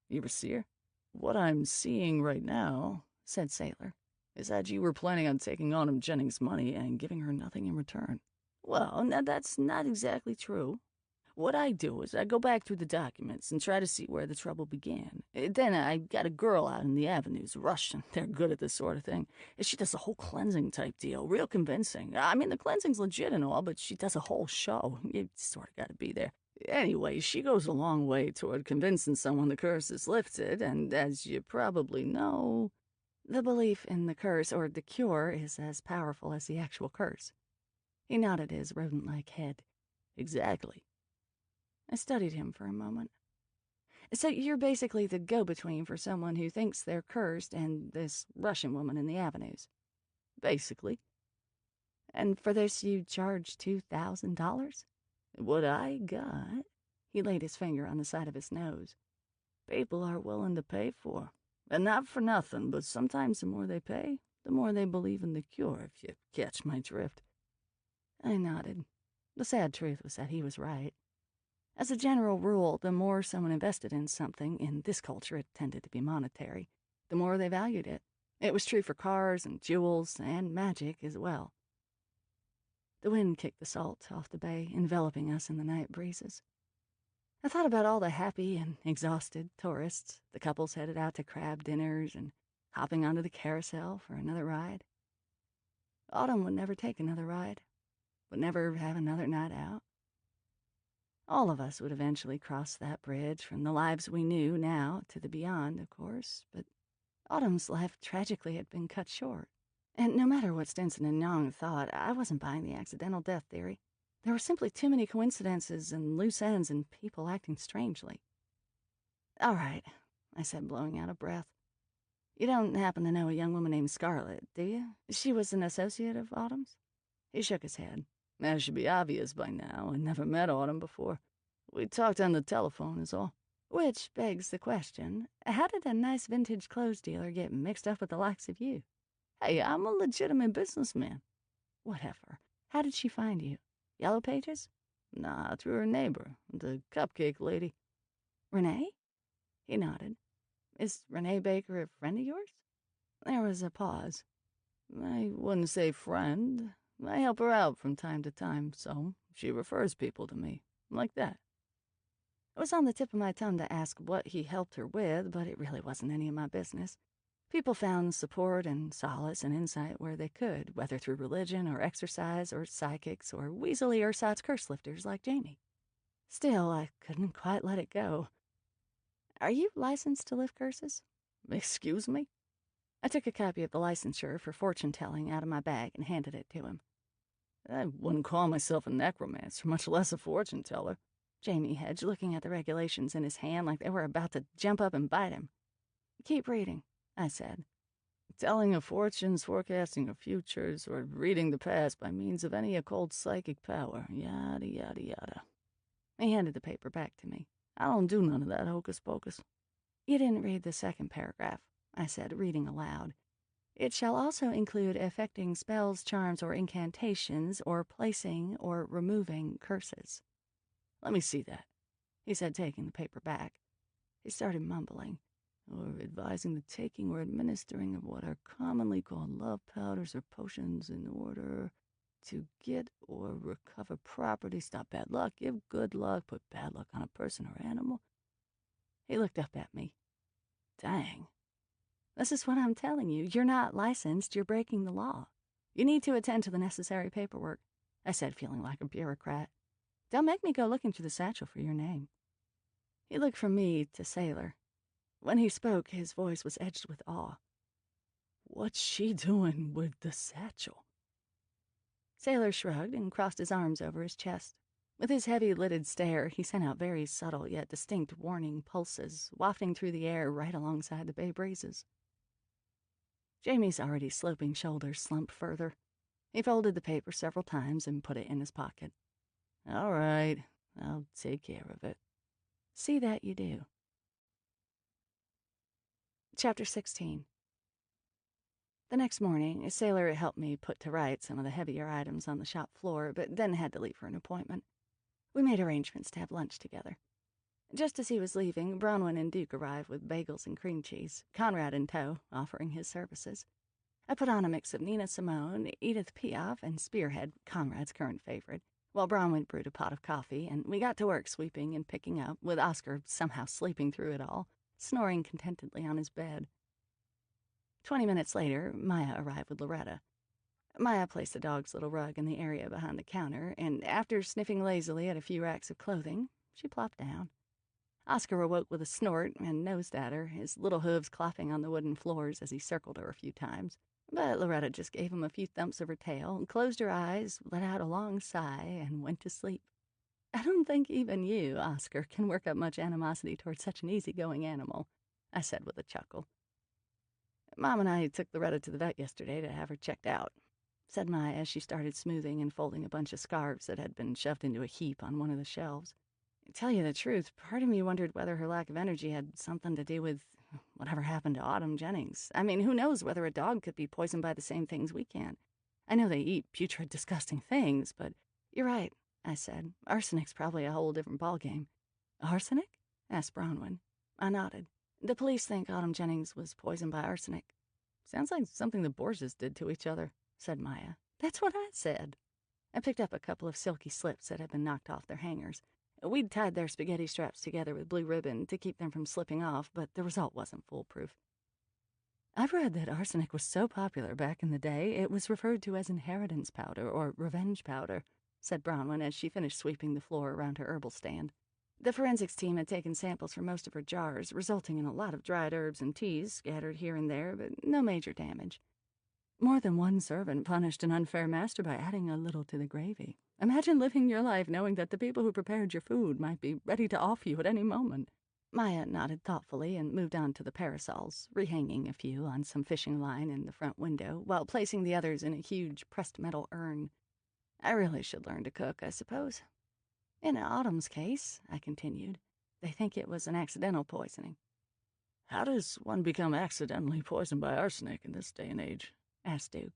You ever see her? What I'm seeing right now, said Sailor, is that you were planning on taking Autumn Jennings' money and giving her nothing in return. Well, now that's not exactly true. What I do is I go back through the documents and try to see where the trouble began. Then I got a girl out in the avenues, Russian. They're good at this sort of thing. She does a whole cleansing type deal, real convincing. I mean, the cleansing's legit and all, but she does a whole show. You sort of got to be there. Anyway, she goes a long way toward convincing someone the curse is lifted, and as you probably know, the belief in the curse or the cure is as powerful as the actual curse. He nodded his rodent-like head. Exactly. I studied him for a moment. So you're basically the go-between for someone who thinks they're cursed and this Russian woman in the avenues. Basically. And for this you charge $2,000? What I got, he laid his finger on the side of his nose, people are willing to pay for. And not for nothing, but sometimes the more they pay, the more they believe in the cure, if you catch my drift. I nodded. The sad truth was that he was right. As a general rule, the more someone invested in something, in this culture it tended to be monetary, the more they valued it. It was true for cars and jewels and magic as well. The wind kicked the salt off the bay, enveloping us in the night breezes. I thought about all the happy and exhausted tourists, the couples headed out to crab dinners and hopping onto the carousel for another ride. Autumn would never take another ride, would never have another night out. All of us would eventually cross that bridge from the lives we knew now to the beyond, of course, but Autumn's life tragically had been cut short. And no matter what Stinson and Young thought, I wasn't buying the accidental death theory. There were simply too many coincidences and loose ends and people acting strangely. All right, I said, blowing out a breath. You don't happen to know a young woman named Scarlett, do you? She was an associate of Autumn's? He shook his head. That should be obvious by now. I never met Autumn before. We talked on the telephone is all. Which begs the question, how did a nice vintage clothes dealer get mixed up with the likes of you? Hey, I'm a legitimate businessman. Whatever. How did she find you? Yellow Pages? Nah, through her neighbor, the cupcake lady. Renee? He nodded. Is Renee Baker a friend of yours? There was a pause. I wouldn't say friend. I help her out from time to time, so she refers people to me. Like that. It was on the tip of my tongue to ask what he helped her with, but it really wasn't any of my business. People found support and solace and insight where they could, whether through religion or exercise or psychics or weaselly ersatz curse lifters like Jamie. Still, I couldn't quite let it go. Are you licensed to lift curses? Excuse me? I took a copy of the licensure for fortune-telling out of my bag and handed it to him. I wouldn't call myself a necromancer, much less a fortune-teller. Jamie hedged, looking at the regulations in his hand like they were about to jump up and bite him. Keep reading, I said. Telling of fortunes, forecasting of futures, or reading the past by means of any occult psychic power, yada, yada, yada. He handed the paper back to me. I don't do none of that hocus-pocus. You didn't read the second paragraph, I said, reading aloud. It shall also include effecting spells, charms, or incantations, or placing or removing curses. Let me see that, he said, taking the paper back. He started mumbling. or advising the taking or administering of what are commonly called love powders or potions in order to get or recover property, stop bad luck, give good luck, put bad luck on a person or animal. He looked up at me. Dang. This is what I'm telling you. You're not licensed. You're breaking the law. You need to attend to the necessary paperwork, I said, feeling like a bureaucrat. Don't make me go looking through the satchel for your name. He looked from me to Sailor. When he spoke, his voice was edged with awe. What's she doing with the satchel? Sailor shrugged and crossed his arms over his chest. With his heavy-lidded stare, he sent out very subtle yet distinct warning pulses, wafting through the air right alongside the bay breezes. Jamie's already sloping shoulders slumped further. He folded the paper several times and put it in his pocket. All right, I'll take care of it. See that you do. Chapter 16. The next morning, a sailor helped me put to rights some of the heavier items on the shop floor, but then had to leave for an appointment. We made arrangements to have lunch together. Just as he was leaving, Bronwyn and Duke arrived with bagels and cream cheese, Conrad in tow, offering his services. I put on a mix of Nina Simone, Edith Piaf, and Spearhead, Conrad's current favorite, while Bronwyn brewed a pot of coffee, and we got to work sweeping and picking up, with Oscar somehow sleeping through it all, snoring contentedly on his bed. 20 minutes later, Maya arrived with Loretta. Maya placed the dog's little rug in the area behind the counter, and after sniffing lazily at a few racks of clothing, she plopped down. Oscar awoke with a snort and nosed at her, his little hooves clopping on the wooden floors as he circled her a few times. But Loretta just gave him a few thumps of her tail, closed her eyes, let out a long sigh, and went to sleep. I don't think even you, Oscar, can work up much animosity towards such an easygoing animal, I said with a chuckle. Mom and I took Loretta to the vet yesterday to have her checked out, said Maya as she started smoothing and folding a bunch of scarves that had been shoved into a heap on one of the shelves. To tell you the truth, part of me wondered whether her lack of energy had something to do with whatever happened to Autumn Jennings. I mean, who knows whether a dog could be poisoned by the same things we can. I know they eat putrid, disgusting things, but you're right, I said. Arsenic's probably a whole different ballgame. Arsenic? Asked Bronwyn. I nodded. The police think Autumn Jennings was poisoned by arsenic. Sounds like something the Borgias did to each other, said Maya. That's what I said. I picked up a couple of silky slips that had been knocked off their hangers. We'd tied their spaghetti straps together with blue ribbon to keep them from slipping off, but the result wasn't foolproof. I've read that arsenic was so popular back in the day, it was referred to as inheritance powder or revenge powder, said Bronwyn as she finished sweeping the floor around her herbal stand. The forensics team had taken samples from most of her jars, resulting in a lot of dried herbs and teas scattered here and there, but no major damage. More than one servant punished an unfair master by adding a little to the gravy. Imagine living your life knowing that the people who prepared your food might be ready to off you at any moment. Maya nodded thoughtfully and moved on to the parasols, rehanging a few on some fishing line in the front window, while placing the others in a huge pressed metal urn. I really should learn to cook, I suppose. In Autumn's case, I continued, they think it was an accidental poisoning. How does one become accidentally poisoned by arsenic in this day and age? Asked Duke.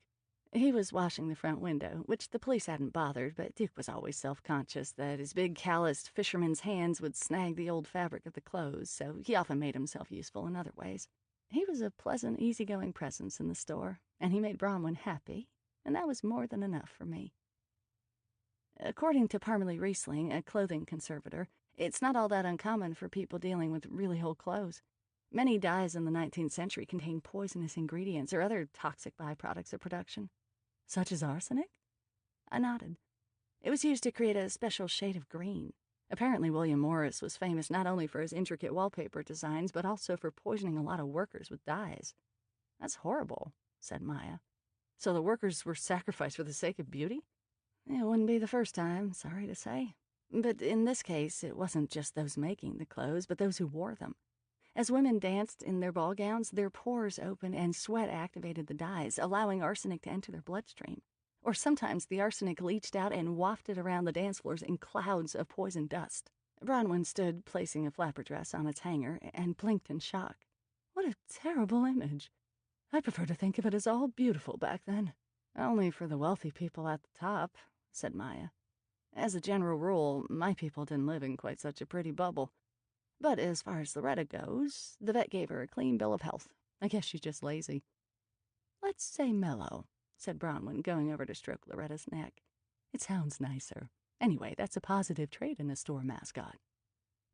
He was washing the front window, which the police hadn't bothered, but Duke was always self-conscious that his big, calloused fisherman's hands would snag the old fabric of the clothes, so he often made himself useful in other ways. He was a pleasant, easygoing presence in the store, and he made Bronwyn happy, and that was more than enough for me. According to Parmalee Riesling, a clothing conservator, it's not all that uncommon for people dealing with really old clothes. Many dyes in the 19th century contained poisonous ingredients or other toxic byproducts of production. Such as arsenic? I nodded. It was used to create a special shade of green. Apparently William Morris was famous not only for his intricate wallpaper designs, but also for poisoning a lot of workers with dyes. That's horrible, said Maya. So the workers were sacrificed for the sake of beauty? It wouldn't be the first time, sorry to say. But in this case, it wasn't just those making the clothes, but those who wore them. As women danced in their ball gowns, their pores opened and sweat activated the dyes, allowing arsenic to enter their bloodstream. Or sometimes the arsenic leached out and wafted around the dance floors in clouds of poison dust. Bronwyn stood, placing a flapper dress on its hanger, and blinked in shock. What a terrible image. I prefer to think of it as all beautiful back then. Only for the wealthy people at the top, said Maya. As a general rule, my people didn't live in quite such a pretty bubble. But as far as Loretta goes, the vet gave her a clean bill of health. I guess she's just lazy. Let's say mellow, said Bronwyn, going over to stroke Loretta's neck. It sounds nicer. Anyway, that's a positive trait in a store mascot.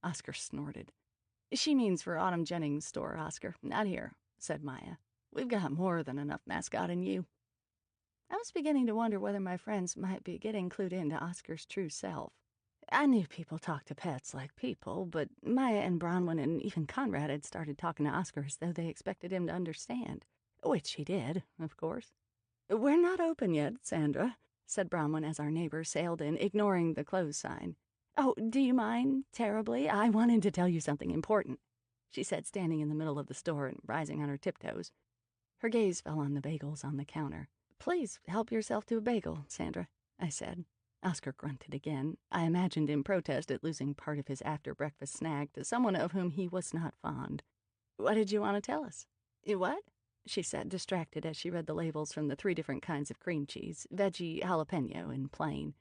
Oscar snorted. She means for Autumn Jennings' store, Oscar, not here, said Maya. We've got more than enough mascot in you. I was beginning to wonder whether my friends might be getting clued into Oscar's true self. I knew people talk to pets like people, but Maya and Bronwyn and even Conrad had started talking to Oscar as though they expected him to understand, which he did, of course. We're not open yet, Sandra, said Bronwyn as our neighbor sailed in, ignoring the close sign. Oh, do you mind terribly? I wanted to tell you something important, she said, standing in the middle of the store and rising on her tiptoes. Her gaze fell on the bagels on the counter. Please help yourself to a bagel, Sandra, I said. Oscar grunted again. I imagined in protest at losing part of his after-breakfast snack to someone of whom he was not fond. What did you want to tell us? What? She said, distracted as she read the labels from the 3 different kinds of cream cheese, veggie, jalapeno, and plain.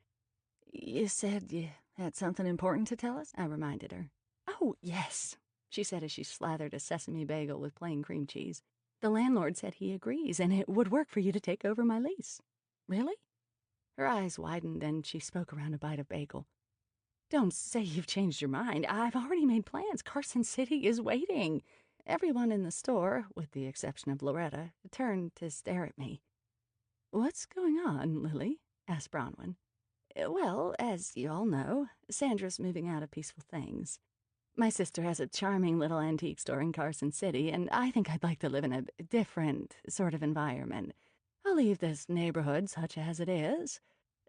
You said you had something important to tell us? I reminded her. Oh, yes, she said as she slathered a sesame bagel with plain cream cheese. The landlord said he agrees, and it would work for you to take over my lease. Really? Her eyes widened, and she spoke around a bite of bagel. Don't say you've changed your mind. I've already made plans. Carson City is waiting. Everyone in the store, with the exception of Loretta, turned to stare at me. What's going on, Lily? Asked Bronwyn. Well, as you all know, Sandra's moving out of Peaceful Things. My sister has a charming little antique store in Carson City, and I think I'd like to live in a different sort of environment. I'll leave this neighborhood such as it is.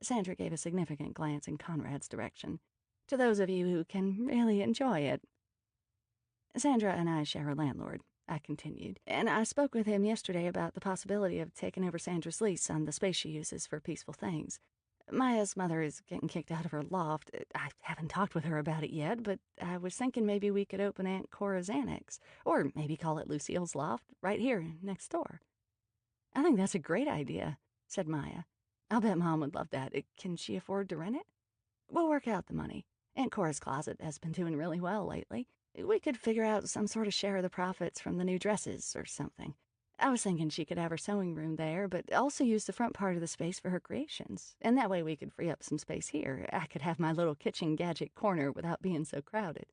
Sandra gave a significant glance in Conrad's direction. To those of you who can really enjoy it. Sandra and I share a landlord, I continued, and I spoke with him yesterday about the possibility of taking over Sandra's lease on the space she uses for Peaceful Things. Maya's mother is getting kicked out of her loft. I haven't talked with her about it yet, but I was thinking maybe we could open Aunt Cora's annex, or maybe call it Lucille's loft, right here next door. I think that's a great idea, said Maya. I'll bet Mom would love that. Can she afford to rent it? We'll work out the money. Aunt Cora's closet has been doing really well lately. We could figure out some sort of share of the profits from the new dresses or something. I was thinking she could have her sewing room there, but also use the front part of the space for her creations. And that way we could free up some space here. I could have my little kitchen gadget corner without being so crowded.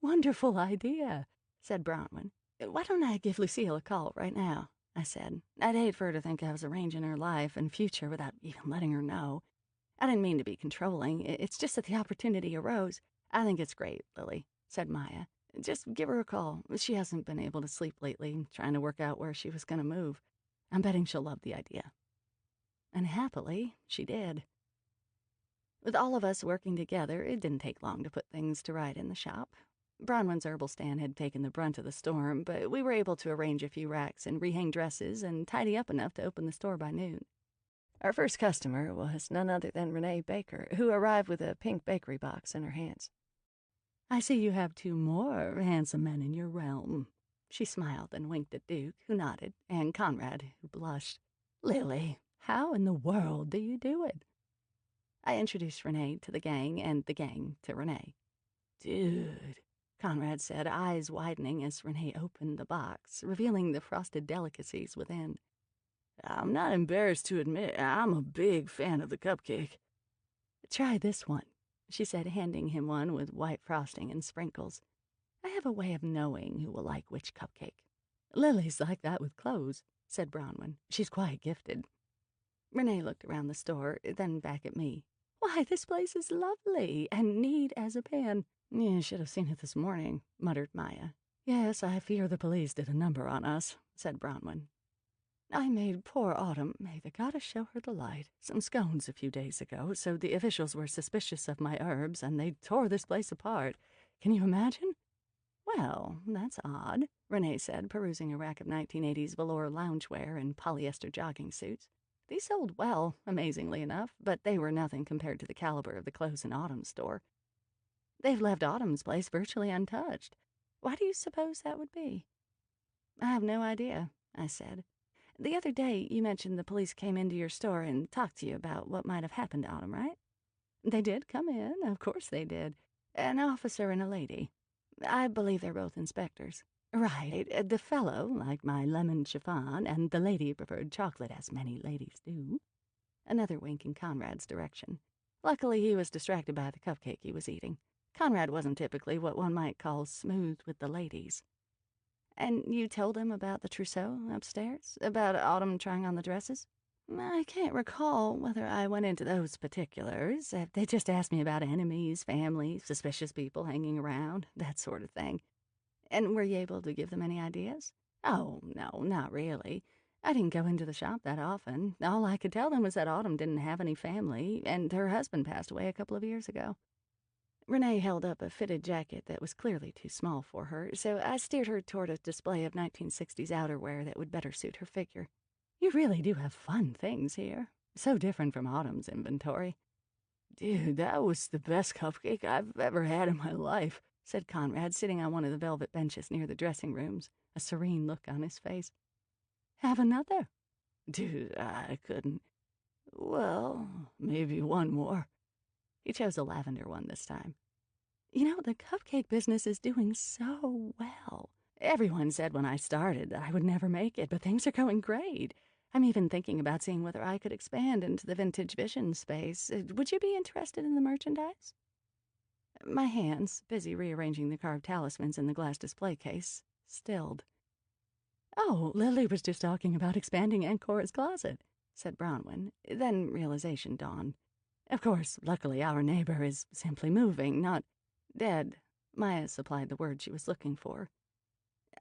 Wonderful idea, said Bronwyn. Why don't I give Lucille a call right now? I said. I'd hate for her to think I was arranging her life and future without even letting her know. I didn't mean to be controlling. It's just that the opportunity arose. I think it's great, Lily, said Maya. Just give her a call. She hasn't been able to sleep lately, trying to work out where she was going to move. I'm betting she'll love the idea. And happily, she did. With all of us working together, it didn't take long to put things to right in the shop. Bronwyn's herbal stand had taken the brunt of the storm, but we were able to arrange a few racks and rehang dresses and tidy up enough to open the store by noon. Our first customer was none other than Renee Baker, who arrived with a pink bakery box in her hands. I see you have 2 more handsome men in your realm. She smiled and winked at Duke, who nodded, and Conrad, who blushed. Lily, how in the world do you do it? I introduced Renee to the gang and the gang to Renee. Dude, Conrad said, eyes widening as Renee opened the box, revealing the frosted delicacies within. I'm not embarrassed to admit I'm a big fan of the cupcake. Try this one, she said, handing him one with white frosting and sprinkles. I have a way of knowing who will like which cupcake. Lily's like that with clothes, said Bronwyn. She's quite gifted. Renee looked around the store, then back at me. Why, this place is lovely and neat as a pin. You should have seen it this morning, muttered Maya. Yes, I fear the police did a number on us, said Bronwyn. I made poor Autumn, may the goddess show her the light, some scones a few days ago, so the officials were suspicious of my herbs, and they tore this place apart. Can you imagine? Well, that's odd, Renee said, perusing a rack of 1980s velour loungewear and polyester jogging suits. These sold well, amazingly enough, but they were nothing compared to the caliber of the clothes in Autumn's store. They've left Autumn's place virtually untouched. Why do you suppose that would be? I have no idea, I said. The other day, you mentioned the police came into your store and talked to you about what might have happened to Autumn, right? They did come in, of course they did. An officer and a lady. I believe they're both inspectors. Right, the fellow liked my lemon chiffon, and the lady preferred chocolate, as many ladies do. Another wink in Conrad's direction. Luckily, he was distracted by the cupcake he was eating. Conrad wasn't typically what one might call smooth with the ladies. And you told him about the trousseau upstairs? About Autumn trying on the dresses? I can't recall whether I went into those particulars. They just asked me about enemies, family, suspicious people hanging around, that sort of thing. And were you able to give them any ideas? Oh, no, not really. I didn't go into the shop that often. All I could tell them was that Autumn didn't have any family, and her husband passed away a couple of years ago. Renee held up a fitted jacket that was clearly too small for her, so I steered her toward a display of 1960s outerwear that would better suit her figure. You really do have fun things here. So different from Autumn's inventory. Dude, that was the best cupcake I've ever had in my life, said Conrad, sitting on one of the velvet benches near the dressing rooms, a serene look on his face. Have another? Dude, I couldn't. Well, maybe one more. He chose a lavender one this time. You know, the cupcake business is doing so well. Everyone said when I started that I would never make it, but things are going great. I'm even thinking about seeing whether I could expand into the vintage vision space. Would you be interested in the merchandise? My hands, busy rearranging the carved talismans in the glass display case, stilled. Oh, Lily was just talking about expanding Aunt Cora's closet, said Bronwyn. Then realization dawned. Of course, luckily our neighbor is simply moving, not dead. Maya supplied the word she was looking for.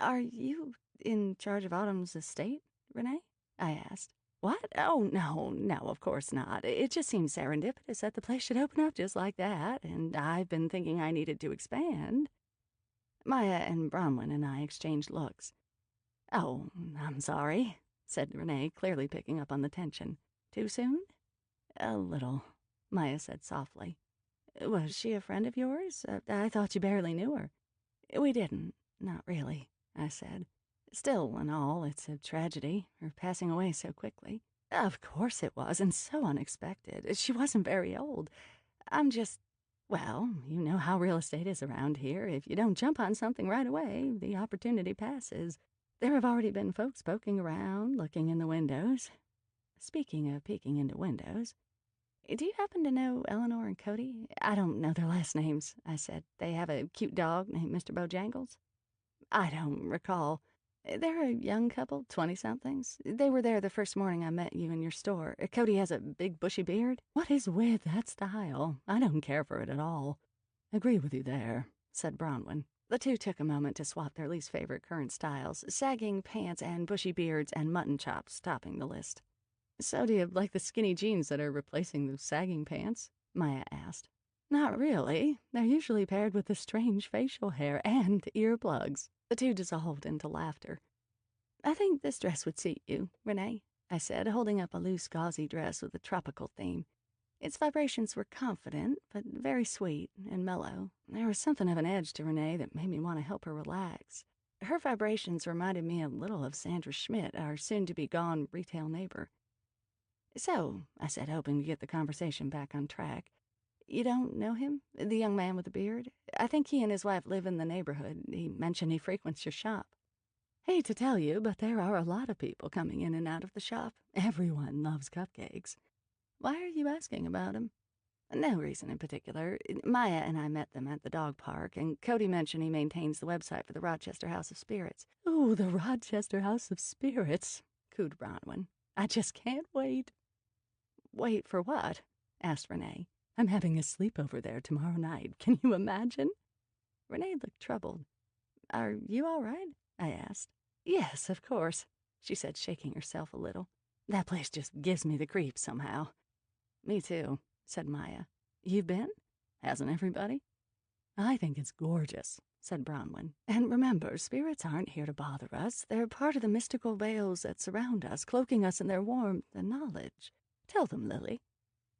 Are you in charge of Autumn's estate, Renee? I asked. What? Oh, no, of course not. It just seems serendipitous that the place should open up just like that, and I've been thinking I needed to expand. Maya and Bronwyn and I exchanged looks. Oh, I'm sorry, said Renee, clearly picking up on the tension. Too soon? A little, Maya said softly. Was she a friend of yours? I thought you barely knew her. We didn't, not really, I said. Still, in all, it's a tragedy, her passing away so quickly. Of course it was, and so unexpected. She wasn't very old. I'm just, well, you know how real estate is around here. If you don't jump on something right away, the opportunity passes. There have already been folks poking around, looking in the windows. Speaking of peeking into windows, do you happen to know Eleanor and Cody? I don't know their last names, I said. They have a cute dog named Mr. Bojangles. I don't recall. They're a young couple, 20-somethings. They were there the first morning I met you in your store. Cody has a big bushy beard. What is with that style? I don't care for it at all. Agree with you there, said Bronwyn. The two took a moment to swap their least favorite current styles, sagging pants and bushy beards and mutton chops topping the list. So do you like the skinny jeans that are replacing the sagging pants? Maya asked. Not really. They're usually paired with the strange facial hair and earplugs. The two dissolved into laughter. I think this dress would suit you, Renee, I said, holding up a loose gauzy dress with a tropical theme. Its vibrations were confident, but very sweet and mellow. There was something of an edge to Renee that made me want to help her relax. Her vibrations reminded me a little of Sandra Schmidt, our soon-to-be-gone retail neighbor. So, I said, hoping to get the conversation back on track, you don't know him? The young man with the beard? I think he and his wife live in the neighborhood. He mentioned he frequents your shop. Hate to tell you, but there are a lot of people coming in and out of the shop. Everyone loves cupcakes. Why are you asking about him? No reason in particular. Maya and I met them at the dog park, and Cody mentioned he maintains the website for the Rochester House of Spirits. Ooh, the Rochester House of Spirits, cooed Bronwyn. I just can't wait. Wait for what? Asked Renee. I'm having a sleepover there tomorrow night. Can you imagine? Renee looked troubled. Are you all right? I asked. Yes, of course, she said, shaking herself a little. That place just gives me the creeps somehow. Me too, said Maya. You've been? Hasn't everybody? I think it's gorgeous, said Bronwyn. And remember, spirits aren't here to bother us. They're part of the mystical veils that surround us, cloaking us in their warmth and knowledge. Tell them, Lily.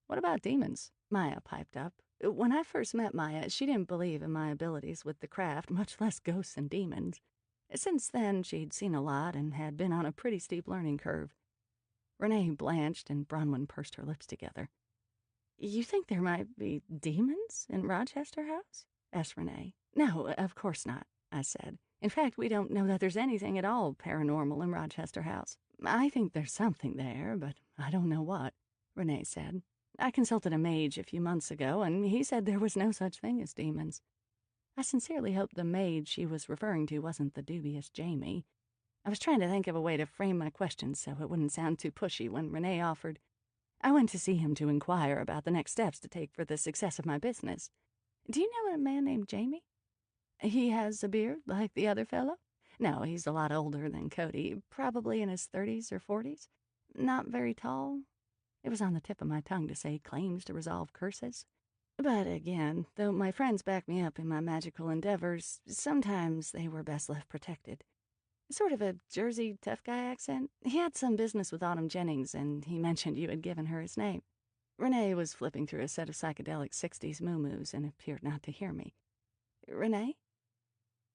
What about demons? Maya piped up. When I first met Maya, she didn't believe in my abilities with the craft, much less ghosts and demons. Since then, she'd seen a lot and had been on a pretty steep learning curve. Renee blanched and Bronwyn pursed her lips together. You think there might be demons in Rochester House? Asked Renee. No, of course not, I said. In fact, we don't know that there's anything at all paranormal in Rochester House. I think there's something there, but I don't know what, Renee said. I consulted a mage a few months ago, and he said there was no such thing as demons. I sincerely hoped the mage she was referring to wasn't the dubious Jamie. I was trying to think of a way to frame my question so it wouldn't sound too pushy when Renee offered. I went to see him to inquire about the next steps to take for the success of my business. Do you know a man named Jamie? He has a beard like the other fellow? No, he's a lot older than Cody, probably in his 30s or 40s. Not very tall. It was on the tip of my tongue to say claims to resolve curses. But again, though my friends back me up in my magical endeavors, sometimes they were best left protected. Sort of a Jersey tough guy accent. He had some business with Autumn Jennings, and he mentioned you had given her his name. Renee was flipping through a set of psychedelic 60s moo-moos and appeared not to hear me. Renee?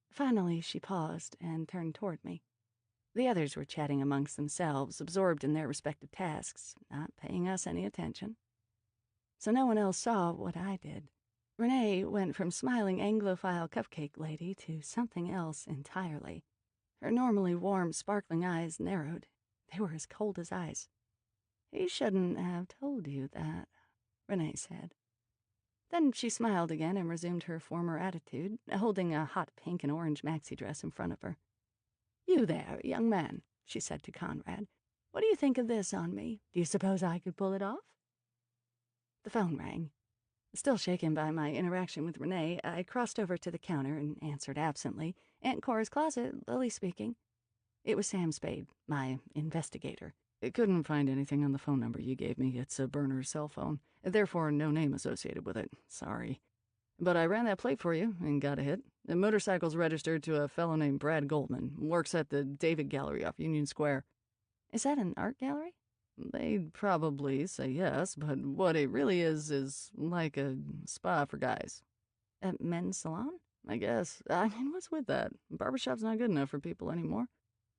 Finally, she paused and turned toward me. The others were chatting amongst themselves, absorbed in their respective tasks, not paying us any attention. So no one else saw what I did. Renee went from smiling Anglophile cupcake lady to something else entirely. Her normally warm, sparkling eyes narrowed. They were as cold as ice. He shouldn't have told you that, Renee said. Then she smiled again and resumed her former attitude, holding a hot pink and orange maxi dress in front of her. You there, young man, she said to Conrad. What do you think of this on me? Do you suppose I could pull it off? The phone rang. Still shaken by my interaction with Renee, I crossed over to the counter and answered absently. Aunt Cora's closet, Lily speaking. It was Sam Spade, my investigator. I couldn't find anything on the phone number you gave me. It's a burner cell phone. Therefore, no name associated with it. Sorry. But I ran that plate for you and got a hit. The motorcycle's registered to a fellow named Brad Goldman. Works at the David Gallery off Union Square. Is that an art gallery? They'd probably say yes, but what it really is like a spa for guys. A men's salon? I guess. I mean, what's with that? Barbershop's not good enough for people anymore.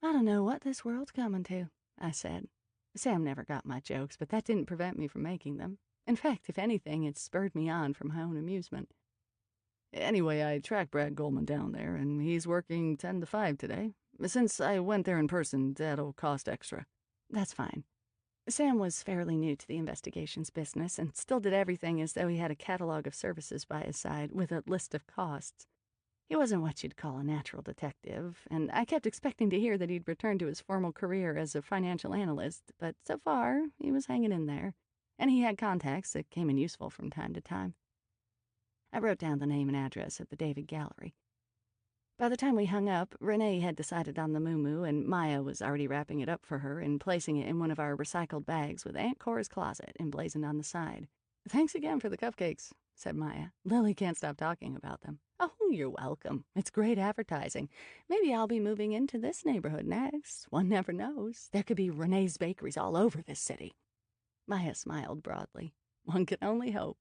I don't know what this world's coming to, I said. Sam never got my jokes, but that didn't prevent me from making them. In fact, if anything, it spurred me on for my own amusement. Anyway, I tracked Brad Goldman down there, and he's working 10 to 5 today. Since I went there in person, that'll cost extra. That's fine. Sam was fairly new to the investigations business and still did everything as though he had a catalog of services by his side with a list of costs. He wasn't what you'd call a natural detective, and I kept expecting to hear that he'd returned to his formal career as a financial analyst, but so far, he was hanging in there, and he had contacts that came in useful from time to time. I wrote down the name and address at the David Gallery. By the time we hung up, Renee had decided on the moo-moo, and Maya was already wrapping it up for her and placing it in one of our recycled bags with Aunt Cora's closet emblazoned on the side. Thanks again for the cupcakes, said Maya. Lily can't stop talking about them. Oh, you're welcome. It's great advertising. Maybe I'll be moving into this neighborhood next. One never knows. There could be Renee's bakeries all over this city. Maya smiled broadly. One can only hope.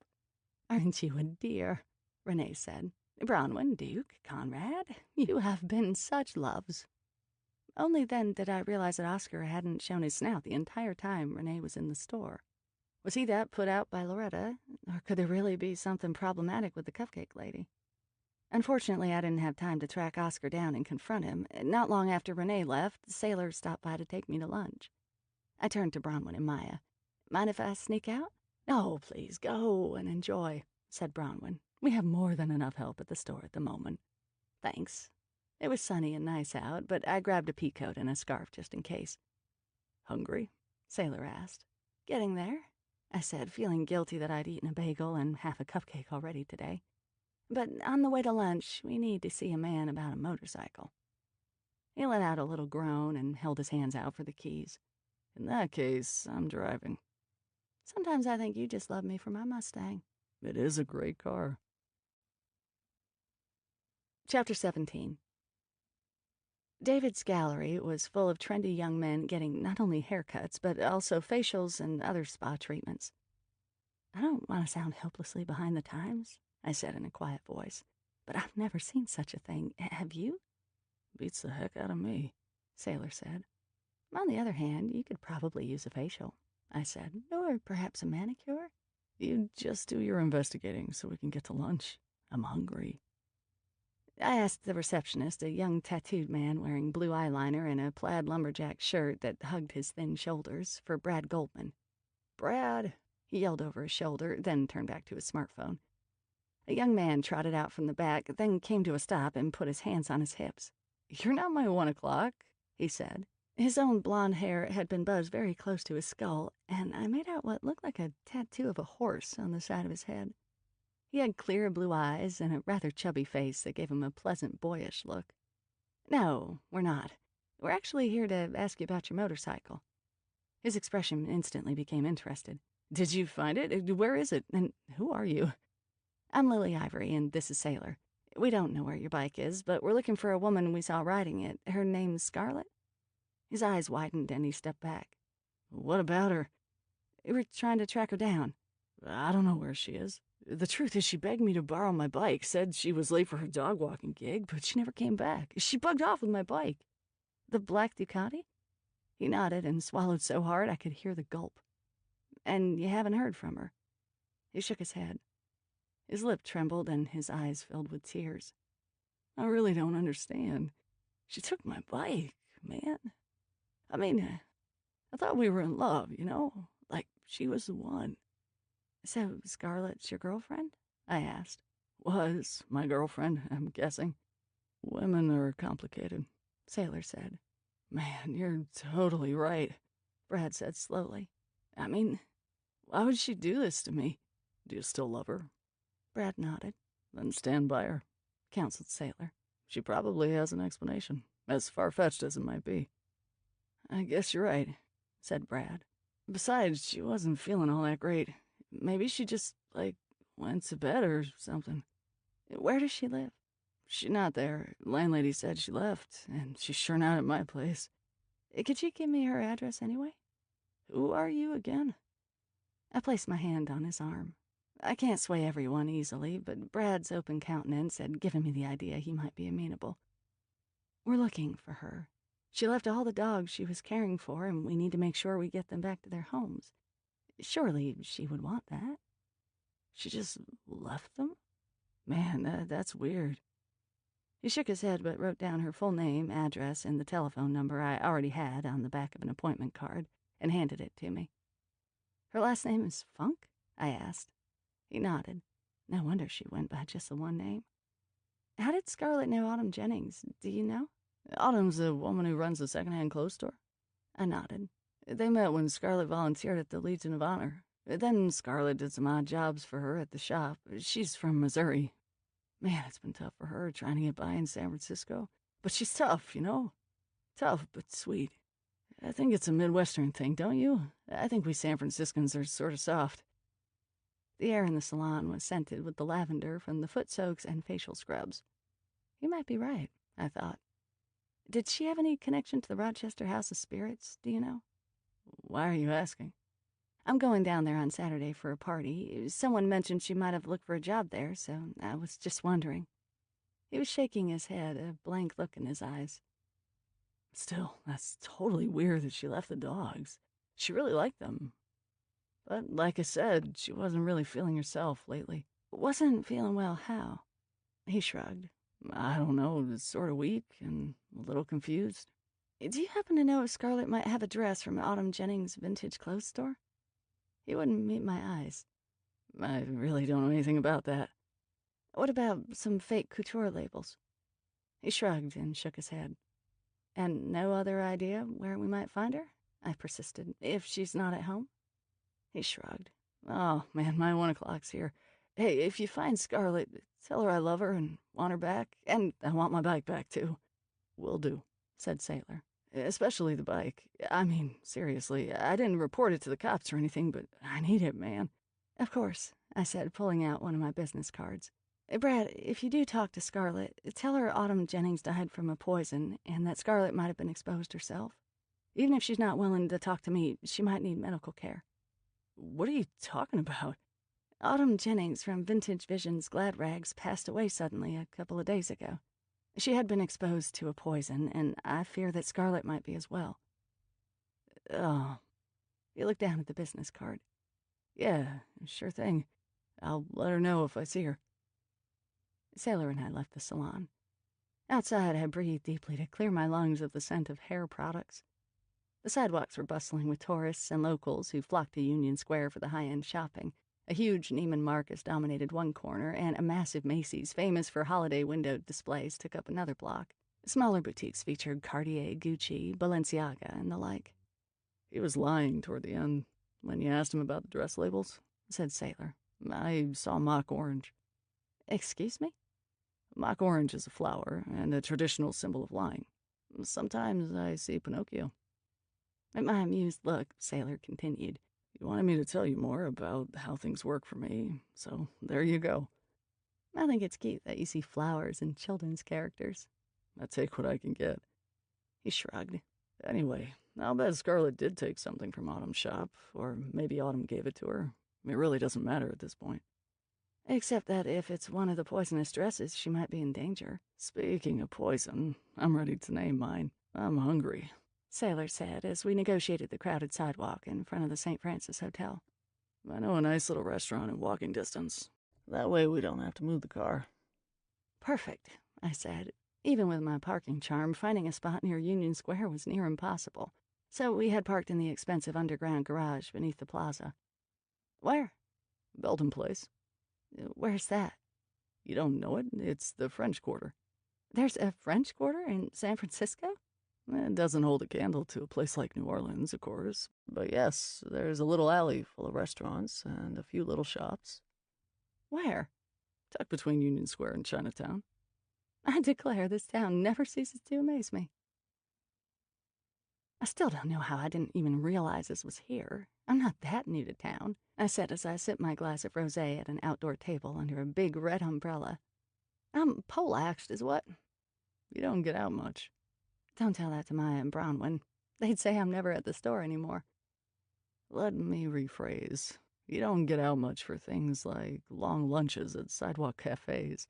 Aren't you a dear? Renee said. Bronwyn, Duke, Conrad, you have been such loves. Only then did I realize that Oscar hadn't shown his snout the entire time Renee was in the store. Was he that put out by Loretta, or could there really be something problematic with the cupcake lady? Unfortunately, I didn't have time to track Oscar down and confront him. Not long after Renee left, the sailor stopped by to take me to lunch. I turned to Bronwyn and Maya. Mind if I sneak out? No, please, go and enjoy, said Bronwyn. We have more than enough help at the store at the moment. Thanks. It was sunny and nice out, but I grabbed a pea coat and a scarf just in case. Hungry? Sailor asked. Getting there, I said, feeling guilty that I'd eaten a bagel and half a cupcake already today. But on the way to lunch, we need to see a man about a motorcycle. He let out a little groan and held his hands out for the keys. In that case, I'm driving. Sometimes I think you just love me for my Mustang. It is a great car. Chapter 17. David's gallery was full of trendy young men getting not only haircuts, but also facials and other spa treatments. I don't want to sound hopelessly behind the times, I said in a quiet voice, but I've never seen such a thing. Have you? Beats the heck out of me, Sailor said. On the other hand, you could probably use a facial, I said, or perhaps a manicure. You just do your investigating so we can get to lunch. I'm hungry. I asked the receptionist, a young tattooed man wearing blue eyeliner and a plaid lumberjack shirt that hugged his thin shoulders, for Brad Goldman. "Brad," he yelled over his shoulder, then turned back to his smartphone. A young man trotted out from the back, then came to a stop and put his hands on his hips. "You're not my 1 o'clock," he said. His own blonde hair had been buzzed very close to his skull, and I made out what looked like a tattoo of a horse on the side of his head. He had clear blue eyes and a rather chubby face that gave him a pleasant, boyish look. "No, we're not. We're actually here to ask you about your motorcycle." His expression instantly became interested. "Did you find it? Where is it? And who are you?" "I'm Lily Ivory, and this is Sailor. We don't know where your bike is, but we're looking for a woman we saw riding it. Her name's Scarlett." His eyes widened, and he stepped back. "What about her?" "We're trying to track her down." "I don't know where she is. The truth is she begged me to borrow my bike, said she was late for her dog walking gig, but she never came back. She bugged off with my bike." "The black Ducati?" He nodded and swallowed so hard I could hear the gulp. "And you haven't heard from her?" He shook his head. His lip trembled and his eyes filled with tears. "I really don't understand. She took my bike, man. I mean, I thought we were in love, you know? Like, she was the one." "So Scarlett's your girlfriend?" I asked. "Was my girlfriend, I'm guessing. Women are complicated," Sailor said. "Man, you're totally right," Brad said slowly. "I mean, why would she do this to me? Do you still love her?" Brad nodded. "Then stand by her," counseled Sailor. "She probably has an explanation, as far-fetched as it might be." "I guess you're right," said Brad. "Besides, she wasn't feeling all that great. Maybe she just, went to bed or something." "Where does she live?" "She's not there. Landlady said she left, and she's sure not at my place." "Could you give me her address anyway?" "Who are you again?" I placed my hand on his arm. I can't sway everyone easily, but Brad's open countenance had given me the idea he might be amenable. "We're looking for her. She left all the dogs she was caring for, and we need to make sure we get them back to their homes. Surely she would want that." "She just left them? Man, that's weird." He shook his head but wrote down her full name, address, and the telephone number I already had on the back of an appointment card and handed it to me. "Her last name is Funk?" I asked. He nodded. No wonder she went by just the one name. "How did Scarlett know Autumn Jennings? Do you know?" "Autumn's the woman who runs the secondhand clothes store." I nodded. "They met when Scarlett volunteered at the Legion of Honor. Then Scarlett did some odd jobs for her at the shop. She's from Missouri. Man, it's been tough for her trying to get by in San Francisco. But she's tough, you know? Tough, but sweet. I think it's a Midwestern thing, don't you? I think we San Franciscans are sort of soft." The air in the salon was scented with the lavender from the foot soaks and facial scrubs. He might be right, I thought. "Did she have any connection to the Rochester House of Spirits, do you know?" "Why are you asking?" "I'm going down there on Saturday for a party. Someone mentioned she might have looked for a job there, so I was just wondering." He was shaking his head, a blank look in his eyes. "Still, that's totally weird that she left the dogs. She really liked them. But like I said, she wasn't really feeling herself lately." "Wasn't feeling well how?" He shrugged. "I don't know, sort of weak and a little confused." "Do you happen to know if Scarlett might have a dress from Autumn Jennings' vintage clothes store?" He wouldn't meet my eyes. "I really don't know anything about that." "What about some fake couture labels?" He shrugged and shook his head. "And no other idea where we might find her?" I persisted. "If she's not at home?" He shrugged. "Oh, man, my 1 o'clock's here. Hey, if you find Scarlett, tell her I love her and want her back, and I want my bike back, too." "Will do," said Sailor. "Especially the bike. I mean, seriously, I didn't report it to the cops or anything, but I need it, man." "Of course," I said, pulling out one of my business cards. "Brad, if you do talk to Scarlett, tell her Autumn Jennings died from a poison and that Scarlett might have been exposed herself. Even if she's not willing to talk to me, she might need medical care." "What are you talking about?" "Autumn Jennings from Vintage Vision's Glad Rags passed away suddenly a couple of days ago. She had been exposed to a poison, and I fear that Scarlett might be as well." "Oh." He looked down at the business card. "Yeah, sure thing. I'll let her know if I see her." Sailor and I left the salon. Outside, I breathed deeply to clear my lungs of the scent of hair products. The sidewalks were bustling with tourists and locals who flocked to Union Square for the high-end shopping. A huge Neiman Marcus dominated one corner, and a massive Macy's, famous for holiday window displays, took up another block. Smaller boutiques featured Cartier, Gucci, Balenciaga, and the like. He was lying toward the end when you asked him about the dress labels, said Sailor. I saw mock orange. Excuse me? Mock orange is a flower and a traditional symbol of lying. Sometimes I see Pinocchio. At my amused look, Sailor continued. You wanted me to tell you more about how things work for me, so there you go. I think it's cute that you see flowers in children's characters. I take what I can get. He shrugged. Anyway, I'll bet Scarlett did take something from Autumn's shop, or maybe Autumn gave it to her. It really doesn't matter at this point. Except that if it's one of the poisonous dresses, she might be in danger. Speaking of poison, I'm ready to name mine. I'm hungry, Sailor said as we negotiated the crowded sidewalk in front of the St. Francis Hotel. I know a nice little restaurant in walking distance. That way we don't have to move the car. Perfect, I said. Even with my parking charm, finding a spot near Union Square was near impossible. So we had parked in the expensive underground garage beneath the plaza. Where? Belton Place. Where's that? You don't know it? It's the French Quarter. There's a French Quarter in San Francisco? It doesn't hold a candle to a place like New Orleans, of course. But yes, there's a little alley full of restaurants and a few little shops. Where? Tucked between Union Square and Chinatown. I declare this town never ceases to amaze me. I still don't know how I didn't even realize this was here. I'm not that new to town, I said as I sipped my glass of rosé at an outdoor table under a big red umbrella. I'm poleaxed is what? You don't get out much. Don't tell that to Maya and Bronwyn. They'd say I'm never at the store anymore. Let me rephrase. You don't get out much for things like long lunches at sidewalk cafes.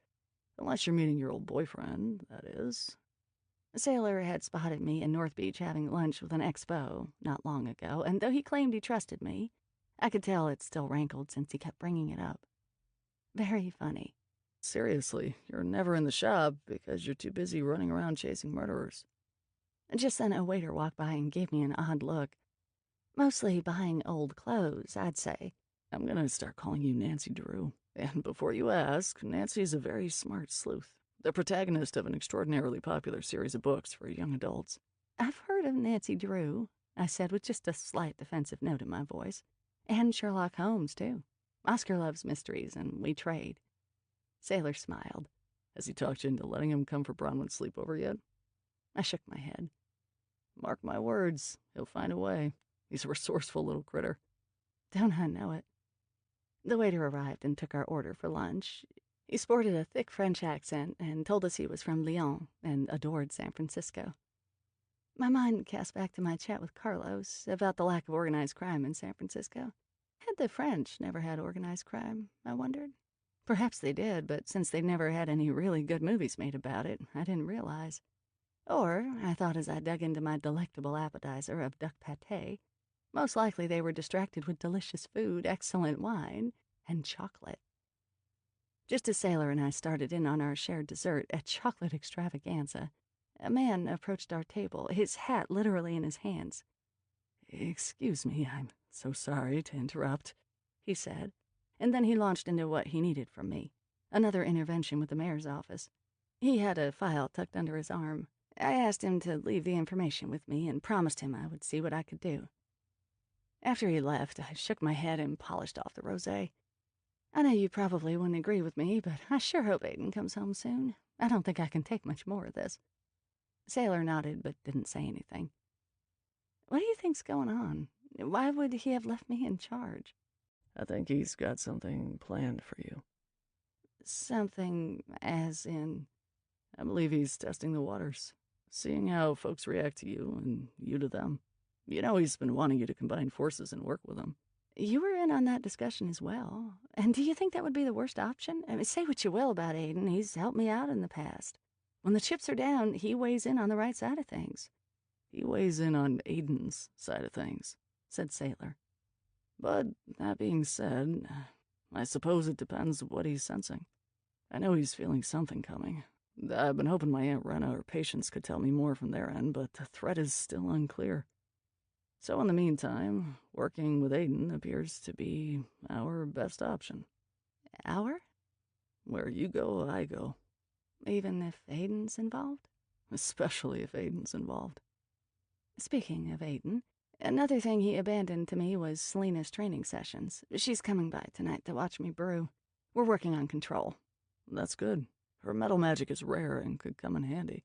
Unless you're meeting your old boyfriend, that is. Sailor had spotted me in North Beach having lunch with an ex-beau not long ago, and though he claimed he trusted me, I could tell it still rankled since he kept bringing it up. Very funny. Seriously, you're never in the shop because you're too busy running around chasing murderers. Just then a waiter walked by and gave me an odd look. Mostly buying old clothes, I'd say. I'm gonna start calling you Nancy Drew. And before you ask, Nancy is a very smart sleuth. The protagonist of an extraordinarily popular series of books for young adults. I've heard of Nancy Drew, I said with just a slight defensive note in my voice. And Sherlock Holmes, too. Oscar loves mysteries, and we trade. Sailor smiled. Has he talked you into letting him come for Bronwyn's sleepover yet? I shook my head. Mark my words, he'll find a way. He's a resourceful little critter. Don't I know it? The waiter arrived and took our order for lunch. He sported a thick French accent and told us he was from Lyon and adored San Francisco. My mind cast back to my chat with Carlos about the lack of organized crime in San Francisco. Had the French never had organized crime, I wondered? Perhaps they did, but since they'd never had any really good movies made about it, I didn't realize. Or, I thought as I dug into my delectable appetizer of duck pâté, most likely they were distracted with delicious food, excellent wine, and chocolate. Just as Sailor and I started in on our shared dessert, a chocolate extravaganza, a man approached our table, his hat literally in his hands. "Excuse me, I'm so sorry to interrupt," he said, and then he launched into what he needed from me, another intervention with the mayor's office. He had a file tucked under his arm. I asked him to leave the information with me and promised him I would see what I could do. After he left, I shook my head and polished off the rosé. I know you probably wouldn't agree with me, but I sure hope Aiden comes home soon. I don't think I can take much more of this. Sailor nodded, but didn't say anything. What do you think's going on? Why would he have left me in charge? I think he's got something planned for you. Something as in? I believe he's testing the waters, seeing how folks react to you and you to them. You know he's been wanting you to combine forces and work with him. You were in on that discussion as well. And do you think that would be the worst option? I mean, say what you will about Aiden, he's helped me out in the past. When the chips are down, he weighs in on the right side of things. He weighs in on Aiden's side of things, said Sailor. But that being said, I suppose it depends what he's sensing. I know he's feeling something coming. I've been hoping my Aunt Rena or patients could tell me more from their end, but the thread is still unclear. So in the meantime, working with Aiden appears to be our best option. Our? Where you go, I go. Even if Aiden's involved? Especially if Aiden's involved. Speaking of Aiden, another thing he abandoned to me was Selena's training sessions. She's coming by tonight to watch me brew. We're working on control. That's good. Her metal magic is rare and could come in handy.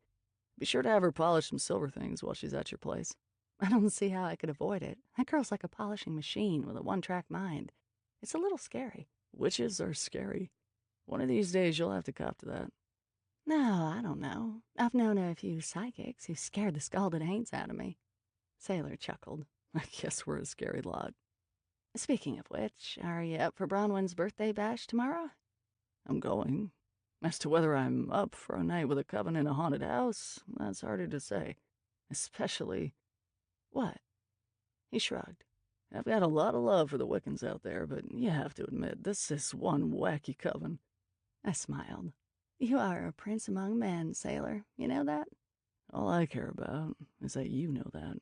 Be sure to have her polish some silver things while she's at your place. I don't see how I could avoid it. That girl's like a polishing machine with a one-track mind. It's a little scary. Witches are scary. One of these days you'll have to cop to that. No, I don't know. I've known a few psychics who scared the scalded haints out of me. Sailor chuckled. I guess we're a scary lot. Speaking of which, are you up for Bronwyn's birthday bash tomorrow? I'm going. As to whether I'm up for a night with a coven in a haunted house, that's harder to say. Especially... What? He shrugged. I've got a lot of love for the Wiccans out there, but you have to admit, this is one wacky coven. I smiled. You are a prince among men, sailor. You know that? All I care about is that you know that,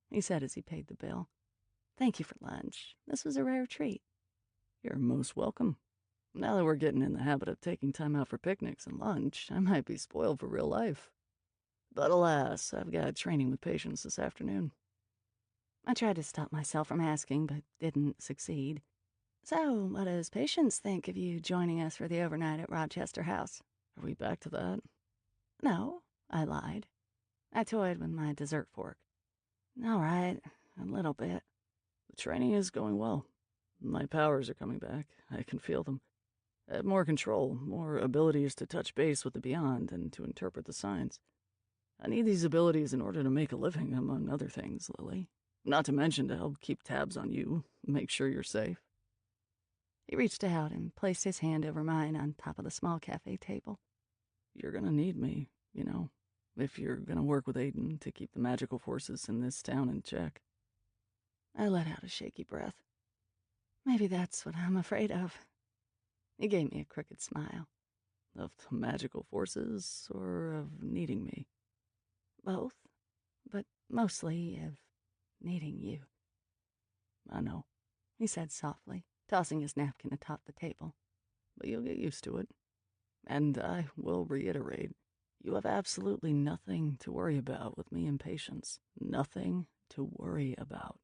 he said as he paid the bill. Thank you for lunch. This was a rare treat. You're most welcome. Now that we're getting in the habit of taking time out for picnics and lunch, I might be spoiled for real life. But alas, I've got training with patients this afternoon. I tried to stop myself from asking, but didn't succeed. So, what does Patience think of you joining us for the overnight at Rochester House? Are we back to that? No, I lied. I toyed with my dessert fork. All right, a little bit. The training is going well. My powers are coming back. I can feel them. I have more control, more abilities to touch base with the beyond and to interpret the signs. I need these abilities in order to make a living, among other things, Lily. Not to mention to help keep tabs on you, make sure you're safe. He reached out and placed his hand over mine on top of the small cafe table. You're gonna need me, you know, if you're gonna work with Aiden to keep the magical forces in this town in check. I let out a shaky breath. Maybe that's what I'm afraid of. He gave me a crooked smile. Of the magical forces, or of needing me? Both, but mostly of needing you. I know, he said softly, tossing his napkin atop the table. But you'll get used to it. And I will reiterate, you have absolutely nothing to worry about with me and Patience. Nothing to worry about.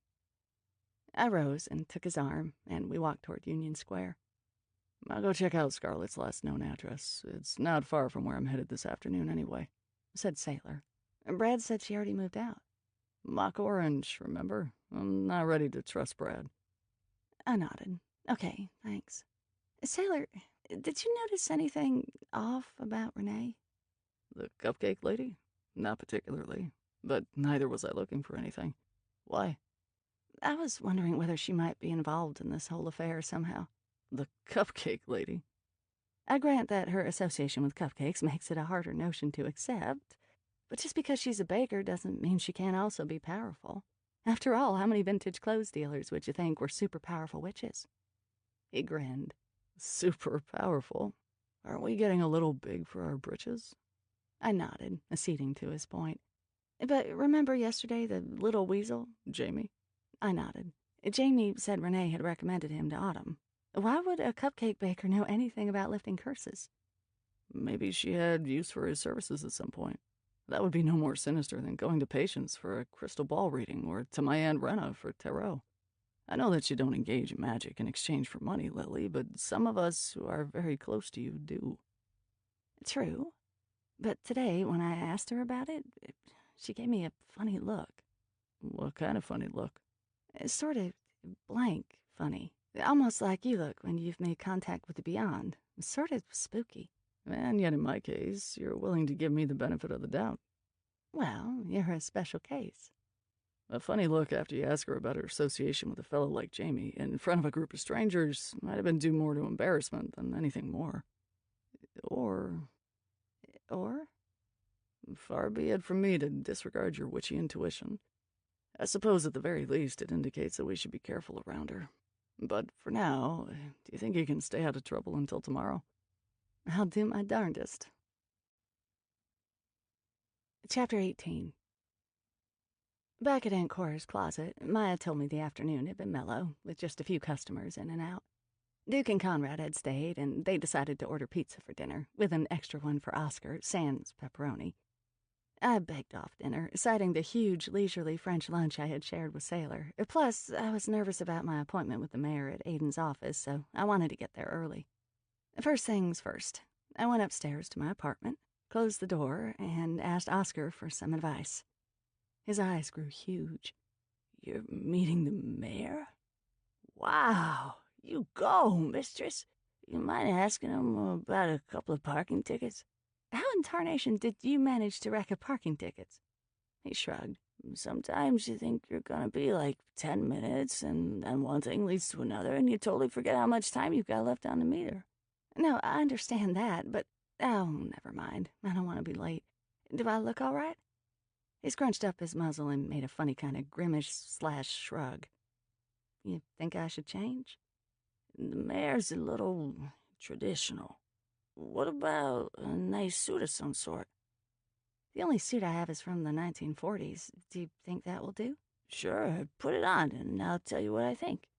I rose and took his arm, and we walked toward Union Square. I'll go check out Scarlett's last known address. It's not far from where I'm headed this afternoon anyway, said Sailor. Brad said she already moved out. Mock Orange, remember? I'm not ready to trust Brad. I nodded. Okay, thanks. Sailor, did you notice anything off about Renee? The cupcake lady? Not particularly, but neither was I looking for anything. Why? I was wondering whether she might be involved in this whole affair somehow. The cupcake lady? I grant that her association with cupcakes makes it a harder notion to accept, but just because she's a baker doesn't mean she can't also be powerful. After all, how many vintage clothes dealers would you think were super powerful witches? He grinned. Super powerful? Aren't we getting a little big for our britches? I nodded, acceding to his point. But remember yesterday, the little weasel? Jamie? I nodded. Jamie said Renee had recommended him to Autumn. Why would a cupcake baker know anything about lifting curses? Maybe she had use for his services at some point. That would be no more sinister than going to Patience for a crystal ball reading or to my Aunt Rena for tarot. I know that you don't engage in magic in exchange for money, Lily, but some of us who are very close to you do. True. But today, when I asked her about it, she gave me a funny look. What kind of funny look? Sort of blank funny. Almost like you look when you've made contact with the beyond. Sort of spooky. And yet in my case, you're willing to give me the benefit of the doubt. Well, you're a special case. A funny look after you ask her about her association with a fellow like Jamie in front of a group of strangers might have been due more to embarrassment than anything more. Or? Far be it from me to disregard your witchy intuition. I suppose at the very least it indicates that we should be careful around her. But for now, do you think you can stay out of trouble until tomorrow? I'll do my darndest. Chapter 18. Back at Aunt Cora's closet, Maya told me the afternoon had been mellow, with just a few customers in and out. Duke and Conrad had stayed, and they decided to order pizza for dinner, with an extra one for Oscar, sans pepperoni. I begged off dinner, citing the huge, leisurely French lunch I had shared with Sailor. Plus, I was nervous about my appointment with the mayor at Aiden's office, so I wanted to get there early. First things first, I went upstairs to my apartment, closed the door, and asked Oscar for some advice. His eyes grew huge. "You're meeting the mayor? Wow, you go, mistress. You mind asking him about a couple of parking tickets?" "How in tarnation did you manage to rack up parking tickets?" He shrugged. "Sometimes you think you're gonna be like 10 minutes, and then one thing leads to another, and you totally forget how much time you've got left on the meter." "No, I understand that, but oh, never mind. I don't want to be late. Do I look all right?" He scrunched up his muzzle and made a funny kind of grimace/shrug. "You think I should change?" "The mayor's a little traditional. What about a nice suit of some sort?" "The only suit I have is from the 1940s. Do you think that will do?" "Sure, put it on, and I'll tell you what I think."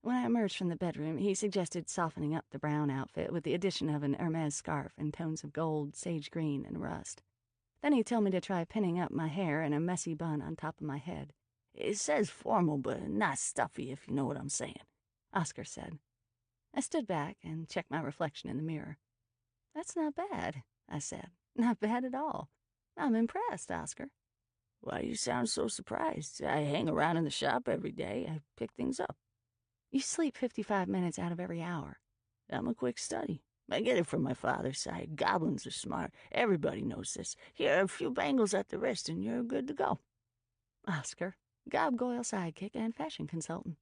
When I emerged from the bedroom, he suggested softening up the brown outfit with the addition of an Hermes scarf in tones of gold, sage green, and rust. Then he told me to try pinning up my hair in a messy bun on top of my head. "It says formal, but not stuffy, if you know what I'm saying," Oscar said. I stood back and checked my reflection in the mirror. "That's not bad," I said. "Not bad at all. I'm impressed, Oscar." "Why you sound so surprised? I hang around in the shop every day. I pick things up." "You sleep 55 minutes out of every hour." "I'm a quick study. I get it from my father's side. Goblins are smart. Everybody knows this. Here, a few bangles at the wrist, and you're good to go." Oscar, Gobgoyle sidekick and fashion consultant.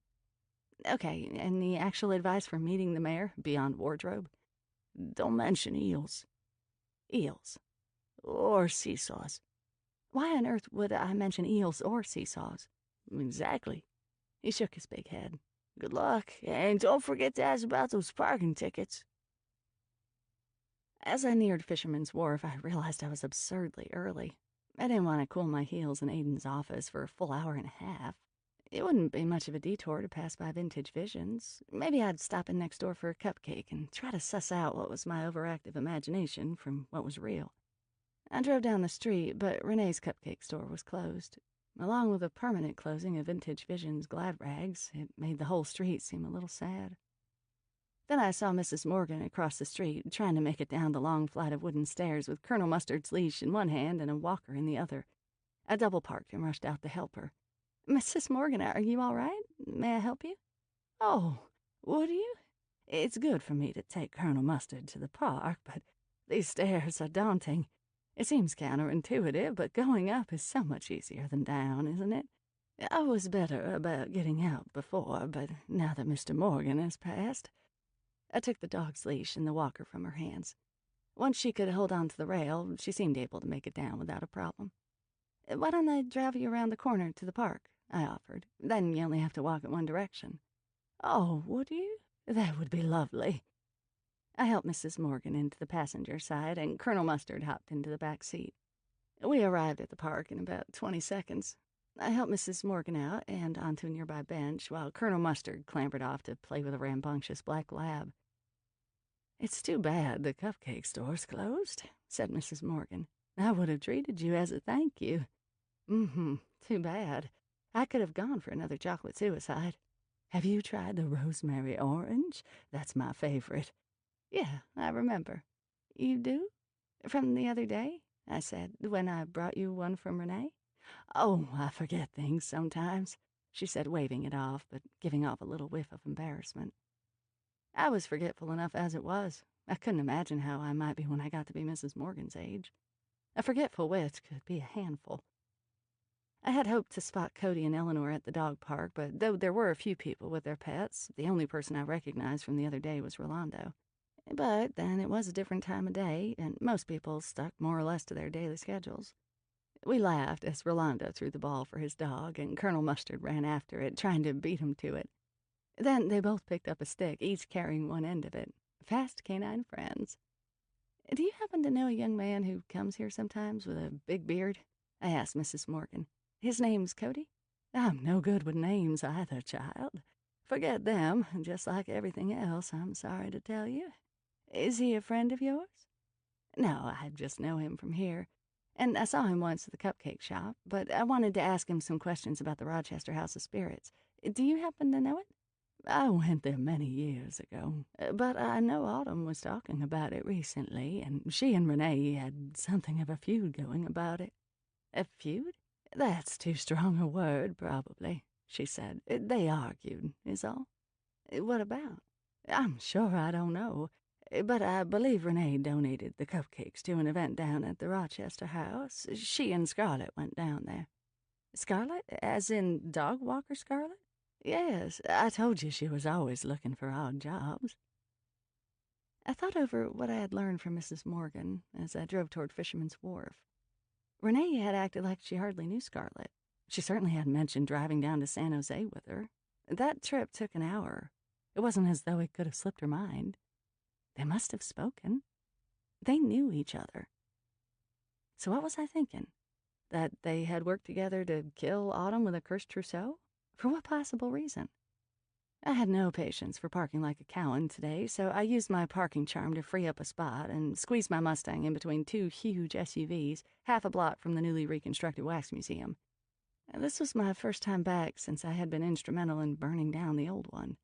Okay, any actual advice for meeting the mayor beyond wardrobe? "Don't mention eels." Eels? Or seesaws. Why on earth would I mention eels or seesaws? Exactly. He shook his big head. "Good luck, and don't forget to ask about those parking tickets." As I neared Fisherman's Wharf, I realized I was absurdly early. I didn't want to cool my heels in Aiden's office for a full hour and a half. It wouldn't be much of a detour to pass by Vintage Visions. Maybe I'd stop in next door for a cupcake and try to suss out what was my overactive imagination from what was real. I drove down the street, but Renee's cupcake store was closed. Along with the permanent closing of Vintage Visions Glad Rags, it made the whole street seem a little sad. Then I saw Mrs. Morgan across the street, trying to make it down the long flight of wooden stairs with Colonel Mustard's leash in one hand and a walker in the other. I double-parked and rushed out to help her. "Mrs. Morgan, are you all right? May I help you?" "Oh, would you? It's good for me to take Colonel Mustard to the park, but these stairs are daunting. It seems counterintuitive, but going up is so much easier than down, isn't it? I was better about getting out before, but now that Mr. Morgan has passed..." I took the dog's leash and the walker from her hands. Once she could hold on to the rail, she seemed able to make it down without a problem. "Why don't I drive you around the corner to the park?" I offered. "Then you only have to walk in one direction." "Oh, would you? That would be lovely." I helped Mrs. Morgan into the passenger side, and Colonel Mustard hopped into the back seat. We arrived at the park in about 20 seconds. I helped Mrs. Morgan out and onto a nearby bench, while Colonel Mustard clambered off to play with a rambunctious black lab. "It's too bad the cupcake store's closed," said Mrs. Morgan. "I would have treated you as a thank you." Too bad. I could have gone for another chocolate suicide. "Have you tried the rosemary orange? That's my favorite." "Yeah, I remember." "You do? From the other day?" I said, "when I brought you one from Renee." "Oh, I forget things sometimes," she said, waving it off, but giving off a little whiff of embarrassment. I was forgetful enough as it was. I couldn't imagine how I might be when I got to be Mrs. Morgan's age. A forgetful witch could be a handful. I had hoped to spot Cody and Eleanor at the dog park, but though there were a few people with their pets, the only person I recognized from the other day was Rolando. But then it was a different time of day, and most people stuck more or less to their daily schedules. We laughed as Rolando threw the ball for his dog, and Colonel Mustard ran after it, trying to beat him to it. Then they both picked up a stick, each carrying one end of it. Fast canine friends. Do you happen to know a young man who comes here sometimes with a big beard? I asked Mrs. Morgan. His name's Cody? I'm no good with names either, child. Forget them, just like everything else, I'm sorry to tell you. Is he a friend of yours? No, I just know him from here. And I saw him once at the cupcake shop, but I wanted to ask him some questions about the Rochester House of Spirits. Do you happen to know it? I went there many years ago, but I know Autumn was talking about it recently, and she and Renee had something of a feud going about it. A feud? That's too strong a word, probably, she said. They argued, is all. What about? I'm sure I don't know, but I believe Renee donated the cupcakes to an event down at the Rochester House. She and Scarlett went down there. Scarlett? As in dog walker Scarlett? Yes, I told you she was always looking for odd jobs. I thought over what I had learned from Mrs. Morgan as I drove toward Fisherman's Wharf. Renee had acted like she hardly knew Scarlett. She certainly hadn't mentioned driving down to San Jose with her. That trip took an hour. It wasn't as though it could have slipped her mind. They must have spoken. They knew each other. So what was I thinking? That they had worked together to kill Autumn with a cursed trousseau? For what possible reason? I had no patience for parking like a Cowan today, so I used my parking charm to free up a spot and squeezed my Mustang in between two huge SUVs, half a block from the newly reconstructed Wax Museum. This was my first time back since I had been instrumental in burning down the old one.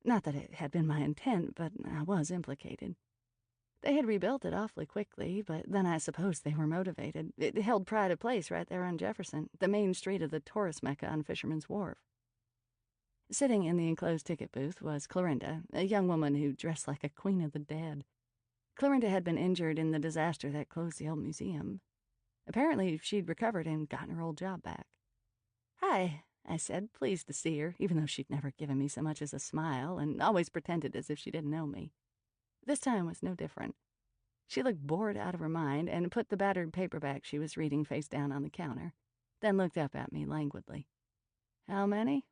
Not that it had been my intent, but I was implicated. They had rebuilt it awfully quickly, but then I suppose they were motivated. It held pride of place right there on Jefferson, the main street of the tourist mecca on Fisherman's Wharf. Sitting in the enclosed ticket booth was Clorinda, a young woman who dressed like a queen of the dead. Clorinda had been injured in the disaster that closed the old museum. Apparently, she'd recovered and gotten her old job back. Hi, I said, pleased to see her, even though she'd never given me so much as a smile and always pretended as if she didn't know me. This time was no different. She looked bored out of her mind and put the battered paperback she was reading face down on the counter, then looked up at me languidly. How many?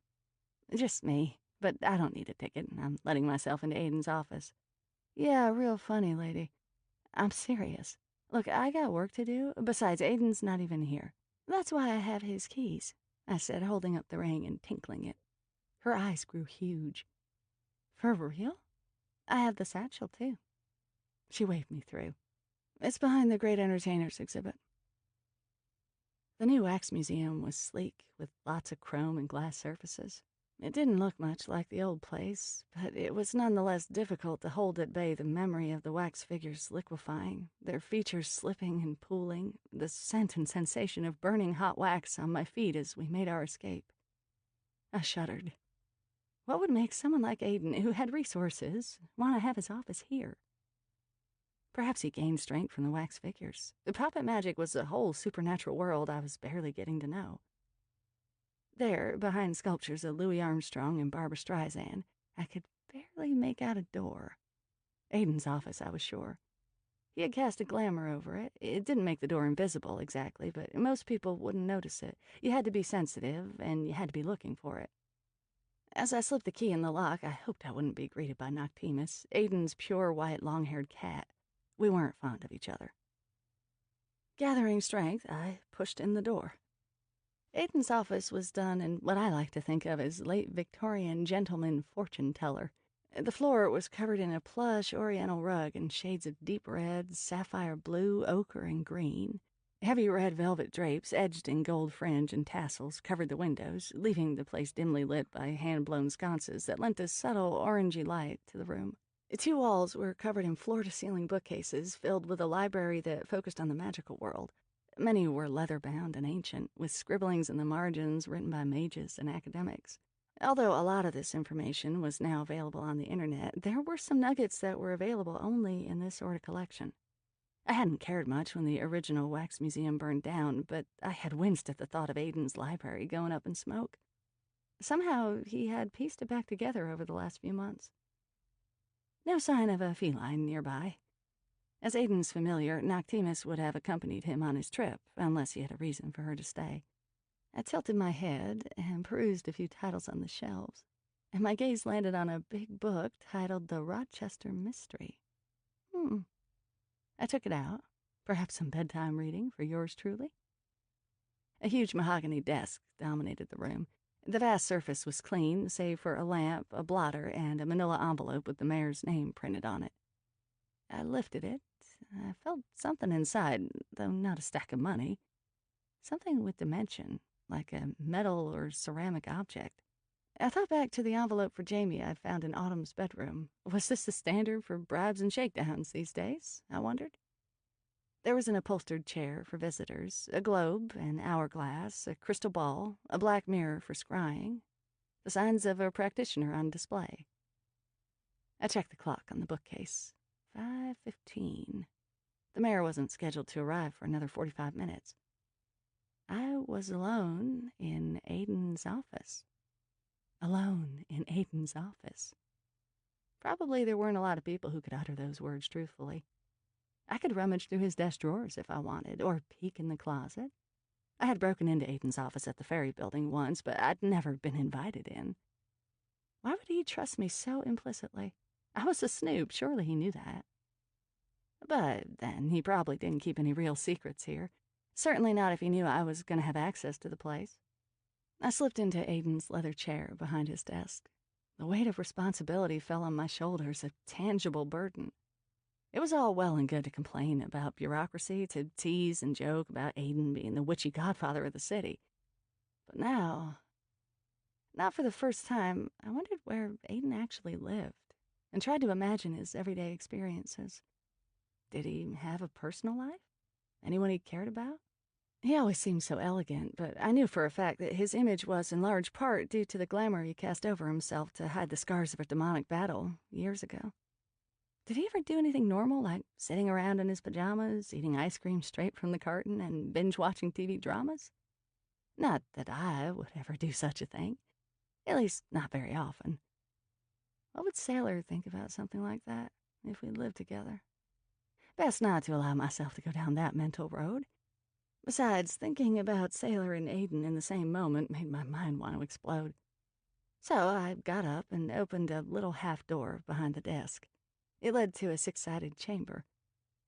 Just me, but I don't need a ticket. I'm letting myself into Aiden's office. Yeah, real funny, lady. I'm serious. Look, I got work to do. Besides, Aiden's not even here. That's why I have his keys, I said, holding up the ring and tinkling it. Her eyes grew huge. For real? I have the satchel, too. She waved me through. It's behind the Great Entertainers exhibit. The new Wax Museum was sleek, with lots of chrome and glass surfaces. It didn't look much like the old place, but it was nonetheless difficult to hold at bay the memory of the wax figures liquefying, their features slipping and pooling, the scent and sensation of burning hot wax on my feet as we made our escape. I shuddered. What would make someone like Aiden, who had resources, want to have his office here? Perhaps he gained strength from the wax figures. The puppet magic was a whole supernatural world I was barely getting to know. There, behind sculptures of Louis Armstrong and Barbra Streisand, I could barely make out a door. Aiden's office, I was sure. He had cast a glamour over it. It didn't make the door invisible, exactly, but most people wouldn't notice it. You had to be sensitive, and you had to be looking for it. As I slipped the key in the lock, I hoped I wouldn't be greeted by Noctimus, Aiden's pure white long-haired cat. We weren't fond of each other. Gathering strength, I pushed in the door. Aiden's office was done in what I like to think of as late Victorian gentleman fortune teller. The floor was covered in a plush oriental rug in shades of deep red, sapphire blue, ochre, and green. Heavy red velvet drapes, edged in gold fringe and tassels, covered the windows, leaving the place dimly lit by hand-blown sconces that lent a subtle orangey light to the room. 2 walls were covered in floor-to-ceiling bookcases filled with a library that focused on the magical world. Many were leather-bound and ancient, with scribblings in the margins written by mages and academics. Although a lot of this information was now available on the internet, there were some nuggets that were available only in this sort of collection. I hadn't cared much when the original Wax Museum burned down, but I had winced at the thought of Aiden's library going up in smoke. Somehow he had pieced it back together over the last few months. No sign of a feline nearby. As Aiden's familiar, Noctimus would have accompanied him on his trip, unless he had a reason for her to stay. I tilted my head and perused a few titles on the shelves, and my gaze landed on a big book titled The Rochester Mystery. I took it out. Perhaps some bedtime reading for yours truly. A huge mahogany desk dominated the room. The vast surface was clean, save for a lamp, a blotter, and a manila envelope with the mayor's name printed on it. I lifted it. I felt something inside, though not a stack of money. Something with dimension, like a metal or ceramic object. I thought back to the envelope for Jamie I'd found in Autumn's bedroom. Was this the standard for bribes and shakedowns these days? I wondered. There was an upholstered chair for visitors, a globe, an hourglass, a crystal ball, a black mirror for scrying, the signs of a practitioner on display. I checked the clock on the bookcase. 5:15. The mayor wasn't scheduled to arrive for another 45 minutes. I was alone in Aiden's office. Alone in Aiden's office. Probably there weren't a lot of people who could utter those words truthfully. I could rummage through his desk drawers if I wanted, or peek in the closet. I had broken into Aiden's office at the ferry building once, but I'd never been invited in. Why would he trust me so implicitly? I was a snoop, surely he knew that. But then, he probably didn't keep any real secrets here. Certainly not if he knew I was going to have access to the place. I slipped into Aiden's leather chair behind his desk. The weight of responsibility fell on my shoulders, a tangible burden. It was all well and good to complain about bureaucracy, to tease and joke about Aiden being the witchy godfather of the city. But now, not for the first time, I wondered where Aiden actually lived, and tried to imagine his everyday experiences. Did he have a personal life? Anyone he cared about? He always seemed so elegant, but I knew for a fact that his image was in large part due to the glamour he cast over himself to hide the scars of a demonic battle years ago. Did he ever do anything normal, like sitting around in his pajamas, eating ice cream straight from the carton, and binge-watching TV dramas? Not that I would ever do such a thing. At least, not very often. What would Sailor think about something like that, if we lived together? Best not to allow myself to go down that mental road. Besides, thinking about Sailor and Aiden in the same moment made my mind want to explode. So I got up and opened a little half door behind the desk. It led to a 6-sided chamber.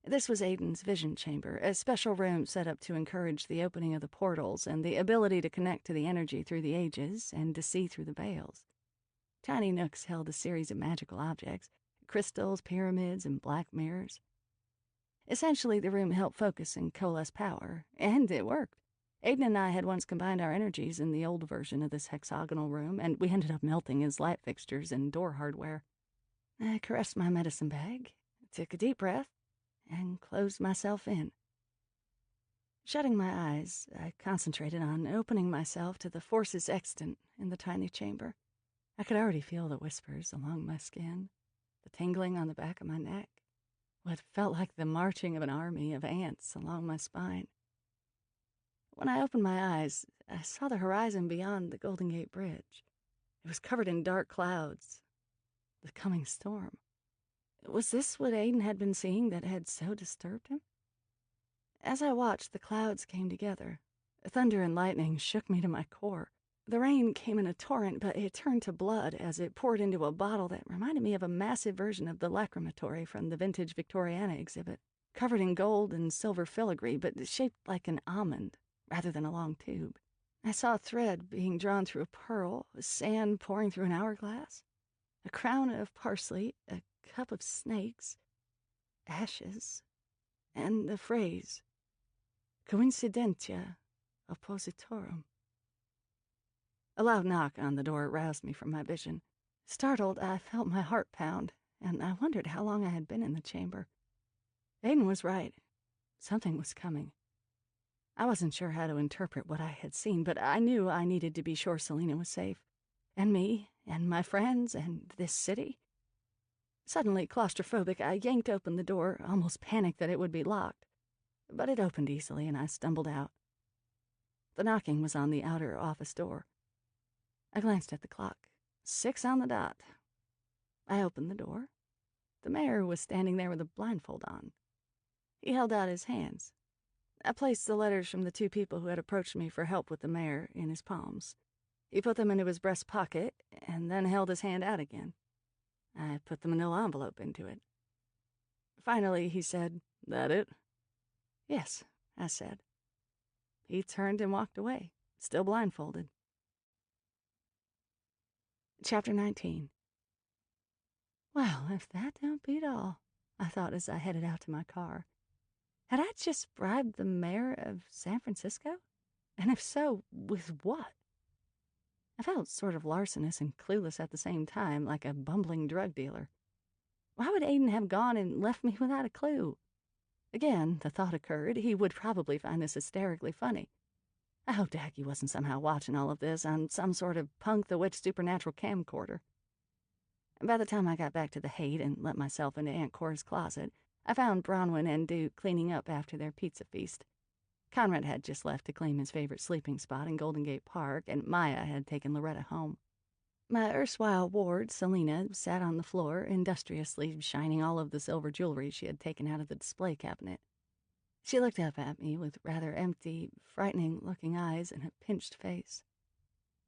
This was Aiden's vision chamber, a special room set up to encourage the opening of the portals and the ability to connect to the energy through the ages and to see through the veils. Tiny nooks held a series of magical objects, crystals, pyramids, and black mirrors. Essentially, the room helped focus and coalesce power, and it worked. Aiden and I had once combined our energies in the old version of this hexagonal room, and we ended up melting as light fixtures and door hardware. I caressed my medicine bag, took a deep breath, and closed myself in. Shutting my eyes, I concentrated on opening myself to the forces extant in the tiny chamber. I could already feel the whispers along my skin, the tingling on the back of my neck, what felt like the marching of an army of ants along my spine. When I opened my eyes, I saw the horizon beyond the Golden Gate Bridge. It was covered in dark clouds. The coming storm. Was this what Aiden had been seeing that had so disturbed him? As I watched, the clouds came together. Thunder and lightning shook me to my core. The rain came in a torrent, but it turned to blood as it poured into a bottle that reminded me of a massive version of the lacrimatory from the vintage Victoriana exhibit, covered in gold and silver filigree, but shaped like an almond rather than a long tube. I saw a thread being drawn through a pearl, sand pouring through an hourglass, a crown of parsley, a cup of snakes, ashes, and the phrase, coincidentia oppositorum. A loud knock on the door roused me from my vision. Startled, I felt my heart pound, and I wondered how long I had been in the chamber. Aiden was right. Something was coming. I wasn't sure how to interpret what I had seen, but I knew I needed to be sure Selena was safe. And me, and my friends, and this city. Suddenly claustrophobic, I yanked open the door, almost panicked that it would be locked. But it opened easily, and I stumbled out. The knocking was on the outer office door. I glanced at the clock. 6 on the dot. I opened the door. The mayor was standing there with a blindfold on. He held out his hands. I placed the letters from the 2 people who had approached me for help with the mayor in his palms. He put them into his breast pocket and then held his hand out again. I put the manila envelope into it. Finally, he said, That it? Yes, I said. He turned and walked away, still blindfolded. Chapter 19. Well, if that don't beat all, I thought as I headed out to my car. Had I just bribed the mayor of San Francisco? And if so, with what? I felt sort of larcenous and clueless at the same time, like a bumbling drug dealer. Why would Aiden have gone and left me without a clue? Again, the thought occurred, he would probably find this hysterically funny. I hoped Aggie wasn't somehow watching all of this on some sort of Punk the Witch supernatural camcorder. By the time I got back to the Haight and let myself into Aunt Cora's closet, I found Bronwyn and Duke cleaning up after their pizza feast. Conrad had just left to claim his favorite sleeping spot in Golden Gate Park, and Maya had taken Loretta home. My erstwhile ward, Selena, sat on the floor, industriously shining all of the silver jewelry she had taken out of the display cabinet. She looked up at me with rather empty, frightening-looking eyes and a pinched face.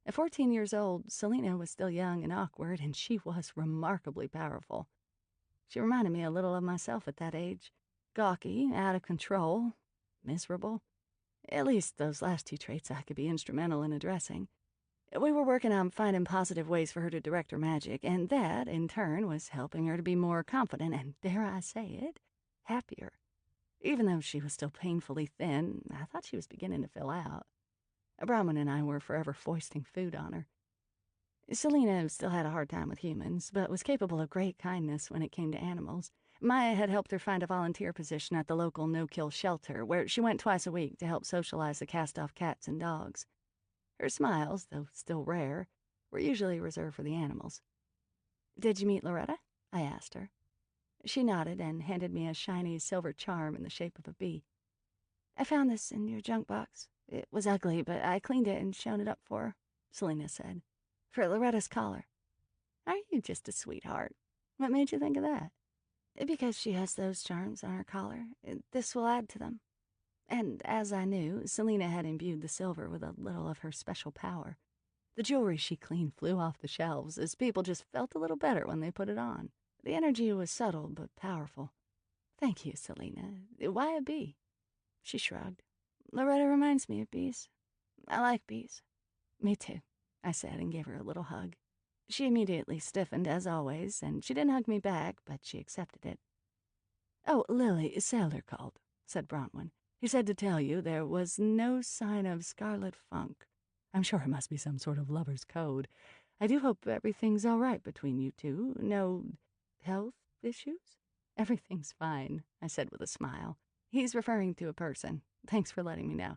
At 14 years old, Selena was still young and awkward, and she was remarkably powerful. She reminded me a little of myself at that age. Gawky, out of control, miserable. At least those last two traits I could be instrumental in addressing. We were working on finding positive ways for her to direct her magic, and that, in turn, was helping her to be more confident and, dare I say it, happier. Even though she was still painfully thin, I thought she was beginning to fill out. Bronwyn and I were forever foisting food on her. Selena still had a hard time with humans, but was capable of great kindness when it came to animals. Maya had helped her find a volunteer position at the local no-kill shelter, where she went twice a week to help socialize the cast-off cats and dogs. Her smiles, though still rare, were usually reserved for the animals. "Did you meet Loretta?" I asked her. She nodded and handed me a shiny silver charm in the shape of a bee. "I found this in your junk box. It was ugly, but I cleaned it and shown it up for her," Selena said. "For Loretta's collar." "Aren't you just a sweetheart? What made you think of that?" "Because she has those charms on her collar. This will add to them." And as I knew, Selena had imbued the silver with a little of her special power. The jewelry she cleaned flew off the shelves as people just felt a little better when they put it on. The energy was subtle but powerful. "Thank you, Selena. Why a bee?" She shrugged. "Loretta reminds me of bees. I like bees." "Me too," I said and gave her a little hug. She immediately stiffened, as always, and she didn't hug me back, but she accepted it. "Oh, Lily, Sailor called," said Bronwyn. "He said to tell you there was no sign of scarlet funk. I'm sure it must be some sort of lover's code. I do hope everything's all right between you two. No health issues?" "Everything's fine," I said with a smile. "He's referring to a person. Thanks for letting me know."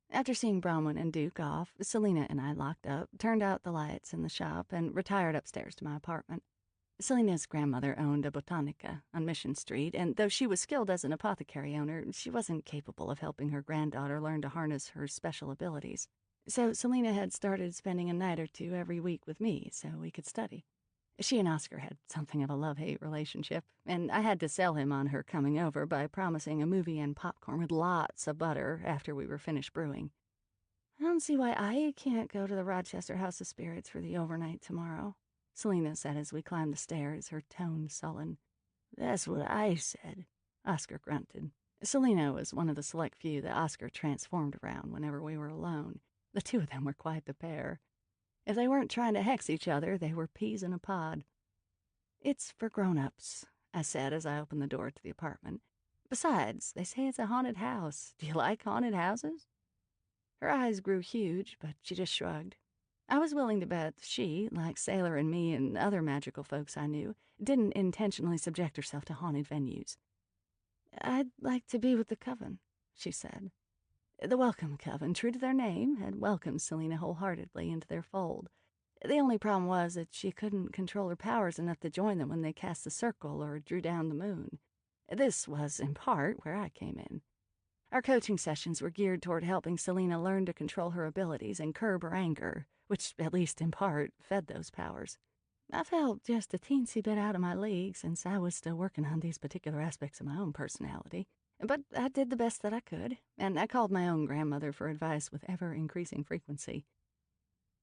After seeing Bronwyn and Duke off, Selena and I locked up, turned out the lights in the shop, and retired upstairs to my apartment. Selena's grandmother owned a botanica on Mission Street, and though she was skilled as an apothecary owner, she wasn't capable of helping her granddaughter learn to harness her special abilities. So Selena had started spending a night or two every week with me so we could study. She and Oscar had something of a love-hate relationship, and I had to sell him on her coming over by promising a movie and popcorn with lots of butter after we were finished brewing. "I don't see why I can't go to the Rochester House of Spirits for the overnight tomorrow," Selena said as we climbed the stairs, her tone sullen. "That's what I said," Oscar grunted. Selena was one of the select few that Oscar transformed around whenever we were alone. The two of them were quite the pair. If they weren't trying to hex each other, they were peas in a pod. "It's for grown-ups," I said as I opened the door to the apartment. "Besides, they say it's a haunted house. Do you like haunted houses?" Her eyes grew huge, but she just shrugged. I was willing to bet she, like Sailor and me and other magical folks I knew, didn't intentionally subject herself to haunted venues. "I'd like to be with the coven," she said. The Welcome Coven, true to their name, had welcomed Selena wholeheartedly into their fold. The only problem was that she couldn't control her powers enough to join them when they cast the circle or drew down the moon. This was, in part, where I came in. Our coaching sessions were geared toward helping Selena learn to control her abilities and curb her anger, which, at least in part, fed those powers. I felt just a teensy bit out of my league since I was still working on these particular aspects of my own personality. But I did the best that I could, and I called my own grandmother for advice with ever-increasing frequency.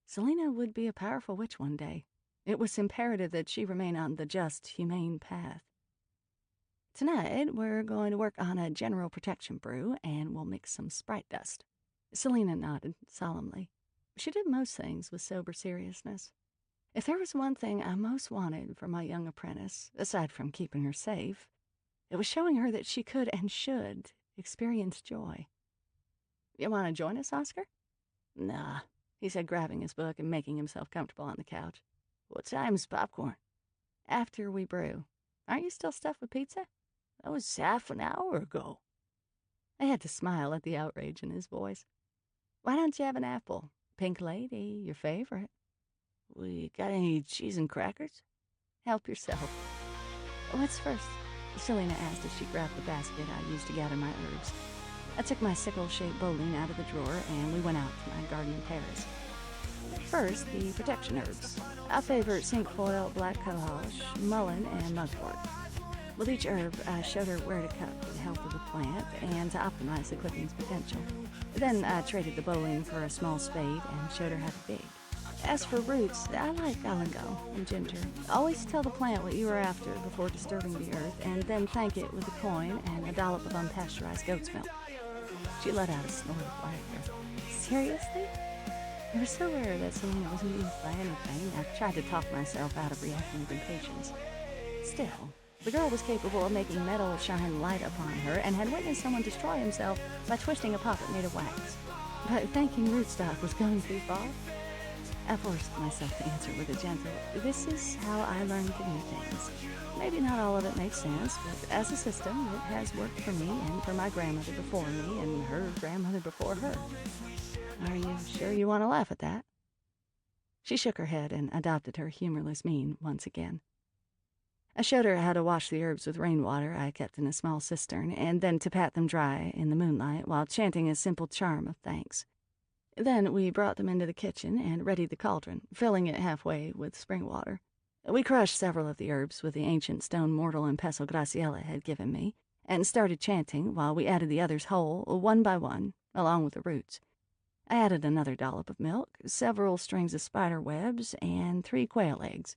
Selena would be a powerful witch one day. It was imperative that she remain on the just, humane path. Tonight, we're going to work on a general protection brew, and we'll mix some Sprite dust." Selena nodded solemnly. She did most things with sober seriousness. If there was one thing I most wanted from my young apprentice, aside from keeping her safe, it was showing her that she could and should experience joy. "You want to join us, Oscar?" "Nah," he said, grabbing his book and making himself comfortable on the couch. "What time's popcorn?" "After we brew. Aren't you still stuffed with pizza?" "That was half an hour ago." I had to smile at the outrage in his voice. "Why don't you have an apple? Pink Lady, your favorite." "We got any cheese and crackers?" "Help yourself." "What's first?" Selena asked as she grabbed the basket I used to gather my herbs. I took my sickle-shaped bowling out of the drawer, and we went out to my garden terrace. First, the protection herbs. I favor cinquefoil, black cohosh, mullein, and mugwort. With each herb, I showed her where to cut for the health of the plant and to optimize the clipping's potential. Then I traded the bowling for a small spade and showed her how to dig. As for roots, I like galangal and ginger. Always tell the plant what you are after before disturbing the earth, and then thank it with a coin and a dollop of unpasteurized goat's milk. She let out a snort of laughter. Seriously? It was so rare that Selena was moved by anything, I tried to talk myself out of reacting with impatience. Still, the girl was capable of making metal shine light upon her and had witnessed someone destroy himself by twisting a poppet made of wax. But thanking rootstock was going too far. I forced myself to answer with a gentle, "This is how I learned to do things. Maybe not all of it makes sense, but as a system, it has worked for me and for my grandmother before me and her grandmother before her. Are you sure you want to laugh at that?" She shook her head and adopted her humorless mien once again. I showed her how to wash the herbs with rainwater I kept in a small cistern, and then to pat them dry in the moonlight while chanting a simple charm of thanks. Then we brought them into the kitchen and readied the cauldron, filling it halfway with spring water. We crushed several of the herbs with the ancient stone mortar and pestle Graciela had given me, and started chanting while we added the others whole, one by one, along with the roots. I added another dollop of milk, several strings of spider webs, and 3 quail eggs.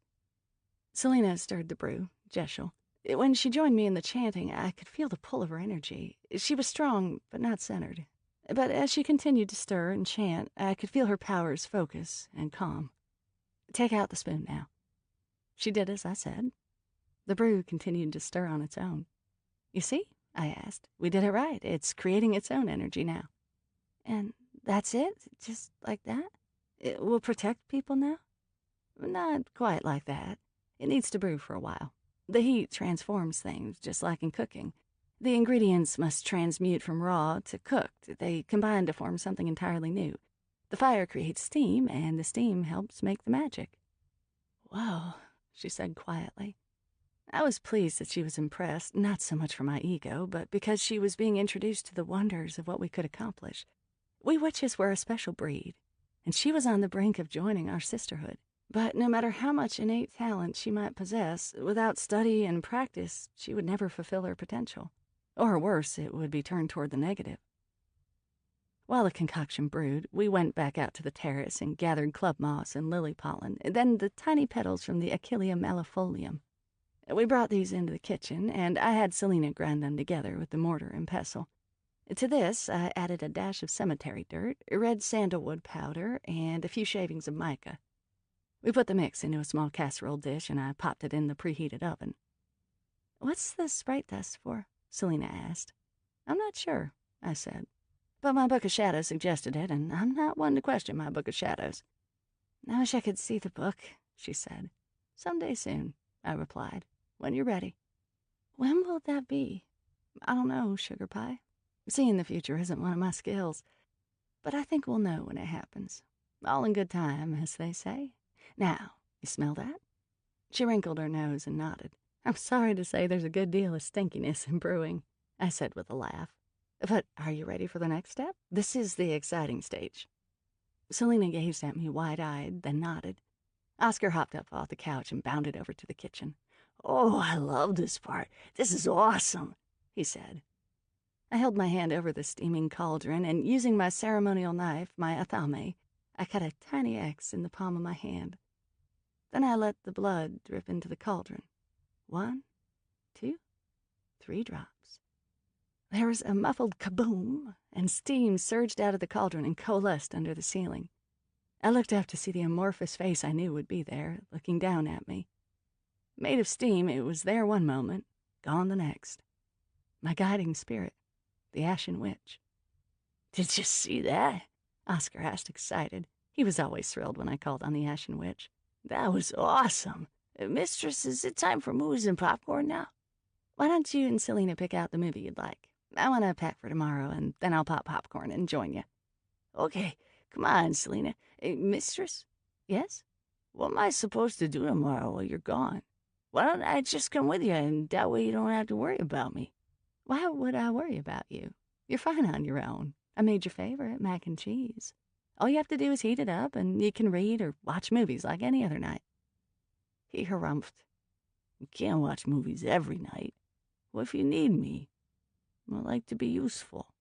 Selena stirred the brew, Jeshel. When she joined me in the chanting, I could feel the pull of her energy. She was strong, but not centered. But as she continued to stir and chant, I could feel her powers focus and calm. "Take out the spoon now." She did as I said. The brew continued to stir on its own. "You see?" I asked. "We did it right. It's creating its own energy now." "And that's it? Just like that? It will protect people now?" "Not quite like that. It needs to brew for a while. The heat transforms things, just like in cooking. The ingredients must transmute from raw to cooked. They combine to form something entirely new. The fire creates steam, and the steam helps make the magic." "Whoa," she said quietly. I was pleased that she was impressed, not so much for my ego, but because she was being introduced to the wonders of what we could accomplish. We witches were a special breed, and she was on the brink of joining our sisterhood. But no matter how much innate talent she might possess, without study and practice, she would never fulfill her potential. Or worse, it would be turned toward the negative. While the concoction brewed, we went back out to the terrace and gathered club moss and lily pollen, then the tiny petals from the Achillea mellifolium. We brought these into the kitchen, and I had Selena grind them together with the mortar and pestle. To this, I added a dash of cemetery dirt, red sandalwood powder, and a few shavings of mica. We put the mix into a small casserole dish, and I popped it in the preheated oven. "What's the Sprite dust for?" Selena asked. "I'm not sure," I said. "But my book of shadows suggested it, and I'm not one to question my book of shadows." "I wish I could see the book," she said. "Someday soon," I replied, "when you're ready." "When will that be?" "I don't know, sugar pie. Seeing the future isn't one of my skills. But I think we'll know when it happens. All in good time, as they say. Now, you smell that?" She wrinkled her nose and nodded. "I'm sorry to say there's a good deal of stinkiness in brewing," I said with a laugh. "But are you ready for the next step? This is the exciting stage." Selena gazed at me wide-eyed, then nodded. Oscar hopped up off the couch and bounded over to the kitchen. "Oh, I love this part. This is awesome," he said. I held my hand over the steaming cauldron, and using my ceremonial knife, my athame, I cut a tiny X in the palm of my hand. Then I let the blood drip into the cauldron. 1, 2, 3 drops. There was a muffled kaboom, and steam surged out of the cauldron and coalesced under the ceiling. I looked up to see the amorphous face I knew would be there, looking down at me. Made of steam, it was there one moment, gone the next. My guiding spirit, the Ashen Witch. "Did you see that?" Oscar asked, excited. He was always thrilled when I called on the Ashen Witch. "That was awesome. Mistress, is it time for movies and popcorn now?" "Why don't you and Selena pick out the movie you'd like? I want to pack for tomorrow, and then I'll pop popcorn and join you." "Okay, come on, Selena. Mistress?" "Yes?" "What am I supposed to do tomorrow while you're gone? Why don't I just come with you, and that way you don't have to worry about me?" "Why would I worry about you? You're fine on your own. I made your favorite, mac and cheese. All you have to do is heat it up, and you can read or watch movies like any other night." He harumphed. "You can't watch movies every night. What if you need me? I like to be useful."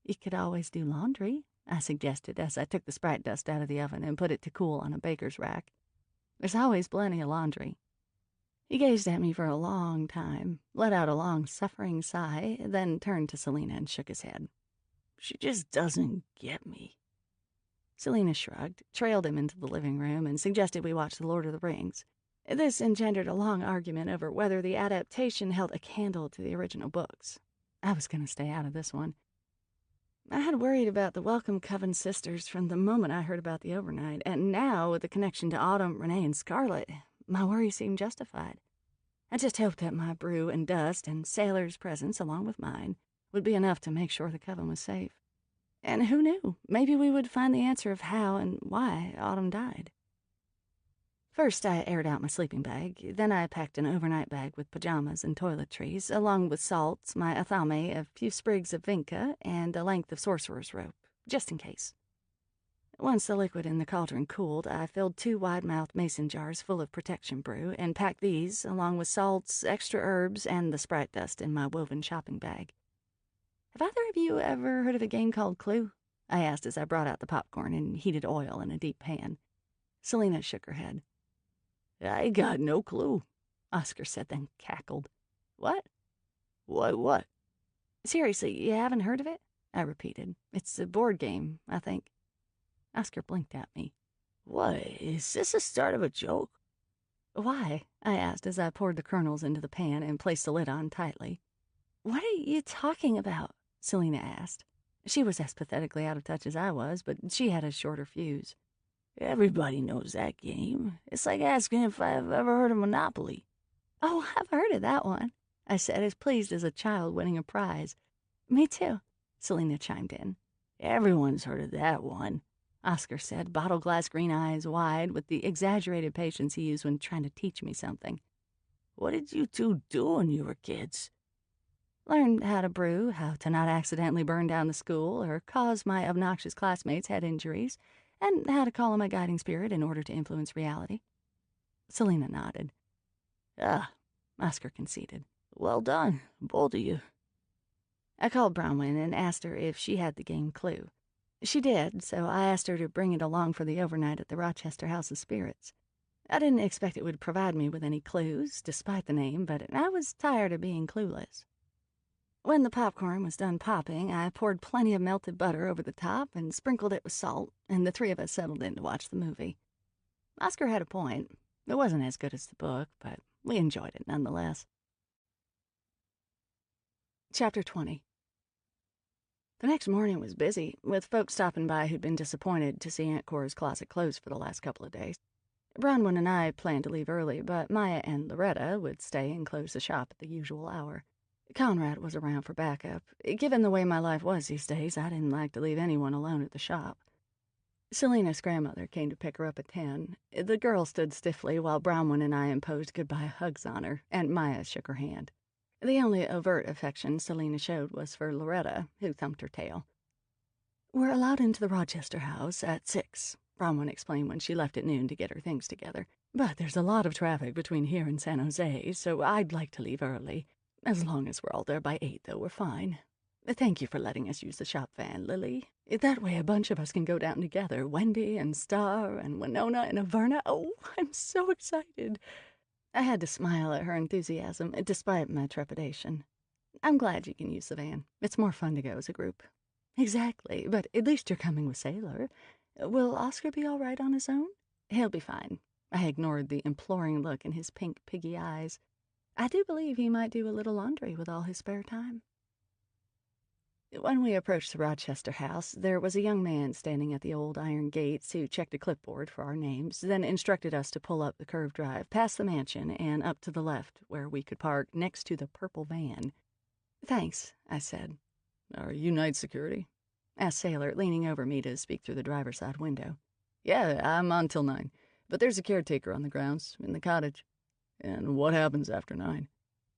"You could always do laundry," I suggested as I took the Sprite dust out of the oven and put it to cool on a baker's rack. "There's always plenty of laundry." He gazed at me for a long time, let out a long, suffering sigh, then turned to Selena and shook his head. "She just doesn't get me." Selena shrugged, trailed him into the living room, and suggested we watch The Lord of the Rings. This engendered a long argument over whether the adaptation held a candle to the original books. I was going to stay out of this one. I had worried about the Welcome Coven sisters from the moment I heard about the overnight, and now, with the connection to Autumn, Renee, and Scarlet, my worry seemed justified. I just hoped that my brew and dust and Sailor's presence, along with mine, would be enough to make sure the coven was safe. And who knew? Maybe we would find the answer of how and why Autumn died. First, I aired out my sleeping bag. Then I packed an overnight bag with pajamas and toiletries, along with salts, my athame, a few sprigs of vinca, and a length of sorcerer's rope, just in case. Once the liquid in the cauldron cooled, I filled 2 wide-mouthed mason jars full of protection brew and packed these, along with salts, extra herbs, and the Sprite dust in my woven shopping bag. "Have either of you ever heard of a game called Clue?" I asked as I brought out the popcorn and heated oil in a deep pan. Selena shook her head. "I got no clue," Oscar said, then cackled. "What? What?" "Seriously, you haven't heard of it?" I repeated. "It's a board game, I think." Oscar blinked at me. "What? Is this the start of a joke?" "Why?" I asked as I poured the kernels into the pan and placed the lid on tightly. "What are you talking about?" Selena asked. She was as pathetically out of touch as I was, but she had a shorter fuse. "Everybody knows that game. It's like asking if I've ever heard of Monopoly." "Oh, I've heard of that one," I said, as pleased as a child winning a prize. "Me too," Selena chimed in. "Everyone's heard of that one," Oscar said, bottle glass green eyes wide with the exaggerated patience he used when trying to teach me something. "What did you two do when you were kids?" "Learned how to brew, how to not accidentally burn down the school or cause my obnoxious classmates head injuries, and how to call on my guiding spirit in order to influence reality." Selena nodded. "Ah," Oscar conceded. "Well done, both of you." I called Bronwyn and asked her if she had the game Clue. She did, so I asked her to bring it along for the overnight at the Rochester House of Spirits. I didn't expect it would provide me with any clues, despite the name, but I was tired of being clueless. When the popcorn was done popping, I poured plenty of melted butter over the top and sprinkled it with salt, and the 3 of us settled in to watch the movie. Oscar had a point. It wasn't as good as the book, but we enjoyed it nonetheless. Chapter 20. The next morning was busy, with folks stopping by who'd been disappointed to see Aunt Cora's closet closed for the last couple of days. Bronwyn and I planned to leave early, but Maya and Loretta would stay and close the shop at the usual hour. Conrad was around for backup. Given the way my life was these days, I didn't like to leave anyone alone at the shop. Selena's grandmother came to pick her up at 10. The girl stood stiffly while Bronwyn and I imposed goodbye hugs on her, and Maya shook her hand. The only overt affection Selena showed was for Loretta, who thumped her tail. "We're allowed into the Rochester house at 6, Bronwyn explained when she left at noon to get her things together. "But there's a lot of traffic between here and San Jose, so I'd like to leave early. As long as we're all there by 8, though, we're fine. Thank you for letting us use the shop van, Lily. That way a bunch of us can go down together, Wendy and Star and Winona and Averna. Oh, I'm so excited." I had to smile at her enthusiasm, despite my trepidation. I'm glad you can use the van. It's more fun to go as a group. Exactly, but at least you're coming with Sailor. Will Oscar be all right on his own? He'll be fine. I ignored the imploring look in his pink piggy eyes. I do believe he might do a little laundry with all his spare time. When we approached the Rochester house, there was a young man standing at the old iron gates who checked a clipboard for our names, then instructed us to pull up the curved drive past the mansion and up to the left where we could park next to the purple van. Thanks, I said. Are you night security? Asked Sailor, leaning over me to speak through the driver's side window. Yeah, I'm on till 9, but there's a caretaker on the grounds in the cottage. And what happens after 9?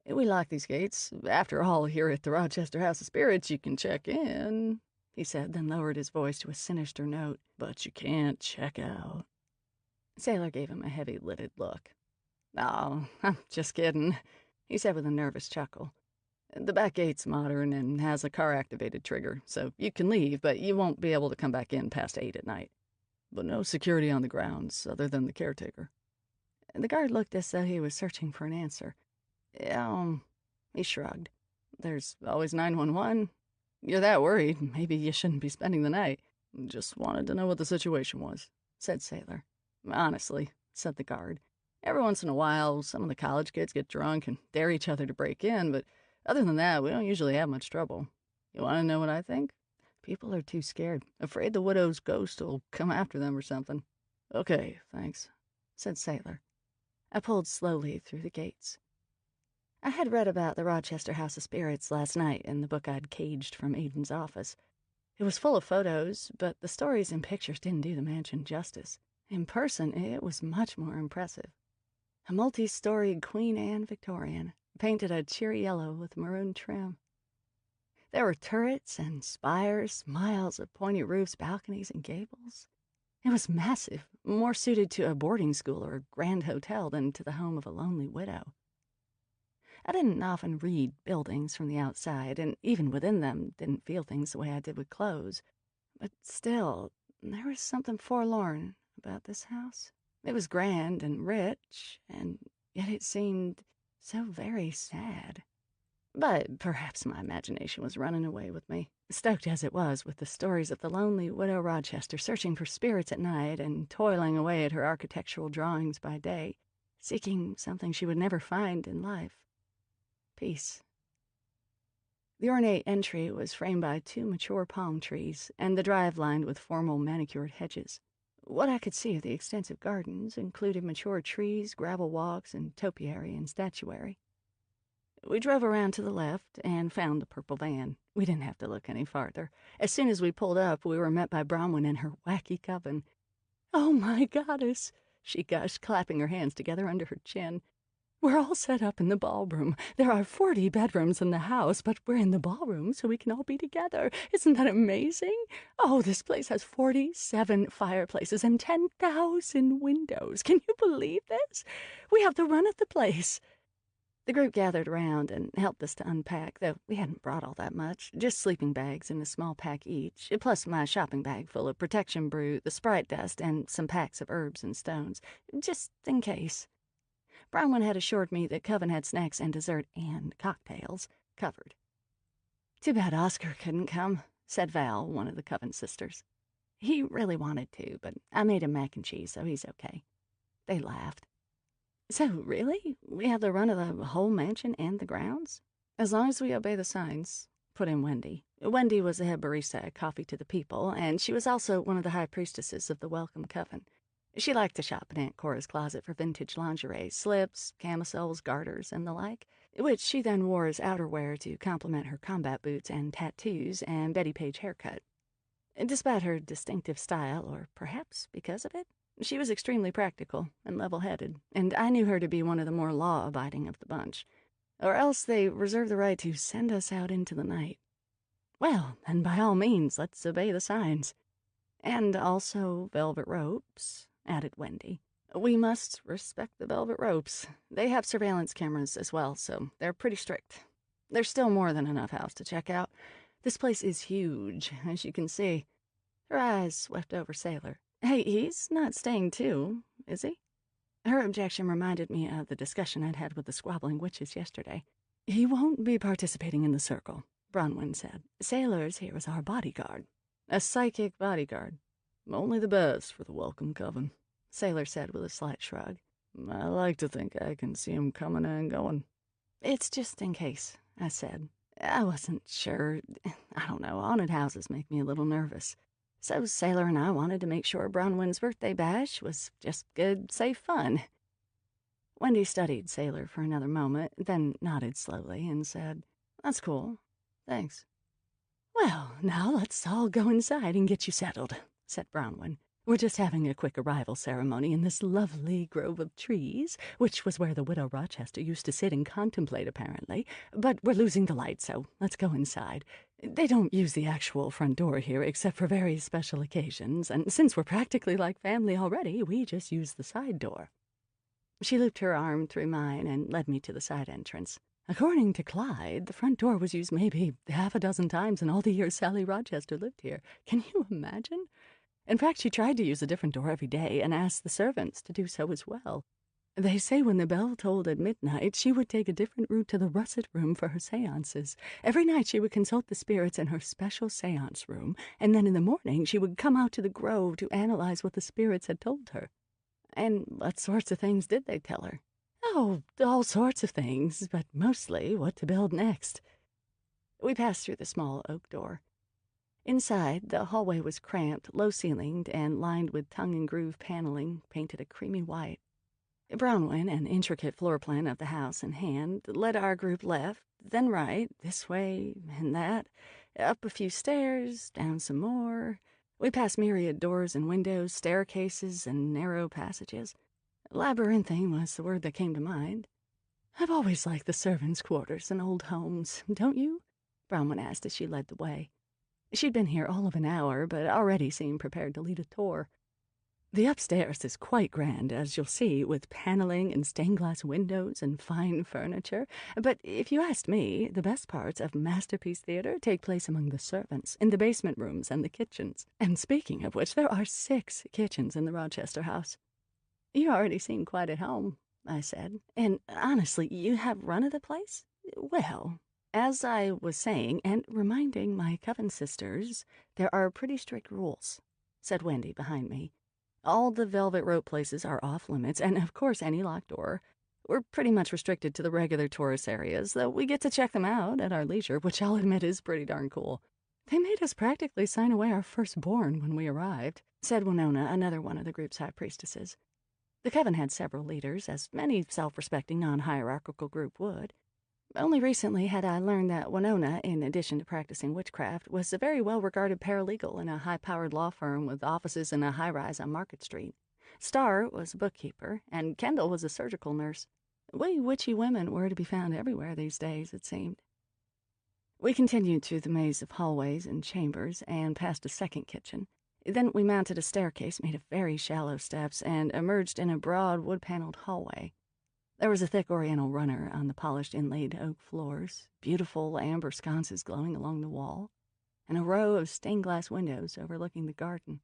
We lock these gates. After all, here at the Rochester House of Spirits, you can check in, he said, then lowered his voice to a sinister note. But you can't check out. Sailor gave him a heavy-lidded look. Oh, I'm just kidding, he said with a nervous chuckle. The back gate's modern and has a car-activated trigger, so you can leave, but you won't be able to come back in past 8 at night. But no security on the grounds, other than the caretaker. The guard looked as though he was searching for an answer. He shrugged. There's always 911. You're that worried, maybe you shouldn't be spending the night. Just wanted to know what the situation was, said Sailor. Honestly, said the guard. Every once in a while, some of the college kids get drunk and dare each other to break in, but other than that, we don't usually have much trouble. You want to know what I think? People are too scared, afraid the widow's ghost will come after them or something. Okay, thanks, said Sailor. I pulled slowly through the gates. I had read about the Rochester House of Spirits last night in the book I'd caged from Aiden's office. It was full of photos, but the stories and pictures didn't do the mansion justice. In person, it was much more impressive. A multi-storied Queen Anne Victorian, painted a cheery yellow with maroon trim. There were turrets and spires, miles of pointy roofs, balconies, and gables. It was massive, more suited to a boarding school or a grand hotel than to the home of a lonely widow. I didn't often read buildings from the outside, and even within them didn't feel things the way I did with clothes. But still, there was something forlorn about this house. It was grand and rich, and yet it seemed so very sad. But perhaps my imagination was running away with me, stoked as it was with the stories of the lonely widow Rochester searching for spirits at night and toiling away at her architectural drawings by day, seeking something she would never find in life. Peace. The ornate entry was framed by 2 mature palm trees, and the drive lined with formal manicured hedges. What I could see of the extensive gardens included mature trees, gravel walks, and topiary and statuary. We drove around to the left and found the purple van. We didn't have to look any farther. As soon as we pulled up, we were met by Bronwyn and her wacky coven. "Oh, my goddess," she gushed, clapping her hands together under her chin. "We're all set up in the ballroom. There are 40 bedrooms in the house, but we're in the ballroom so we can all be together. Isn't that amazing? Oh, this place has 47 fireplaces and 10,000 windows. Can you believe this? We have the run of the place." The group gathered around and helped us to unpack, though we hadn't brought all that much, just sleeping bags in a small pack each, plus my shopping bag full of protection brew, the Sprite dust, and some packs of herbs and stones, just in case. Bronwyn had assured me that Coven had snacks and dessert and cocktails covered. "Too bad Oscar couldn't come," said Val, one of the Coven sisters. "He really wanted to, but I made him mac and cheese, so he's okay." They laughed. "So, really? We have the run of the whole mansion and the grounds?" "As long as we obey the signs," put in Wendy. Wendy was the head barista at Coffee to the People, and she was also one of the high priestesses of the Welcome Coven. She liked to shop in Aunt Cora's closet for vintage lingerie, slips, camisoles, garters, and the like, which she then wore as outerwear to complement her combat boots and tattoos and Betty Page haircut. Despite her distinctive style, or perhaps because of it, she was extremely practical and level-headed, and I knew her to be one of the more law-abiding of the bunch. Or else they reserved the right to send us out into the night. Well, then by all means, let's obey the signs. And also velvet ropes, added Wendy. We must respect the velvet ropes. They have surveillance cameras as well, so they're pretty strict. There's still more than enough house to check out. This place is huge, as you can see. Her eyes swept over Sailor. Hey, he's not staying too, is he? Her objection reminded me of the discussion I'd had with the squabbling witches yesterday. "He won't be participating in the circle," Bronwyn said. "Sailor's here as our bodyguard." "A psychic bodyguard. Only the best for the welcome coven," Sailor said with a slight shrug. "I like to think I can see him coming and going." "It's just in case," I said. I wasn't sure. I don't know, haunted houses make me a little nervous. So Sailor and I wanted to make sure Bronwyn's birthday bash was just good, safe fun. Wendy studied Sailor for another moment, then nodded slowly and said, "That's cool. Thanks." "Well, now let's all go inside and get you settled," said Bronwyn. "We're just having a quick arrival ceremony in this lovely grove of trees, which was where the widow Rochester used to sit and contemplate, apparently. But we're losing the light, so let's go inside. They don't use the actual front door here except for very special occasions, and since we're practically like family already, we just use the side door." She looped her arm through mine and led me to the side entrance. According to Clyde, the front door was used maybe half a dozen times in all the years Sally Rochester lived here. Can you imagine? In fact, she tried to use a different door every day and asked the servants to do so as well. They say when the bell tolled at midnight, she would take a different route to the russet room for her seances. Every night she would consult the spirits in her special seance room, and then in the morning she would come out to the grove to analyze what the spirits had told her. And what sorts of things did they tell her? Oh, all sorts of things, but mostly what to build next. We passed through the small oak door. Inside, the hallway was cramped, low-ceilinged, and lined with tongue-and-groove paneling painted a creamy white. Bronwyn, an intricate floor plan of the house in hand, led our group left, then right, this way and that, up a few stairs, down some more. We passed myriad doors and windows, staircases, and narrow passages. Labyrinthine was the word that came to mind. "I've always liked the servants' quarters in old homes, don't you?" Bronwyn asked as she led the way. She'd been here all of an hour, but already seemed prepared to lead a tour. "The upstairs is quite grand, as you'll see, with paneling and stained-glass windows and fine furniture. But if you asked me, the best parts of Masterpiece Theater take place among the servants, in the basement rooms and the kitchens. And speaking of which, there are 6 kitchens in the Rochester house." "You already seem quite at home," I said. "And honestly, you have run of the place?" "Well, as I was saying, and reminding my coven sisters, there are pretty strict rules," said Wendy behind me. "All the velvet rope places are off limits, and of course any locked door. We're pretty much restricted to the regular tourist areas, though we get to check them out at our leisure, which I'll admit is pretty darn cool. They made us practically sign away our firstborn when we arrived," said Winona, another one of the group's high priestesses. The coven had several leaders, as any self-respecting non-hierarchical group would. Only recently had I learned that Winona, in addition to practicing witchcraft, was a very well-regarded paralegal in a high-powered law firm with offices in a high-rise on Market Street. Starr was a bookkeeper, and Kendall was a surgical nurse. We witchy women were to be found everywhere these days, it seemed. We continued through the maze of hallways and chambers and past a second kitchen. Then we mounted a staircase made of very shallow steps and emerged in a broad wood-paneled hallway. There was a thick oriental runner on the polished inlaid oak floors, beautiful amber sconces glowing along the wall, and a row of stained-glass windows overlooking the garden.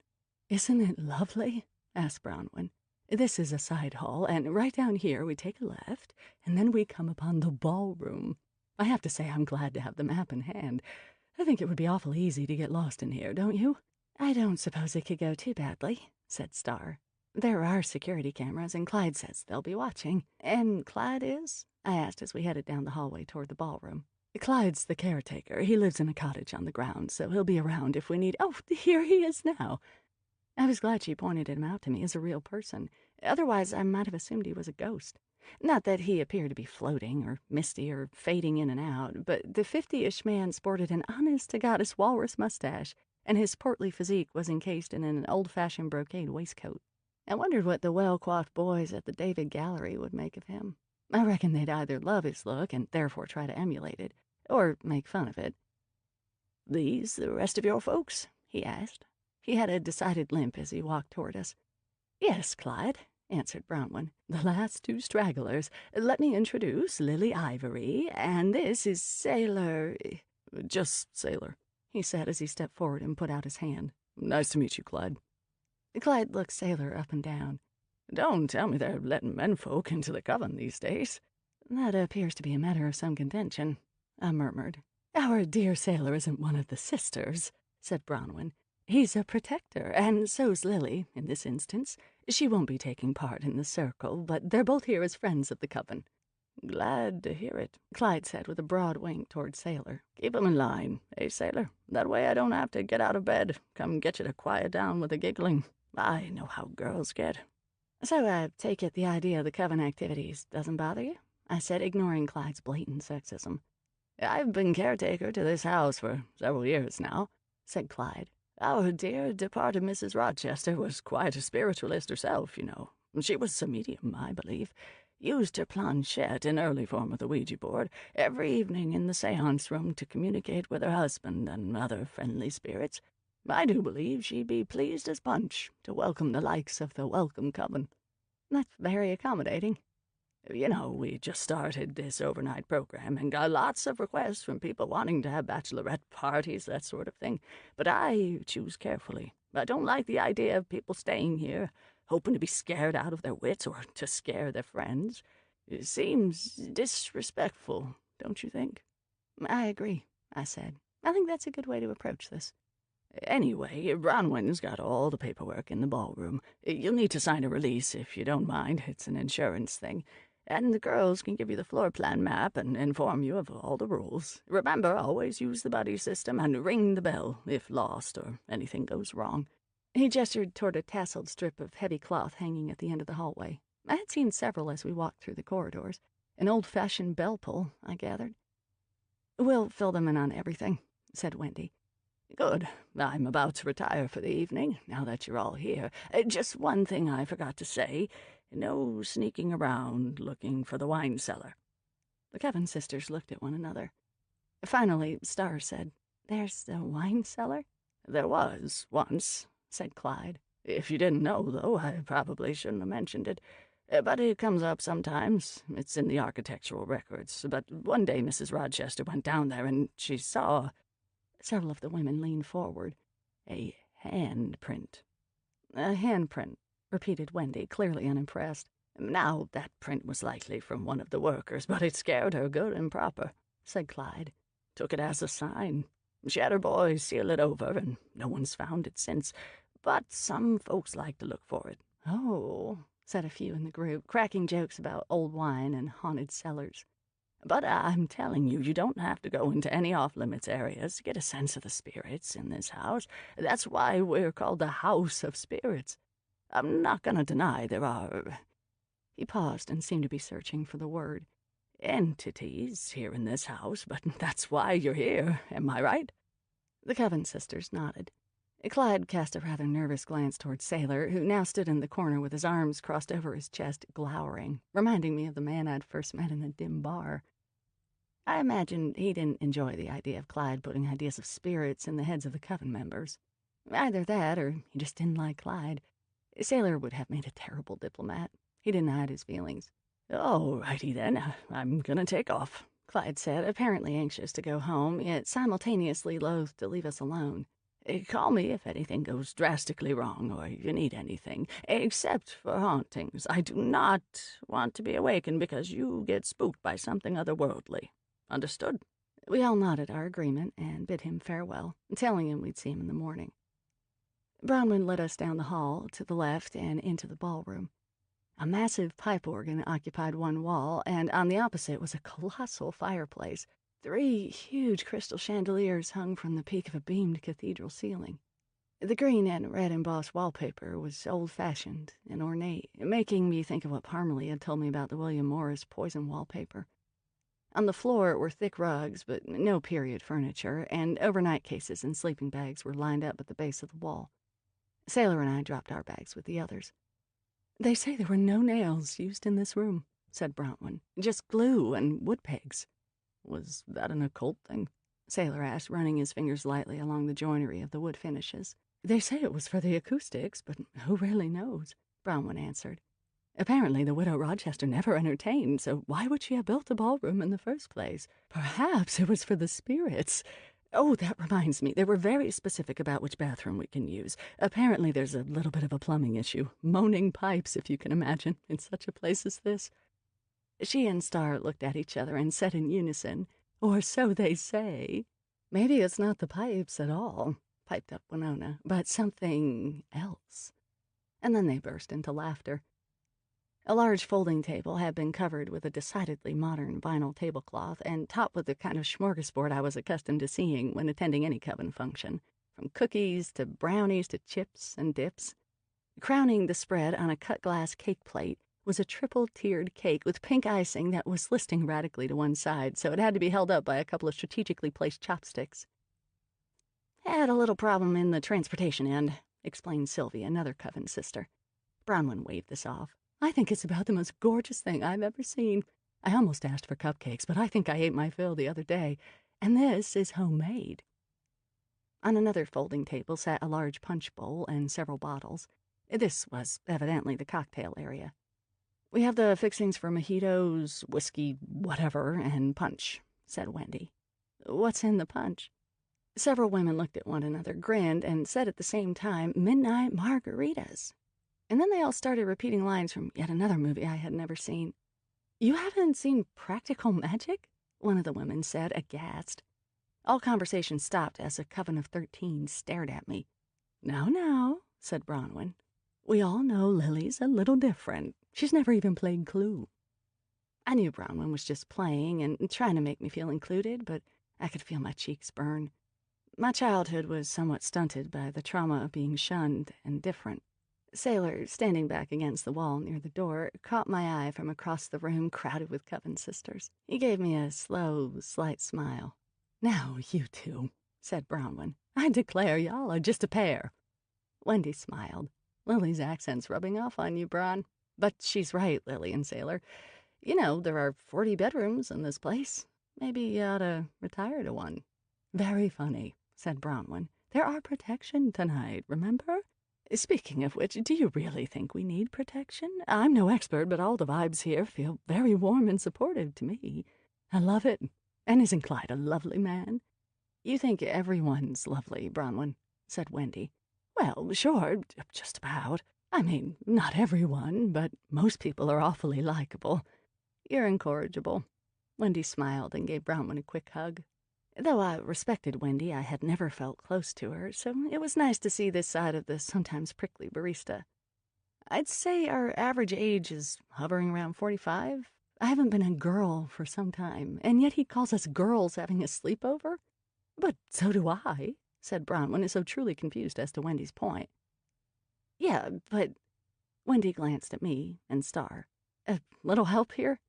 "Isn't it lovely?" asked Bronwyn. "This is a side hall, and right down here we take a left, and then we come upon the ballroom. I have to say I'm glad to have the map in hand. I think it would be awful easy to get lost in here, don't you?" "I don't suppose it could go too badly," said Starr. "There are security cameras, and Clyde says they'll be watching." "And Clyde is?" I asked as we headed down the hallway toward the ballroom. "Clyde's the caretaker. He lives in a cottage on the grounds, so he'll be around if we need—" "Oh, here he is now." I was glad she pointed him out to me as a real person. Otherwise, I might have assumed he was a ghost. Not that he appeared to be floating or misty or fading in and out, but the 50-ish man sported an honest-to-goddess walrus mustache, and his portly physique was encased in an old-fashioned brocade waistcoat. I wondered what the well-coiffed boys at the David Gallery would make of him. I reckon they'd either love his look and therefore try to emulate it, or make fun of it. "These the rest of your folks?" he asked. He had a decided limp as he walked toward us. "Yes, Clyde," answered Bronwyn. "The last 2 stragglers. Let me introduce Lily Ivory, and this is Sailor—" "Just Sailor," he said as he stepped forward and put out his hand. "Nice to meet you, Clyde." Clyde looked Sailor up and down. "Don't tell me they're letting menfolk into the coven these days." That appears to be a matter of some contention, I murmured. Our dear sailor isn't one of the sisters, said Bronwyn. He's a protector, and so's Lily, in this instance. She won't be taking part in the circle, but they're both here as friends of the coven. Glad to hear it, Clyde said with a broad wink toward Sailor. Keep 'em in line, Sailor? That way I don't have to get out of bed. Come get you to quiet down with the giggling. I know how girls get. So I take it the idea of the coven activities doesn't bother you? I said, ignoring Clyde's blatant sexism. I've been caretaker to this house for several years now, said Clyde. Our dear departed Mrs. Rochester was quite a spiritualist herself, you know. She was a medium, I believe. Used her planchette in early form of the Ouija board every evening in the seance room to communicate with her husband and other friendly spirits. I do believe she'd be pleased as punch to welcome the likes of the Welcome Coven. That's very accommodating. You know, we just started this overnight program and got lots of requests from people wanting to have bachelorette parties, that sort of thing. But I choose carefully. I don't like the idea of people staying here, hoping to be scared out of their wits or to scare their friends. It seems disrespectful, don't you think? I agree, I said. I think that's a good way to approach this. Anyway, Bronwyn's got all the paperwork in the ballroom. You'll need to sign a release if you don't mind. It's an insurance thing. And the girls can give you the floor plan map and inform you of all the rules. Remember, always use the buddy system and ring the bell if lost or anything goes wrong. He gestured toward a tasseled strip of heavy cloth hanging at the end of the hallway. I had seen several as we walked through the corridors. An old-fashioned bell pull, I gathered. We'll fill them in on everything, said Wendy. Good. I'm about to retire for the evening, now that you're all here. Just one thing I forgot to say. No sneaking around looking for the wine cellar. The Coven sisters looked at one another. Finally, Star said, There's a wine cellar? There was, once, said Clyde. If you didn't know, though, I probably shouldn't have mentioned it. But it comes up sometimes. It's in the architectural records. But one day Mrs. Rochester went down there and she saw... Several of the women leaned forward. A handprint. A handprint, repeated Wendy, clearly unimpressed. Now, that print was likely from one of the workers, but it scared her good and proper, said Clyde. Took it as a sign. She had her boys seal it over, and no one's found it since. But some folks like to look for it. Oh, said a few in the group, cracking jokes about old wine and haunted cellars. But I'm telling you, you don't have to go into any off-limits areas to get a sense of the spirits in this house. That's why we're called the House of Spirits. I'm not going to deny there are... He paused and seemed to be searching for the word. Entities here in this house, but that's why you're here, am I right? The Coven sisters nodded. Clyde cast a rather nervous glance toward Sailor, who now stood in the corner with his arms crossed over his chest, glowering, reminding me of the man I'd first met in a dim bar. I imagined he didn't enjoy the idea of Clyde putting ideas of spirits in the heads of the Coven members. Either that, or he just didn't like Clyde. Sailor would have made a terrible diplomat. He didn't hide his feelings. "All righty then, I'm gonna take off," Clyde said, apparently anxious to go home, yet simultaneously loath to leave us alone. "Call me if anything goes drastically wrong or you need anything, except for hauntings. I do not want to be awakened because you get spooked by something otherworldly. Understood?" We all nodded our agreement and bid him farewell, telling him we'd see him in the morning. Bronwyn led us down the hall to the left and into the ballroom. A massive pipe organ occupied one wall, and on the opposite was a colossal fireplace. 3 huge crystal chandeliers hung from the peak of a beamed cathedral ceiling. The green and red embossed wallpaper was old-fashioned and ornate, making me think of what Parmalee had told me about the William Morris poison wallpaper. On the floor were thick rugs, but no period furniture, and overnight cases and sleeping bags were lined up at the base of the wall. Sailor and I dropped our bags with the others. "They say there were no nails used in this room," said Bronwyn. "Just glue and wood pegs." "Was that an occult thing?" Sailor asked, running his fingers lightly along the joinery of the wood finishes. "They say it was for the acoustics, but who really knows?" Bronwyn answered. "Apparently the widow Rochester never entertained, so why would she have built a ballroom in the first place? Perhaps it was for the spirits. Oh, that reminds me, they were very specific about which bathroom we can use. Apparently there's a little bit of a plumbing issue. Moaning pipes, if you can imagine, in such a place as this." She and Star looked at each other and said in unison, "Or so they say." "Maybe it's not the pipes at all," piped up Winona, "but something else." And then they burst into laughter. A large folding table had been covered with a decidedly modern vinyl tablecloth and topped with the kind of smorgasbord I was accustomed to seeing when attending any coven function, from cookies to brownies to chips and dips. Crowning the spread on a cut-glass cake plate was a triple-tiered cake with pink icing that was slisting radically to one side, so it had to be held up by a couple of strategically placed chopsticks. "Had a little problem in the transportation end," explained Sylvie, another coven sister. Bronwyn waved this off. "I think it's about the most gorgeous thing I've ever seen. I almost asked for cupcakes, but I think I ate my fill the other day. And this is homemade." On another folding table sat a large punch bowl and several bottles. This was evidently the cocktail area. "We have the fixings for mojitos, whiskey, whatever, and punch," said Wendy. "What's in the punch?" Several women looked at one another, grinned, and said at the same time, "Midnight margaritas." And then they all started repeating lines from yet another movie I had never seen. "You haven't seen Practical Magic?" one of the women said, aghast. All conversation stopped as a coven of 13 stared at me. Now," said Bronwyn. "We all know Lily's a little different. She's never even played Clue." I knew Bronwyn was just playing and trying to make me feel included, but I could feel my cheeks burn. My childhood was somewhat stunted by the trauma of being shunned and different. Sailor, standing back against the wall near the door, caught my eye from across the room crowded with coven sisters. He gave me a slow, slight smile. "Now, you two," said Bronwyn. "I declare y'all are just a pair." Wendy smiled. "Lily's accent's rubbing off on you, Bron. But she's right, Lily and Sailor. You know, there are 40 bedrooms in this place. Maybe you ought to retire to one." "Very funny," said Bronwyn. "There are protection tonight, remember? Speaking of which, do you really think we need protection? I'm no expert, but all the vibes here feel very warm and supportive to me. I love it. And isn't Clyde a lovely man?" "You think everyone's lovely, Bronwyn," said Wendy. "Well, sure, just about. I mean, not everyone, but most people are awfully likable. You're incorrigible." Wendy smiled and gave Bronwyn a quick hug. Though I respected Wendy, I had never felt close to her, so it was nice to see this side of the sometimes prickly barista. "I'd say our average age is hovering around 45. I haven't been a girl for some time, and yet he calls us girls having a sleepover." "But so do I," said Bronwyn, so truly confused as to Wendy's point. "Yeah, but—" Wendy glanced at me and Star. "A little help here?"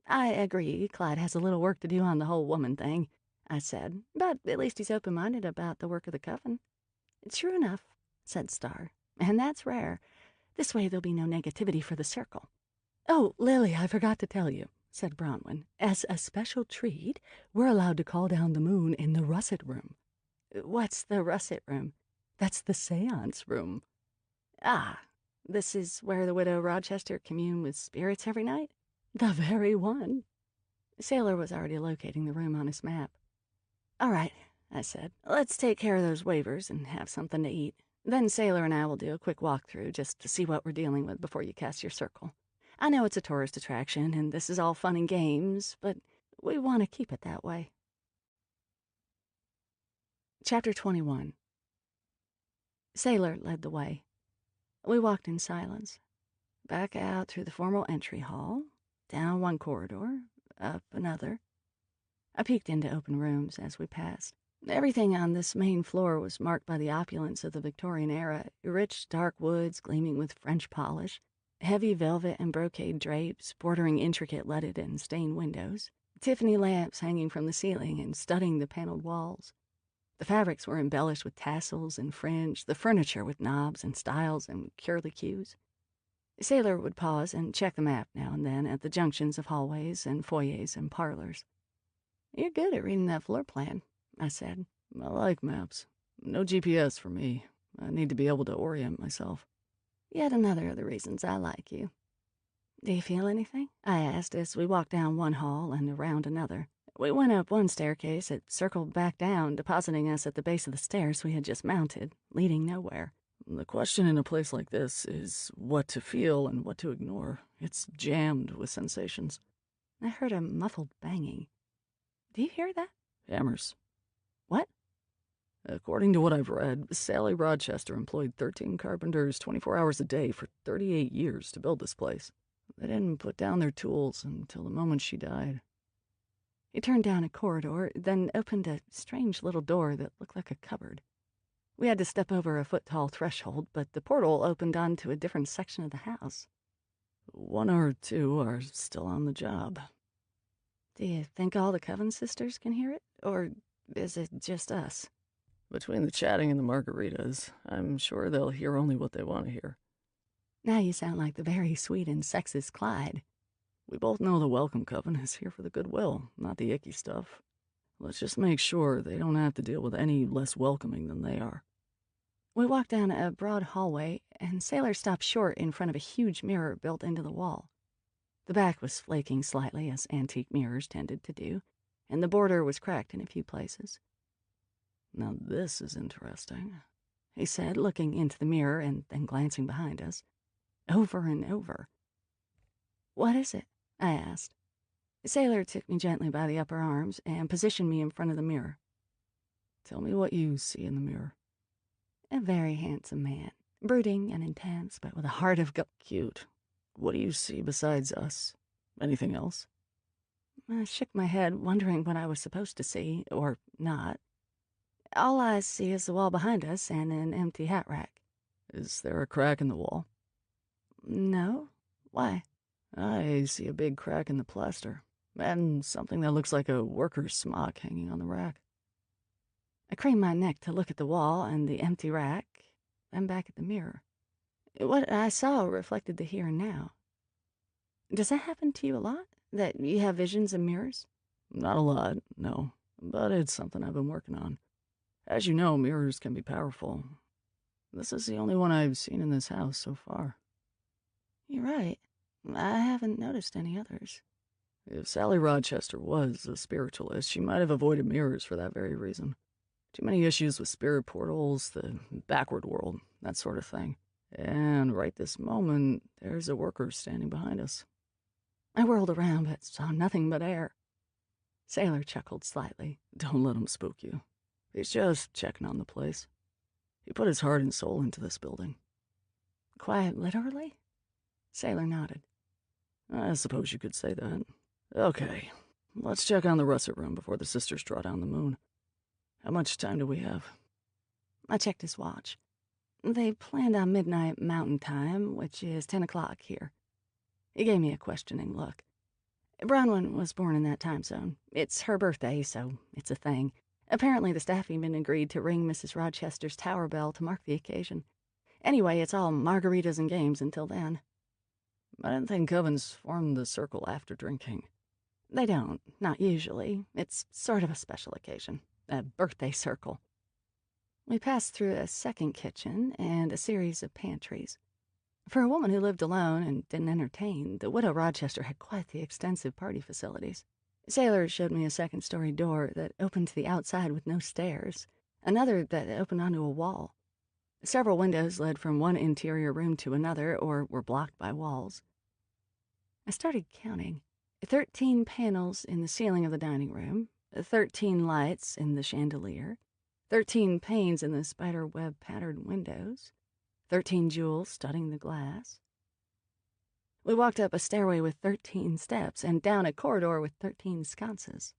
"I agree, Clyde has a little work to do on the whole woman thing," I said, "but at least he's open-minded about the work of the coven." "True enough," said Star, "and that's rare. This way there'll be no negativity for the circle." "Oh, Lily, I forgot to tell you," said Bronwyn. "As a special treat, we're allowed to call down the moon in the russet room." "What's the russet room?" "That's the seance room." "Ah, this is where the widow Rochester commune with spirits every night?" "The very one." Sailor was already locating the room on his map. "All right," I said. "Let's take care of those waivers and have something to eat. Then Sailor and I will do a quick walkthrough just to see what we're dealing with before you cast your circle. I know it's a tourist attraction, and this is all fun and games, but we want to keep it that way." Chapter 21. Sailor led the way. We walked in silence. Back out through the formal entry hall, down one corridor, up another. I peeked into open rooms as we passed. Everything on this main floor was marked by the opulence of the Victorian era, rich dark woods gleaming with French polish, heavy velvet and brocade drapes bordering intricate leaded and stained windows, Tiffany lamps hanging from the ceiling and studding the paneled walls. The fabrics were embellished with tassels and fringe, the furniture with knobs and stiles and curlicues. Sailor would pause and check the map now and then at the junctions of hallways and foyers and parlors. "You're good at reading that floor plan," I said. "I like maps. No GPS for me. I need to be able to orient myself." "Yet another of the reasons I like you." "Do you feel anything?" I asked as we walked down one hall and around another. We went up one staircase, it circled back down, depositing us at the base of the stairs we had just mounted, leading nowhere. "The question in a place like this is what to feel and what to ignore. It's jammed with sensations." I heard a muffled banging. Do you hear that? Hammers. What? According to what I've read, Sally Rochester employed 13 carpenters 24 hours a day for 38 years to build this place. They didn't put down their tools until the moment she died. He turned down a corridor, then opened a strange little door that looked like a cupboard. We had to step over a foot-tall threshold, but the portal opened onto a different section of the house. One or two are still on the job. Do you think all the Coven sisters can hear it, or is it just us? Between the chatting and the margaritas, I'm sure they'll hear only what they want to hear. Now you sound like the very sweet and sexist Clyde. We both know the Welcome Coven is here for the goodwill, not the icky stuff. Let's just make sure they don't have to deal with any less welcoming than they are. We walked down a broad hallway, and Sailor stopped short in front of a huge mirror built into the wall. The back was flaking slightly, as antique mirrors tended to do, and the border was cracked in a few places. Now this is interesting, he said, looking into the mirror and then glancing behind us, over and over. What is it? I asked. Sailor took me gently by the upper arms and positioned me in front of the mirror. Tell me what you see in the mirror. A very handsome man, brooding and intense, but with a heart of gold. Cute. What do you see besides us? Anything else? I shook my head, wondering what I was supposed to see, or not. All I see is the wall behind us and an empty hat rack. Is there a crack in the wall? No. Why? I see a big crack in the plaster, and something that looks like a worker's smock hanging on the rack. I craned my neck to look at the wall and the empty rack, then back at the mirror. What I saw reflected the here and now. Does that happen to you a lot? That you have visions of mirrors? Not a lot, no, but it's something I've been working on. As you know, mirrors can be powerful. This is the only one I've seen in this house so far. You're right. I haven't noticed any others. If Sally Rochester was a spiritualist, she might have avoided mirrors for that very reason. Too many issues with spirit portals, the backward world, that sort of thing. And right this moment, there's a worker standing behind us. I whirled around, but saw nothing but air. Sailor chuckled slightly. Don't let him spook you. He's just checking on the place. He put his heart and soul into this building. Quite literally? Sailor nodded. I suppose you could say that. Okay, let's check on the russet room before the sisters draw down the moon. How much time do we have? I checked his watch. They planned on midnight mountain time, which is 10 o'clock here. He gave me a questioning look. Bronwyn was born in that time zone. It's her birthday, so it's a thing. Apparently the staff even agreed to ring Mrs. Rochester's tower bell to mark the occasion. Anyway, it's all margaritas and games until then. I didn't think covens formed the circle after drinking. They don't, not usually. It's sort of a special occasion, a birthday circle. We passed through a second kitchen and a series of pantries. For a woman who lived alone and didn't entertain, the widow Rochester had quite the extensive party facilities. Sailor showed me a second-story door that opened to the outside with no stairs, another that opened onto a wall. Several windows led from one interior room to another or were blocked by walls. I started counting. 13 panels in the ceiling of the dining room, 13 lights in the chandelier, 13 panes in the spider-web-patterned windows, 13 jewels studding the glass. We walked up a stairway with 13 steps and down a corridor with 13 sconces.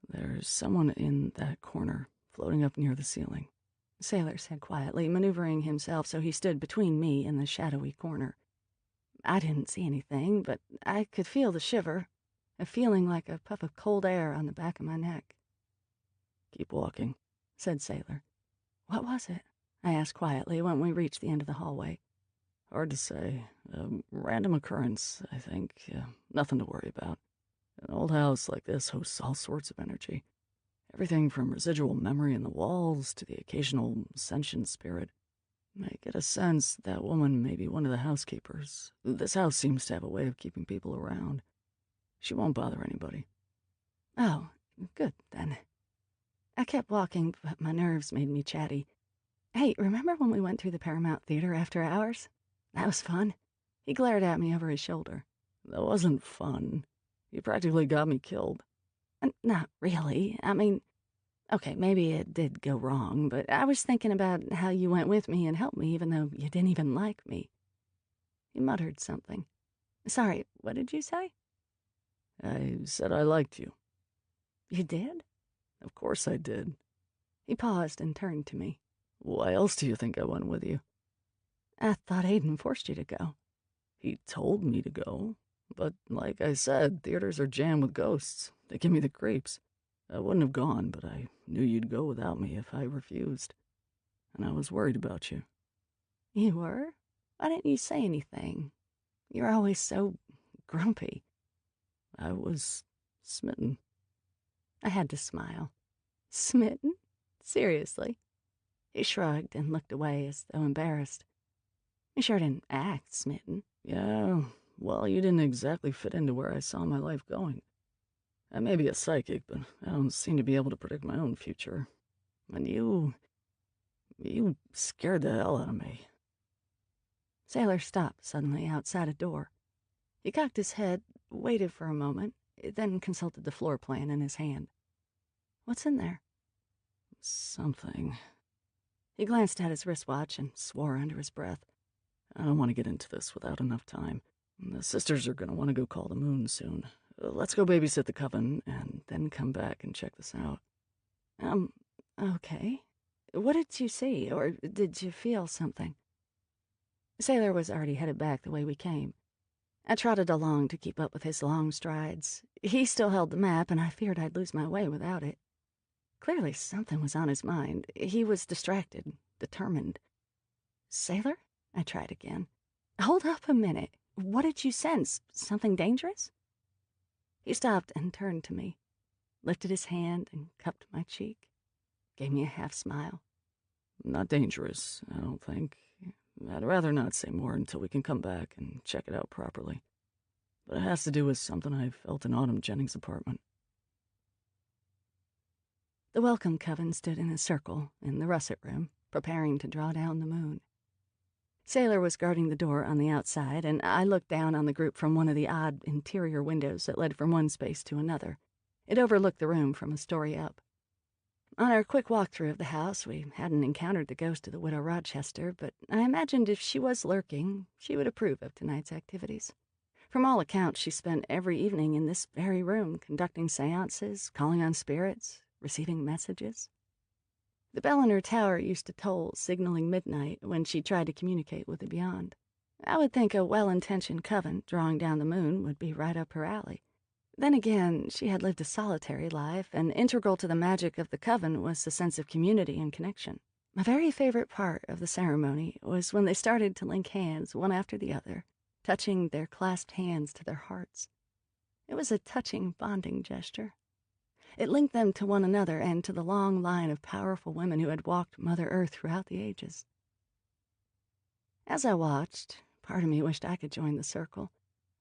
There's someone in that corner, floating up near the ceiling, Sailor said quietly, maneuvering himself so he stood between me and the shadowy corner. I didn't see anything, but I could feel the shiver, a feeling like a puff of cold air on the back of my neck. Keep walking, said Sailor. What was it? I asked quietly when we reached the end of the hallway. Hard to say. A random occurrence, I think. Nothing to worry about. An old house like this hosts all sorts of energy. Everything from residual memory in the walls to the occasional sentient spirit. I get a sense that woman may be one of the housekeepers. This house seems to have a way of keeping people around. She won't bother anybody. Oh, good then. I kept walking, but my nerves made me chatty. Hey, remember when we went through the Paramount Theater after hours? That was fun. He glared at me over his shoulder. That wasn't fun. You practically got me killed. Not really. I mean, okay, maybe it did go wrong, but I was thinking about how you went with me and helped me even though you didn't even like me. He muttered something. Sorry, what did you say? I said I liked you. You did? Of course I did. He paused and turned to me. Why else do you think I went with you? I thought Aiden forced you to go. He told me to go. But like I said, theaters are jammed with ghosts. They give me the creeps. I wouldn't have gone, but I knew you'd go without me if I refused. And I was worried about you. You were? Why didn't you say anything? You're always so grumpy. I was smitten. I had to smile. Smitten? Seriously? He shrugged and looked away as though embarrassed. You sure didn't act smitten. Yeah, well, you didn't exactly fit into where I saw my life going. I may be a psychic, but I don't seem to be able to predict my own future. And you scared the hell out of me. Sailor stopped suddenly outside a door. He cocked his head, waited for a moment, then consulted the floor plan in his hand. What's in there? Something. He glanced at his wristwatch and swore under his breath. I don't want to get into this without enough time. The sisters are going to want to go call the moon soon. Let's go babysit the coven and then come back and check this out. Okay. What did you see, or did you feel something? Sailor was already headed back the way we came. I trotted along to keep up with his long strides. He still held the map, and I feared I'd lose my way without it. Clearly something was on his mind. He was distracted, determined. Sailor? I tried again. Hold up a minute. What did you sense? Something dangerous? He stopped and turned to me, lifted his hand and cupped my cheek, gave me a half smile. Not dangerous, I don't think. I'd rather not say more until we can come back and check it out properly. But it has to do with something I felt in Autumn Jennings' apartment. The welcome coven stood in a circle in the russet room, preparing to draw down the moon. Sailor was guarding the door on the outside, and I looked down on the group from one of the odd interior windows that led from one space to another. It overlooked the room from a story up. On our quick walkthrough of the house, we hadn't encountered the ghost of the widow Rochester, but I imagined if she was lurking, she would approve of tonight's activities. From all accounts, she spent every evening in this very room, conducting seances, calling on spirits, receiving messages. The bell in her tower used to toll, signaling midnight when she tried to communicate with the beyond. I would think a well-intentioned coven drawing down the moon would be right up her alley. Then again, she had lived a solitary life, and integral to the magic of the coven was the sense of community and connection. My very favorite part of the ceremony was when they started to link hands one after the other, touching their clasped hands to their hearts. It was a touching bonding gesture. It linked them to one another and to the long line of powerful women who had walked Mother Earth throughout the ages. As I watched, part of me wished I could join the circle.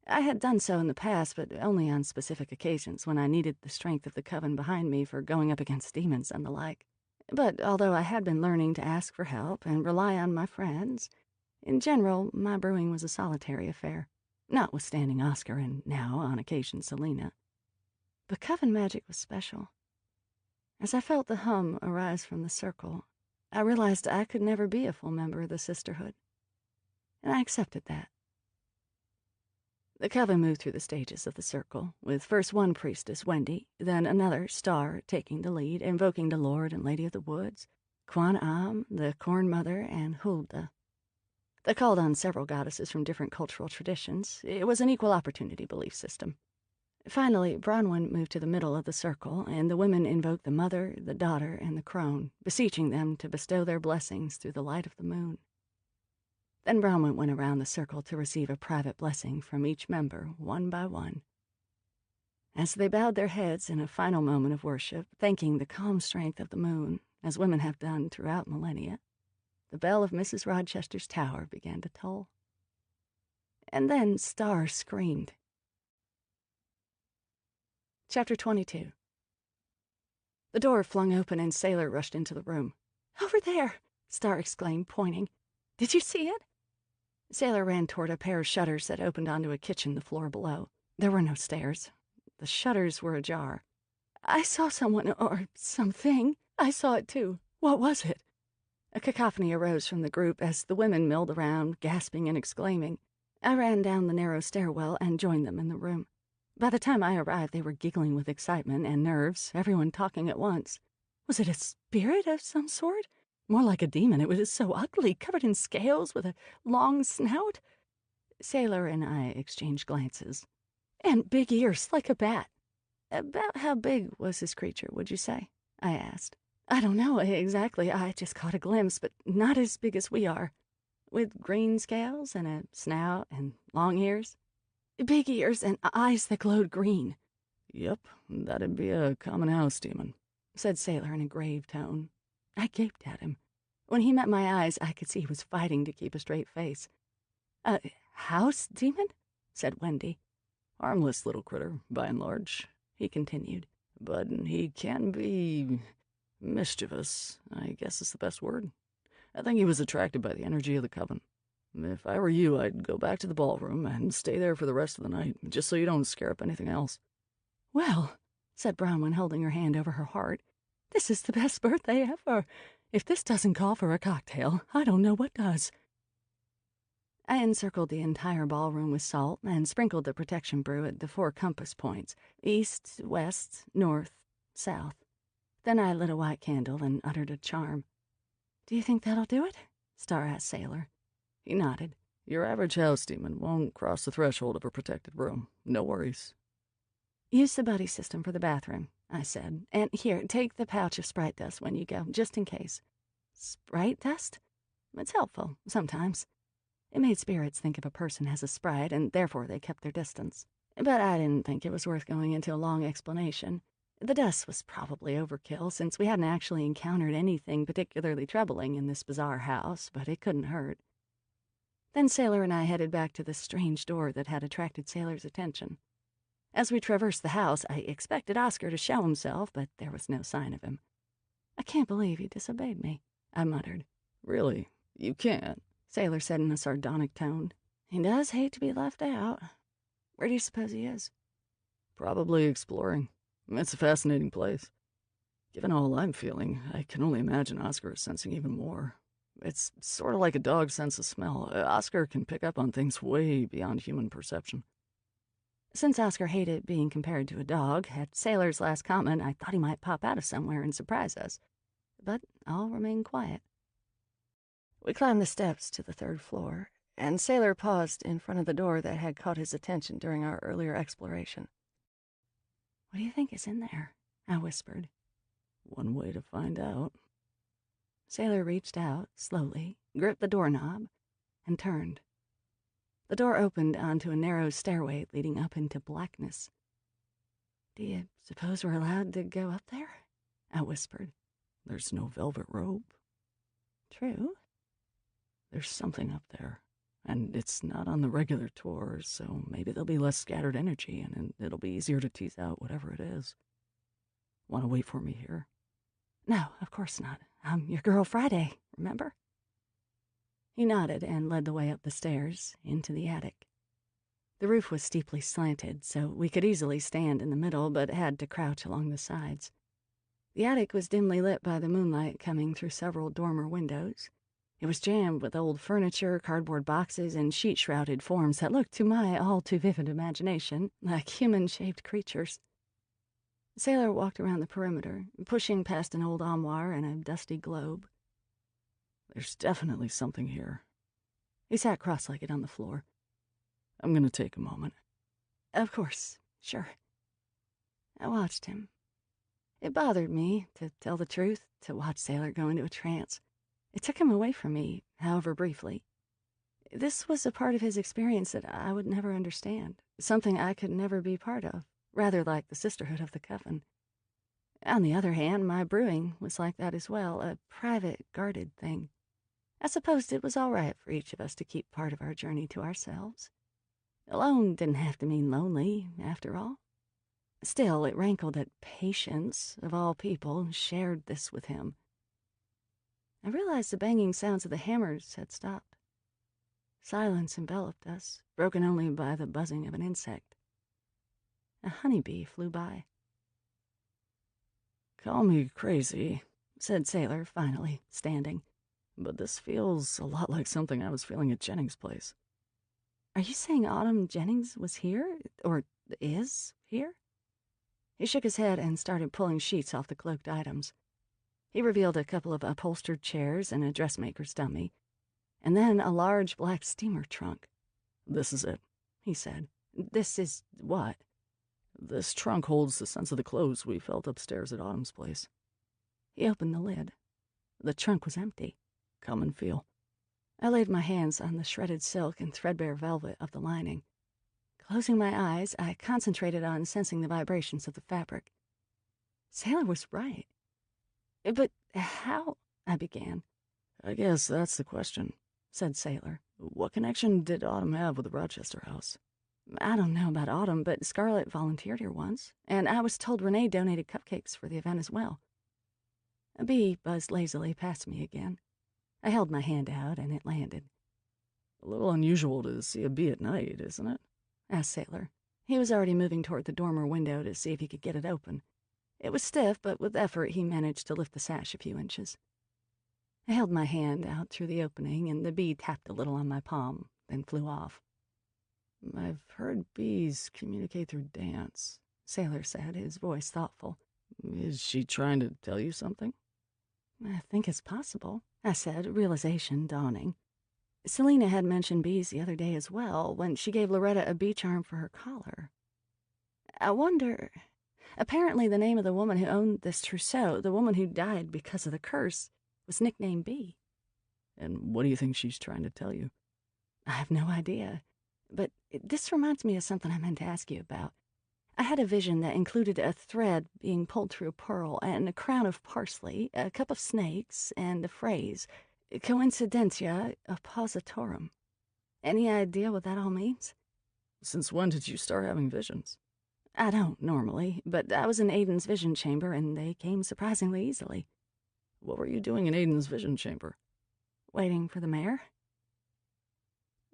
I had done so in the past, but only on specific occasions when I needed the strength of the coven behind me for going up against demons and the like. But although I had been learning to ask for help and rely on my friends, in general, my brewing was a solitary affair, notwithstanding Oscar and now, on occasion, Selena. But coven magic was special. As I felt the hum arise from the circle, I realized I could never be a full member of the sisterhood, and I accepted that. The coven moved through the stages of the circle, with first one priestess, Wendy, then another, Star, taking the lead, invoking the Lord and Lady of the Woods, Kwan Am, the Corn Mother, and Hulda. They called on several goddesses from different cultural traditions. It was an equal opportunity belief system. Finally, Bronwyn moved to the middle of the circle, and the women invoked the mother, the daughter, and the crone, beseeching them to bestow their blessings through the light of the moon. Then Bronwyn went around the circle to receive a private blessing from each member, one by one. As they bowed their heads in a final moment of worship, thanking the calm strength of the moon, as women have done throughout millennia, the bell of Mrs. Rochester's tower began to toll. And then Star screamed. Chapter 22. The door flung open and Sailor rushed into the room. "Over there!" Star exclaimed, pointing. "Did you see it?" Sailor ran toward a pair of shutters that opened onto a kitchen the floor below. There were no stairs. The shutters were ajar. I saw someone or something. I saw it too. What was it? A cacophony arose from the group as the women milled around, gasping and exclaiming. I ran down the narrow stairwell and joined them in the room. By the time I arrived, they were giggling with excitement and nerves, everyone talking at once. Was it a spirit of some sort? More like a demon. It was so ugly, covered in scales with a long snout. Sailor and I exchanged glances. And big ears, like a bat. About how big was this creature, would you say? I asked. I don't know exactly. I just caught a glimpse, but not as big as we are. With green scales and a snout and long ears. Big ears and eyes that glowed green. Yep, that'd be a common house demon, said Sailor in a grave tone. I gaped at him. When he met my eyes, I could see he was fighting to keep a straight face. A house demon? Said Wendy. Harmless little critter, by and large, he continued. But he can be mischievous, I guess is the best word. I think he was attracted by the energy of the coven. If I were you, I'd go back to the ballroom and stay there for the rest of the night, just so you don't scare up anything else. Well, said Bronwyn, holding her hand over her heart, this is the best birthday ever. If this doesn't call for a cocktail, I don't know what does. I encircled the entire ballroom with salt and sprinkled the protection brew at the 4 compass points, east, west, north, south. Then I lit a white candle and uttered a charm. Do you think that'll do it? Star asked Sailor. He nodded. Your average house demon won't cross the threshold of a protected room. No worries. Use the buddy system for the bathroom, I said. And here, take the pouch of Sprite dust when you go, just in case. Sprite dust? It's helpful, sometimes. It made spirits think if a person has a sprite, and therefore they kept their distance. But I didn't think it was worth going into a long explanation. The dust was probably overkill, since we hadn't actually encountered anything particularly troubling in this bizarre house, but it couldn't hurt. Then Sailor and I headed back to the strange door that had attracted Sailor's attention. As we traversed the house, I expected Oscar to show himself, but there was no sign of him. I can't believe he disobeyed me, I muttered. Really? You can't? Sailor said in a sardonic tone. He does hate to be left out. Where do you suppose he is? Probably exploring. It's a fascinating place. Given all I'm feeling, I can only imagine Oscar is sensing even more. It's sort of like a dog's sense of smell. Oscar can pick up on things way beyond human perception. Since Oscar hated being compared to a dog, at Sailor's last comment, I thought he might pop out of somewhere and surprise us. But I'll remain quiet. We climbed the steps to the 3rd floor, and Sailor paused in front of the door that had caught his attention during our earlier exploration. What do you think is in there? I whispered. One way to find out. Sailor reached out, slowly, gripped the doorknob, and turned. The door opened onto a narrow stairway leading up into blackness. Do you suppose we're allowed to go up there? I whispered. There's no velvet rope. True. There's something up there, and it's not on the regular tours, so maybe there'll be less scattered energy, and it'll be easier to tease out whatever it is. Want to wait for me here? No, of course not. I'm your girl Friday, remember? He nodded and led the way up the stairs into the attic. The roof was steeply slanted, so we could easily stand in the middle, but had to crouch along the sides. The attic was dimly lit by the moonlight coming through several dormer windows. It was jammed with old furniture, cardboard boxes, and sheet-shrouded forms that looked, to my all-too-vivid imagination, like human-shaped creatures. Sailor walked around the perimeter, pushing past an old armoire and a dusty globe. There's definitely something here. He sat cross-legged on the floor. I'm gonna take a moment. Of course, sure. I watched him. It bothered me, to tell the truth, to watch Sailor go into a trance. It took him away from me, however briefly. This was a part of his experience that I would never understand, something I could never be part of, rather like the sisterhood of the coven. On the other hand, my brewing was like that as well, a private, guarded thing. I supposed it was all right for each of us to keep part of our journey to ourselves. Alone didn't have to mean lonely, after all. Still, it rankled that Patience, of all people, shared this with him. I realized the banging sounds of the hammers had stopped. Silence enveloped us, broken only by the buzzing of an insect. A honeybee flew by. "Call me crazy," said Sailor, finally, standing. "But this feels a lot like something I was feeling at Jennings' place." Are you saying Autumn Jennings was here? Or is here? He shook his head and started pulling sheets off the cloaked items. He revealed a couple of upholstered chairs and a dressmaker's dummy, and then a large black steamer trunk. "This is it," he said. "This is what?" "This trunk holds the sense of the clothes we felt upstairs at Autumn's place." He opened the lid. The trunk was empty. "Come and feel." I laid my hands on the shredded silk and threadbare velvet of the lining. Closing my eyes, I concentrated on sensing the vibrations of the fabric. Sailor was right. "But how?" I began. "I guess that's the question," said Sailor. "What connection did Autumn have with the Rochester house?" "I don't know about Autumn, but Scarlett volunteered here once, and I was told Renee donated cupcakes for the event as well." A bee buzzed lazily past me again. I held my hand out, and it landed. "A little unusual to see a bee at night, isn't it?" asked Sailor. He was already moving toward the dormer window to see if he could get it open. It was stiff, but with effort he managed to lift the sash a few inches. I held my hand out through the opening, and the bee tapped a little on my palm, then flew off. "I've heard bees communicate through dance," Sailor said, his voice thoughtful. "Is she trying to tell you something?" "I think it's possible," I said, realization dawning. Selena had mentioned bees the other day as well, when she gave Loretta a bee charm for her collar. I wonder... Apparently the name of the woman who owned this trousseau, the woman who died because of the curse, was nicknamed Bee. "And what do you think she's trying to tell you?" "I have no idea. But this reminds me of something I meant to ask you about. I had a vision that included a thread being pulled through a pearl, and a crown of parsley, a cup of snakes, and the phrase, coincidentia oppositorum. Any idea what that all means?" "Since when did you start having visions?" "I don't, normally, but I was in Aiden's vision chamber, and they came surprisingly easily." "What were you doing in Aiden's vision chamber?" "Waiting for the mayor."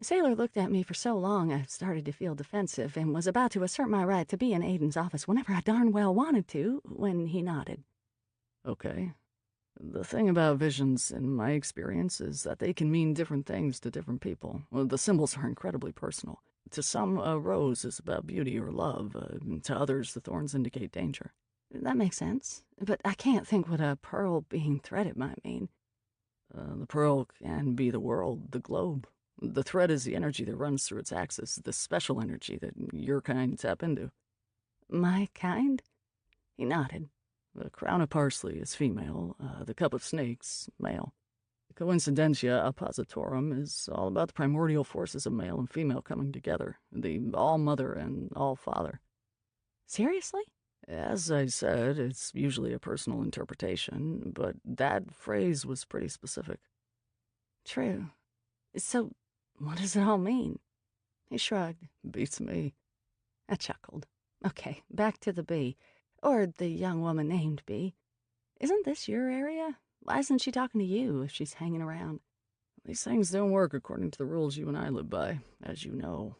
Sailor looked at me for so long I started to feel defensive and was about to assert my right to be in Aiden's office whenever I darn well wanted to when he nodded. "Okay. The thing about visions, in my experience, is that they can mean different things to different people. Well, the symbols are incredibly personal. To some, a rose is about beauty or love. To others, the thorns indicate danger." "That makes sense, but I can't think what a pearl being threaded might mean." The pearl can be the world, the globe. The thread is the energy that runs through its axis, the special energy that your kind tap into." "My kind?" He nodded. "The crown of parsley is female, the cup of snakes, male. Coincidentia oppositorum is all about the primordial forces of male and female coming together, the all-mother and all-father." "Seriously?" "As I said, it's usually a personal interpretation, but that phrase was pretty specific." "True. So, what does it all mean?" He shrugged. "Beats me." I chuckled. "Okay, back to the bee. Or the young woman named Bee. Isn't this your area? Why isn't she talking to you if she's hanging around?" "These things don't work according to the rules you and I live by, as you know,"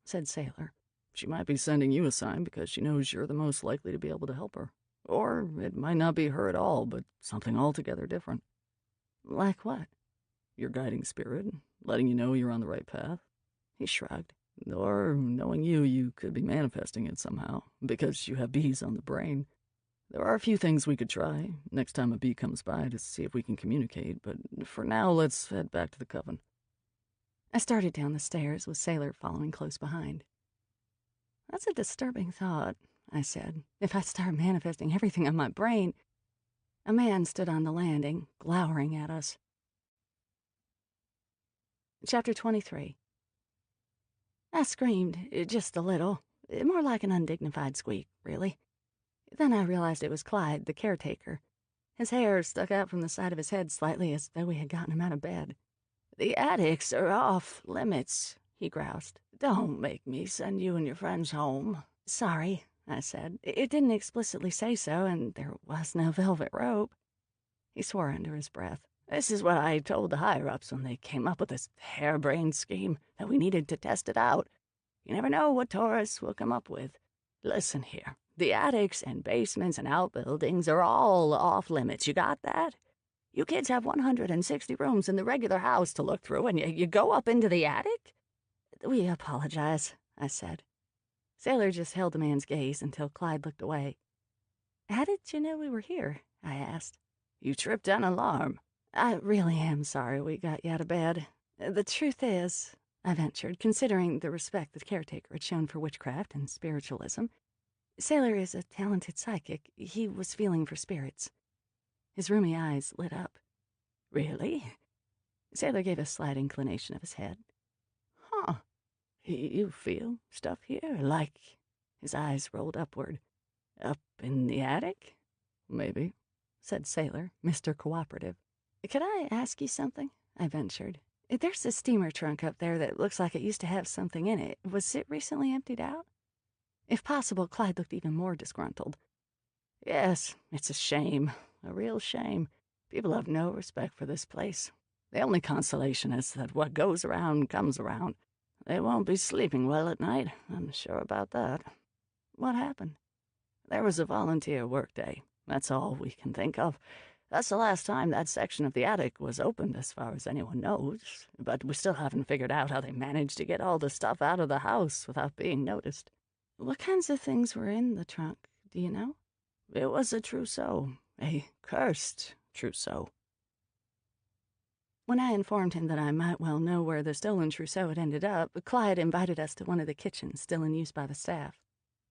said Sailor. "She might be sending you a sign because she knows you're the most likely to be able to help her. Or it might not be her at all, but something altogether different." "Like what?" "Your guiding spirit, letting you know you're on the right path." He shrugged. "Or knowing you could be manifesting it somehow, because you have bees on the brain. There are a few things we could try next time a bee comes by to see if we can communicate, but for now, let's head back to the coven." I started down the stairs with Sailor following close behind. "That's a disturbing thought," I said. "If I start manifesting everything on my brain..." A man stood on the landing, glowering at us. Chapter 23. I screamed, just a little, more like an undignified squeak, really. Then I realized it was Clyde, the caretaker. His hair stuck out from the side of his head slightly as though we had gotten him out of bed. "The attics are off limits," he groused. "Don't make me send you and your friends home." "Sorry," I said. "It didn't explicitly say so, and there was no velvet rope." He swore under his breath. This is what I told the higher-ups when they came up with this harebrained scheme that we needed to test it out. You never know what tourists will come up with. Listen here, the attics and basements and outbuildings are all off limits. You got that? You kids have 160 rooms in the regular house to look through, and you go up into the attic? We apologize, I said. Sailor just held the man's gaze until Clyde looked away. How did you know we were here? I asked. You tripped an alarm. I really am sorry we got you out of bed. The truth is, I ventured, considering the respect the caretaker had shown for witchcraft and spiritualism. Sailor is a talented psychic. He was feeling for spirits. His roomy eyes lit up. Really? Sailor gave a slight inclination of his head. Huh. You feel stuff here? Like... His eyes rolled upward. Up in the attic? Maybe, said Sailor, Mr. Cooperative. Could I ask you something? I ventured. There's a steamer trunk up there that looks like it used to have something in it. Was it recently emptied out? If possible, Clyde looked even more disgruntled. Yes, it's a shame. A real shame. People have no respect for this place. The only consolation is that what goes around comes around. They won't be sleeping well at night, I'm sure about that. What happened? There was a volunteer workday. That's all we can think of. That's the last time that section of the attic was opened, as far as anyone knows. But we still haven't figured out how they managed to get all the stuff out of the house without being noticed. What kinds of things were in the trunk, do you know? It was a trousseau. A cursed trousseau. When I informed him that I might well know where the stolen trousseau had ended up, Clyde invited us to one of the kitchens still in use by the staff.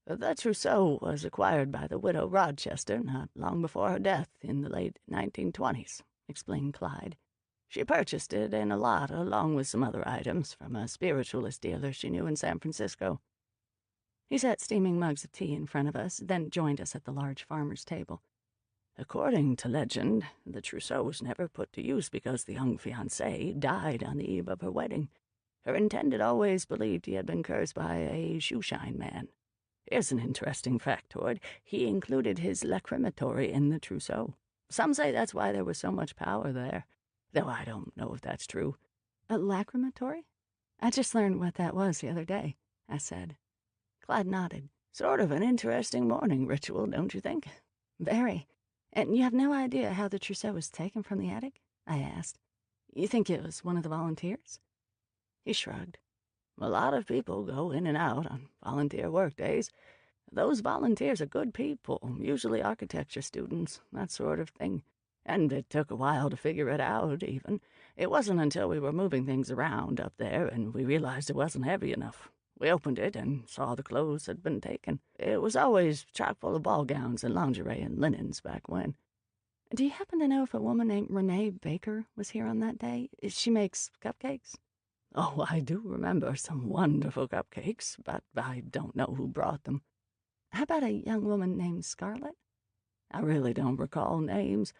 The trousseau was acquired by the widow Rochester not long before her death in the late 1920s, explained Clyde. She purchased it in a lot along with some other items from a spiritualist dealer she knew in San Francisco. He set steaming mugs of tea in front of us, then joined us at the large farmer's table. According to legend, the trousseau was never put to use because the young fiancée died on the eve of her wedding. Her intended always believed he had been cursed by a shoeshine man. Here's an interesting factoid. He included his lacrimatory in the trousseau. Some say that's why there was so much power there, though I don't know if that's true. A lacrimatory? I just learned what that was the other day, I said. Clyde nodded. Sort of an interesting morning ritual, don't you think? Very. And you have no idea how the trousseau was taken from the attic? I asked. You think it was one of the volunteers? He shrugged. A lot of people go in and out on volunteer work days. Those volunteers are good people, usually architecture students, that sort of thing. And it took a while to figure it out, even. It wasn't until we were moving things around up there and we realized it wasn't heavy enough. We opened it and saw the clothes had been taken. It was always chock full of ball gowns and lingerie and linens back when. Do you happen to know if a woman named Renee Baker was here on that day? She makes cupcakes? Oh, I do remember some wonderful cupcakes, but I don't know who brought them. How about a young woman named Scarlett? I really don't recall names.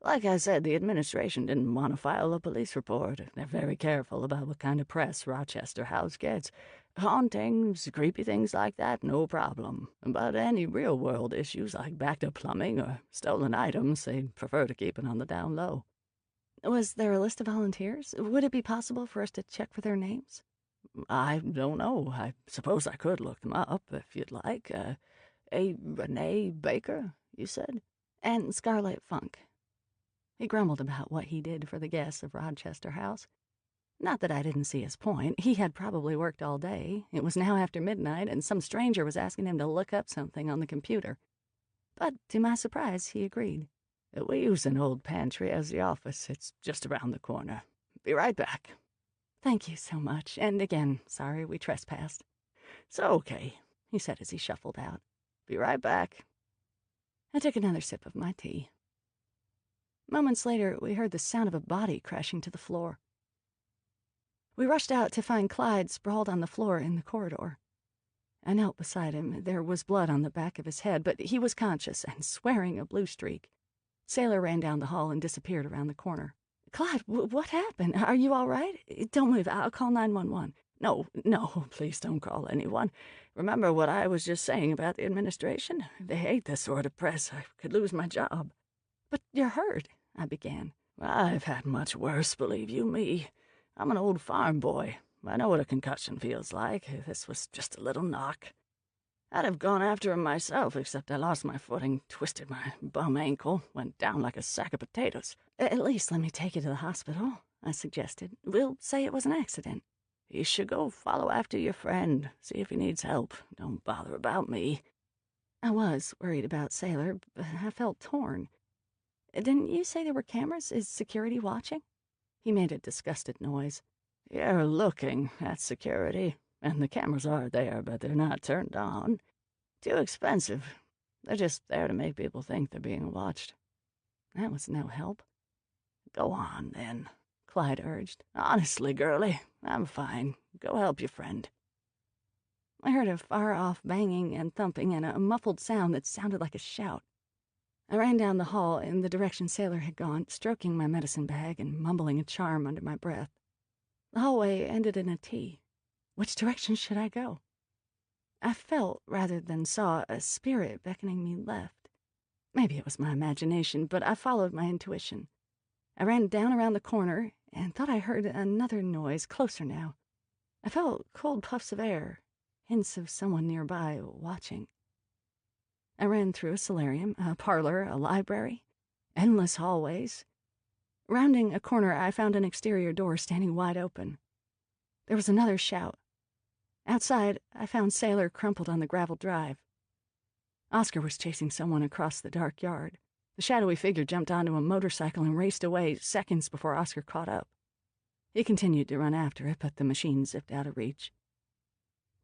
Like I said, the administration didn't want to file a police report. They're very careful about what kind of press Rochester House gets. Hauntings, creepy things like that, no problem. But any real-world issues like backed-up plumbing or stolen items, they'd prefer to keep it on the down low. Was there a list of volunteers? Would it be possible for us to check for their names? I don't know. I suppose I could look them up, if you'd like. A Renee Baker, you said? And Scarlett Funk. He grumbled about what he did for the guests of Rochester House. Not that I didn't see his point. He had probably worked all day. It was now after midnight, and some stranger was asking him to look up something on the computer. But to my surprise, he agreed. We use an old pantry as the office. It's just around the corner. Be right back. Thank you so much. And again, sorry we trespassed. It's okay, he said as he shuffled out. Be right back. I took another sip of my tea. Moments later, we heard the sound of a body crashing to the floor. We rushed out to find Clyde sprawled on the floor in the corridor. I knelt beside him. There was blood on the back of his head, but he was conscious and swearing a blue streak. Sailor ran down the hall and disappeared around the corner. Clyde, what happened? Are you all right? Don't move. I'll call 911. No, please don't call anyone. Remember what I was just saying about the administration? They hate this sort of press. I could lose my job. But you're hurt, I began. I've had much worse, believe you me. I'm an old farm boy. I know what a concussion feels like. This was just a little knock. I'd have gone after him myself, except I lost my footing, twisted my bum ankle, went down like a sack of potatoes. At least let me take you to the hospital, I suggested. We'll say it was an accident. You should go follow after your friend, see if he needs help. Don't bother about me. I was worried about Sailor, but I felt torn. Didn't you say there were cameras? Is security watching? He made a disgusted noise. You're looking at security, and the cameras are there, but they're not turned on. Too expensive. They're just there to make people think they're being watched. That was no help. Go on, then, Clyde urged. Honestly, girlie, I'm fine. Go help your friend. I heard a far-off banging and thumping and a muffled sound that sounded like a shout. I ran down the hall in the direction Sailor had gone, stroking my medicine bag and mumbling a charm under my breath. The hallway ended in a T. Which direction should I go? I felt, rather than saw, a spirit beckoning me left. Maybe it was my imagination, but I followed my intuition. I ran down around the corner and thought I heard another noise, closer now. I felt cold puffs of air, hints of someone nearby watching. I ran through a solarium, a parlor, a library, endless hallways. Rounding a corner, I found an exterior door standing wide open. There was another shout. Outside, I found Sailor crumpled on the gravel drive. Oscar was chasing someone across the dark yard. The shadowy figure jumped onto a motorcycle and raced away seconds before Oscar caught up. He continued to run after it, but the machine zipped out of reach.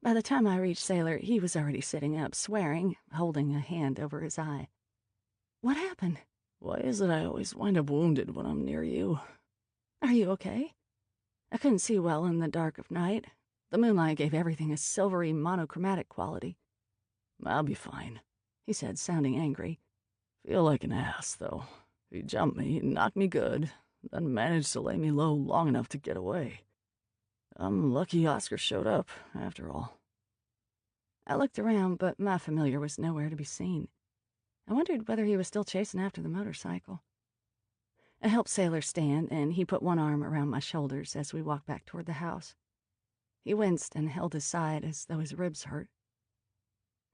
By the time I reached Sailor, he was already sitting up, swearing, holding a hand over his eye. What happened? Why is it I always wind up wounded when I'm near you? Are you okay? I couldn't see well in the dark of night. The moonlight gave everything a silvery, monochromatic quality. I'll be fine, he said, sounding angry. Feel like an ass, though. He jumped me, knocked me good, then managed to lay me low long enough to get away. I'm lucky Oscar showed up, after all. I looked around, but my familiar was nowhere to be seen. I wondered whether he was still chasing after the motorcycle. I helped Sailor stand, and he put one arm around my shoulders as we walked back toward the house. He winced and held his side as though his ribs hurt.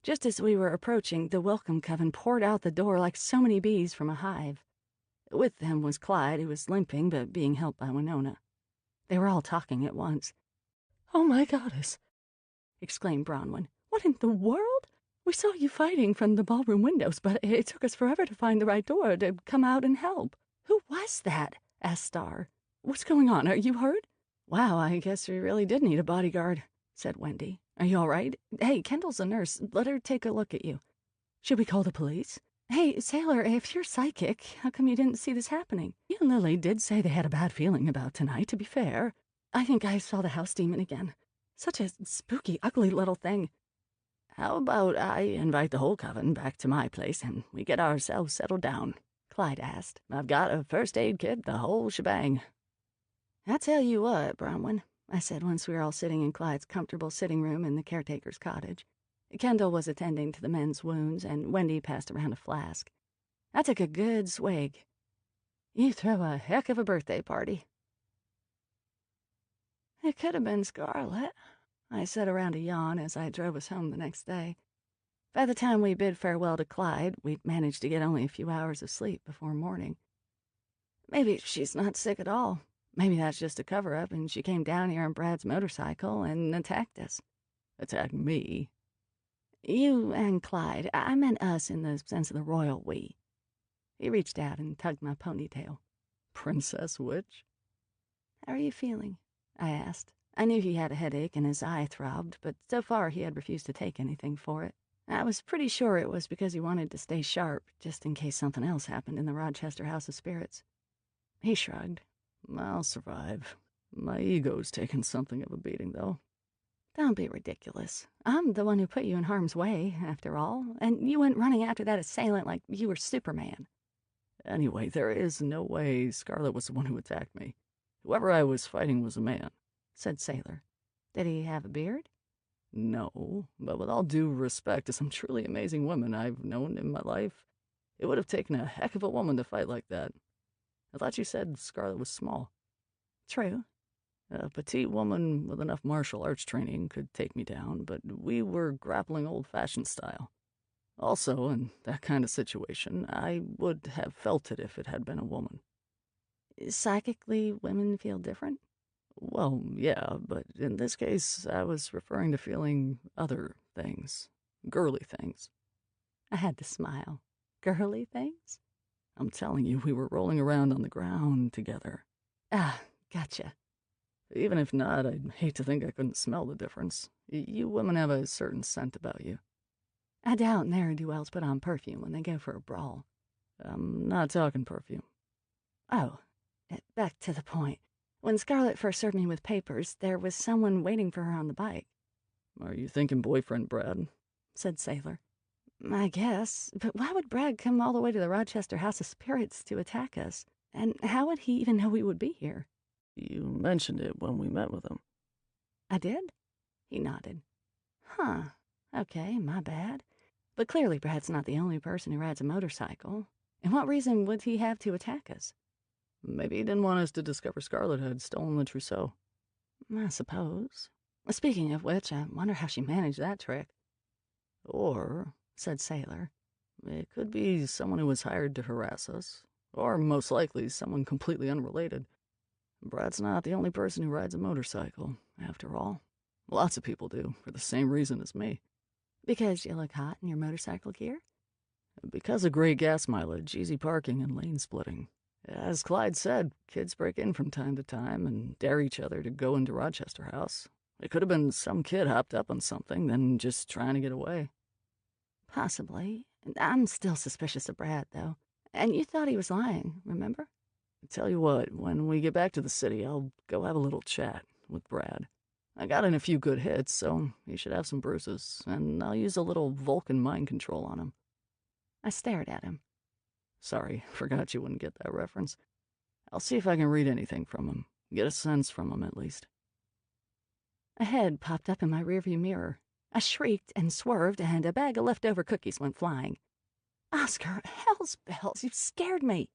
Just as we were approaching, the welcome coven poured out the door like so many bees from a hive. With them was Clyde, who was limping but being helped by Winona. They were all talking at once. "Oh, my goddess," exclaimed Bronwyn. "What in the world? We saw you fighting from the ballroom windows, but it took us forever to find the right door to come out and help." "Who was that?" asked Star. "What's going on? Are you hurt?" "Wow, I guess we really did need a bodyguard," said Wendy. "Are you all right? Hey, Kendall's a nurse. Let her take a look at you." "Should we call the police?" "Hey, Sailor, if you're psychic, how come you didn't see this happening?" You and Lily did say they had a bad feeling about tonight, to be fair. I think I saw the house demon again. Such a spooky, ugly little thing. How about I invite the whole coven back to my place and we get ourselves settled down? Clyde asked. I've got a first aid kit, the whole shebang. "I tell you what, Bronwyn," I said once we were all sitting in Clyde's comfortable sitting room in the caretaker's cottage. Kendall was attending to the men's wounds, and Wendy passed around a flask. I took a good swig. "You throw a heck of a birthday party." "It could have been Scarlet," I said around a yawn as I drove us home the next day. By the time we bid farewell to Clyde, we'd managed to get only a few hours of sleep before morning. Maybe she's not sick at all. Maybe that's just a cover-up, and she came down here on Brad's motorcycle and attacked us. Attacked me? You and Clyde. I meant us in the sense of the royal we. He reached out and tugged my ponytail. Princess Witch? "How are you feeling?" I asked. I knew he had a headache and his eye throbbed, but so far he had refused to take anything for it. I was pretty sure it was because he wanted to stay sharp, just in case something else happened in the Rochester House of Spirits. He shrugged. "I'll survive. My ego's taken something of a beating, though." "Don't be ridiculous. I'm the one who put you in harm's way, after all, and you went running after that assailant like you were Superman." "Anyway, there is no way Scarlet was the one who attacked me. Whoever I was fighting was a man," said Sailor. "Did he have a beard?" "No, but with all due respect to some truly amazing women I've known in my life, it would have taken a heck of a woman to fight like that. I thought you said Scarlet was small. True. A petite woman with enough martial arts training could take me down, but we were grappling old-fashioned style. Also, in that kind of situation, I would have felt it if it had been a woman. Psychically, women feel different? Well, yeah, but in this case, I was referring to feeling other things. Girly things. I had to smile. Girly things? I'm telling you, we were rolling around on the ground together. Ah, gotcha. Even if not, I'd hate to think I couldn't smell the difference. You women have a certain scent about you. I doubt ne'er-do-wells put on perfume when they go for a brawl. I'm not talking perfume. Oh, back to the point. When Scarlet first served me with papers, there was someone waiting for her on the bike. Are you thinking boyfriend Brad? Said Sailor. I guess, but why would Brad come all the way to the Rochester House of Spirits to attack us? And how would he even know we would be here? You mentioned it when we met with him. I did? He nodded. Huh. Okay, my bad. But clearly Brad's not the only person who rides a motorcycle. And what reason would he have to attack us? Maybe he didn't want us to discover Scarlet had stolen the trousseau. I suppose. Speaking of which, I wonder how she managed that trick. Or, said Sailor, it could be someone who was hired to harass us. Or, most likely, someone completely unrelated. Brad's not the only person who rides a motorcycle, after all. Lots of people do, for the same reason as me. Because you look hot in your motorcycle gear? Because of great gas mileage, easy parking, and lane splitting. As Clyde said, kids break in from time to time and dare each other to go into Rochester House. It could have been some kid hopped up on something, then just trying to get away. Possibly. I'm still suspicious of Brad, though. And you thought he was lying, remember? Tell you what, when we get back to the city, I'll go have a little chat with Brad. I got in a few good hits, so he should have some bruises, and I'll use a little Vulcan mind control on him. I stared at him. Sorry, forgot you wouldn't get that reference. I'll see if I can read anything from him. Get a sense from him, at least. A head popped up in my rearview mirror. I shrieked and swerved, and a bag of leftover cookies went flying. Oscar, hell's bells, you scared me.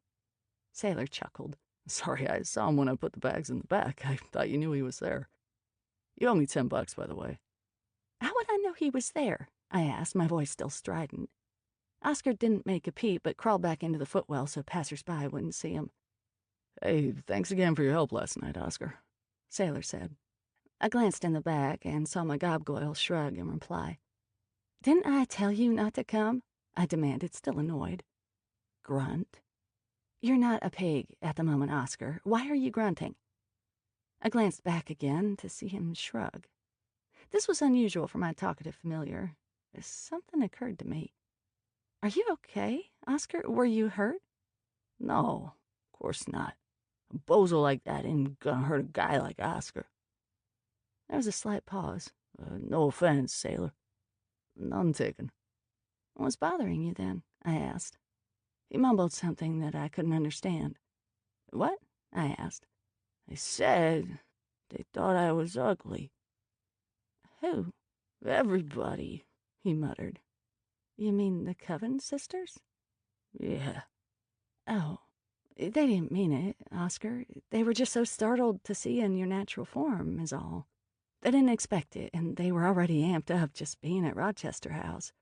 Sailor chuckled. Sorry, I saw him when I put the bags in the back. I thought you knew he was there. You owe me $10, by the way. How would I know he was there? I asked, my voice still strident. Oscar didn't make a peep, but crawled back into the footwell so passers-by wouldn't see him. Hey, thanks again for your help last night, Oscar, Sailor said. I glanced in the back and saw my gobgoyle shrug in reply. Didn't I tell you not to come? I demanded, still annoyed. Grunt. You're not a pig at the moment, Oscar. Why are you grunting? I glanced back again to see him shrug. This was unusual for my talkative familiar. Something occurred to me. Are you okay, Oscar? Were you hurt? No, of course not. A bozo like that ain't gonna hurt a guy like Oscar. There was a slight pause. No offense, sailor. None taken. What's bothering you, then? I asked. He mumbled something that I couldn't understand. What? I asked. They said they thought I was ugly. Who? Everybody, he muttered. You mean the Coven sisters? Yeah. Oh, they didn't mean it, Oscar. They were just so startled to see you in your natural form, is all. They didn't expect it, and they were already amped up just being at Rochester House.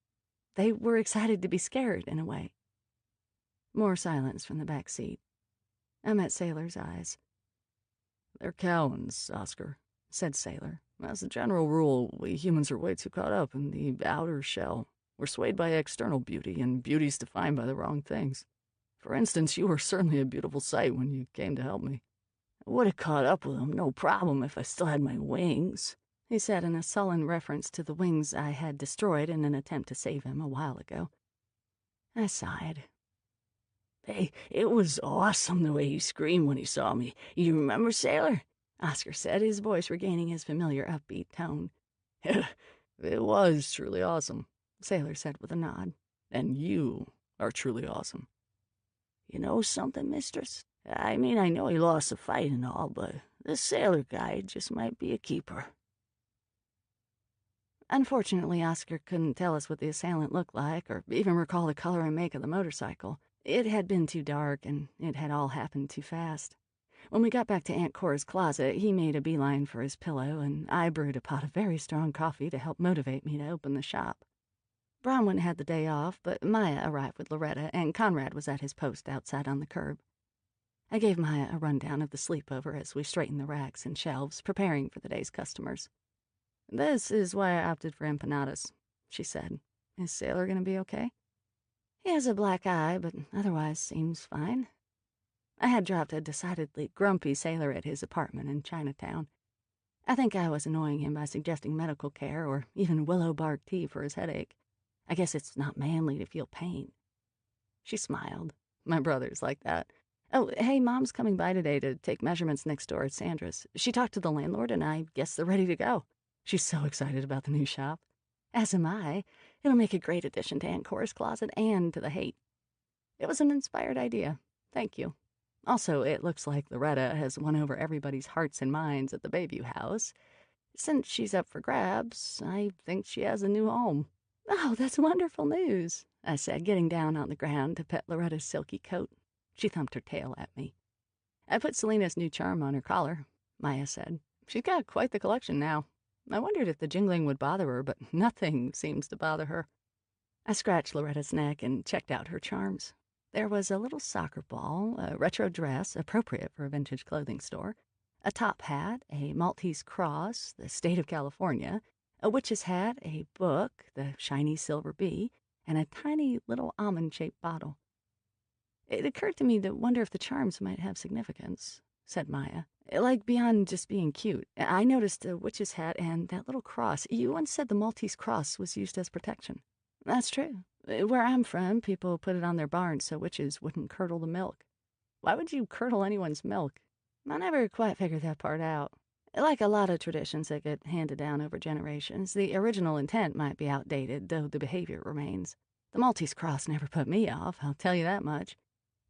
They were excited to be scared, in a way. More silence from the back seat. I met Sailor's eyes. They're cowards, Oscar, said Sailor. As a general rule, we humans are way too caught up in the outer shell. We're swayed by external beauty, and beauty's defined by the wrong things. For instance, you were certainly a beautiful sight when you came to help me. I would have caught up with them, no problem, if I still had my wings, he said in a sullen reference to the wings I had destroyed in an attempt to save him a while ago. I sighed. Hey, it was awesome the way he screamed when he saw me. You remember, Sailor? Oscar said, his voice regaining his familiar upbeat tone. It was truly awesome, Sailor said with a nod. And you are truly awesome. You know something, mistress? I mean, I know he lost the fight and all, but this sailor guy just might be a keeper. Unfortunately, Oscar couldn't tell us what the assailant looked like or even recall the color and make of the motorcycle. It had been too dark, and it had all happened too fast. When we got back to Aunt Cora's closet, he made a beeline for his pillow, and I brewed a pot of very strong coffee to help motivate me to open the shop. Bronwyn had the day off, but Maya arrived with Loretta, and Conrad was at his post outside on the curb. I gave Maya a rundown of the sleepover as we straightened the racks and shelves, preparing for the day's customers. "This is why I opted for empanadas," she said. "Is Sailor going to be okay?" "He has a black eye, but otherwise seems fine." I had dropped a decidedly grumpy Sailor at his apartment in Chinatown. I think I was annoying him by suggesting medical care or even willow bark tea for his headache. I guess it's not manly to feel pain. She smiled. My brother's like that. "Oh, hey, Mom's coming by today to take measurements next door at Sandra's. She talked to the landlord, and I guess they're ready to go. She's so excited about the new shop. As am I. It'll make a great addition to Aunt Cora's closet and to the hate." It was an inspired idea. Thank you. Also, it looks like Loretta has won over everybody's hearts and minds at the Bayview house. Since she's up for grabs, I think she has a new home. "Oh, that's wonderful news," I said, getting down on the ground to pet Loretta's silky coat. She thumped her tail at me. "I put Selena's new charm on her collar," Maya said. "She's got quite the collection now. I wondered if the jingling would bother her, but nothing seems to bother her." I scratched Loretta's neck and checked out her charms. There was a little soccer ball, a retro dress appropriate for a vintage clothing store, a top hat, a Maltese cross, the state of California, a witch's hat, a book, the shiny silver bee, and a tiny little almond-shaped bottle. "It occurred to me to wonder if the charms might have significance," said Maya. "Like beyond just being cute. I noticed a witch's hat and that little cross. You once said the Maltese cross was used as protection." "That's true. Where I'm from, people put it on their barns so witches wouldn't curdle the milk." "Why would you curdle anyone's milk?" "I never quite figured that part out. Like a lot of traditions that get handed down over generations, the original intent might be outdated, though the behavior remains. The Maltese cross never put me off, I'll tell you that much.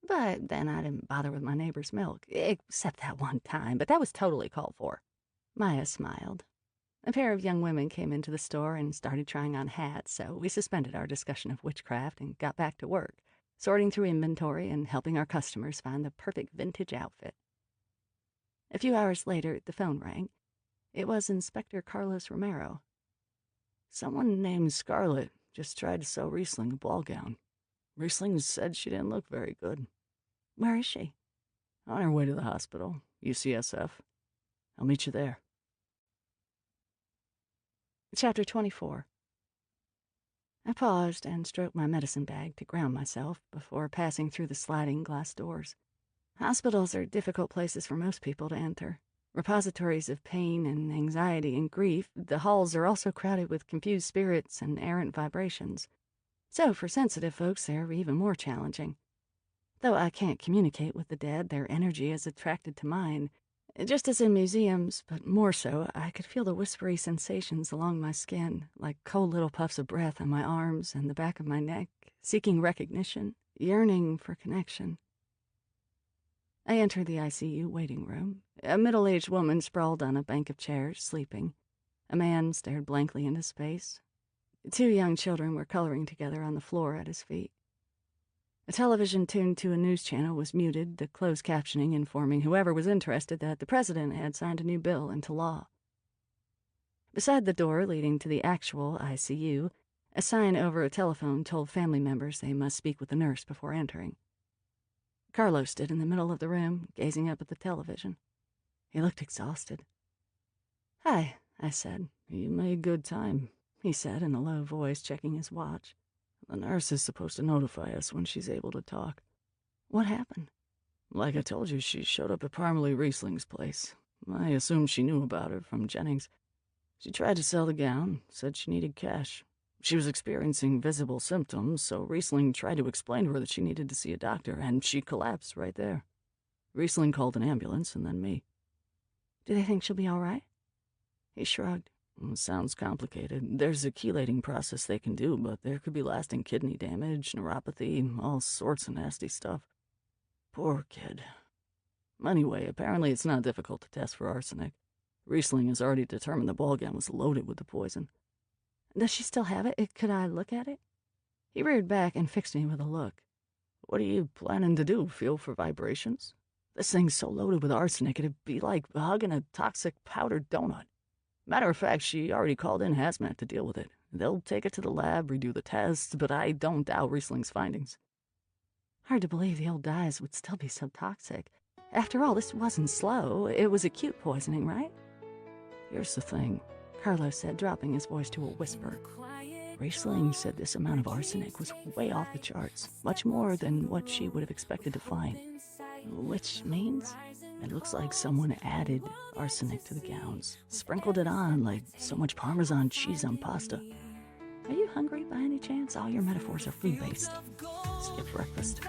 But then I didn't bother with my neighbor's milk, except that one time, but that was totally called for." Maya smiled. A pair of young women came into the store and started trying on hats, so we suspended our discussion of witchcraft and got back to work, sorting through inventory and helping our customers find the perfect vintage outfit. A few hours later, the phone rang. It was Inspector Carlos Romero. "Someone named Scarlett just tried to sell Riesling a ball gown. Riesling said she didn't look very good." "Where is she?" "On her way to the hospital, UCSF. I'll meet you there." Chapter 24. I paused and stroked my medicine bag to ground myself before passing through the sliding glass doors. Hospitals are difficult places for most people to enter. Repositories of pain and anxiety and grief, the halls are also crowded with confused spirits and errant vibrations. So for sensitive folks, they're even more challenging. Though I can't communicate with the dead, their energy is attracted to mine. Just as in museums, but more so, I could feel the whispery sensations along my skin, like cold little puffs of breath on my arms and the back of my neck, seeking recognition, yearning for connection. I entered the ICU waiting room. A middle-aged woman sprawled on a bank of chairs, sleeping. A man stared blankly into space. 2 young children were coloring together on the floor at his feet. A television tuned to a news channel was muted, the closed captioning informing whoever was interested that the president had signed a new bill into law. Beside the door leading to the actual ICU, a sign over a telephone told family members they must speak with the nurse before entering. Carlos stood in the middle of the room, gazing up at the television. He looked exhausted. "Hi," I said. "You made good time," he said in a low voice, checking his watch. "The nurse is supposed to notify us when she's able to talk." "What happened?" "Like I told you, she showed up at Parmalee Riesling's place. I assumed she knew about it from Jennings. She tried to sell the gown, said she needed cash. She was experiencing visible symptoms, so Riesling tried to explain to her that she needed to see a doctor, and she collapsed right there. Riesling called an ambulance, and then me." "Do they think she'll be all right?" He shrugged. "Sounds complicated. There's a chelating process they can do, but there could be lasting kidney damage, neuropathy, all sorts of nasty stuff. Poor kid. Anyway, apparently it's not difficult to test for arsenic. Riesling has already determined the ball gown was loaded with the poison." "Does she still have it? Could I look at it?" He reared back and fixed me with a look. What are you planning to do, feel for vibrations? This thing's so loaded with arsenic, it'd be like hugging a toxic powdered donut. Matter of fact, she already called in hazmat to deal with it. They'll take it to the lab, redo the tests, but I don't doubt Riesling's findings. Hard to believe the old dyes would still be so toxic. After all, this wasn't slow. It was acute poisoning, right? Here's the thing, Carlos said, dropping his voice to a whisper. Riesling said this amount of arsenic was way off the charts, much more than what she would have expected to find. Which means? It looks like someone added arsenic to the gowns, sprinkled it on like so much Parmesan cheese on pasta. Are you hungry by any chance? All your metaphors are food-based. Skip breakfast.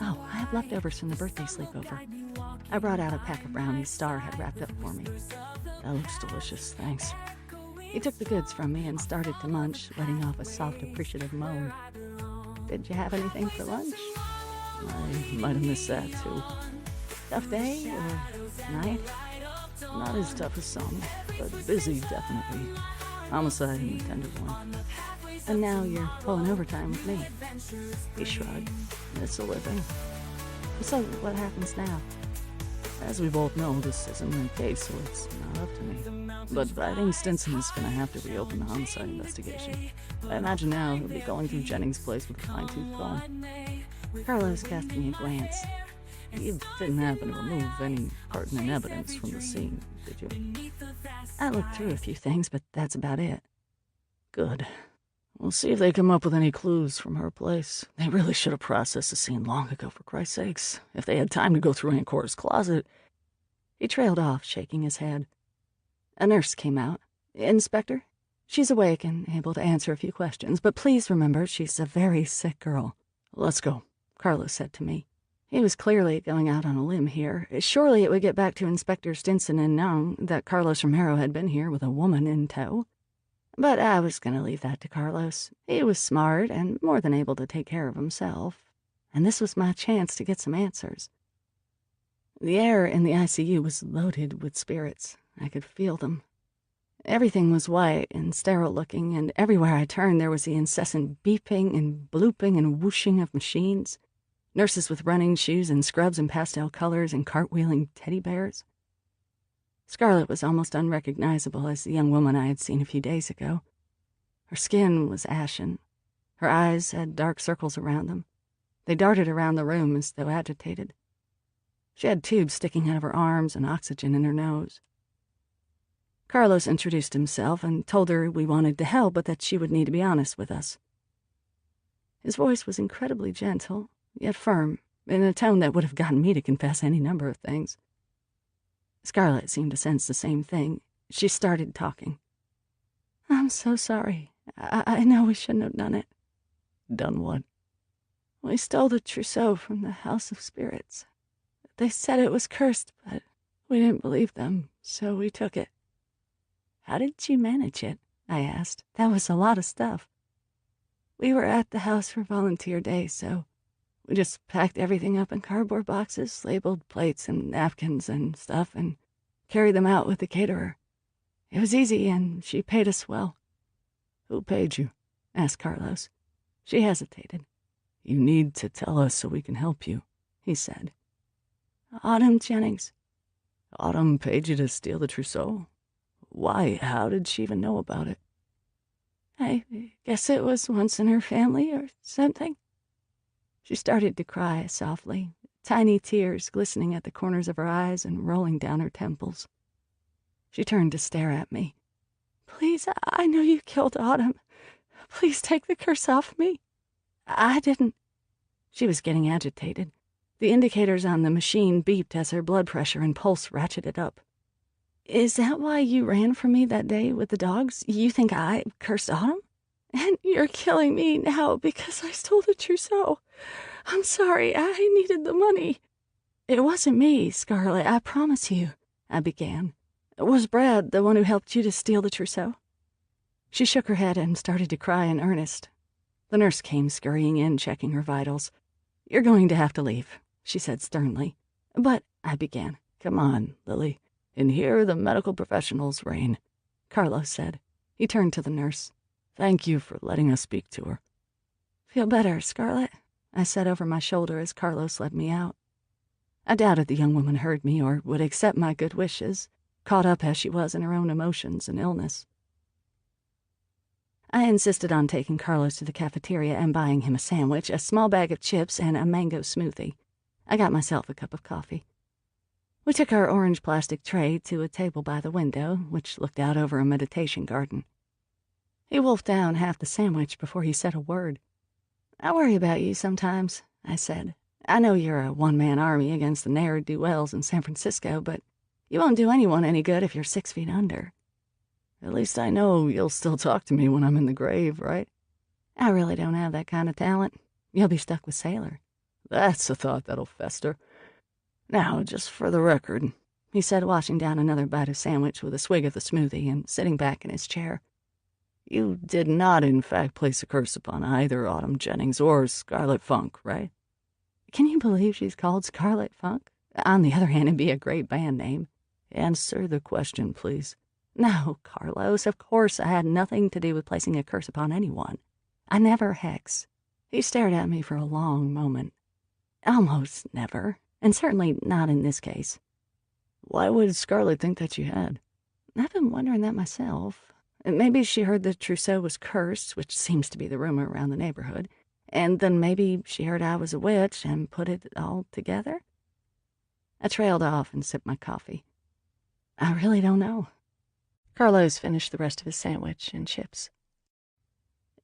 Oh, I have leftovers from the birthday sleepover. I brought out a pack of brownies Star had wrapped up for me. That looks delicious, thanks. He took the goods from me and started to munch, letting off a soft, appreciative moan. Did you have anything for lunch? I might have missed that, too. Tough day or night? Not as tough as some, but busy, definitely. Homicide in the tender one. And now you're pulling overtime with me. He shrugged. It's a living. So what happens now? As we both know, this isn't my case, so it's not up to me. But I think Stinson's gonna have to reopen the homicide investigation. I imagine now he'll be going through Jennings' place with a fine-tooth comb. Carlos cast me a glance. You didn't happen to remove any pertinent evidence from the scene, did you? I looked through a few things, but that's about it. Good. We'll see if they come up with any clues from her place. They really should have processed the scene long ago, for Christ's sakes. If they had time to go through Aunt Cora's closet. He trailed off, shaking his head. A nurse came out. Inspector? She's awake and able to answer a few questions, but please remember she's a very sick girl. Let's go, Carlos said to me. He was clearly going out on a limb here. Surely it would get back to Inspector Stinson and known that Carlos Romero had been here with a woman in tow. But I was going to leave that to Carlos. He was smart and more than able to take care of himself. And this was my chance to get some answers. The air in the ICU was loaded with spirits. I could feel them. Everything was white and sterile-looking, and everywhere I turned there was the incessant beeping and blooping and whooshing of machines. Nurses with running shoes and scrubs in pastel colors and cartwheeling teddy bears. Scarlett was almost unrecognizable as the young woman I had seen a few days ago. Her skin was ashen. Her eyes had dark circles around them. They darted around the room as though agitated. She had tubes sticking out of her arms and oxygen in her nose. Carlos introduced himself and told her we wanted to help, but that she would need to be honest with us. His voice was incredibly gentle, yet firm, in a tone that would have gotten me to confess any number of things. Scarlett seemed to sense the same thing. She started talking. I'm so sorry. I know we shouldn't have done it. Done what? We stole the trousseau from the House of Spirits. They said it was cursed, but we didn't believe them, so we took it. How did you manage it? I asked. That was a lot of stuff. We were at the house for volunteer day, so we just packed everything up in cardboard boxes, labeled plates and napkins and stuff, and carried them out with the caterer. It was easy, and she paid us well. Who paid you? Asked Carlos. She hesitated. You need to tell us so we can help you, he said. Autumn Jennings. Autumn paid you to steal the trousseau? Why? How did she even know about it? I guess it was once in her family or something. She started to cry softly, tiny tears glistening at the corners of her eyes and rolling down her temples. She turned to stare at me. Please, I know you killed Autumn. Please take the curse off me. I didn't. She was getting agitated. The indicators on the machine beeped as her blood pressure and pulse ratcheted up. Is that why you ran from me that day with the dogs? You think I cursed Autumn? And you're killing me now because I stole the trousseau. I'm sorry, I needed the money. It wasn't me, Scarlett, I promise you, I began. Was Brad the one who helped you to steal the trousseau? She shook her head and started to cry in earnest. The nurse came scurrying in, checking her vitals. You're going to have to leave, she said sternly. But, I began. Come on, Lily. In here, the medical professionals reign, Carlos said. He turned to the nurse. Thank you for letting us speak to her. Feel better, Scarlett? I said over my shoulder as Carlos led me out. I doubted the young woman heard me or would accept my good wishes, caught up as she was in her own emotions and illness. I insisted on taking Carlos to the cafeteria and buying him a sandwich, a small bag of chips, and a mango smoothie. I got myself a cup of coffee. We took our orange plastic tray to a table by the window, which looked out over a meditation garden. He wolfed down half the sandwich before he said a word. "I worry about you sometimes," I said. "I know you're a one-man army against the ne'er-do-wells in San Francisco, but you won't do anyone any good if you're 6 feet under." "At least I know you'll still talk to me when I'm in the grave, right?" "I really don't have that kind of talent. You'll be stuck with Sailor." "That's a thought that'll fester. Now, just for the record," he said, washing down another bite of sandwich with a swig of the smoothie and sitting back in his chair, "you did not, in fact, place a curse upon either Autumn Jennings or Scarlet Funk, right?" "Can you believe she's called Scarlet Funk? On the other hand, it'd be a great band name." "Answer the question, please." "No, Carlos, of course I had nothing to do with placing a curse upon anyone. I never hex." He stared at me for a long moment. "Almost never, and certainly not in this case." "Why would Scarlet think that you had?" "I've been wondering that myself. Maybe she heard the trousseau was cursed, which seems to be the rumor around the neighborhood. And then maybe she heard I was a witch and put it all together." I trailed off and sipped my coffee. "I really don't know." Carlos finished the rest of his sandwich and chips.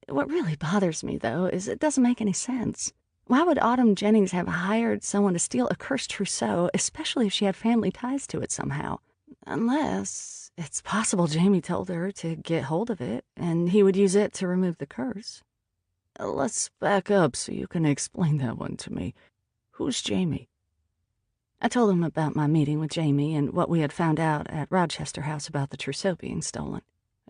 "What really bothers me, though, is it doesn't make any sense. Why would Autumn Jennings have hired someone to steal a cursed trousseau, especially if she had family ties to it somehow? Unless it's possible Jamie told her to get hold of it, and he would use it to remove the curse." "Let's back up so you can explain that one to me. Who's Jamie?" I told him about my meeting with Jamie and what we had found out at Rochester House about the trousseau being stolen.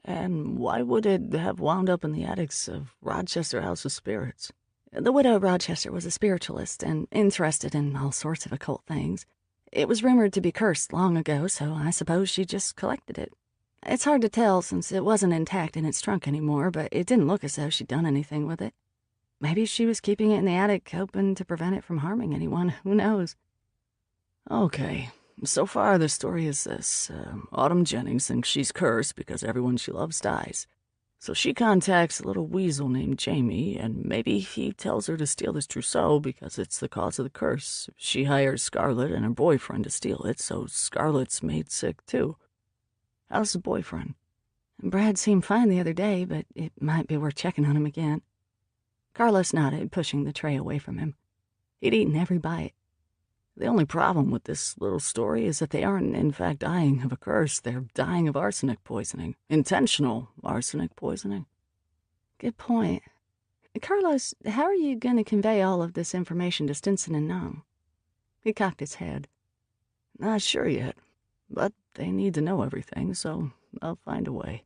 "And why would it have wound up in the attics of Rochester House of Spirits?" The widow Rochester was a spiritualist and interested in all sorts of occult things. It was rumored to be cursed long ago, so I suppose she just collected it. It's hard to tell since it wasn't intact in its trunk anymore, but it didn't look as though she'd done anything with it. Maybe she was keeping it in the attic, hoping to prevent it from harming anyone. Who knows? "Okay, so far the story is this. Autumn Jennings thinks she's cursed because everyone she loves dies. So she contacts a little weasel named Jamie, and maybe he tells her to steal this trousseau because it's the cause of the curse. She hires Scarlet and her boyfriend to steal it, so Scarlet's made sick too. How's the boyfriend?" "Brad seemed fine the other day, but it might be worth checking on him again." Carlos nodded, pushing the tray away from him. He'd eaten every bite. "The only problem with this little story is that they aren't in fact dying of a curse. They're dying of arsenic poisoning. Intentional arsenic poisoning." "Good point. Carlos, how are you going to convey all of this information to Stinson and Nung?" He cocked his head. "Not sure yet, but they need to know everything, so I'll find a way.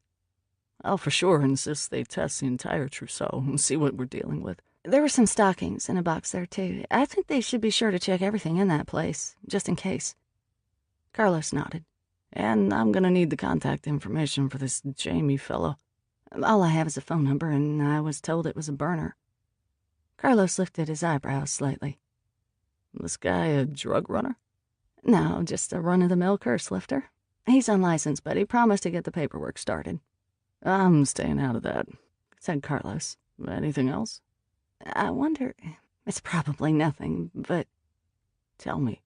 I'll for sure insist they test the entire trousseau and see what we're dealing with." "There were some stockings in a box there, too. I think they should be sure to check everything in that place, just in case." Carlos nodded. "And I'm gonna need the contact information for this Jamie fellow." "All I have is a phone number, and I was told it was a burner." Carlos lifted his eyebrows slightly. "This guy a drug runner?" "No, just a run-of-the-mill curse lifter. He's unlicensed, but he promised to get the paperwork started." "I'm staying out of that," said Carlos. "Anything else?" "I wonder, it's probably nothing, but..." "Tell me."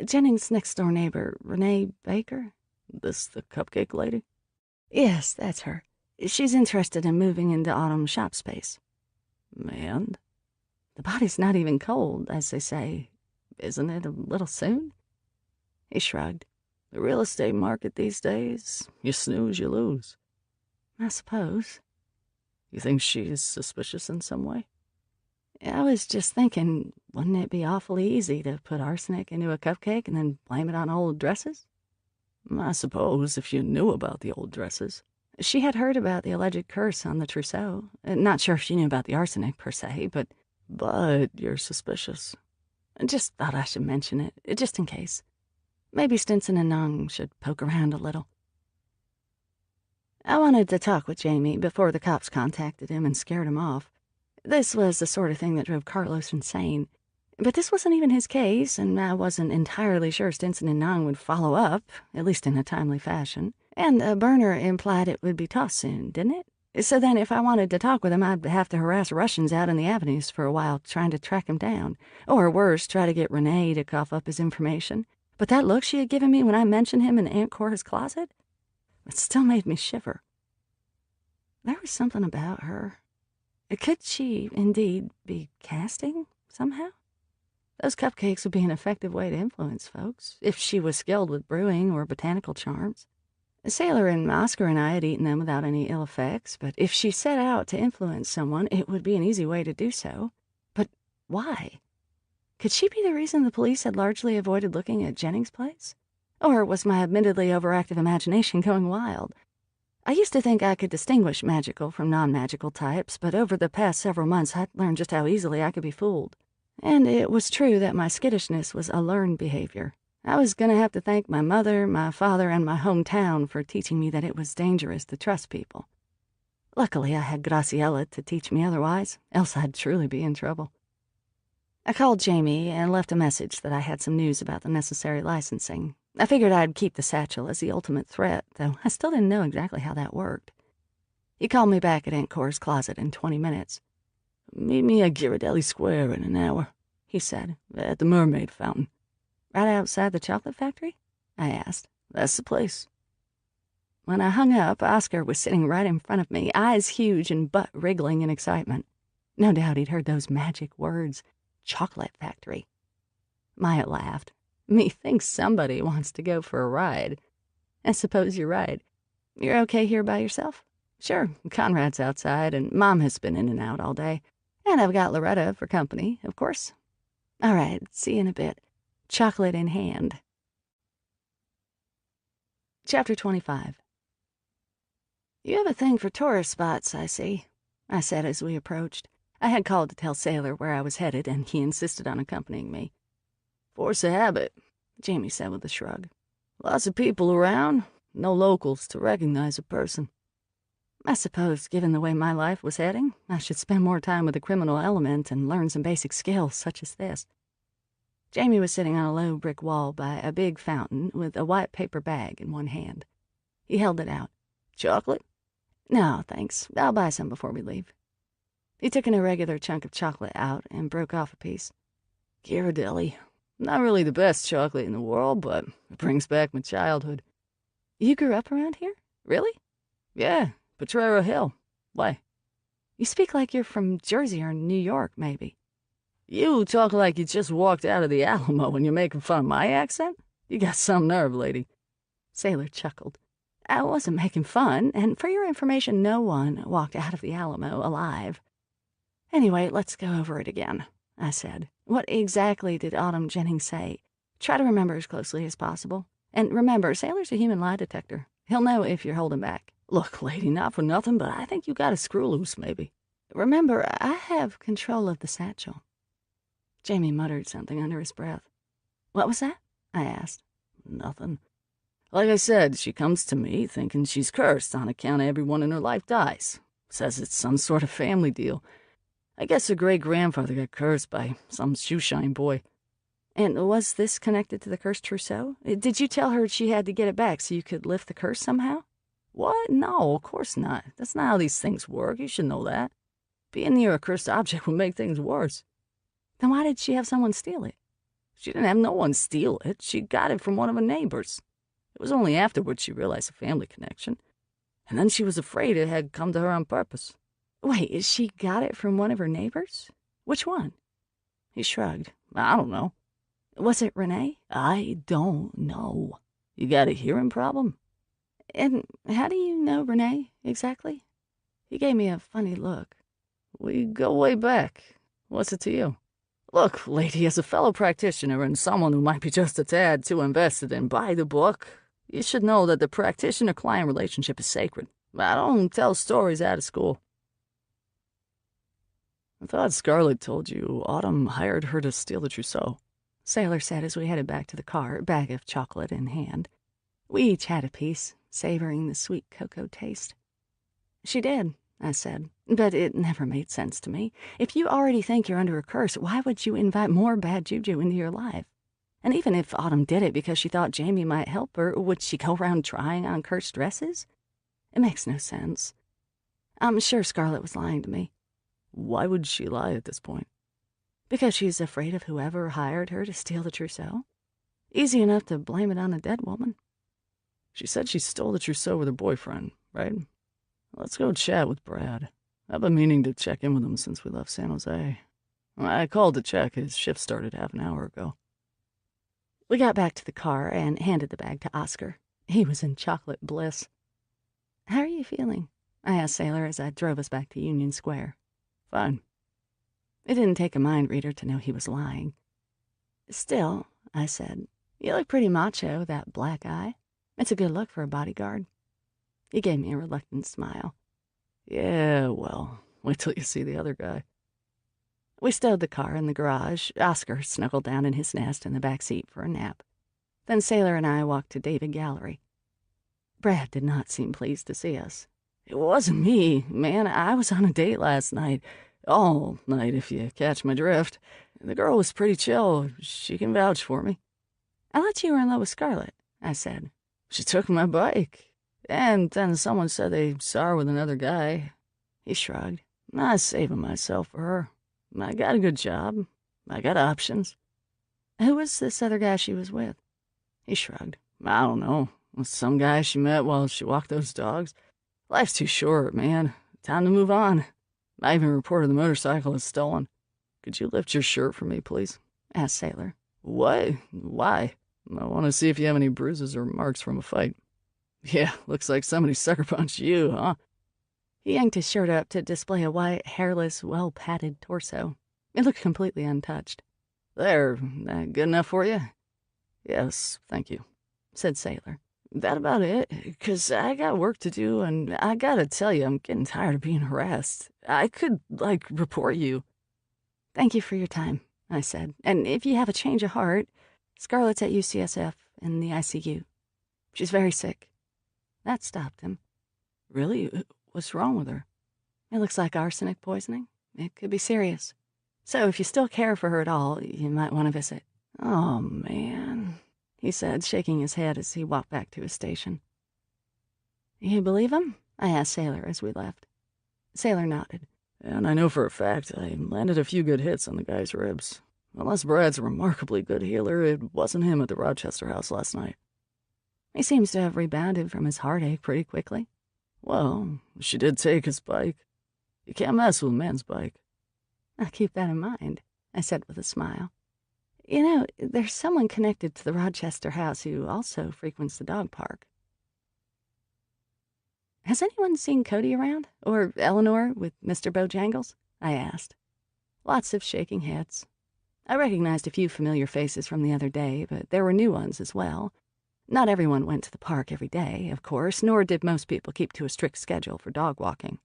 "Jennings' next-door neighbor, Renee Baker." "This the cupcake lady?" "Yes, that's her. She's interested in moving into Autumn's shop space." "And?" "The body's not even cold, as they say. Isn't it a little soon?" He shrugged. "The real estate market these days, you snooze, you lose." "I suppose." "You think she's suspicious in some way?" "I was just thinking, wouldn't it be awfully easy to put arsenic into a cupcake and then blame it on old dresses?" "I suppose, if you knew about the old dresses." She had heard about the alleged curse on the trousseau. Not sure if she knew about the arsenic, per se, but... "But you're suspicious." "Just thought I should mention it, just in case. Maybe Stinson and Nung should poke around a little." I wanted to talk with Jamie before the cops contacted him and scared him off. This was the sort of thing that drove Carlos insane. But this wasn't even his case, and I wasn't entirely sure Stinson and Nong would follow up, at least in a timely fashion. And a burner implied it would be tossed soon, didn't it? So then if I wanted to talk with him, I'd have to harass Russians out in the avenues for a while trying to track him down. Or worse, try to get Renee to cough up his information. But that look she had given me when I mentioned him in Aunt Cora's closet, it still made me shiver. There was something about her. Could she, indeed, be casting, somehow? Those cupcakes would be an effective way to influence folks, if she was skilled with brewing or botanical charms. Sailor and Oscar and I had eaten them without any ill effects, but if she set out to influence someone, it would be an easy way to do so. But why? Could she be the reason the police had largely avoided looking at Jennings' place? Or was my admittedly overactive imagination going wild? I used to think I could distinguish magical from non-magical types, but over the past several months I'd learned just how easily I could be fooled. And it was true that my skittishness was a learned behavior. I was going to have to thank my mother, my father, and my hometown for teaching me that it was dangerous to trust people. Luckily, I had Graciela to teach me otherwise, else I'd truly be in trouble. I called Jamie and left a message that I had some news about the necessary licensing. I figured I'd keep the satchel as the ultimate threat, though I still didn't know exactly how that worked. He called me back at Aunt Cora's closet in 20 minutes. "Meet me at Ghirardelli Square in an hour," he said, "at the Mermaid Fountain." Right outside the chocolate factory? I asked. "That's the place." When I hung up, Oscar was sitting right in front of me, eyes huge and butt wriggling in excitement. No doubt he'd heard those magic words, chocolate factory. Maya laughed. "Methinks somebody wants to go for a ride. I suppose you're right. You're okay here by yourself?" "Sure, Conrad's outside, and Mom has been in and out all day. And I've got Loretta for company, of course." "All right, see you in a bit. Chocolate in hand." Chapter 25. "You have a thing for tourist spots, I see," I said as we approached. I had called to tell Sailor where I was headed, and he insisted on accompanying me. "Force of habit," Jamie said with a shrug. "Lots of people around, no locals to recognize a person." I suppose, given the way my life was heading, I should spend more time with the criminal element and learn some basic skills such as this. Jamie was sitting on a low brick wall by a big fountain with a white paper bag in one hand. He held it out. "Chocolate?" "No, thanks. I'll buy some before we leave." He took an irregular chunk of chocolate out and broke off a piece. "Ghirardelli. Not really the best chocolate in the world, but it brings back my childhood." "You grew up around here? Really?" "Yeah, Potrero Hill. Why?" "You speak like you're from Jersey or New York, maybe." "You talk like you just walked out of the Alamo and you're making fun of my accent? You got some nerve, lady." Sailor chuckled. "I wasn't making fun, and for your information, no one walked out of the Alamo alive. Anyway, let's go over it again," I said. "What exactly did Autumn Jennings say? Try to remember as closely as possible. And remember, Sailor's a human lie detector. He'll know if you're holding back." "Look, lady, not for nothing, but I think you got a screw loose, maybe." "Remember, I have control of the satchel." Jamie muttered something under his breath. "What was that?" I asked. "Nothing. Like I said, she comes to me thinking she's cursed on account of everyone in her life dies. Says it's some sort of family deal. I guess her great-grandfather got cursed by some shoeshine boy." "And was this connected to the cursed trousseau? Did you tell her she had to get it back so you could lift the curse somehow?" "What? No, of course not. That's not how these things work. You should know that. Being near a cursed object would make things worse." "Then why did she have someone steal it?" "She didn't have no one steal it. She got it from one of her neighbors. It was only afterwards she realized the family connection. And then she was afraid it had come to her on purpose." "Wait, she got it from one of her neighbors? Which one?" He shrugged. "I don't know." "Was it Renee?" "I don't know. You got a hearing problem?" "And how do you know Renee, exactly?" He gave me a funny look. "We go way back. What's it to you?" "Look, lady, as a fellow practitioner and someone who might be just a tad too invested in by the book, you should know that the practitioner-client relationship is sacred. I don't tell stories out of school." "I thought Scarlett told you Autumn hired her to steal the trousseau," Sailor said as we headed back to the car, bag of chocolate in hand. We each had a piece, savoring the sweet cocoa taste. "She did. I said, but it never made sense to me. If you already think you're under a curse, why would you invite more bad juju into your life? And even if Autumn did it because she thought Jamie might help her, would she go around trying on cursed dresses? It makes no sense. I'm sure Scarlett was lying to me. Why would she lie at this point? Because she's afraid of whoever hired her to steal the trousseau. Easy enough to blame it on a dead woman. She said she stole the trousseau with her boyfriend, right? Let's go chat with Brad. I've been meaning to check in with him since we left San Jose. I called to check. His shift started half an hour ago. We got back to the car and handed the bag to Oscar. He was in chocolate bliss. How are you feeling? I asked Sailor as I drove us back to Union Square. Fine. It didn't take a mind reader to know he was lying. Still, I said, you look pretty macho, that black eye. It's a good look for a bodyguard. He gave me a reluctant smile. Yeah, well, wait till you see the other guy. We stowed the car in the garage. Oscar snuggled down in his nest in the back seat for a nap. Then Sailor and I walked to David Gallery. Brad did not seem pleased to see us. It wasn't me, man. I was on a date last night. All night, if you catch my drift. The girl was pretty chill. She can vouch for me. I thought you were in love with Scarlett, I said. She took my bike. And then someone said they saw her with another guy. He shrugged. I was saving myself for her. I got a good job. I got options. Who was this other guy she was with? He shrugged. I don't know. Some guy she met while she walked those dogs. Life's too short, man. Time to move on. I even reported the motorcycle as stolen. Could you lift your shirt for me, please? Asked Sailor. What? Why? I want to see if you have any bruises or marks from a fight. Yeah, looks like somebody sucker punched you, huh? He yanked his shirt up to display a white, hairless, well-padded torso. It looked completely untouched. There, that good enough for you? Yes, thank you, said Sailor. That about it, 'cause I got work to do, and I gotta tell you, I'm getting tired of being harassed. I could, report you. Thank you for your time, I said. And if you have a change of heart, Scarlett's at UCSF in the ICU. She's very sick. That stopped him. Really? What's wrong with her? It looks like arsenic poisoning. It could be serious. So if you still care for her at all, you might want to visit. Oh, man, he said, shaking his head as he walked back to his station. You believe him? I asked Sailor as we left. Sailor nodded. And I know for a fact I landed a few good hits on the guy's ribs. Unless Brad's a remarkably good healer, it wasn't him at the Rochester house last night. He seems to have rebounded from his heartache pretty quickly. Well, she did take his bike. You can't mess with a man's bike. I'll keep that in mind, I said with a smile. You know, there's someone connected to the Rochester house who also frequents the dog park. Has anyone seen Cody around? Or Eleanor with Mr. Bojangles? I asked. Lots of shaking heads. I recognized a few familiar faces from the other day, but there were new ones as well. Not everyone went to the park every day, of course, nor did most people keep to a strict schedule for dog walking.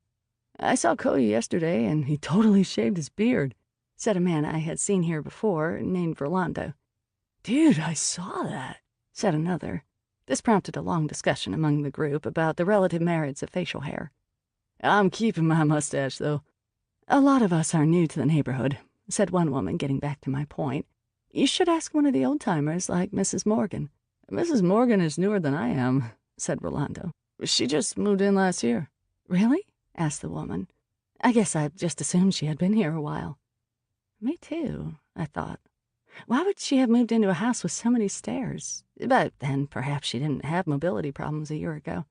I saw Cody yesterday, and he totally shaved his beard, said a man I had seen here before, named Verlando. Dude, I saw that, said another. This prompted a long discussion among the group about the relative merits of facial hair. I'm keeping my mustache, though. A lot of us are new to the neighborhood, said one woman, getting back to my point. You should ask one of the old-timers like Mrs. Morgan. Mrs. Morgan is newer than I am, said Rolando. She just moved in last year. Really? Asked the woman. I guess I just assumed she had been here a while. Me too, I thought. Why would she have moved into a house with so many stairs? But then perhaps she didn't have mobility problems a year ago.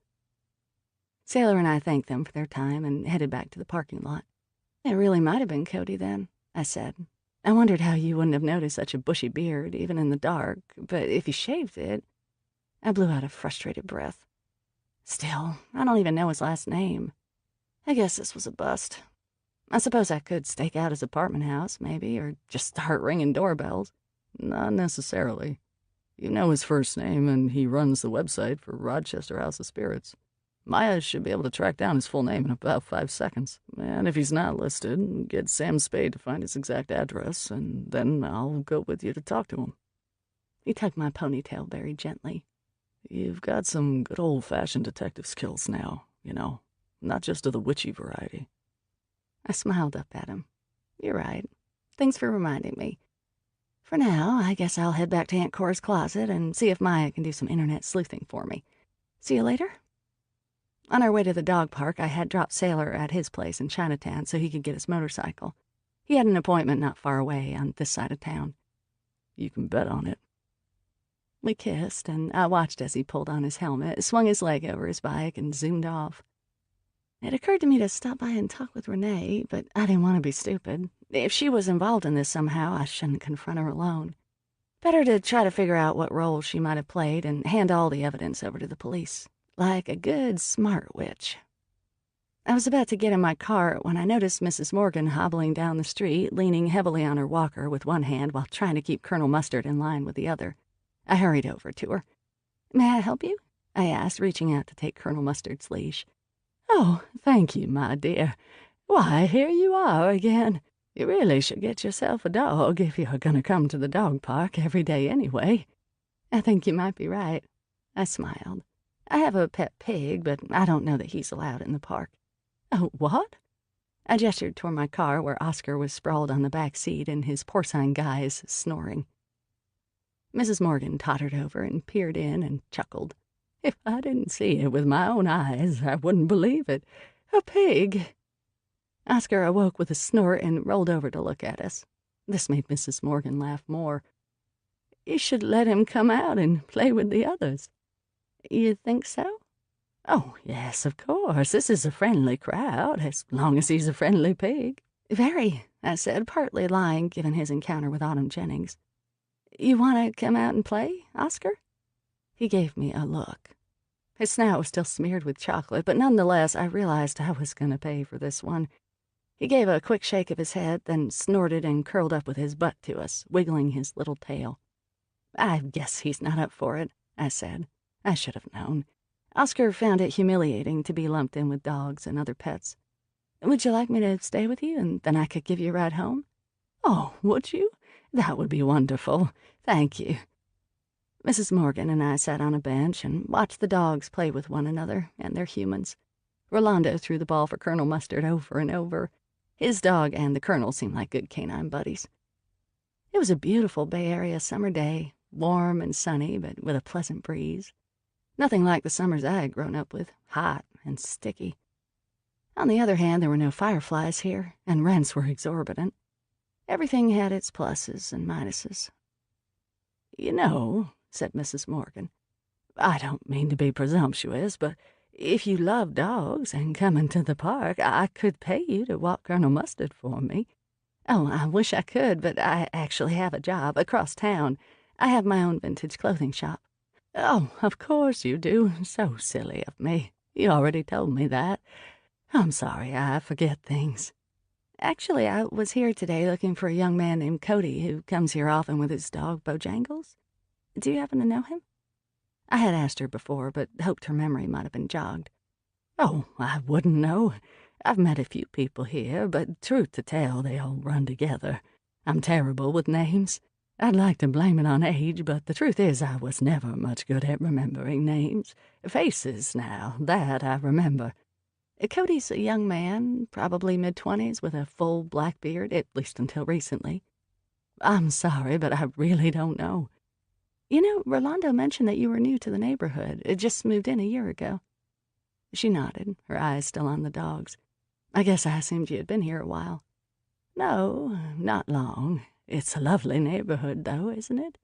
Sailor and I thanked them for their time and headed back to the parking lot. It really might have been Cody then, I said. I wondered how you wouldn't have noticed such a bushy beard, even in the dark, but if he shaved it... I blew out a frustrated breath. Still, I don't even know his last name. I guess this was a bust. I suppose I could stake out his apartment house, maybe, or just start ringing doorbells. Not necessarily. You know his first name, and he runs the website for Rochester House of Spirits. Maya should be able to track down his full name in about 5 seconds. And if he's not listed, get Sam Spade to find his exact address, and then I'll go with you to talk to him. He tugged my ponytail very gently. You've got some good old-fashioned detective skills now, you know. not just of the witchy variety. I smiled up at him. You're right. Thanks for reminding me. For now, I guess I'll head back to Aunt Cora's closet and see if Maya can do some internet sleuthing for me. See you later? On our way to the dog park, I had dropped Sailor at his place in Chinatown so he could get his motorcycle. He had an appointment not far away on this side of town. You can bet on it. We kissed, and I watched as he pulled on his helmet, swung his leg over his bike, and zoomed off. It occurred to me to stop by and talk with Renee, but I didn't want to be stupid. If she was involved in this somehow, I shouldn't confront her alone. Better to try to figure out what role she might have played and hand all the evidence over to the police. Like a good, smart witch. I was about to get in my car when I noticed Mrs. Morgan hobbling down the street, leaning heavily on her walker with one hand while trying to keep Colonel Mustard in line with the other. I hurried over to her. "May I help you?" I asked, reaching out to take Colonel Mustard's leash. "Oh, thank you, my dear. Why, here you are again. You really should get yourself a dog if you're going to come to the dog park every day anyway." "I think you might be right." I smiled. "I have a pet pig, but I don't know that he's allowed in the park." "Oh, what?" I gestured toward my car where Oscar was sprawled on the back seat in his porcine guise, snoring. Mrs. Morgan tottered over and peered in and chuckled. "If I didn't see it with my own eyes, I wouldn't believe it. A pig!" Oscar awoke with a snort and rolled over to look at us. This made Mrs. Morgan laugh more. "You should let him come out and play with the others." "You think so?" "Oh, yes, of course. This is a friendly crowd, as long as he's a friendly pig." "Very," I said, partly lying given his encounter with Autumn Jennings. "You want to come out and play, Oscar?" He gave me a look. His snout was still smeared with chocolate, but nonetheless I realized I was going to pay for this one. He gave a quick shake of his head, then snorted and curled up with his butt to us, wiggling his little tail. "I guess he's not up for it," I said. I should have known. Oscar found it humiliating to be lumped in with dogs and other pets. "Would you like me to stay with you, and then I could give you a ride home?" "Oh, would you? That would be wonderful. Thank you." Mrs. Morgan and I sat on a bench and watched the dogs play with one another and their humans. Rolando threw the ball for Colonel Mustard over and over. His dog and the Colonel seemed like good canine buddies. It was a beautiful Bay Area summer day, warm and sunny, but with a pleasant breeze. Nothing like the summers I had grown up with, hot and sticky. On the other hand, there were no fireflies here, and rents were exorbitant. Everything had its pluses and minuses. "You know," said Mrs. Morgan, "I don't mean to be presumptuous, but if you love dogs and come into the park, I could pay you to walk Colonel Mustard for me." "Oh, I wish I could, but I actually have a job across town. I have my own vintage clothing shop." "Oh, of course you do. So silly of me. You already told me that. I'm sorry, I forget things." "Actually, I was here today looking for a young man named Cody who comes here often with his dog, Bojangles. Do you happen to know him?" I had asked her before, but hoped her memory might have been jogged. "Oh, I wouldn't know. I've met a few people here, but truth to tell, they all run together. I'm terrible with names. I'd like to blame it on age, but the truth is I was never much good at remembering names. Faces, now, that I remember." "Cody's a young man, probably mid-20s, with a full black beard, at least until recently." "I'm sorry, but I really don't know." "You know, Rolando mentioned that you were new to the neighborhood. It just moved in a year ago." She nodded, her eyes still on the dogs. "I guess I assumed you had been here a while." "No, not long. It's a lovely neighborhood, though, isn't it?"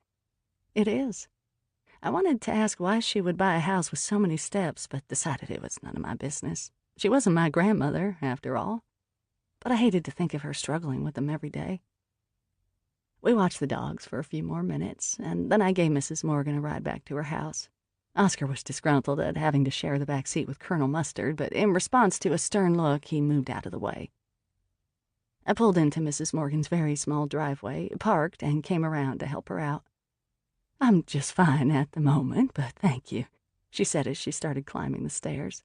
"It is." I wanted to ask why she would buy a house with so many steps, but decided it was none of my business. She wasn't my grandmother, after all. But I hated to think of her struggling with them every day. We watched the dogs for a few more minutes, and then I gave Mrs. Morgan a ride back to her house. Oscar was disgruntled at having to share the back seat with Colonel Mustard, but in response to a stern look, he moved out of the way. I pulled into Mrs. Morgan's very small driveway, parked, and came around to help her out. "I'm just fine at the moment, but thank you," she said as she started climbing the stairs.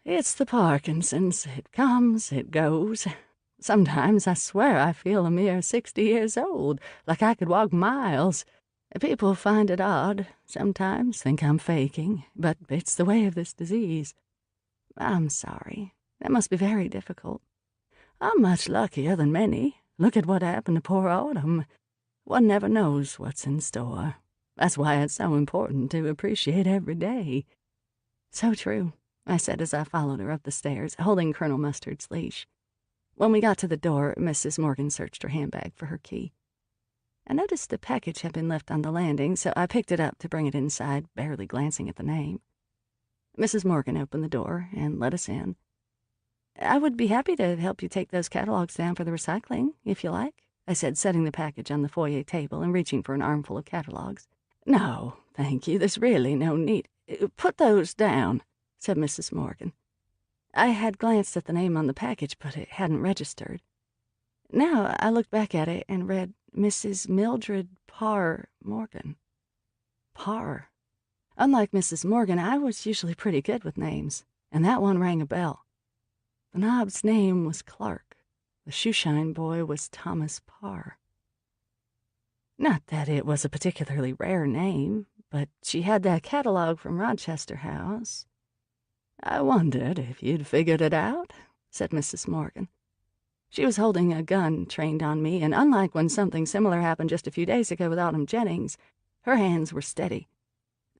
"It's the Parkinson's. It comes, it goes. Sometimes I swear I feel a mere 60 years old, like I could walk miles. People find it odd, sometimes think I'm faking, but it's the way of this disease." I'm sorry. That must be very difficult. I'm much luckier than many. Look at what happened to poor Autumn. One never knows what's in store. That's why it's so important to appreciate every day." "So true," I said as I followed her up the stairs, holding Colonel Mustard's leash. When we got to the door, Mrs. Morgan searched her handbag for her key. I noticed the package had been left on the landing, so I picked it up to bring it inside, barely glancing at the name. Mrs. Morgan opened the door and let us in. "I would be happy to help you take those catalogs down for the recycling, if you like," I said, setting the package on the foyer table and reaching for an armful of catalogs. "No, thank you. There's really no need. Put those down," said Mrs. Morgan. I had glanced at the name on the package, but it hadn't registered. Now I looked back at it and read Mrs. Mildred Parr Morgan. Parr. Unlike Mrs. Morgan, I was usually pretty good with names, and that one rang a bell. The knob's name was Clark. The shoeshine boy was Thomas Parr. Not that it was a particularly rare name, but she had that catalog from Rochester House. "I wondered if you'd figured it out," said Mrs. Morgan. She was holding a gun trained on me, and unlike when something similar happened just a few days ago with Autumn Jennings, her hands were steady.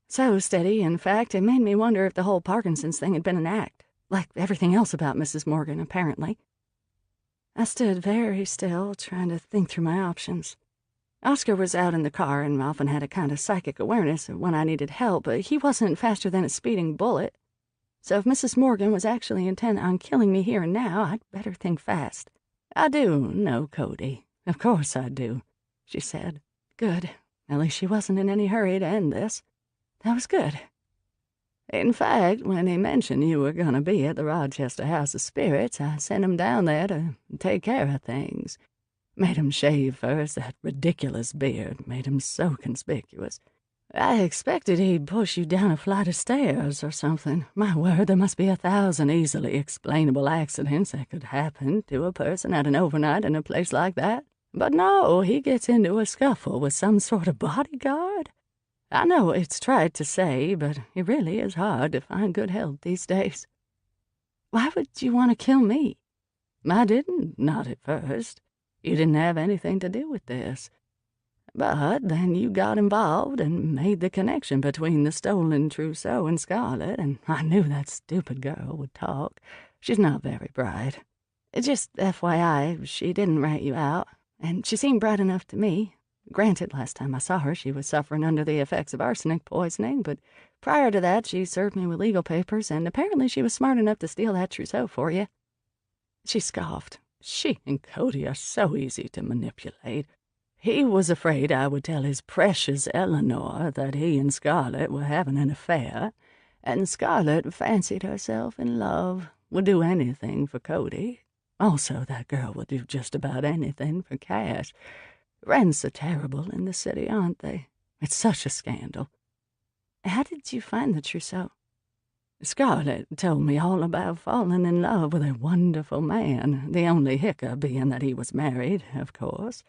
So steady, in fact, it made me wonder if the whole Parkinson's thing had been an act, like everything else about Mrs. Morgan, apparently. I stood very still, trying to think through my options. Oscar was out in the car and often had a kind of psychic awareness of when I needed help, but he wasn't faster than a speeding bullet. So if Mrs. Morgan was actually intent on killing me here and now, I'd better think fast. "I do know Cody. Of course I do," she said. Good. At least she wasn't in any hurry to end this. That was good. "In fact, when he mentioned you were going to be at the Rochester House of Spirits, I sent him down there to take care of things. Made him shave first. That ridiculous beard made him so conspicuous. I expected he'd push you down a flight of stairs or something. My word, there must be 1,000 easily explainable accidents that could happen to a person at an overnight in a place like that. But no, he gets into a scuffle with some sort of bodyguard. I know it's trite to say, but it really is hard to find good help these days." "Why would you want to kill me?" "I didn't, not at first. You didn't have anything to do with this. But then you got involved and made the connection between the stolen trousseau and Scarlett, and I knew that stupid girl would talk. She's not very bright. Just FYI, she didn't rat you out, and she seemed bright enough to me. Granted, last time I saw her, she was suffering under the effects of arsenic poisoning, but prior to that, she served me with legal papers, and apparently she was smart enough to steal that trousseau for you." She scoffed. "She and Cody are so easy to manipulate. He was afraid I would tell his precious Eleanor that he and Scarlett were having an affair, and Scarlett fancied herself in love, would do anything for Cody. Also, that girl would do just about anything for cash. Rents are terrible in the city, aren't they? It's such a scandal." "How did you find the trousseau?" "Scarlett told me all about falling in love with a wonderful man, the only hiccup being that he was married, of course.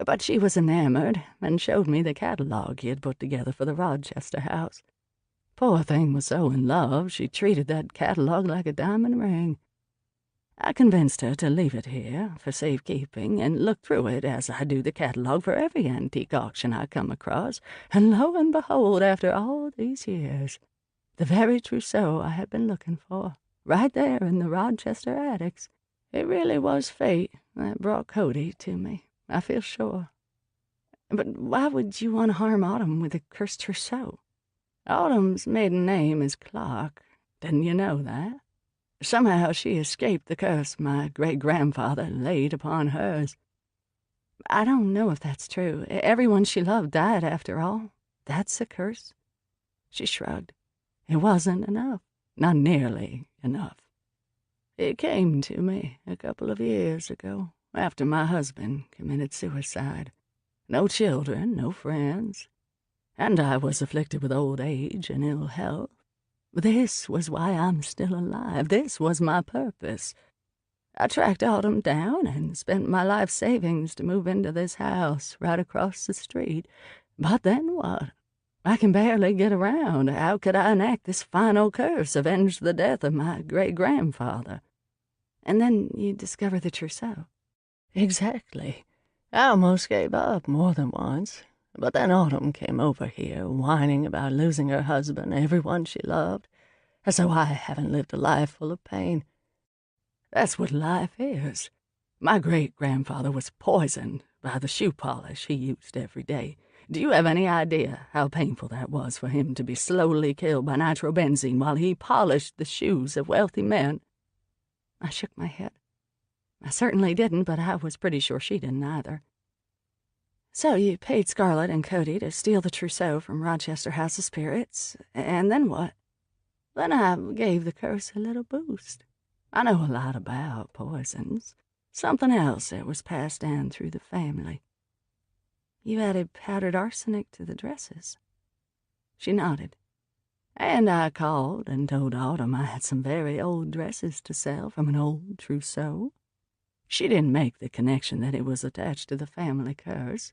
But she was enamored and showed me the catalog he had put together for the Rochester house. Poor thing was so in love, she treated that catalog like a diamond ring. I convinced her to leave it here for safekeeping and look through it as I do the catalog for every antique auction I come across, and lo and behold, after all these years, the very trousseau I had been looking for, right there in the Rochester attics. It really was fate that brought Cody to me, I feel sure." "But why would you want to harm Autumn with a cursed trousseau?" "Autumn's maiden name is Clark. Didn't you know that? Somehow she escaped the curse my great-grandfather laid upon hers." "I don't know if that's true. Everyone she loved died, after all. That's a curse." She shrugged. "It wasn't enough. Not nearly enough. It came to me a couple of years ago, after my husband committed suicide. No children, no friends. And I was afflicted with old age and ill health. This was why I'm still alive. This was my purpose. I tracked Autumn down and spent my life savings to move into this house right across the street. But then what? I can barely get around. How could I enact this final curse, avenge the death of my great-grandfather? And then you discover the trousseau. Exactly. I almost gave up more than once. But then Autumn came over here, whining about losing her husband, everyone she loved, as though I haven't lived a life full of pain. That's what life is. My great-grandfather was poisoned by the shoe polish he used every day. Do you have any idea how painful that was for him to be slowly killed by nitrobenzene while he polished the shoes of wealthy men? I shook my head. I certainly didn't, but I was pretty sure she didn't either. So you paid Scarlett and Cody to steal the trousseau from Rochester House of Spirits, and then what? Then I gave the curse a little boost. I know a lot about poisons. Something else that was passed down through the family. You added powdered arsenic to the dresses. She nodded. And I called and told Autumn I had some very old dresses to sell from an old trousseau. She didn't make the connection that it was attached to the family curse.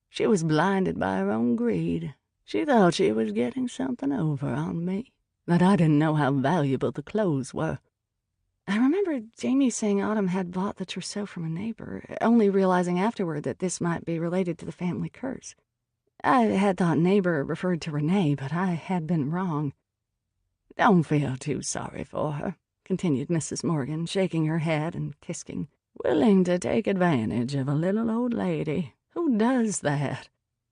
She was blinded by her own greed. She thought she was getting something over on me, that I didn't know how valuable the clothes were. I remember Jamie saying Autumn had bought the trousseau from a neighbor, only realizing afterward that this might be related to the family curse. I had thought neighbor referred to Renee, but I had been wrong. Don't feel too sorry for her, continued Mrs. Morgan, shaking her head and tisking. Willing to take advantage of a little old lady. Who does that?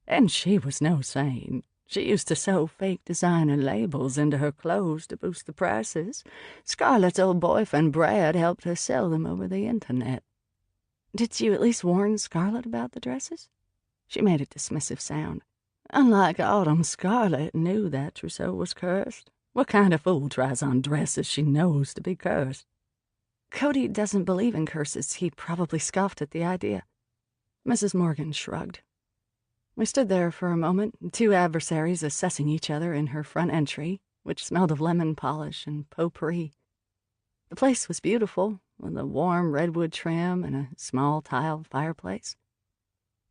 And she was no saint. She used to sew fake designer labels into her clothes to boost the prices. Scarlett's old boyfriend, Brad, helped her sell them over the internet. Did you at least warn Scarlett about the dresses? She made a dismissive sound. Unlike Autumn, Scarlett knew that trousseau was cursed. What kind of fool tries on dresses she knows to be cursed? Cody doesn't believe in curses. He probably scoffed at the idea. Mrs. Morgan shrugged. We stood there for a moment, two adversaries assessing each other in her front entry, which smelled of lemon polish and potpourri. The place was beautiful, with a warm redwood trim and a small tile fireplace.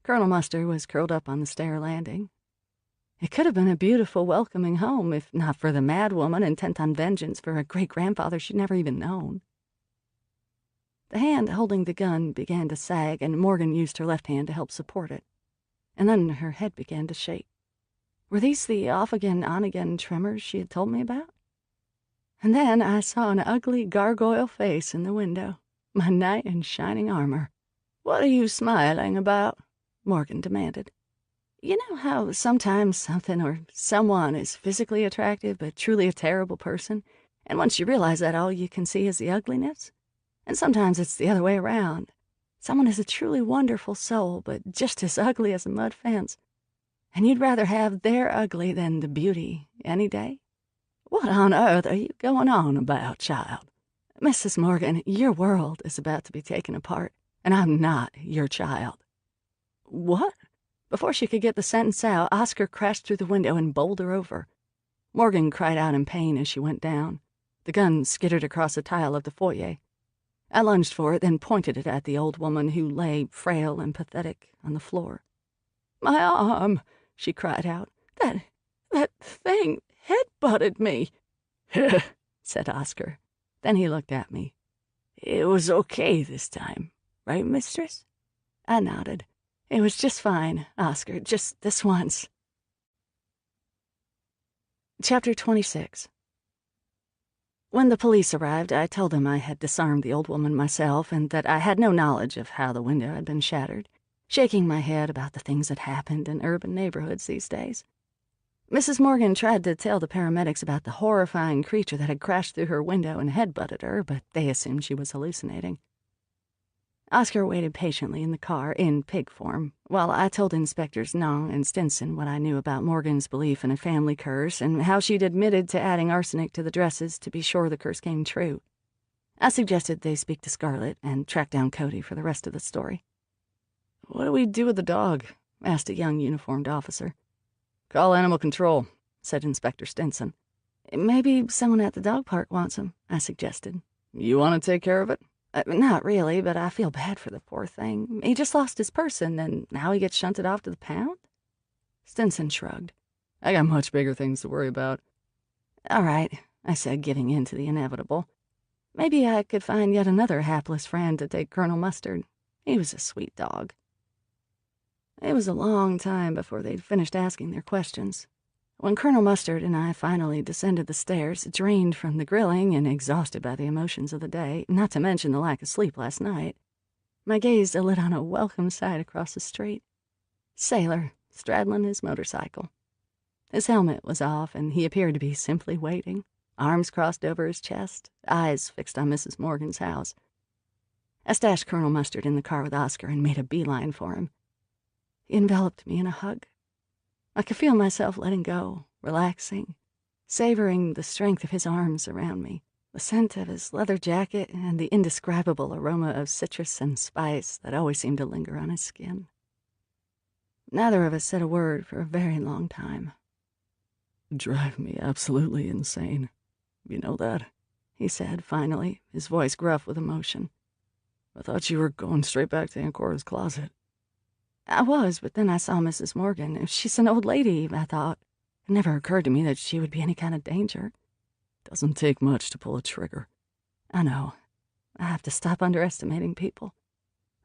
Colonel Mustard was curled up on the stair landing. It could have been a beautiful, welcoming home, if not for the mad woman intent on vengeance for a great-grandfather she'd never even known. The hand holding the gun began to sag, and Morgan used her left hand to help support it. And then her head began to shake. Were these the off-again, on-again tremors she had told me about? And then I saw an ugly gargoyle face in the window, my knight in shining armor. "What are you smiling about?" Morgan demanded. You know how sometimes something or someone is physically attractive but truly a terrible person, and once you realize that, all you can see is the ugliness? And sometimes it's the other way around. Someone is a truly wonderful soul, but just as ugly as a mud fence. And you'd rather have their ugly than the beauty any day? What on earth are you going on about, child? Mrs. Morgan, your world is about to be taken apart, and I'm not your child. What? Before she could get the sentence out, Oscar crashed through the window and bowled her over. Morgan cried out in pain as she went down. The gun skittered across the tile of the foyer. I lunged for it, then pointed it at the old woman who lay, frail and pathetic, on the floor. "My arm," she cried out. That thing head-butted me." said Oscar. Then he looked at me. "It was okay this time, right, mistress?" I nodded. It was just fine, Oscar, just this once. Chapter 26. When the police arrived, I told them I had disarmed the old woman myself and that I had no knowledge of how the window had been shattered, shaking my head about the things that happened in urban neighborhoods these days. Mrs. Morgan tried to tell the paramedics about the horrifying creature that had crashed through her window and head-butted her, but they assumed she was hallucinating. Oscar waited patiently in the car, in pig form, while I told Inspectors Nong and Stinson what I knew about Morgan's belief in a family curse and how she'd admitted to adding arsenic to the dresses to be sure the curse came true. I suggested they speak to Scarlett and track down Cody for the rest of the story. "What do we do with the dog?" asked a young uniformed officer. "Call animal control," said Inspector Stinson. "Maybe someone at the dog park wants him," I suggested. "You want to take care of it?" Not really, but I feel bad for the poor thing. He just lost his person, and now he gets shunted off to the pound?" Stinson shrugged. I got much bigger things to worry about. All right, I said, giving in to the inevitable. Maybe I could find yet another hapless friend to take Colonel Mustard. He was a sweet dog. It was a long time before they'd finished asking their questions. When Colonel Mustard and I finally descended the stairs, drained from the grilling and exhausted by the emotions of the day, not to mention the lack of sleep last night, my gaze lit on a welcome sight across the street. Sailor, straddling his motorcycle. His helmet was off, and he appeared to be simply waiting, arms crossed over his chest, eyes fixed on Mrs. Morgan's house. I stashed Colonel Mustard in the car with Oscar and made a beeline for him. He enveloped me in a hug. I could feel myself letting go, relaxing, savoring the strength of his arms around me, the scent of his leather jacket, and the indescribable aroma of citrus and spice that always seemed to linger on his skin. Neither of us said a word for a very long time. Drive me absolutely insane. You know that? He said, finally, his voice gruff with emotion. I thought you were going straight back to Aunt Cora's closet. I was, but then I saw Mrs. Morgan. She's an old lady, I thought. It never occurred to me that she would be any kind of danger. Doesn't take much to pull a trigger. I know. I have to stop underestimating people.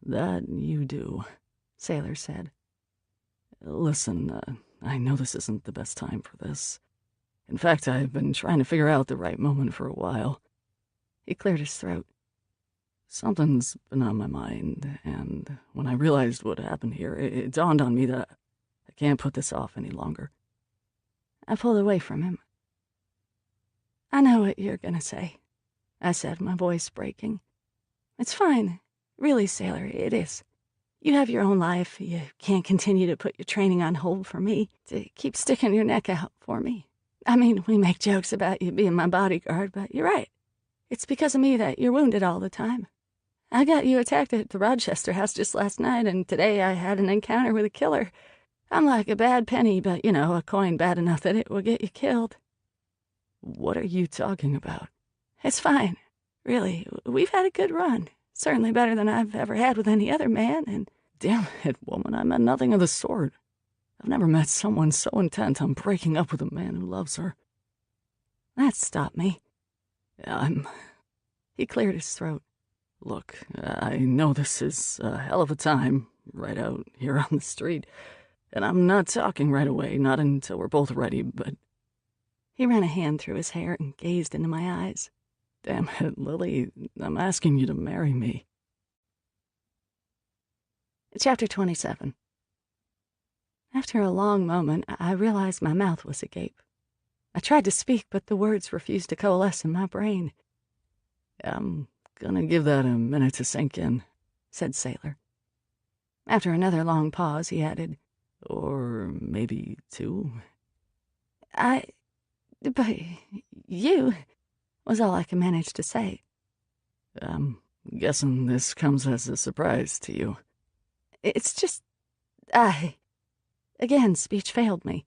That you do, Sailor said. Listen, I know this isn't the best time for this. In fact, I've been trying to figure out the right moment for a while. He cleared his throat. Something's been on my mind, and when I realized what happened here, it dawned on me that I can't put this off any longer. I pulled away from him. I know what you're gonna say, I said, my voice breaking. It's fine. Really, Sailor, it is. You have your own life. You can't continue to put your training on hold for me, to keep sticking your neck out for me. I mean, we make jokes about you being my bodyguard, but you're right. It's because of me that you're wounded all the time. I got you attacked at the Rochester house just last night, and today I had an encounter with a killer. I'm like a bad penny, but, you know, a coin bad enough that it will get you killed. What are you talking about? It's fine. Really, we've had a good run. Certainly better than I've ever had with any other man, and... Damn it, woman, I meant nothing of the sort. I've never met someone so intent on breaking up with a man who loves her. That stopped me. He cleared his throat. Look, I know this is a hell of a time, right out here on the street, and I'm not talking right away, not until we're both ready, but... He ran a hand through his hair and gazed into my eyes. Damn it, Lily, I'm asking you to marry me. Chapter 27. After a long moment, I realized my mouth was agape. I tried to speak, but the words refused to coalesce in my brain. I'm gonna give that a minute to sink in, said Sailor. After another long pause, he added, or maybe two. But you, was all I could manage to say. I'm guessing this comes as a surprise to you. It's just, Again, speech failed me.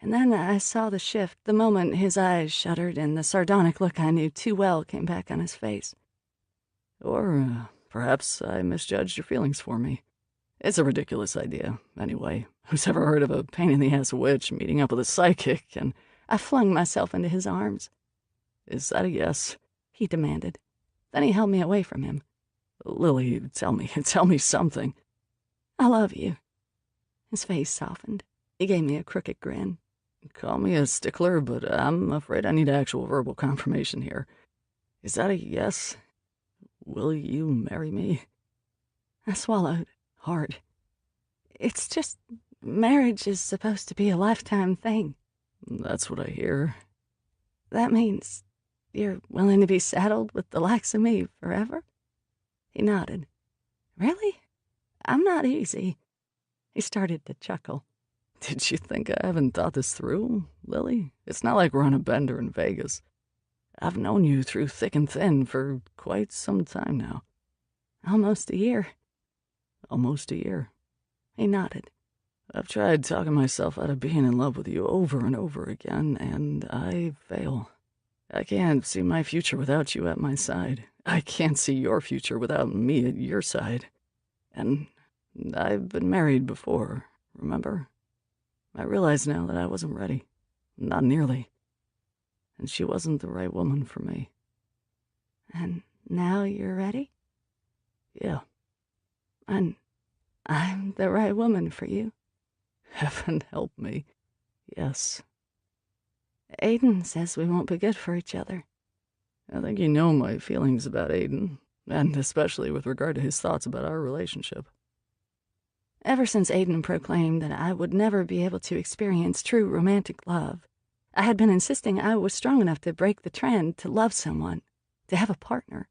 And then I saw the shift, the moment his eyes shuttered and the sardonic look I knew too well came back on his face. Or perhaps I misjudged your feelings for me. It's a ridiculous idea, anyway. Who's ever heard of a pain-in-the-ass witch meeting up with a psychic? And I flung myself into his arms. Is that a yes? He demanded. Then he held me away from him. Lily, tell me something. I love you. His face softened. He gave me a crooked grin. Call me a stickler, but I'm afraid I need actual verbal confirmation here. Is that a yes? Will you marry me? I swallowed hard. It's just, marriage is supposed to be a lifetime thing. That's what I hear. That means you're willing to be saddled with the likes of me forever? He nodded. Really? I'm not easy. He started to chuckle. Did you think I haven't thought this through, Lily? It's not like we're on a bender in Vegas. I've known you through thick and thin for quite some time now. Almost a year. Almost a year. He nodded. I've tried talking myself out of being in love with you over and over again, and I fail. I can't see my future without you at my side. I can't see your future without me at your side. And I've been married before, remember? I realize now that I wasn't ready. Not nearly. And she wasn't the right woman for me. And now you're ready? Yeah. And I'm the right woman for you? Heaven help me. Yes. Aiden says we won't be good for each other. I think you know my feelings about Aiden, and especially with regard to his thoughts about our relationship. Ever since Aiden proclaimed that I would never be able to experience true romantic love, I had been insisting I was strong enough to break the trend to love someone, to have a partner.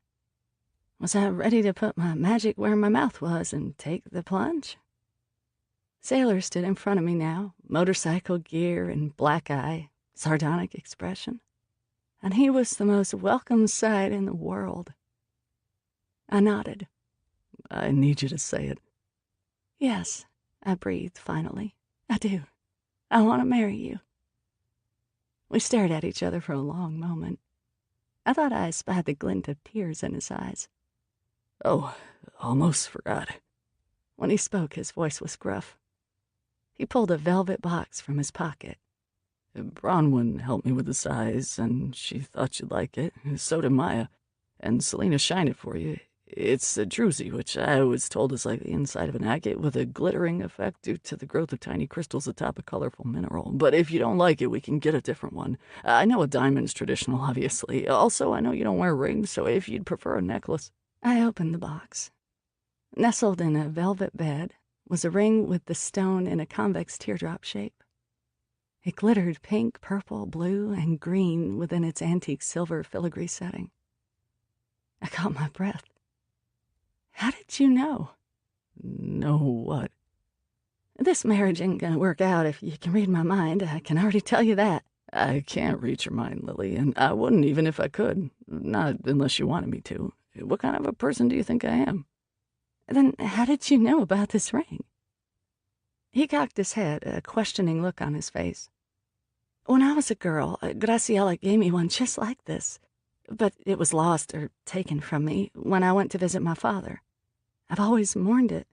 Was I ready to put my magic where my mouth was and take the plunge? Sailor stood in front of me now, motorcycle gear and black eye, sardonic expression. And he was the most welcome sight in the world. I nodded. I need you to say it. Yes, I breathed finally. I do. I want to marry you. We stared at each other for a long moment. I thought I spied the glint of tears in his eyes. Oh, almost forgot. When he spoke, his voice was gruff. He pulled a velvet box from his pocket. Bronwyn helped me with the size, and she thought you'd like it. So did Maya. And Selena shined it for you. It's a druzy, which I was told is like the inside of an agate with a glittering effect due to the growth of tiny crystals atop a colorful mineral. But if you don't like it, we can get a different one. I know a diamond's traditional, obviously. Also, I know you don't wear rings, so if you'd prefer a necklace. I opened the box. Nestled in a velvet bed was a ring with the stone in a convex teardrop shape. It glittered pink, purple, blue, and green within its antique silver filigree setting. I caught my breath. How did you know? Know what? This marriage ain't gonna work out if you can read my mind. I can already tell you that. I can't read your mind, Lily, and I wouldn't even if I could. Not unless you wanted me to. What kind of a person do you think I am? Then how did you know about this ring? He cocked his head, a questioning look on his face. When I was a girl, Graciela gave me one just like this. But it was lost or taken from me when I went to visit my father. I've always mourned it.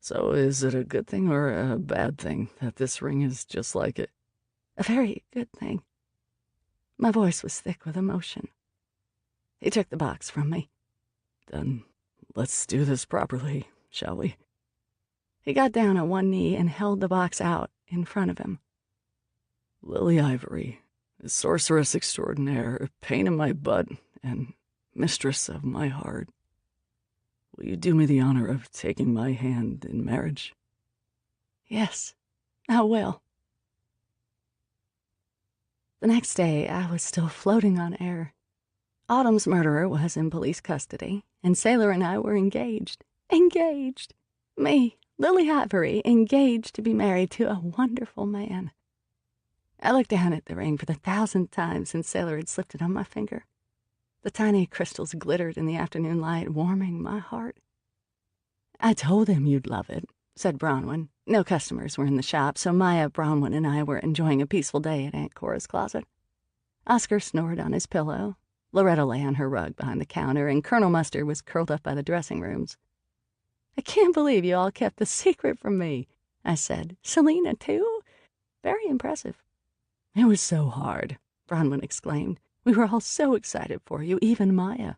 So is it a good thing or a bad thing that this ring is just like it? A very good thing. My voice was thick with emotion. He took the box from me. Then let's do this properly, shall we? He got down on one knee and held the box out in front of him. Lily Ivory, sorceress extraordinaire, pain in my butt, and mistress of my heart. Will you do me the honor of taking my hand in marriage? Yes, I will. The next day, I was still floating on air. Autumn's murderer was in police custody, and Sailor and I were engaged. Engaged! Me, Lily Ivory, engaged to be married to a wonderful man. I looked down at the ring for the 1,000th time since Sailor had slipped it on my finger. The tiny crystals glittered in the afternoon light, warming my heart. I told him you'd love it, said Bronwyn. No customers were in the shop, so Maya, Bronwyn, and I were enjoying a peaceful day at Aunt Cora's closet. Oscar snored on his pillow. Loretta lay on her rug behind the counter, and Colonel Mustard was curled up by the dressing rooms. I can't believe you all kept the secret from me, I said. Selena, too? Very impressive. It was so hard, Bronwyn exclaimed. We were all so excited for you, even Maya.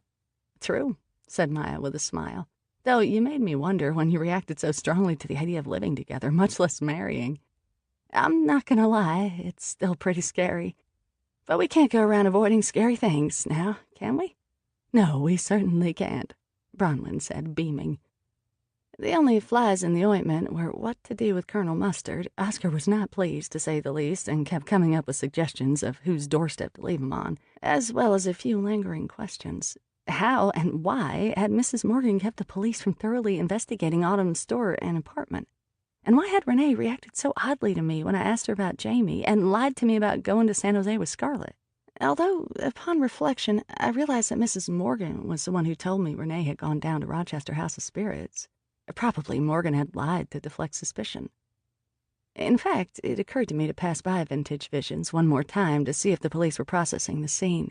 True, said Maya with a smile. Though you made me wonder when you reacted so strongly to the idea of living together, much less marrying. I'm not gonna lie, it's still pretty scary. But we can't go around avoiding scary things now, can we? No, we certainly can't, Bronwyn said, beaming. The only flies in the ointment were what to do with Colonel Mustard. Oscar was not pleased, to say the least, and kept coming up with suggestions of whose doorstep to leave him on, as well as a few lingering questions. How and why had Mrs. Morgan kept the police from thoroughly investigating Autumn's store and apartment? And why had Renee reacted so oddly to me when I asked her about Jamie and lied to me about going to San Jose with Scarlett? Although, upon reflection, I realized that Mrs. Morgan was the one who told me Renee had gone down to Rochester House of Spirits. Probably Morgan had lied to deflect suspicion. In fact, it occurred to me to pass by Vintage Visions one more time to see if the police were processing the scene.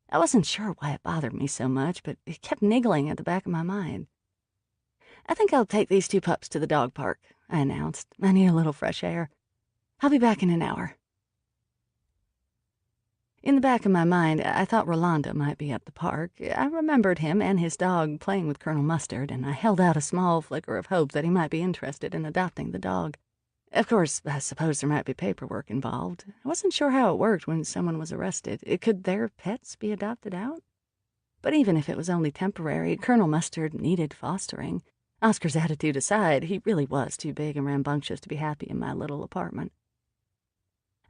I wasn't sure why it bothered me so much, but it kept niggling at the back of my mind. I think I'll take these 2 pups to the dog park, I announced. I need a little fresh air. I'll be back in an hour." In the back of my mind, I thought Rolando might be at the park. I remembered him and his dog playing with Colonel Mustard, and I held out a small flicker of hope that he might be interested in adopting the dog. Of course, I suppose there might be paperwork involved. I wasn't sure how it worked when someone was arrested. Could their pets be adopted out? But even if it was only temporary, Colonel Mustard needed fostering. Oscar's attitude aside, he really was too big and rambunctious to be happy in my little apartment.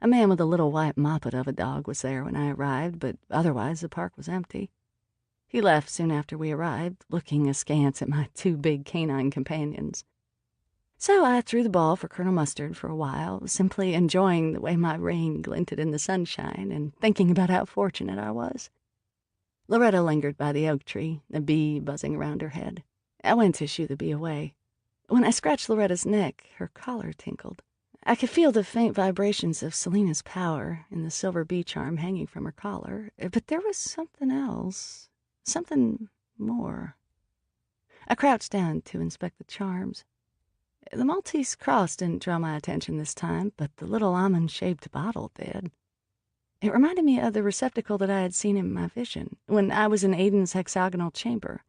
A man with a little white moppet of a dog was there when I arrived, but otherwise the park was empty. He left soon after we arrived, looking askance at my two big canine companions. So I threw the ball for Colonel Mustard for a while, simply enjoying the way my rain glinted in the sunshine and thinking about how fortunate I was. Loretta lingered by the oak tree, a bee buzzing around her head. I went to shoo the bee away. When I scratched Loretta's neck, her collar tinkled. I could feel the faint vibrations of Selena's power in the silver bee charm hanging from her collar, but there was something else, something more. I crouched down to inspect the charms. The Maltese cross didn't draw my attention this time, but the little almond-shaped bottle did. It reminded me of the receptacle that I had seen in my vision when I was in Aiden's hexagonal chamber.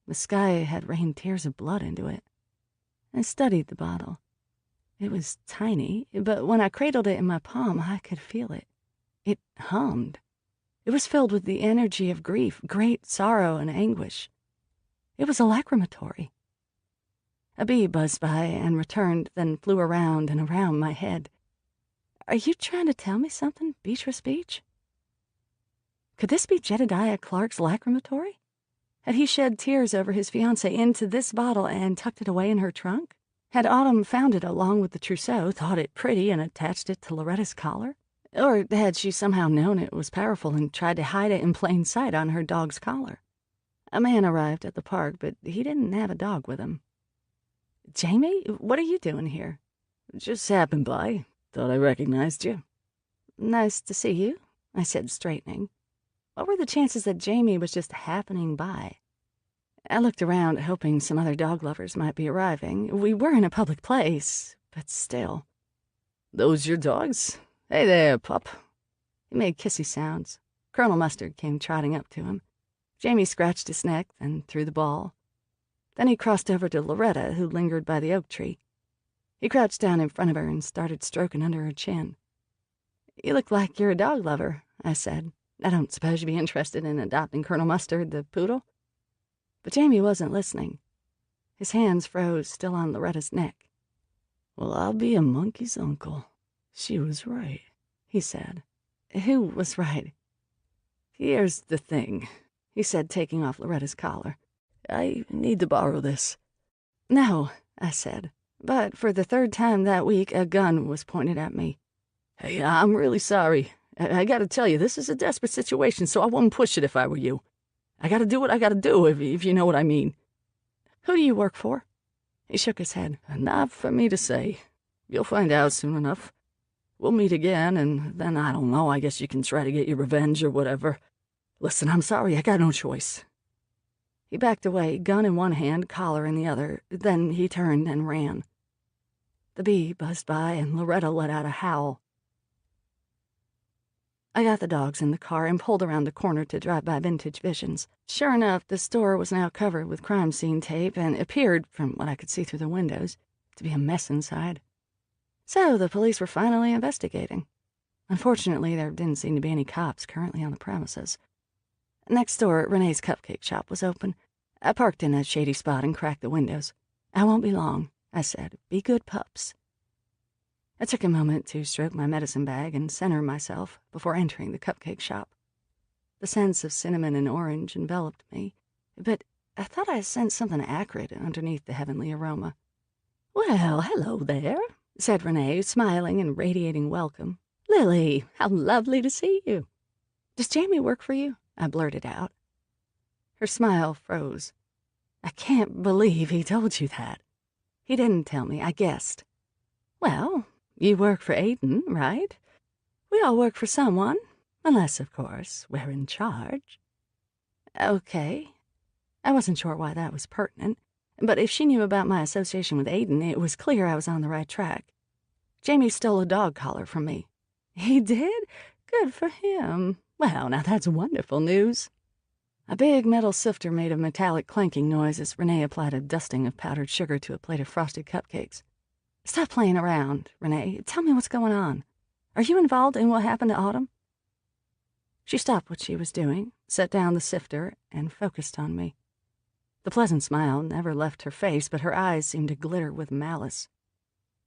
The sky had rained tears of blood into it. I studied the bottle. It was tiny, but when I cradled it in my palm, I could feel it. It hummed. It was filled with the energy of grief, great sorrow and anguish. It was a lacrimatory. A bee buzzed by and returned, then flew around and around my head. "Are you trying to tell me something, Beatrice Beach?" Could this be Jedediah Clark's lacrimatory? Had he shed tears over his fiancée into this bottle and tucked it away in her trunk? Had Autumn found it along with the trousseau, thought it pretty, and attached it to Loretta's collar? Or had she somehow known it was powerful and tried to hide it in plain sight on her dog's collar? A man arrived at the park, but he didn't have a dog with him. "Jamie, what are you doing here?" "Just happened by. Thought I recognized you." "Nice to see you," I said, straightening. What were the chances that Jamie was just happening by? I looked around, hoping some other dog lovers might be arriving. We were in a public place, but still. "Those your dogs? Hey there, pup." He made kissy sounds. Colonel Mustard came trotting up to him. Jamie scratched his neck, then threw the ball. Then he crossed over to Loretta, who lingered by the oak tree. He crouched down in front of her and started stroking under her chin. "You look like you're a dog lover," I said. "I don't suppose you'd be interested in adopting Colonel Mustard, the poodle?" But Jamie wasn't listening. His hands froze, still on Loretta's neck. "Well, I'll be a monkey's uncle. She was right," he said. "Who was right?" "Here's the thing," he said, taking off Loretta's collar. "I need to borrow this." "No," I said. But for the third time that week, a gun was pointed at me. "Hey, I'm really sorry. I gotta tell you, this is a desperate situation, so I wouldn't push it if I were you. I gotta do what I gotta do, if you know what I mean." "Who do you work for?" He shook his head. "Not for me to say. You'll find out soon enough. We'll meet again, and then, I don't know, I guess you can try to get your revenge or whatever. Listen, I'm sorry, I got no choice." He backed away, gun in one hand, collar in the other. Then he turned and ran. The bee buzzed by, and Loretta let out a howl. I got the dogs in the car and pulled around the corner to drive by Vintage Visions. Sure enough, the store was now covered with crime scene tape and appeared, from what I could see through the windows, to be a mess inside. So the police were finally investigating. Unfortunately, there didn't seem to be any cops currently on the premises. Next door, Renee's cupcake shop was open. I parked in a shady spot and cracked the windows. "I won't be long," I said. "Be good pups." I took a moment to stroke my medicine bag and center myself before entering the cupcake shop. The scents of cinnamon and orange enveloped me, but I thought I sensed something acrid underneath the heavenly aroma. "Well, hello there," said Renee, smiling and radiating welcome. "Lily, how lovely to see you." "Does Jamie work for you?" I blurted out. Her smile froze. "I can't believe he told you that." "He didn't tell me, I guessed." "Well, you work for Aiden, right? We all work for someone, unless, of course, we're in charge." "Okay." I wasn't sure why that was pertinent, but if she knew about my association with Aiden, it was clear I was on the right track. Jamie stole a dog collar from me." "He did? Good for him. Well, now that's wonderful news." A big metal sifter made a metallic clanking noise as Renee applied a dusting of powdered sugar to a plate of frosted cupcakes. "Stop playing around, Renee. Tell me what's going on. Are you involved in what happened to Autumn?" She stopped what she was doing, set down the sifter, and focused on me. The pleasant smile never left her face, but her eyes seemed to glitter with malice.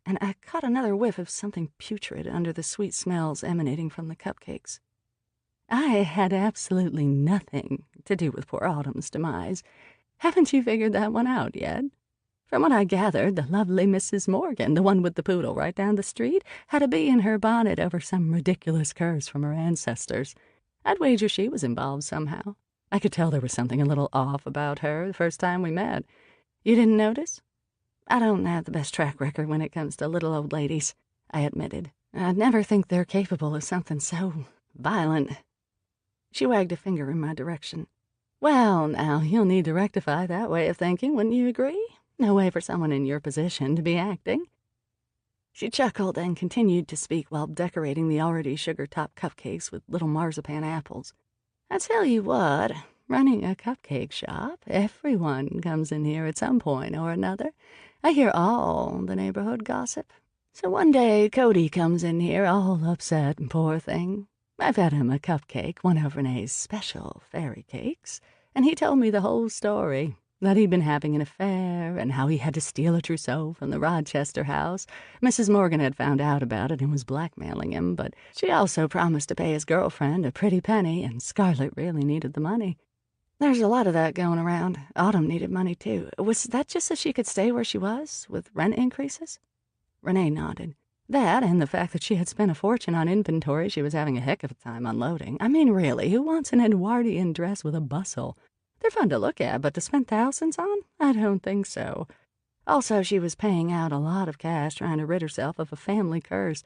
And I caught another whiff of something putrid under the sweet smells emanating from the cupcakes. "I had absolutely nothing to do with poor Autumn's demise. Haven't you figured that one out yet? From what I gathered, the lovely Mrs. Morgan, the one with the poodle right down the street, had a bee in her bonnet over some ridiculous curse from her ancestors. I'd wager she was involved somehow. I could tell there was something a little off about her the first time we met. You didn't notice?" "I don't have the best track record when it comes to little old ladies," I admitted. "I'd never think they're capable of something so violent." She wagged a finger in my direction. "Well, now, you'll need to rectify that way of thinking, wouldn't you agree? No way for someone in your position to be acting." She chuckled and continued to speak while decorating the already sugar-topped cupcakes with little marzipan apples. "I tell you what, running a cupcake shop, everyone comes in here at some point or another. I hear all the neighborhood gossip. So one day Cody comes in here all upset, poor thing. I fed him a cupcake, one of Renee's special fairy cakes, and he told me the whole story. That he'd been having an affair, and how he had to steal a trousseau from the Rochester house. Mrs. Morgan had found out about it and was blackmailing him, but she also promised to pay his girlfriend a pretty penny, and Scarlett really needed the money. There's a lot of that going around. Autumn needed money, too. Was that just so she could stay where she was, with rent increases?" Renee nodded. "That, and the fact that she had spent a fortune on inventory she was having a heck of a time unloading. I mean, really, who wants an Edwardian dress with a bustle? They're fun to look at, but to spend thousands on? I don't think so. Also, she was paying out a lot of cash trying to rid herself of a family curse.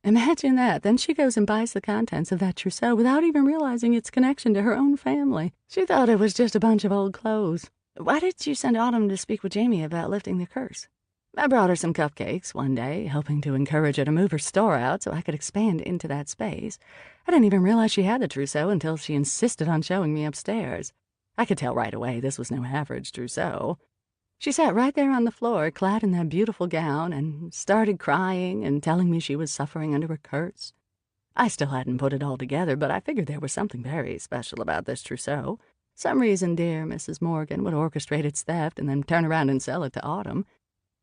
Imagine that. Then she goes and buys the contents of that trousseau without even realizing its connection to her own family. She thought it was just a bunch of old clothes. Why did you send Autumn to speak with Jamie about lifting the curse?" "I brought her some cupcakes one day, hoping to encourage her to move her store out so I could expand into that space. I didn't even realize she had the trousseau until she insisted on showing me upstairs. I could tell right away this was no average trousseau. She sat right there on the floor, clad in that beautiful gown, and started crying and telling me she was suffering under a curse. I still hadn't put it all together, but I figured there was something very special about this trousseau. Some reason dear Mrs. Morgan would orchestrate its theft and then turn around and sell it to Autumn.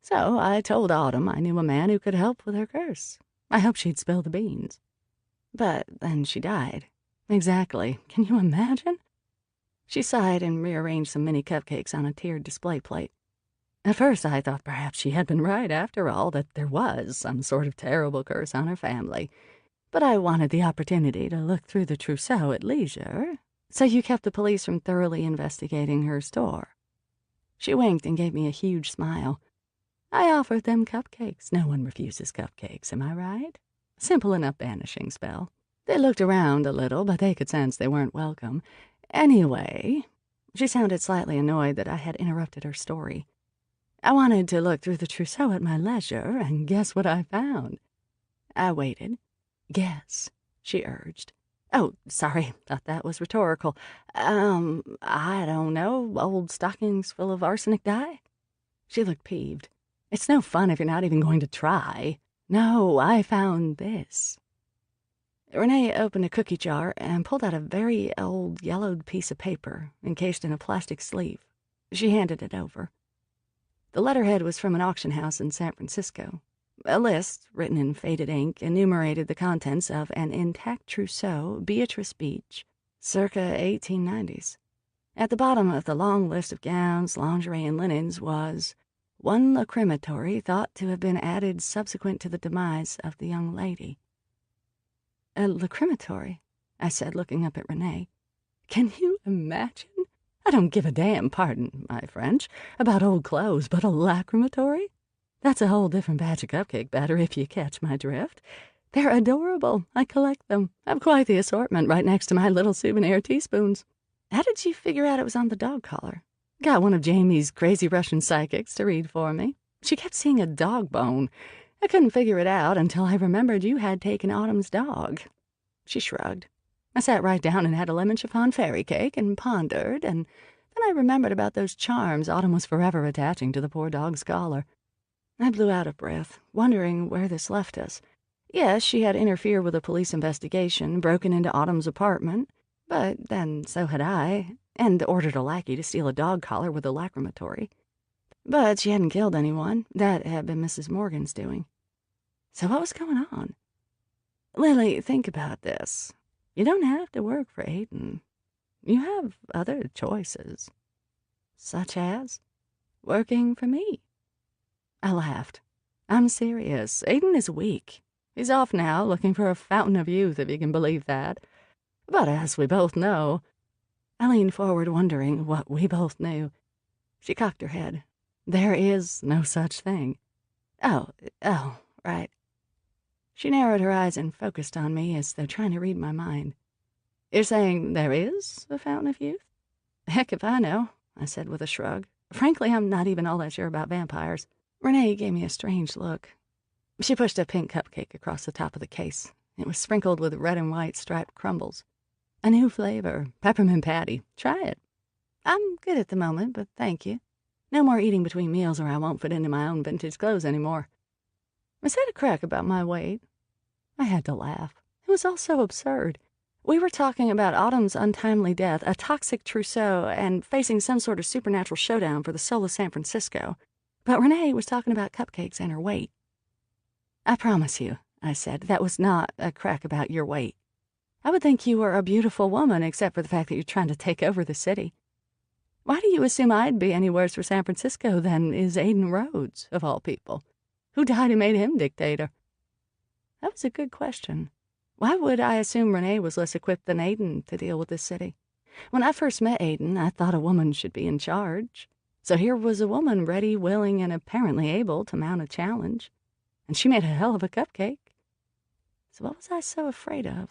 So I told Autumn I knew a man who could help with her curse. I hoped she'd spill the beans. But then she died." "Exactly. Can you imagine?" She sighed and rearranged some mini cupcakes on a tiered display plate. "At first I thought perhaps she had been right after all, that there was some sort of terrible curse on her family. But I wanted the opportunity to look through the trousseau at leisure. So you kept the police from thoroughly investigating her store." She winked and gave me a huge smile. "I offered them cupcakes. No one refuses cupcakes, am I right? Simple enough banishing spell. They looked around a little, but they could sense they weren't welcome. Anyway," she sounded slightly annoyed that I had interrupted her story, "I wanted to look through the trousseau at my leisure, and guess what I found?" I waited. "Guess," she urged. "Oh, sorry, thought that was rhetorical. I don't know, old stockings full of arsenic dye?" She looked peeved. "It's no fun if you're not even going to try. No, I found this." Renee opened a cookie jar and pulled out a very old yellowed piece of paper encased in a plastic sleeve. She handed it over. The letterhead was from an auction house in San Francisco. A list, written in faded ink, enumerated the contents of an intact trousseau, Beatrice Beach, circa 1890s. At the bottom of the long list of gowns, lingerie, and linens was one lacrimatory thought to have been added subsequent to the demise of the young lady. "A lacrimatory?" I said, looking up at Renee. "Can you imagine? I don't give a damn, pardon my French, about old clothes, but a lacrimatory? That's a whole different batch of cupcake batter, if you catch my drift. They're adorable. I collect them. I've quite the assortment right next to my little souvenir teaspoons." "How did you figure out it was on the dog collar?" "Got one of Jamie's crazy Russian psychics to read for me. She kept seeing a dog bone. I couldn't figure it out until I remembered you had taken Autumn's dog." She shrugged. I sat right down and had a lemon chiffon fairy cake and pondered, and then I remembered about those charms Autumn was forever attaching to the poor dog's collar. I blew out of breath, wondering where this left us. Yes, she had interfered with a police investigation, broken into Autumn's apartment, but then so had I, and ordered a lackey to steal a dog collar with a lacrimatory. But she hadn't killed anyone. That had been Mrs. Morgan's doing. So what was going on? Lily, think about this. You don't have to work for Aiden. You have other choices. Such as working for me. I laughed. I'm serious. Aiden is weak. He's off now, looking for a fountain of youth, if you can believe that. But as we both know... I leaned forward, wondering what we both knew. She cocked her head. There is no such thing. Oh, right. She narrowed her eyes and focused on me as though trying to read my mind. You're saying there is a fountain of youth? Heck if I know, I said with a shrug. Frankly, I'm not even all that sure about vampires. Renee gave me a strange look. She pushed a pink cupcake across the top of the case. It was sprinkled with red and white striped crumbles. A new flavor, peppermint patty. Try it. I'm good at the moment, but thank you. No more eating between meals or I won't fit into my own vintage clothes anymore. I said a crack about my weight. I had to laugh. It was all so absurd. We were talking about Autumn's untimely death, a toxic trousseau, and facing some sort of supernatural showdown for the soul of San Francisco. But Renee was talking about cupcakes and her weight. I promise you, I said, that was not a crack about your weight. I would think you were a beautiful woman, except for the fact that you're trying to take over the city. Why do you assume I'd be any worse for San Francisco than is Aiden Rhodes, of all people? Who died and made him dictator? That was a good question. Why would I assume Renee was less equipped than Aiden to deal with this city? When I first met Aiden, I thought a woman should be in charge. So here was a woman ready, willing, and apparently able to mount a challenge. And she made a hell of a cupcake. So what was I so afraid of?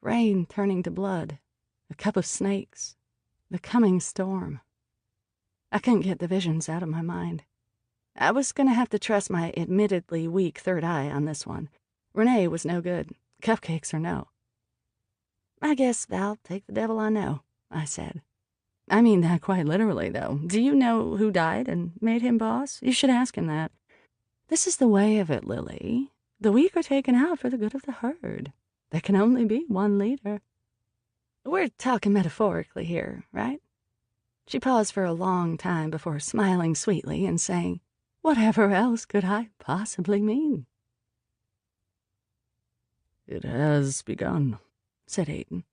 Rain turning to blood, a cup of snakes, the coming storm. I couldn't get the visions out of my mind. I was going to have to trust my admittedly weak third eye on this one. Renee was no good. Cupcakes or no. I guess I'll take the devil I know, I said. I mean that quite literally, though. Do you know who died and made him boss? You should ask him that. This is the way of it, Lily. The weak are taken out for the good of the herd. There can only be one leader. We're talking metaphorically here, right? She paused for a long time before smiling sweetly and saying, whatever else could I possibly mean? It has begun, said Aiden.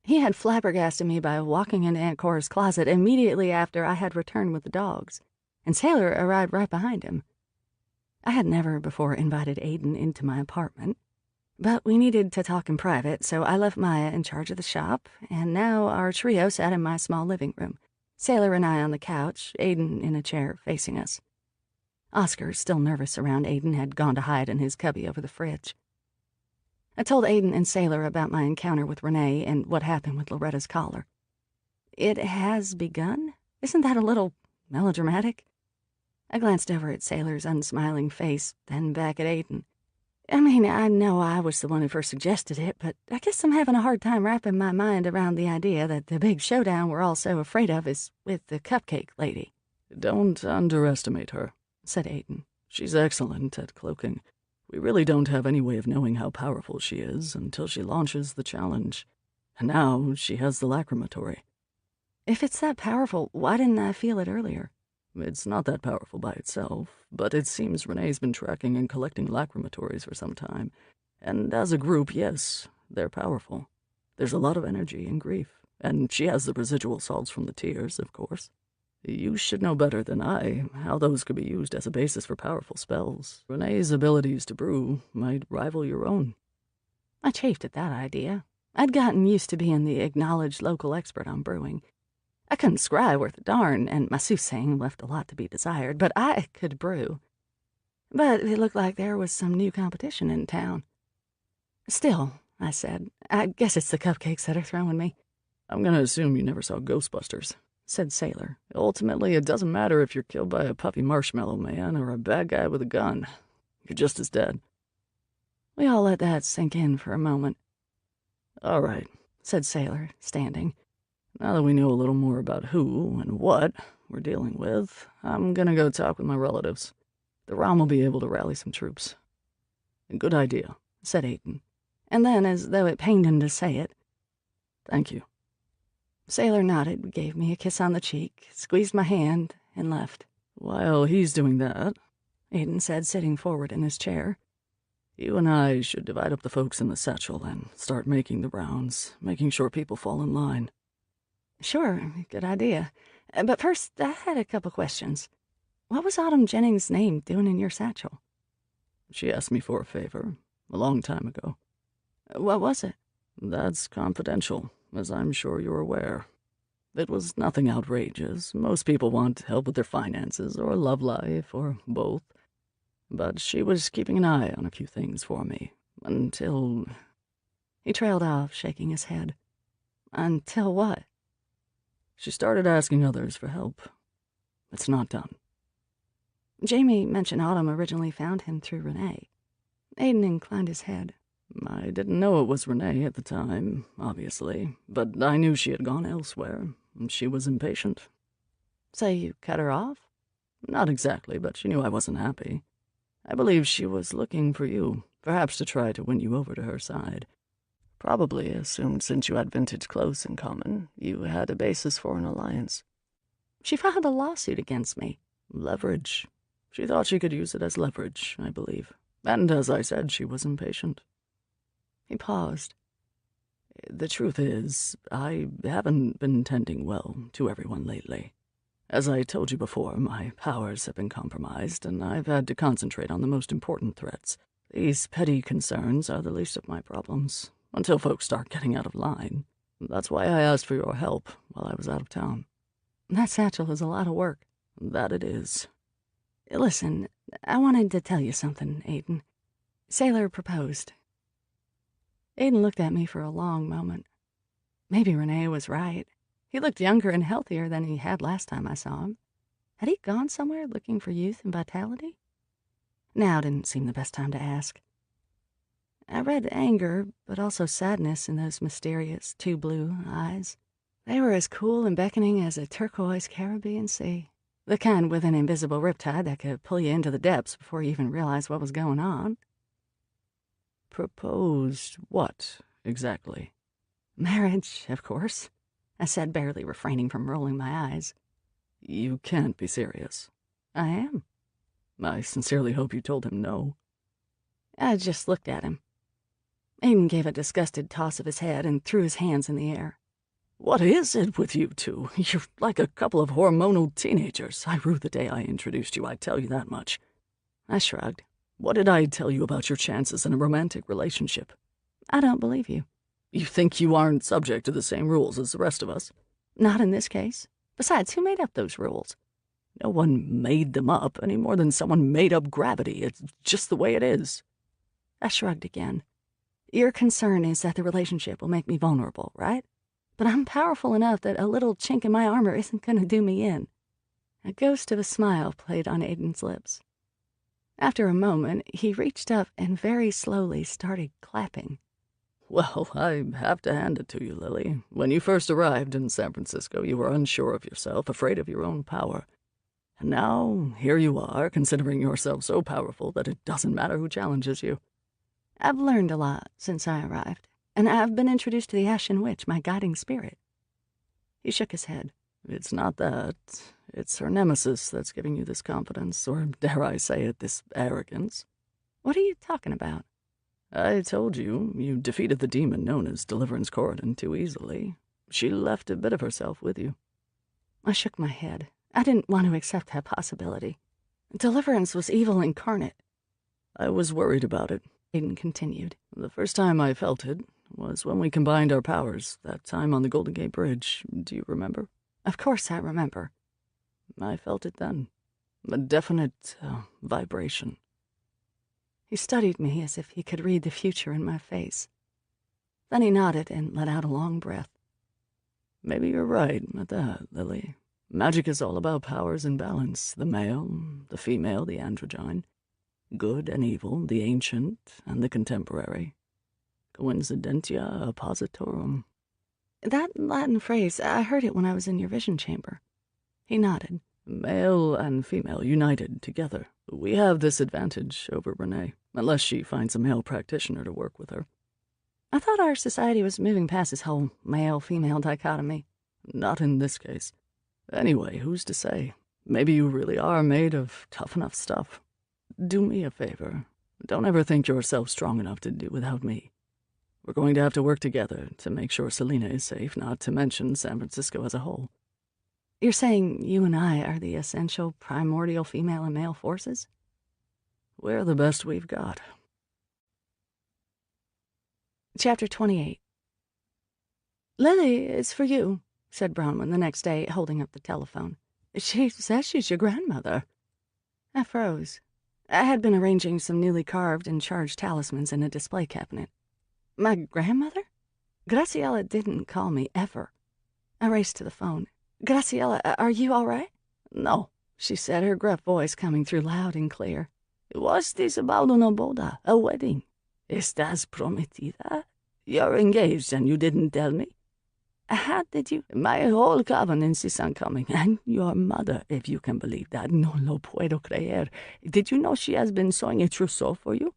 He had flabbergasted me by walking into Aunt Cora's closet immediately after I had returned with the dogs, and Sailor arrived right behind him. I had never before invited Aiden into my apartment, but we needed to talk in private, so I left Maya in charge of the shop, and now our trio sat in my small living room, Sailor and I on the couch, Aiden in a chair facing us. Oscar, still nervous around Aiden, had gone to hide in his cubby over the fridge. I told Aiden and Sailor about my encounter with Renee and what happened with Loretta's collar. It has begun? Isn't that a little melodramatic? I glanced over at Sailor's unsmiling face, then back at Aiden. I mean, I know I was the one who first suggested it, but I guess I'm having a hard time wrapping my mind around the idea that the big showdown we're all so afraid of is with the cupcake lady. Don't underestimate her, said Aiden. She's excellent at cloaking. We really don't have any way of knowing how powerful she is until she launches the challenge. And now she has the lacrimatory. If it's that powerful, why didn't I feel it earlier? It's not that powerful by itself, but it seems Renee's been tracking and collecting lacrimatories for some time. And as a group, yes, they're powerful. There's a lot of energy and grief, and she has the residual salts from the tears, of course. You should know better than I how those could be used as a basis for powerful spells. Renee's abilities to brew might rival your own. I chafed at that idea. I'd gotten used to being the acknowledged local expert on brewing. I couldn't scry worth a darn, and my soothsaying left a lot to be desired, but I could brew. But it looked like there was some new competition in town. Still, I said, I guess it's the cupcakes that are throwing me. I'm going to assume you never saw Ghostbusters, said Sailor. Ultimately, it doesn't matter if you're killed by a puffy marshmallow man or a bad guy with a gun. You're just as dead." We all let that sink in for a moment. "All right," said Sailor, standing. "Now that we know a little more about who and what we're dealing with, I'm gonna go talk with my relatives. The realm will be able to rally some troops." "A good idea," said Aiden. And then, as though it pained him to say it, "Thank you." Sailor nodded, gave me a kiss on the cheek, squeezed my hand, and left. "While he's doing that," Aiden said, sitting forward in his chair, "you and I should divide up the folks in the satchel and start making the rounds, making sure people fall in line." "Sure, good idea. But first, I had a couple questions. What was Autumn Jennings' name doing in your satchel?" "She asked me for a favor a long time ago." "What was it?" "That's confidential, as I'm sure you're aware. It was nothing outrageous. Most people want help with their finances or love life or both. But she was keeping an eye on a few things for me until—" He trailed off, shaking his head. "Until what?" "She started asking others for help. It's not done." Jamie mentioned Autumn originally found him through Renee. Aiden inclined his head. "I didn't know it was Renee at the time, obviously, but I knew she had gone elsewhere. She was impatient." "So you cut her off?" "Not exactly, but she knew I wasn't happy. I believe she was looking for you, perhaps to try to win you over to her side. Probably assumed since you had vintage clothes in common, you had a basis for an alliance." "She filed a lawsuit against me." "Leverage. She thought she could use it as leverage, I believe. And as I said, she was impatient." He paused. "The truth is, I haven't been tending well to everyone lately. As I told you before, my powers have been compromised, and I've had to concentrate on the most important threats. These petty concerns are the least of my problems, until folks start getting out of line. That's why I asked for your help while I was out of town." "That satchel is a lot of work." "That it is." "Listen, I wanted to tell you something, Aiden." Sailor proposed. Aiden looked at me for a long moment. Maybe Renee was right. He looked younger and healthier than he had last time I saw him. Had he gone somewhere looking for youth and vitality? Now didn't seem the best time to ask. I read anger, but also sadness in those mysterious, too blue eyes. They were as cool and beckoning as a turquoise Caribbean sea. The kind with an invisible riptide that could pull you into the depths before you even realized what was going on. "Proposed what, exactly?" "Marriage, of course," I said, barely refraining from rolling my eyes. "You can't be serious." "I am." "I sincerely hope you told him no." I just looked at him. Aiden gave a disgusted toss of his head and threw his hands in the air. "What is it with you two? You're like a couple of hormonal teenagers. I rue the day I introduced you, I tell you that much." I shrugged. "What did I tell you about your chances in a romantic relationship?" "I don't believe you." "You think you aren't subject to the same rules as the rest of us?" "Not in this case. Besides, who made up those rules?" "No one made them up any more than someone made up gravity. It's just the way it is." I shrugged again. "Your concern is that the relationship will make me vulnerable, right? But I'm powerful enough that a little chink in my armor isn't going to do me in." A ghost of a smile played on Aiden's lips. After a moment, he reached up and very slowly started clapping. "Well, I have to hand it to you, Lily. When you first arrived in San Francisco, you were unsure of yourself, afraid of your own power. And now, here you are, considering yourself so powerful that it doesn't matter who challenges you." "I've learned a lot since I arrived, and I've been introduced to the Ashen Witch, my guiding spirit." He shook his head. "It's not that. It's her nemesis that's giving you this confidence, or dare I say it, this arrogance." "What are you talking about?" "I told you, you defeated the demon known as Deliverance Corridon too easily. She left a bit of herself with you." I shook my head. I didn't want to accept that possibility. Deliverance was evil incarnate. "I was worried about it," Aiden continued. "The first time I felt it was when we combined our powers, that time on the Golden Gate Bridge. Do you remember?" "Of course I remember." "I felt it then. A definite vibration." He studied me as if he could read the future in my face. Then he nodded and let out a long breath. "Maybe you're right at that, Lily. Magic is all about powers and balance, the male, the female, the androgyne. Good and evil, the ancient and the contemporary. Coincidentia oppositorum. That Latin phrase, I heard it when I was in your vision chamber. He nodded. Male and female united together. We have this advantage over Renee, unless she finds a male practitioner to work with her. I thought our society was moving past this whole male-female dichotomy. Not in this case. Anyway, who's to say? Maybe you really are made of tough enough stuff. Do me a favor. Don't ever think yourself strong enough to do without me. We're going to have to work together to make sure Selena is safe, not to mention San Francisco as a whole. You're saying you and I are the essential primordial female and male forces? We're the best we've got. Chapter 28. Lily, it's for you, said Bronwyn the next day, holding up the telephone. She says she's your grandmother. I froze. I had been arranging some newly carved and charged talismans in a display cabinet. My grandmother? Graciela didn't call me ever. I raced to the phone. Graciela, are you all right? No, she said, her gruff voice coming through loud and clear. What's this about una boda, a wedding? Estás prometida? You're engaged and you didn't tell me? How did you? My whole coven insists on coming, and your mother, if you can believe that. No lo puedo creer. Did you know she has been sewing a trousseau for you?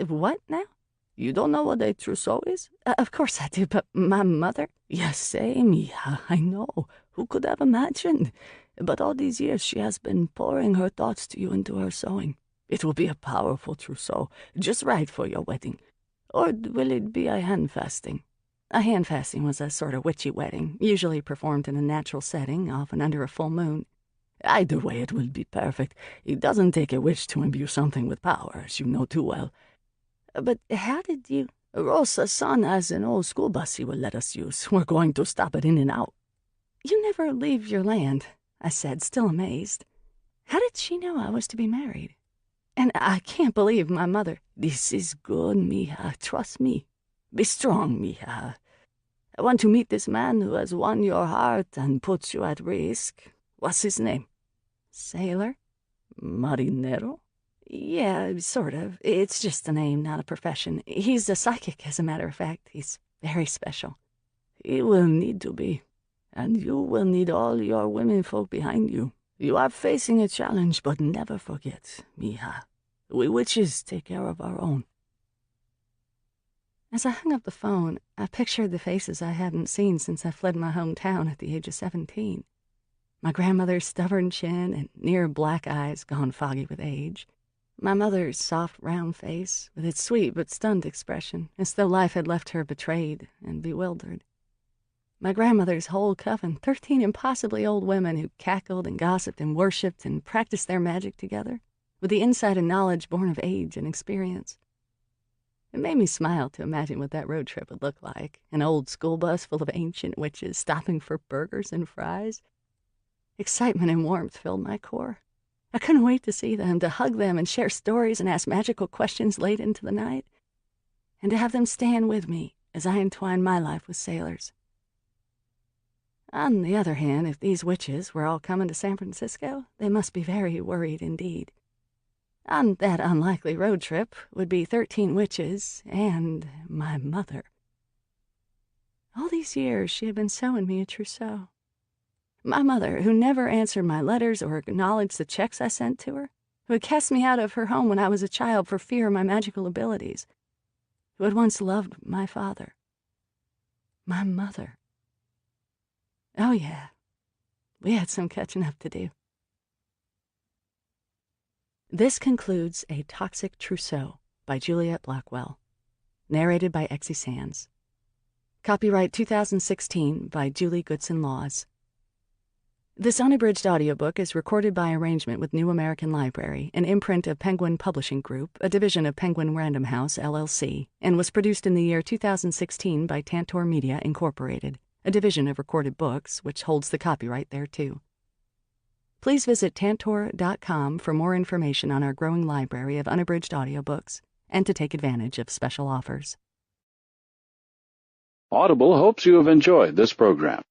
What now? You don't know what a trousseau is? Of course I do, but my mother? Yes, say, mija, I know. Who could have imagined? But all these years she has been pouring her thoughts to you into her sewing. It will be a powerful trousseau, just right for your wedding. Or will it be a hand-fasting? A hand-fasting was a sort of witchy wedding, usually performed in a natural setting, often under a full moon. Either way, it will be perfect. It doesn't take a witch to imbue something with power, as you know too well. But how did you? Rosa's son has an old school bus he will let us use. We're going to stop it in and out. You never leave your land, I said, still amazed. How did she know I was to be married? And I can't believe my mother. This is good, mija. Trust me. Be strong, mija. I want to meet this man who has won your heart and puts you at risk. What's his name? Sailor? Marinero? Yeah, sort of. It's just a name, not a profession. He's a psychic, as a matter of fact. He's very special. He will need to be. And you will need all your women folk behind you. You are facing a challenge, but never forget, mija. We witches take care of our own. As I hung up the phone, I pictured the faces I hadn't seen since I fled my hometown at the age of 17. My grandmother's stubborn chin and near black eyes gone foggy with age. My mother's soft, round face, with its sweet but stunned expression, as though life had left her betrayed and bewildered. My grandmother's whole coven, 13 impossibly old women who cackled and gossiped and worshipped and practiced their magic together, with the insight and knowledge born of age and experience. It made me smile to imagine what that road trip would look like, an old school bus full of ancient witches stopping for burgers and fries. Excitement and warmth filled my core. I couldn't wait to see them, to hug them and share stories and ask magical questions late into the night, and to have them stand with me as I entwined my life with sailors. On the other hand, if these witches were all coming to San Francisco, they must be very worried indeed. On that unlikely road trip would be 13 witches and my mother. All these years she had been sewing me a trousseau. My mother, who never answered my letters or acknowledged the checks I sent to her, who had cast me out of her home when I was a child for fear of my magical abilities, who had once loved my father. My mother. Oh, yeah, we had some catching up to do. This concludes A Toxic Trousseau by Juliet Blackwell, narrated by Exie Sands. Copyright 2016 by Julie Goodson Laws. This unabridged audiobook is recorded by arrangement with New American Library, an imprint of Penguin Publishing Group, a division of Penguin Random House, LLC, and was produced in the year 2016 by Tantor Media, Incorporated, a division of Recorded Books, which holds the copyright thereto. Please visit tantor.com for more information on our growing library of unabridged audiobooks and to take advantage of special offers. Audible hopes you have enjoyed this program.